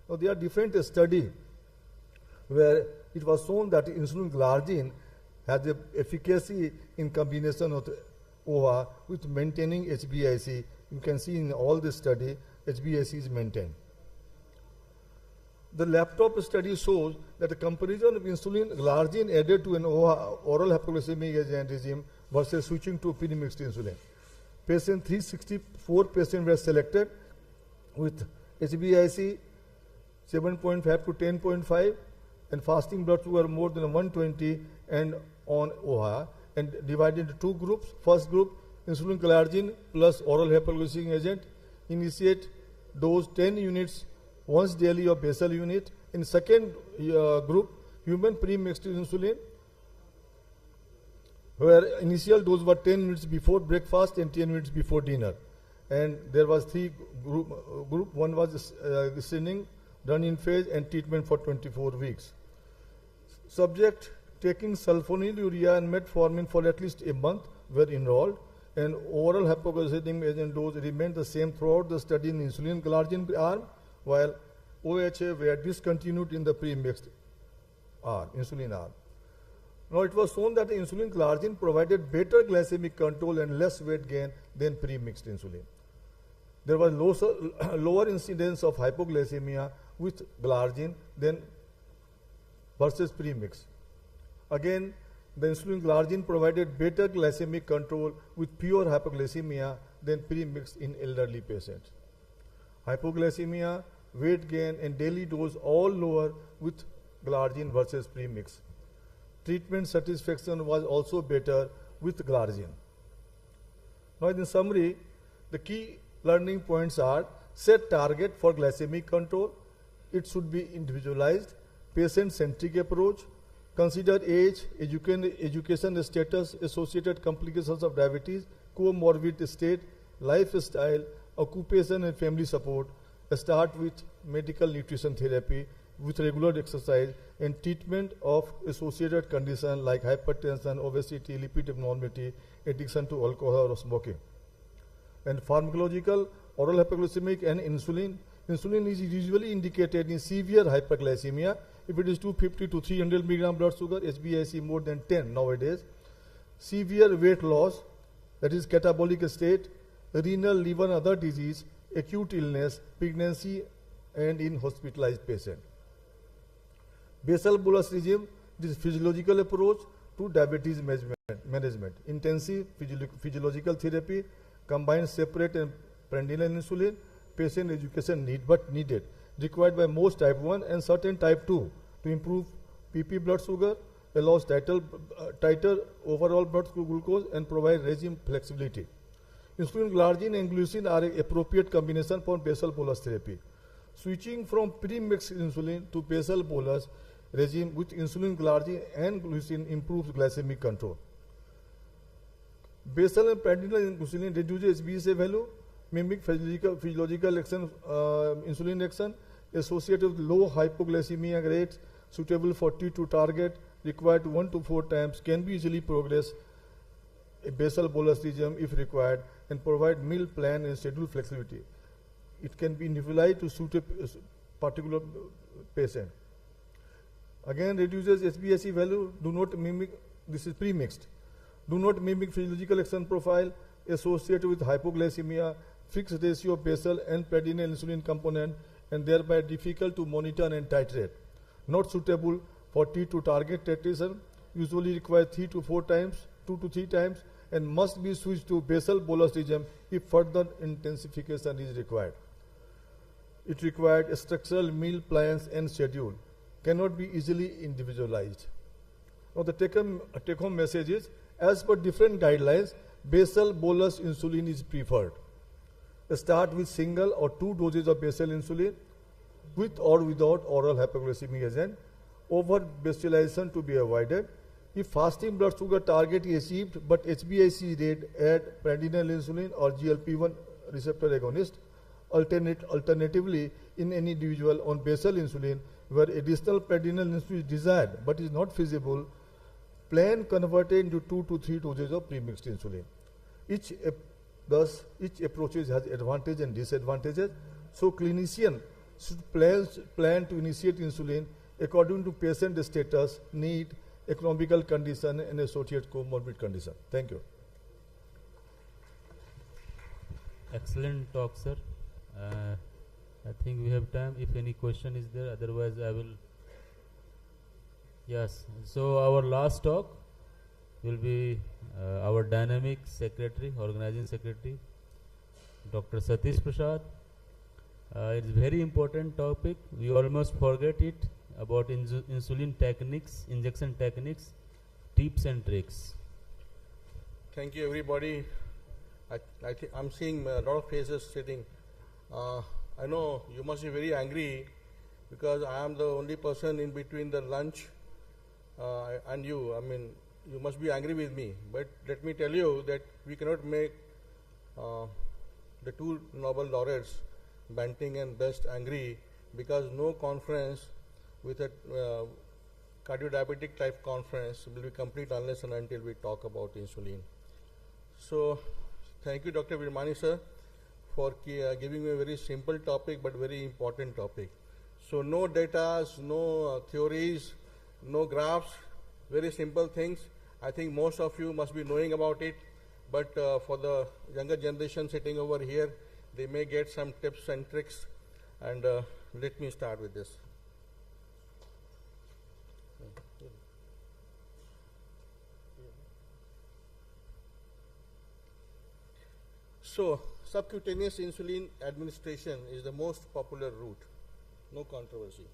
Now there are different studies where it was shown that insulin glargine has a efficacy in combination of OHA with maintaining HbA1c. You can see in all this study, HbA1c is maintained. The laptop study shows that the comparison of insulin glargine added to an OHA, oral hypoglycemic agent regime versus switching to premixed insulin. 364 patients were selected with HbA1c 7.5 to 10.5 and fasting blood sugar more than 120 and on OHA, and divided into 2 groups. First group, insulin glargine plus oral hypoglycemic agent, initiate dose 10 units once daily of basal unit. In second group, human pre-mixed insulin, where initial dose was 10 minutes before breakfast and 10 minutes before dinner. And there was 3 group. One was screening, run-in phase and treatment for 24 weeks. Subject taking sulfonylurea and metformin for at least a month were enrolled, and oral hypoglycemic agent dose remained the same throughout the study in insulin glargine arm, while OHA were discontinued in the pre-mixed arm, insulin arm. Now it was shown that the insulin glargine provided better glycemic control and less weight gain than pre-mixed insulin. There was lower incidence of hypoglycemia with glargine than versus premix. Again, the insulin glargine provided better glycemic control with pure hypoglycemia than premix in elderly patients. Hypoglycemia, weight gain and daily dose all lower with glargine versus premix. Treatment satisfaction was also better with glargine. Now in summary, the key learning points are: set target for glycemic control. It should be individualized, patient-centric approach. Consider age, education status, associated complications of diabetes, comorbid state, lifestyle, occupation and family support. Start with medical nutrition therapy with regular exercise and treatment of associated conditions like hypertension, obesity, lipid abnormality, addiction to alcohol or smoking. And pharmacological, oral hypoglycemic and insulin. Insulin is usually indicated in severe hyperglycemia. If it is 250 to 300 milligram blood sugar, HbA1c more than 10 nowadays. Severe weight loss, that is catabolic state, renal, liver and other disease, acute illness, pregnancy and in hospitalized patient. Basal bolus regime, this is physiological approach to diabetes management. Intensive physiological therapy combines separate and prandial insulin. Patient education needed, required by most type 1 and certain type 2 to improve PP blood sugar, allows tighter overall blood glucose and provide regime flexibility. Insulin glargine and glucine are an appropriate combination for basal bolus therapy. switching from pre-mixed insulin to basal bolus regime with insulin glargine and glucine improves glycemic control. Basal and pradinal insulin reduces HbA1c value, mimic physiological action, insulin action associated with low hypoglycemia rates, suitable for T2 target, required 1 to 4 times, can be easily progress a basal bolus regime if required, and provide meal plan and schedule flexibility. It can be individualized to suit a particular patient. Again, reduces HbA1c value, do not mimic, this is pre-mixed, do not mimic physiological action profile associated with hypoglycemia, fixed ratio of basal and pradinal insulin component, and thereby difficult to monitor and titrate. Not suitable for T2 target titration, usually requires 3 to 4 times, 2 to 3 times, and must be switched to basal bolus regime if further intensification is required. It required a structural meal plans and schedule, cannot be easily individualized. Now the take-home message is, as per different guidelines, basal bolus insulin is preferred. Start with single or 2 doses of basal insulin with or without oral hypoglycemic agent. Over-bastillation to be avoided. If fasting blood sugar target is achieved but HbA1c rate, add pradinal insulin or GLP-1 receptor agonist. Alternatively, in any individual on basal insulin where additional pradinal insulin is desired but is not feasible, plan converted into 2 to 3 doses of premixed insulin. Each approach has advantages and disadvantages. So clinician should plan to initiate insulin according to patient status, need, economical condition, and associated comorbid condition. Thank you. Excellent talk, sir. I think we have time if any question is there, otherwise I will. Yes, so our last talk will be our dynamic secretary, organizing secretary, Dr. Satish Prasad. It's a very important topic. We almost forget it about insulin techniques, injection techniques, tips and tricks. Thank you, everybody. I think I'm seeing a lot of faces sitting. I know you must be very angry because I am the only person in between the lunch and you. I mean, you must be angry with me. But let me tell you that we cannot make the 2 Nobel laureates, Banting and Best, angry, because no conference with a cardiodiabetic type conference will be complete unless and until we talk about insulin. So thank you, Dr. Virmani sir, for giving me a very simple topic but very important topic. So no data, no theories, no graphs, very simple things. I think most of you must be knowing about it, but for the younger generation sitting over here, they may get some tips and tricks, and let me start with this. So, subcutaneous insulin administration is the most popular route, no controversy.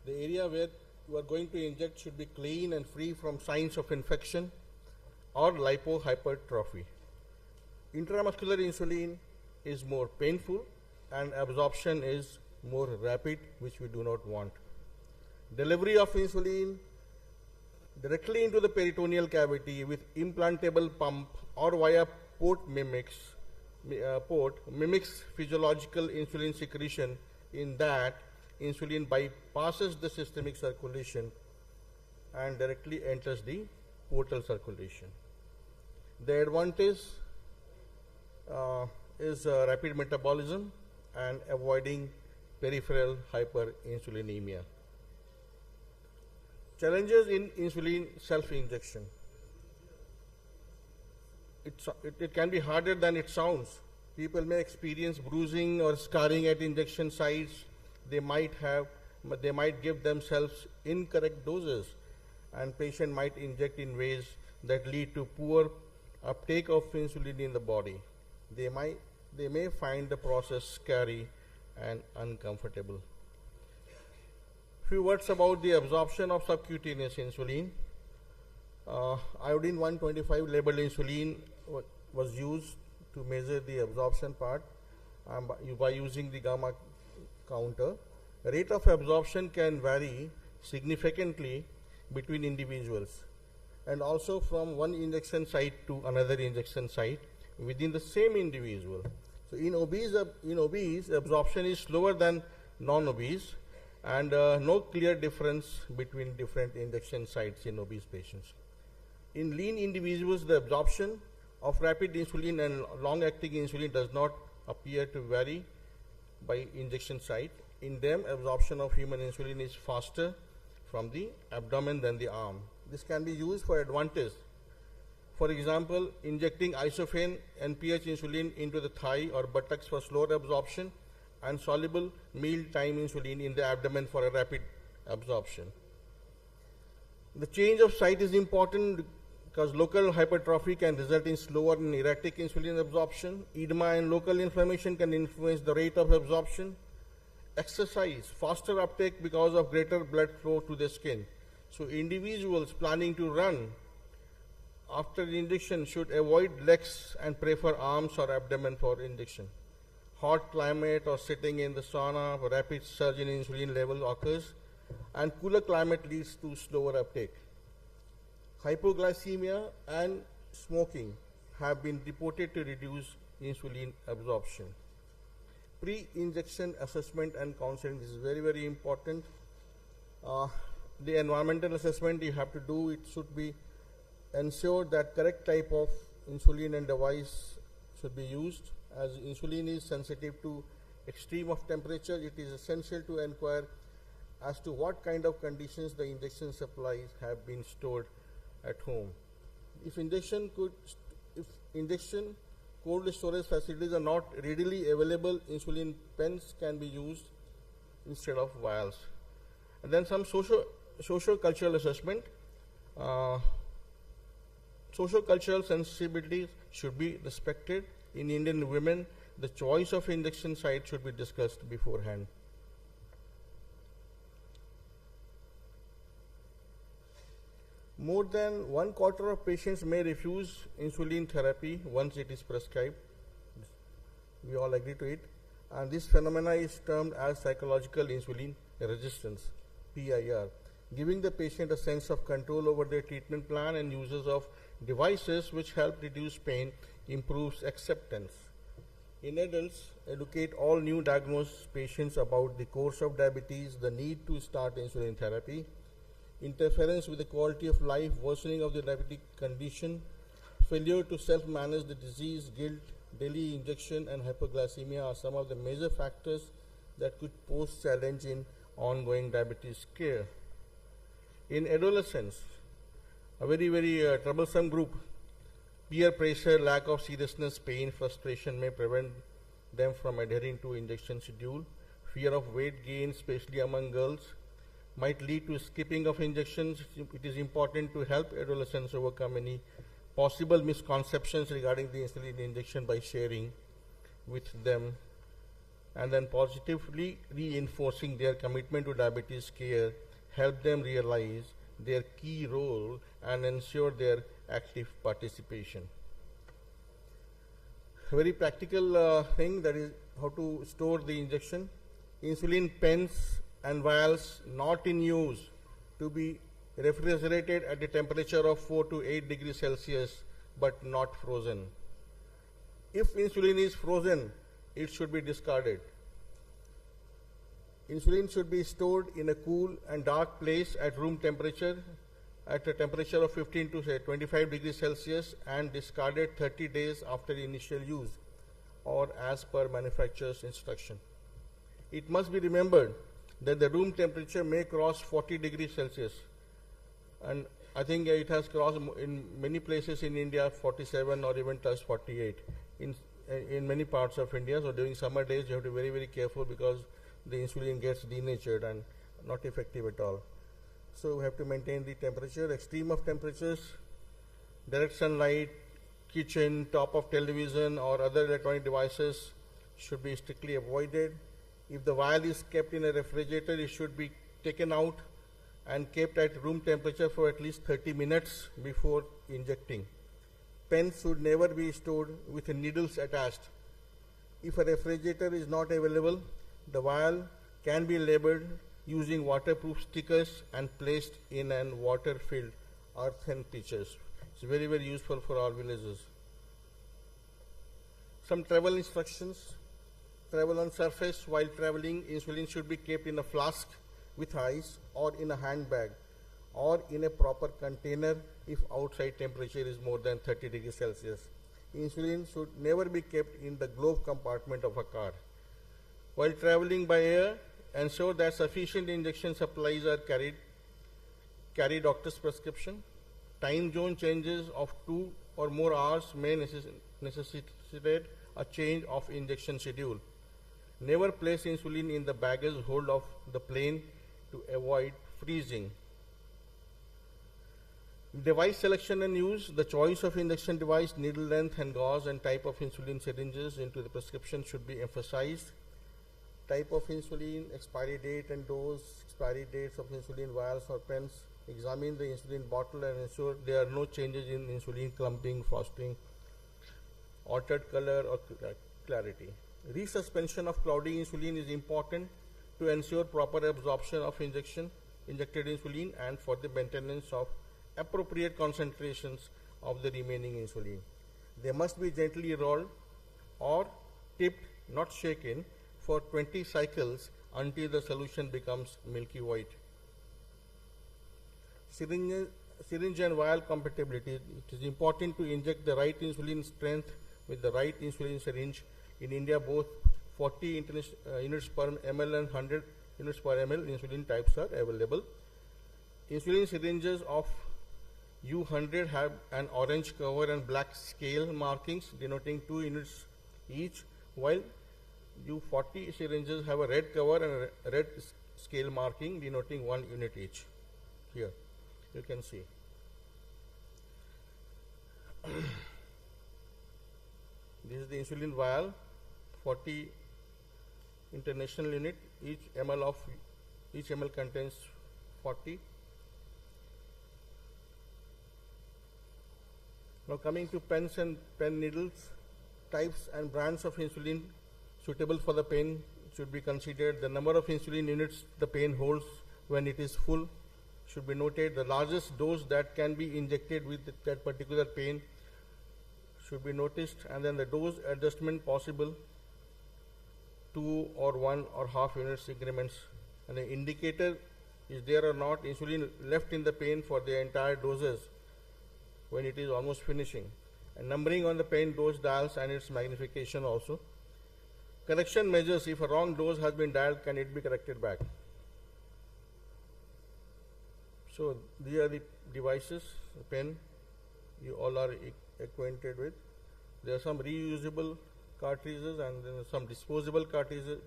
The area where you are going to inject should be clean and free from signs of infection or lipohypertrophy. Intramuscular insulin is more painful and absorption is more rapid, which we do not want. Delivery of insulin directly into the peritoneal cavity with implantable pump or via port mimics physiological insulin secretion, in that insulin bypasses the systemic circulation and directly enters the portal circulation. The advantage is rapid metabolism and avoiding peripheral hyperinsulinemia. Challenges in insulin self-injection. It can be harder than it sounds. People may experience bruising or scarring at injection sites. They might give themselves incorrect doses, and patient might inject in ways that lead to poor uptake of insulin in the body. They may find the process scary and uncomfortable. Few words about the absorption of subcutaneous insulin. Iodine 125 labeled insulin was used to measure the absorption part by using the gamma counter. Rate of absorption can vary significantly between individuals and also from one injection site to another injection site within the same individual. So in obese, absorption is slower than non-obese, and no clear difference between different injection sites in obese patients. In lean individuals, the absorption of rapid insulin and long-acting insulin does not appear to vary by injection site. In them, absorption of human insulin is faster from the abdomen than the arm. This can be used for advantage. For example, injecting isophane and pH insulin into the thigh or buttocks for slower absorption, and soluble meal-time insulin in the abdomen for a rapid absorption. The change of site is important because local hypertrophy can result in slower and erratic insulin absorption. Edema and local inflammation can influence the rate of absorption. Exercise, faster uptake because of greater blood flow to the skin. So individuals planning to run after injection should avoid legs and prefer arms or abdomen for injection. Hot climate or sitting in the sauna, rapid surge in insulin level occurs, and cooler climate leads to slower uptake. Hypoglycemia and smoking have been reported to reduce insulin absorption. Pre-injection assessment and counseling, this is very, very important. The environmental assessment you have to do, it should be ensure that correct type of insulin and device should be used. As insulin is sensitive to extreme of temperature, it is essential to inquire as to what kind of conditions the injection supplies have been stored at home. If injection cold storage facilities are not readily available, insulin pens can be used instead of vials. And then some socio-cultural assessment. Socio-cultural sensibilities should be respected. In Indian women, the choice of injection site should be discussed beforehand. More than 1/4 of patients may refuse insulin therapy once it is prescribed. We all agree to it. And this phenomena is termed as psychological insulin resistance, PIR, giving the patient a sense of control over their treatment plan, and uses of devices which help reduce pain improves acceptance. In adults, educate all new diagnosed patients about the course of diabetes, the need to start insulin therapy, interference with the quality of life, worsening of the diabetic condition, failure to self-manage the disease, guilt, daily injection, and hypoglycemia are some of the major factors that could pose challenge in ongoing diabetes care. In adolescents, a very, very troublesome group, peer pressure, lack of seriousness, pain, frustration may prevent them from adhering to injection schedule. Fear of weight gain, especially among girls, might lead to skipping of injections. It is important to help adolescents overcome any possible misconceptions regarding the insulin injection by sharing with them, and then positively reinforcing their commitment to diabetes care, help them realize their key role and ensure their active participation. A very practical thing, that is how to store the injection. Insulin pens and vials not in use to be refrigerated at a temperature of 4 to 8 degrees Celsius, but not frozen. If insulin is frozen, it should be discarded. Insulin should be stored in a cool and dark place at room temperature at a temperature of 15 to 25 degrees Celsius and discarded 30 days after initial use or as per manufacturer's instruction. It must be remembered that the room temperature may cross 40 degrees Celsius, and I think it has crossed in many places in India 47 or even plus 48 in many parts of India. So during summer days you have to be very, very careful because the insulin gets denatured and not effective at all. So we have to maintain the temperature. Extreme of temperatures, direct sunlight, kitchen, top of television or other electronic devices should be strictly avoided. If the vial is kept in a refrigerator, it should be taken out and kept at room temperature for at least 30 minutes before injecting. Pens should never be stored with needles attached. If a refrigerator is not available, The vial can be labeled using waterproof stickers and placed in an water-filled earthen pitchers. It's very, very useful for our villages. Some travel instructions. Travel on surface. While traveling, insulin should be kept in a flask with ice or in a handbag or in a proper container if outside temperature is more than 30 degrees Celsius. Insulin should never be kept in the glove compartment of a car. While traveling by air, ensure that sufficient injection supplies are carried. Carry doctor's prescription. Time zone changes of 2 or more hours may necessitate a change of injection schedule. Never place insulin in the baggage hold of the plane to avoid freezing. Device selection and use. The choice of injection device, needle length and gauze and type of insulin syringes into the prescription should be emphasized. Type of insulin, expiry date and dose, expiry dates of insulin vials or pens. Examine the insulin bottle and ensure there are no changes in insulin clumping, frosting, altered color or clarity. Resuspension of cloudy insulin is important to ensure proper absorption of injected insulin and for the maintenance of appropriate concentrations of the remaining insulin. They must be gently rolled or tipped, not shaken, for 20 cycles until the solution becomes milky white. Syringe and vial compatibility. It is important to inject the right insulin strength with the right insulin syringe. In India, both 40 units per ml and 100 units per ml insulin types are available. Insulin syringes of U100 have an orange cover and black scale markings denoting 2 units each, while U40 syringes have a red cover and a red scale marking denoting 1 unit each. Here you can see. This is the insulin vial, 40 international unit. Each ml contains 40. Now coming to pens and pen needles, types and brands of insulin suitable for the pen should be considered. The number of insulin units the pen holds when it is full should be noted. The largest dose that can be injected with that particular pen should be noticed, and then the dose adjustment possible, 2 or 1 or half units increments, and the indicator is there or not insulin left in the pen for the entire doses when it is almost finishing, and numbering on the pen dose dials and its magnification also. Correction measures. If a wrong dose has been dialed, can it be corrected back? So these are the devices, the pen you all are acquainted with. There are some reusable cartridges and then some disposable cartridges.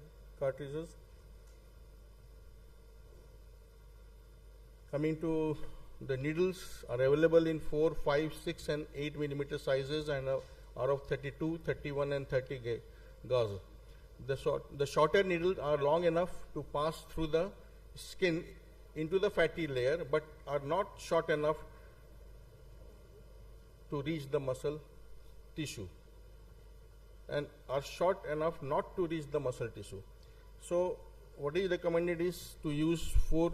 Coming to the needles, are available in 4, 5, 6 and 8 millimeter sizes and are of 32, 31 and 30 gauge. The shorter needles are long enough to pass through the skin into the fatty layer, but are not short enough to reach the muscle tissue, and are short enough not to reach the muscle tissue. So what is recommended is to use 4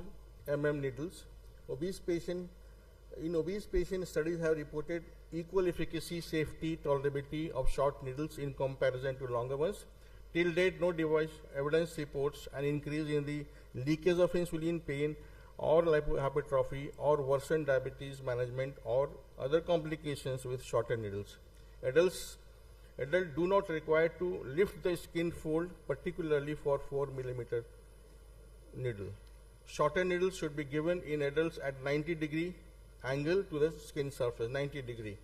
mm needles. In obese patients, studies have reported equal efficacy, safety, tolerability of short needles in comparison to longer ones. Till date, no device evidence reports an increase in the leakage of insulin, pain, or lipohypertrophy, or worsened diabetes management, or other complications with shorter needles. Adults do not require to lift the skin fold, particularly for 4 millimeter needle. Shorter needles should be given in adults at 90-degree angle to the skin surface, 90-degree.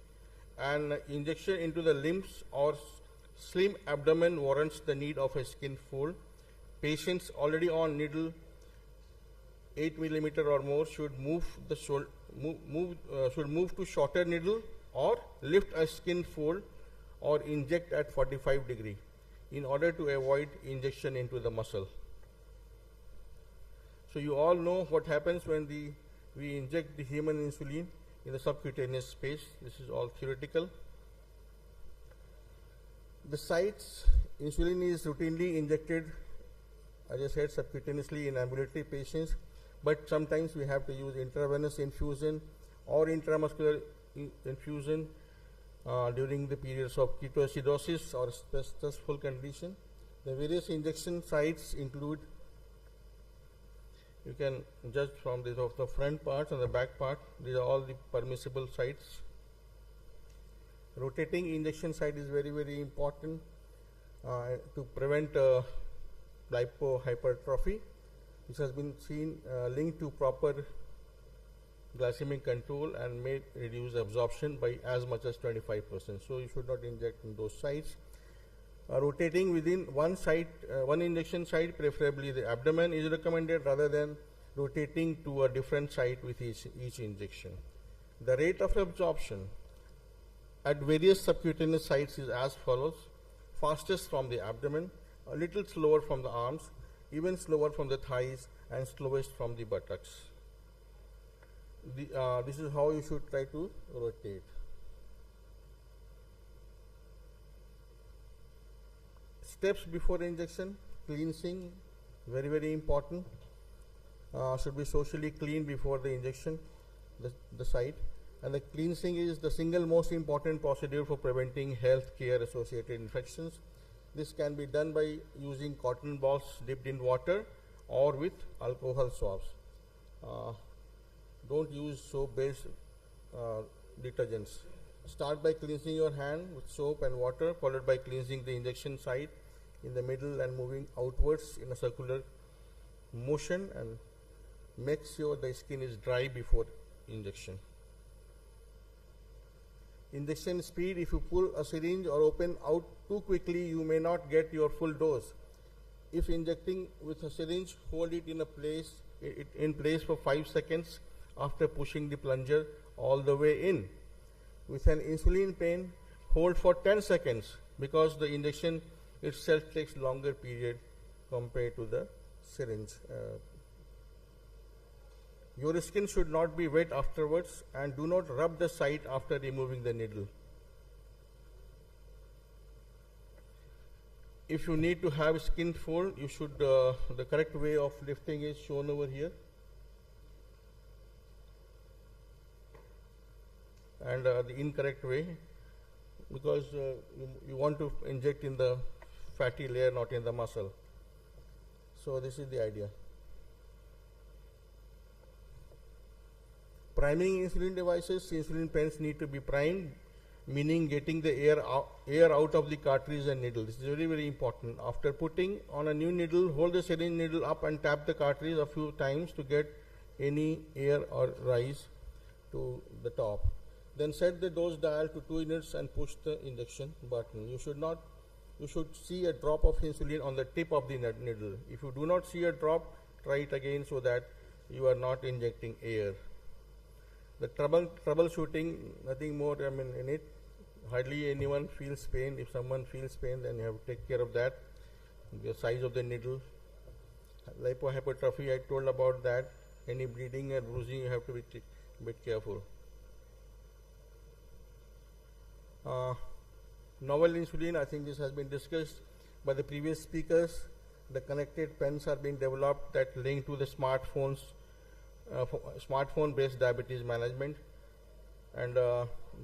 And injection into the limbs or slim abdomen warrants the need of a skin fold. Patients already on needle 8 millimeter or more should move to shorter needle or lift a skin fold or inject at 45-degree in order to avoid injection into the muscle. So you all know what happens when we inject the human insulin in the subcutaneous space. This is all theoretical. The sites insulin is routinely injected as I said, subcutaneously in ambulatory patients, but sometimes we have to use intravenous infusion or intramuscular infusion during the periods of ketoacidosis or stressful condition. The various injection sites include, you can judge from this of the front part and the back part, these are all the permissible sites. Rotating injection site is very, very important to prevent lipohypertrophy. This has been seen linked to proper glycemic control and may reduce absorption by as much as 25%. So you should not inject in those sites. Rotating within one site, one injection site, preferably the abdomen, is recommended rather than rotating to a different site with each injection. The rate of absorption at various subcutaneous sites is as follows: fastest from the abdomen, a little slower from the arms, even slower from the thighs, and slowest from the buttocks. This is how you should try to rotate. Steps before injection: cleansing, very, very important. Should be socially clean before the injection, the site. And the cleansing is the single most important procedure for preventing health care associated infections. This can be done by using cotton balls dipped in water or with alcohol swabs. Don't use soap-based detergents. Start by cleansing your hand with soap and water, followed by cleansing the injection site in the middle and moving outwards in a circular motion, and make sure the skin is dry before injection. Injection speed: if you pull a syringe or open out too quickly, you may not get your full dose. If injecting with a syringe, hold it in place for 5 seconds after pushing the plunger all the way in. With an insulin pen, hold for 10 seconds because the injection itself takes longer period compared to the syringe. Your skin should not be wet afterwards, and do not rub the site after removing the needle. If you need to have skin fold, you should, the correct way of lifting is shown over here. And the incorrect way, because you want to inject in the fatty layer, not in the muscle. So this is the idea. Priming insulin devices: insulin pens need to be primed, meaning getting the air out of the cartridge and needle. This is very, very important. After putting on a new needle, hold the syringe needle up and tap the cartridge a few times to get any air or rise to the top. Then set the dose dial to 2 units and push the injection button. You should see a drop of insulin on the tip of the needle. If you do not see a drop, try it again so that you are not injecting air. The troubleshooting, nothing more, in it. Hardly anyone feels pain. If someone feels pain, then you have to take care of that. The size of the needle. Lipohypertrophy, I told about that. Any bleeding or bruising, you have to be a bit careful. Novel insulin, I think this has been discussed by the previous speakers. The connected pens are being developed that link to the smartphones, smartphone-based diabetes management. And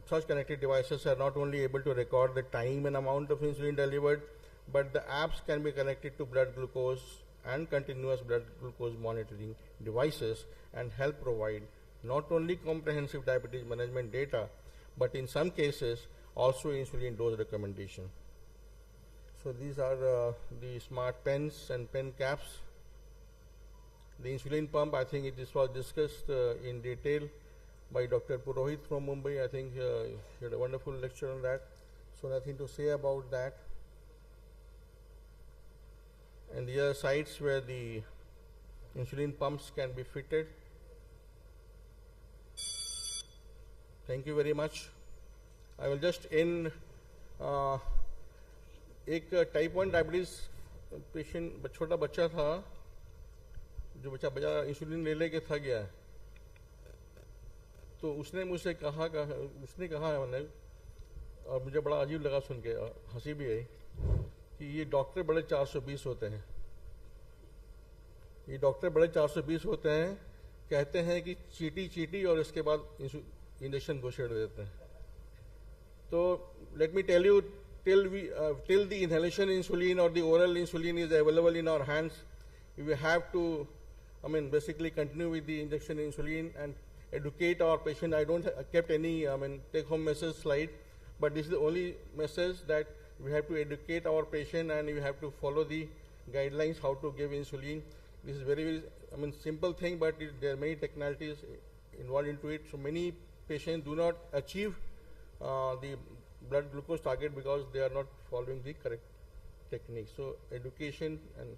such connected devices are not only able to record the time and amount of insulin delivered, but the apps can be connected to blood glucose and continuous blood glucose monitoring devices and help provide not only comprehensive diabetes management data, but in some cases also insulin dose recommendation. So these are the smart pens and pen caps. The insulin pump, I think this was discussed in detail by Dr. Purohit from Mumbai. I think he had a wonderful lecture on that. So nothing to say about that. And the other sites where the insulin pumps can be fitted. Thank you very much. I will just end. एक type 1 diabetes patient छोटा बच्चा था जो बच्चा insulin ले लेके थक गया, तो उसने मुझसे कहा मैंने, और मुझे बड़ा अजीब लगा सुन के, हंसी भी आई कि ये डॉक्टर बड़े 420 होते हैं, ये डॉक्टर बड़े 420 होते हैं, कहते हैं कि चीटी चीटी और इसके बाद इंजेक्शन घुसेड़ देते हैं. So let me tell you, till the inhalation insulin or the oral insulin is available in our hands, we have to, basically continue with the injection insulin and educate our patient. I don't kept any, take-home message slide, but this is the only message that we have to educate our patient and we have to follow the guidelines how to give insulin. This is very, simple thing, but there are many technicalities involved into it. So many patients do not achieve the blood glucose target because they are not following the correct technique. So education and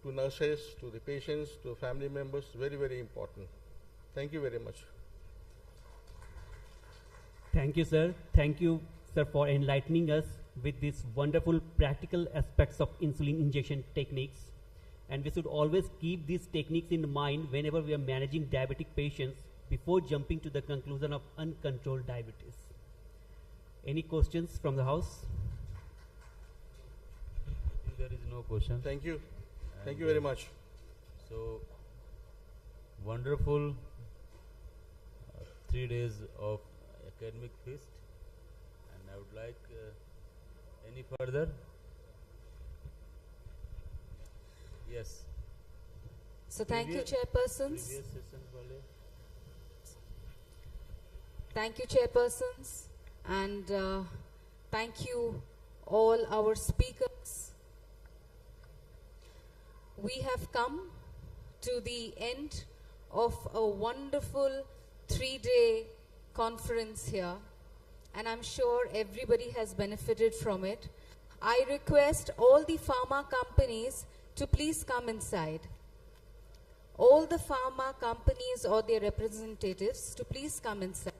to nurses, to the patients, to family members, very, very important. Thank you very much. Thank you, sir. Thank you, sir, for enlightening us with these wonderful practical aspects of insulin injection techniques. And we should always keep these techniques in mind whenever we are managing diabetic patients before jumping to the conclusion of uncontrolled diabetes. Any questions from the house? There is no question. Thank you. Thank you very much. So, wonderful 3 days of academic feast, and I would like any further? Yes. So thank you, chairpersons. Thank you, chairpersons, and thank you all our speakers. We have come to the end of a wonderful 3-day conference here, and I'm sure everybody has benefited from it. I request all the pharma companies to please come inside. All the pharma companies or their representatives to please come inside.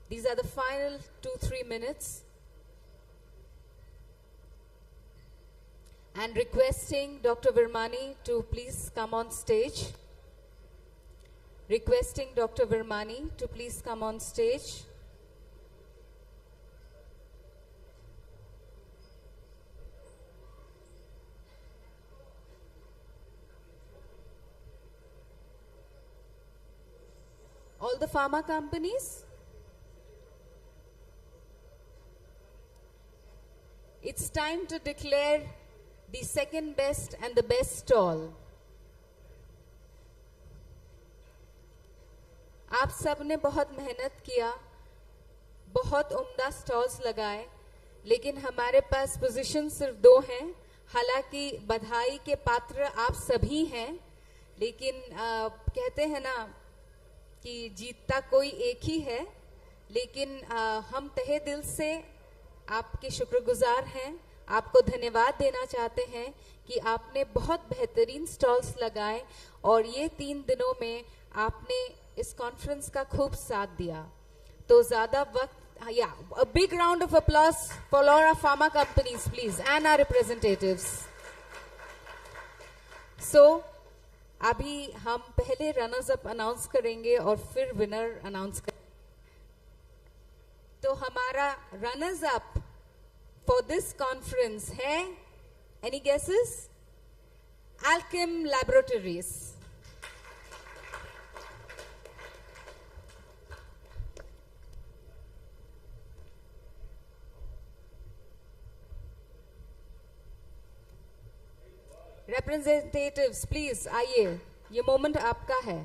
These are the final 2-3 minutes. And requesting Dr. Virmani to please come on stage. Requesting Dr. Virmani to please come on stage. All the pharma companies? It's time to declare the second best and the best stall. आप सब ने बहुत मेहनत किया, बहुत उम्दा stalls लगाए, लेकिन हमारे पास पोजीशन सिर्फ 2 हैं. हालांकि बधाई के पात्र आप सभी हैं, लेकिन कहते हैं ना कि जीतता कोई एक ही है. लेकिन हम तहे दिल से आपके शुक्रगुजार हैं, आपको धन्यवाद देना चाहते हैं कि आपने बहुत बेहतरीन स्टॉल्स लगाए और ये 3 दिनों में आपने इस कॉन्फ्रेंस का खूब साथ दिया. तो ज़्यादा वक्त, a big round of applause for all our pharma companies, please, and our representatives. So, अभी हम पहले रनर्स अप अनाउंस करेंगे और फिर विनर अनाउंस करेंगे. तो हमारा runners up for this conference है, any guesses? Alchem Laboratories. Representatives, please आइए, ये मोमेंट आपका है.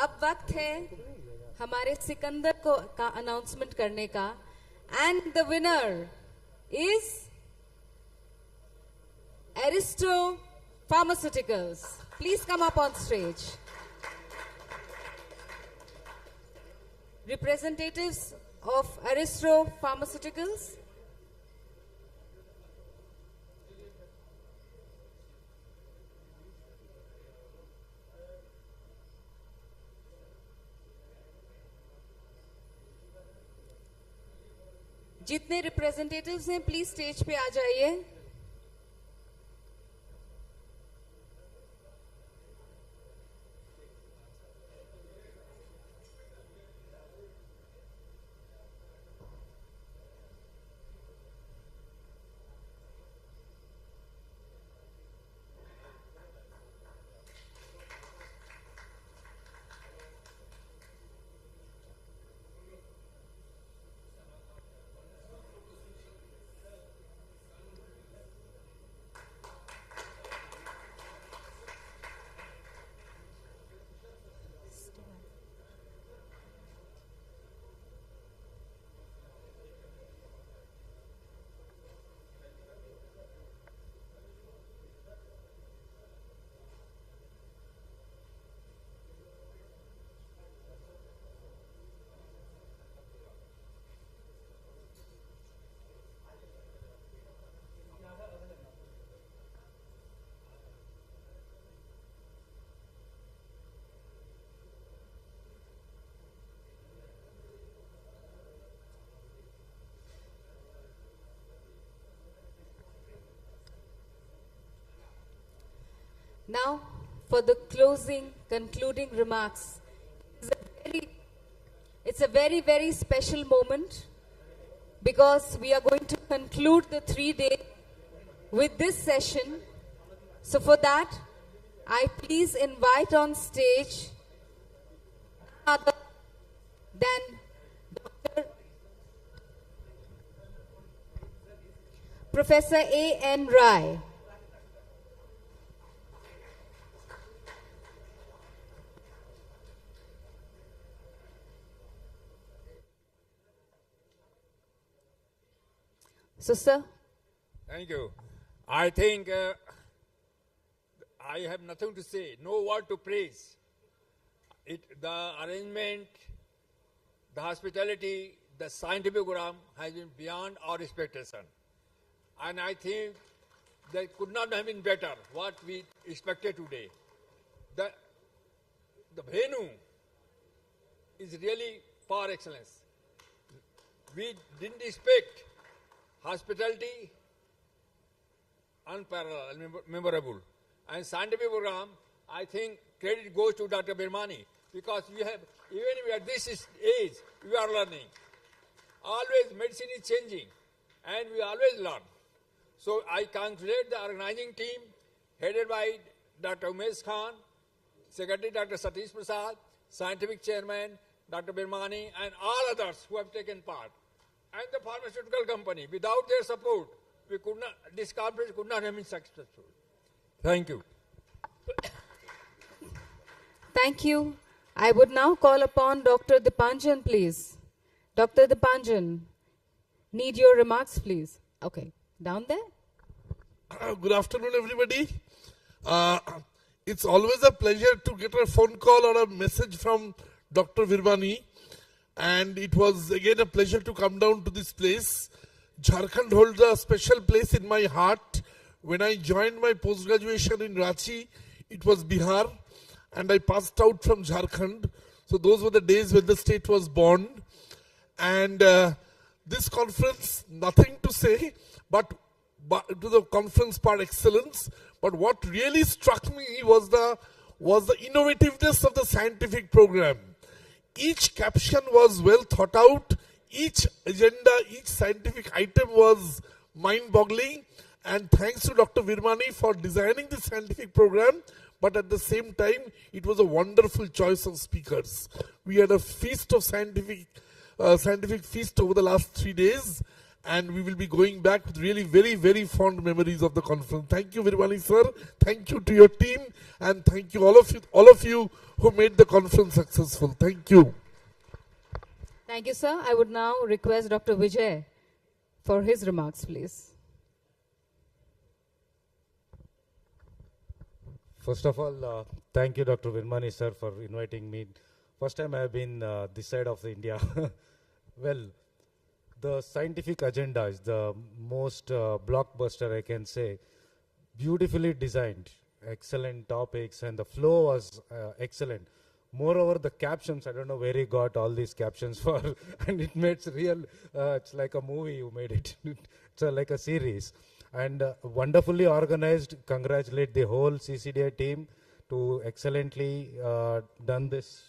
अब वक्त है हमारे सिकंदर को का अनाउंसमेंट करने का. And the winner is Aristo pharmaceuticals. Please come up on stage. Representatives of Aristo Pharmaceuticals. जितने रिप्रेजेंटेटिव्स हैं प्लीज स्टेज पे आ जाइए. Now, for the concluding remarks, it's a very, very special moment because we are going to conclude the 3-day with this session. So for that, I please invite on stage other than Dr. Professor A.N. Rai. So, sir. Thank you. I think I have nothing to say, no word to praise. The arrangement, the hospitality, the scientific program has been beyond our expectation. And I think that could not have been better what we expected today. The venue is really par excellence. We didn't expect hospitality unparalleled, memorable. And scientific program, I think credit goes to Dr. Bani because we have, even at this age, we are learning. Always medicine is changing and we always learn. So I congratulate the organizing team headed by Dr. Umesh Khan, Secretary Dr. Satish Prasad, Scientific Chairman Dr. Bani, and all others who have taken part. And the pharmaceutical company. Without their support, we could not, this conference could not have been successful. Thank you. Thank you. I would now call upon Dr. Dipanjan, please. Dr. Dipanjan, need your remarks, please. Okay, down there. Good afternoon, everybody. It's always a pleasure to get a phone call or a message from Dr. Bani. And it was again a pleasure to come down to this place. Jharkhand holds a special place in my heart. When I joined my post-graduation in Ranchi, it was Bihar, and I passed out from Jharkhand. So those were the days when the state was born. And this conference, nothing to say, but to the conference par excellence. But what really struck me was the innovativeness of the scientific program. Each caption was well thought out, each agenda, each scientific item was mind-boggling, and thanks to Dr. Virmani for designing the scientific program, but at the same time, it was a wonderful choice of speakers. We had a feast of scientific feast over the last 3 days, and we will be going back with really very, very fond memories of the conference. Thank you, Virmani sir. Thank you to your team, and thank you all of you who made the conference successful. Thank you. Thank you, sir. I would now request Dr. Vijay for his remarks, please. First of all, thank you, Dr. Virmani sir, for inviting me. First time I have been this side of the India. Well, the scientific agenda is the most blockbuster, I can say. Beautifully designed, excellent topics, and the flow was excellent. Moreover, the captions, I don't know where he got all these captions for, and it makes real, it's like a movie you made it. It's like a series. And wonderfully organized. Congratulate the whole CCDI team to excellently done this,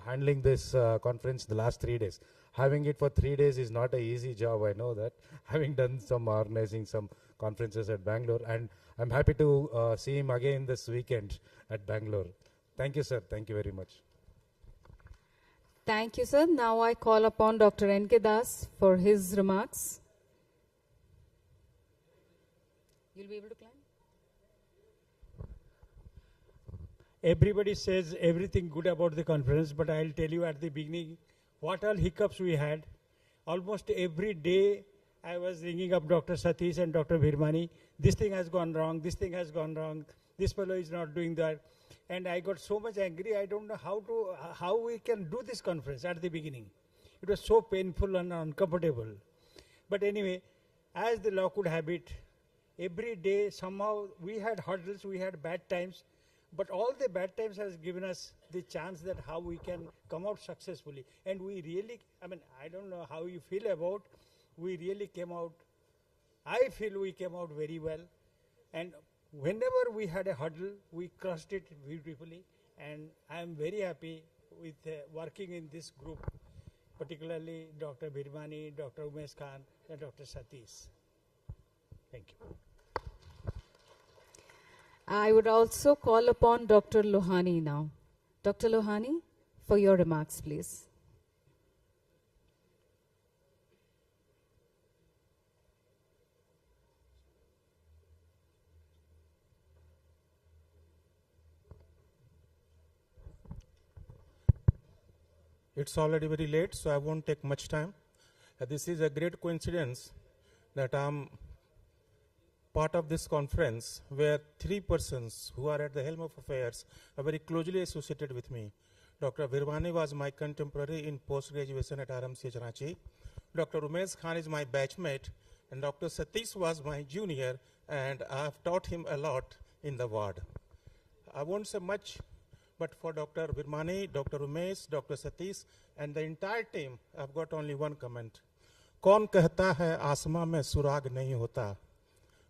handling this conference the last 3 days. Having it for 3 days is not an easy job, I know that. Having done some organizing some conferences at Bangalore, and I'm happy to see him again this weekend at Bangalore. Thank you, sir. Thank you very much. Thank you, sir. Now I call upon Dr. N.K. Das for his remarks. You'll be able to climb? Everybody says everything good about the conference, but I'll tell you at the beginning what all hiccups we had. Almost every day I was ringing up Dr. Satish and Dr. Virmani. This thing has gone wrong, this thing has gone wrong, this fellow is not doing that. And I got so much angry, I don't know how we can do this conference at the beginning. It was so painful and uncomfortable. But anyway, as the law could have it, every day somehow we had hurdles, we had bad times, but all the bad times has given us the chance that how we can come out successfully. And we really, I don't know how you feel about, we really came out, I feel we came out very well. And whenever we had a hurdle, we crushed it beautifully. And I am very happy with working in this group, particularly Dr. Virmani, Dr. Umesh Khan, and Dr. Satish. Thank you. I would also call upon Dr. Lohani now. Dr. Lohani, for your remarks, please. It's already very late, so I won't take much time. This is a great coincidence that I'm part of this conference where 3 persons who are at the helm of affairs are very closely associated with me. Dr. Virmani was my contemporary in post-graduation at RMCH Ranchi. Dr. Umesh Khan is my batchmate, and Dr. Satish was my junior, and I have taught him a lot in the ward. I won't say much, but for Dr. Virmani, Dr. Umesh, Dr. Satish, and the entire team, I've got only one comment. कौन कहता है आसमां में सुराग नहीं होता?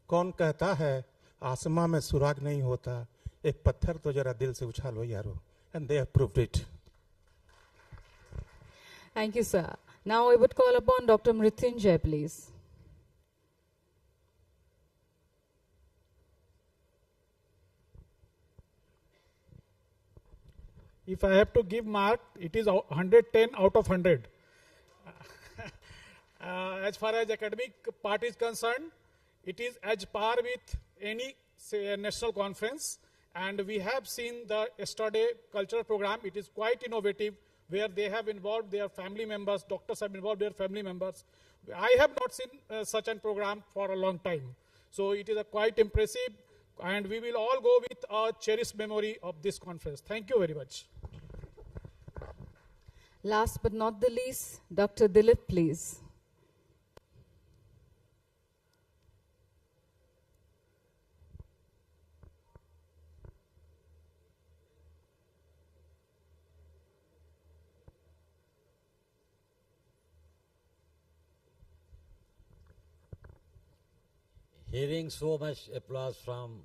कौन कहता है आसमां में सुराग नहीं होता? एक पत्थर तो जरा दिल से उछालो यारो. And they have proved it. Thank you, sir. Now I would call upon Dr. Mrityunjay, please. If I have to give mark, it is 110 out of 100. As far as academic part is concerned, it is as par with any national conference. And we have seen the yesterday cultural program. It is quite innovative, where they have involved their family members, doctors have involved their family members. I have not seen such a program for a long time. So it is quite impressive, and we will all go with a cherished memory of this conference. Thank you very much. Last but not the least, Dr. Dilip, please. Hearing so much applause from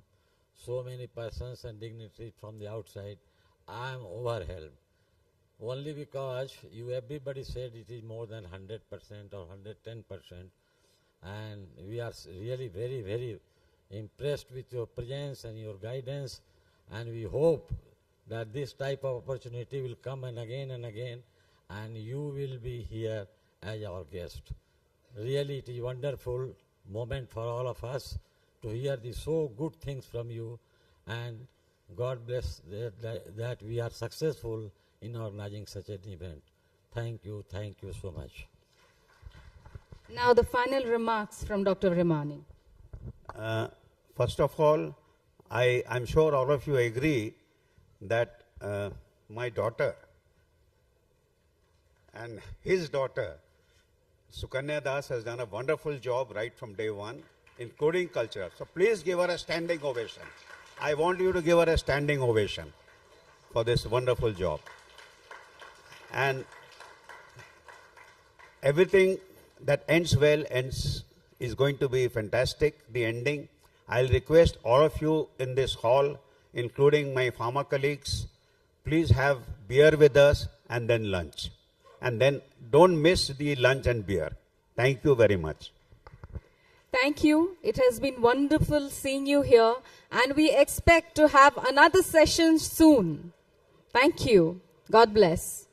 so many persons and dignitaries from the outside, I am overwhelmed. Only because everybody said it is more than 100% or 110%, and we are really very, very impressed with your presence and your guidance, and we hope that this type of opportunity will come and again, and you will be here as our guest. Really, it is wonderful moment for all of us to hear the so good things from you, and God bless that we are successful in organizing such an event. Thank you so much. Now the final remarks from Dr. Virmani. First of all, I'm sure all of you agree that my daughter and his daughter, Sukanya Das, has done a wonderful job right from day one, including culture. So please give her a standing ovation. I want you to give her a standing ovation. for this wonderful job. And everything that ends well is going to be fantastic, the ending. I'll request all of you in this hall, including my pharma colleagues, please have beer with us and then lunch. And then don't miss the lunch and beer. Thank you very much. Thank you. It has been wonderful seeing you here, and we expect to have another session soon. Thank you. God bless.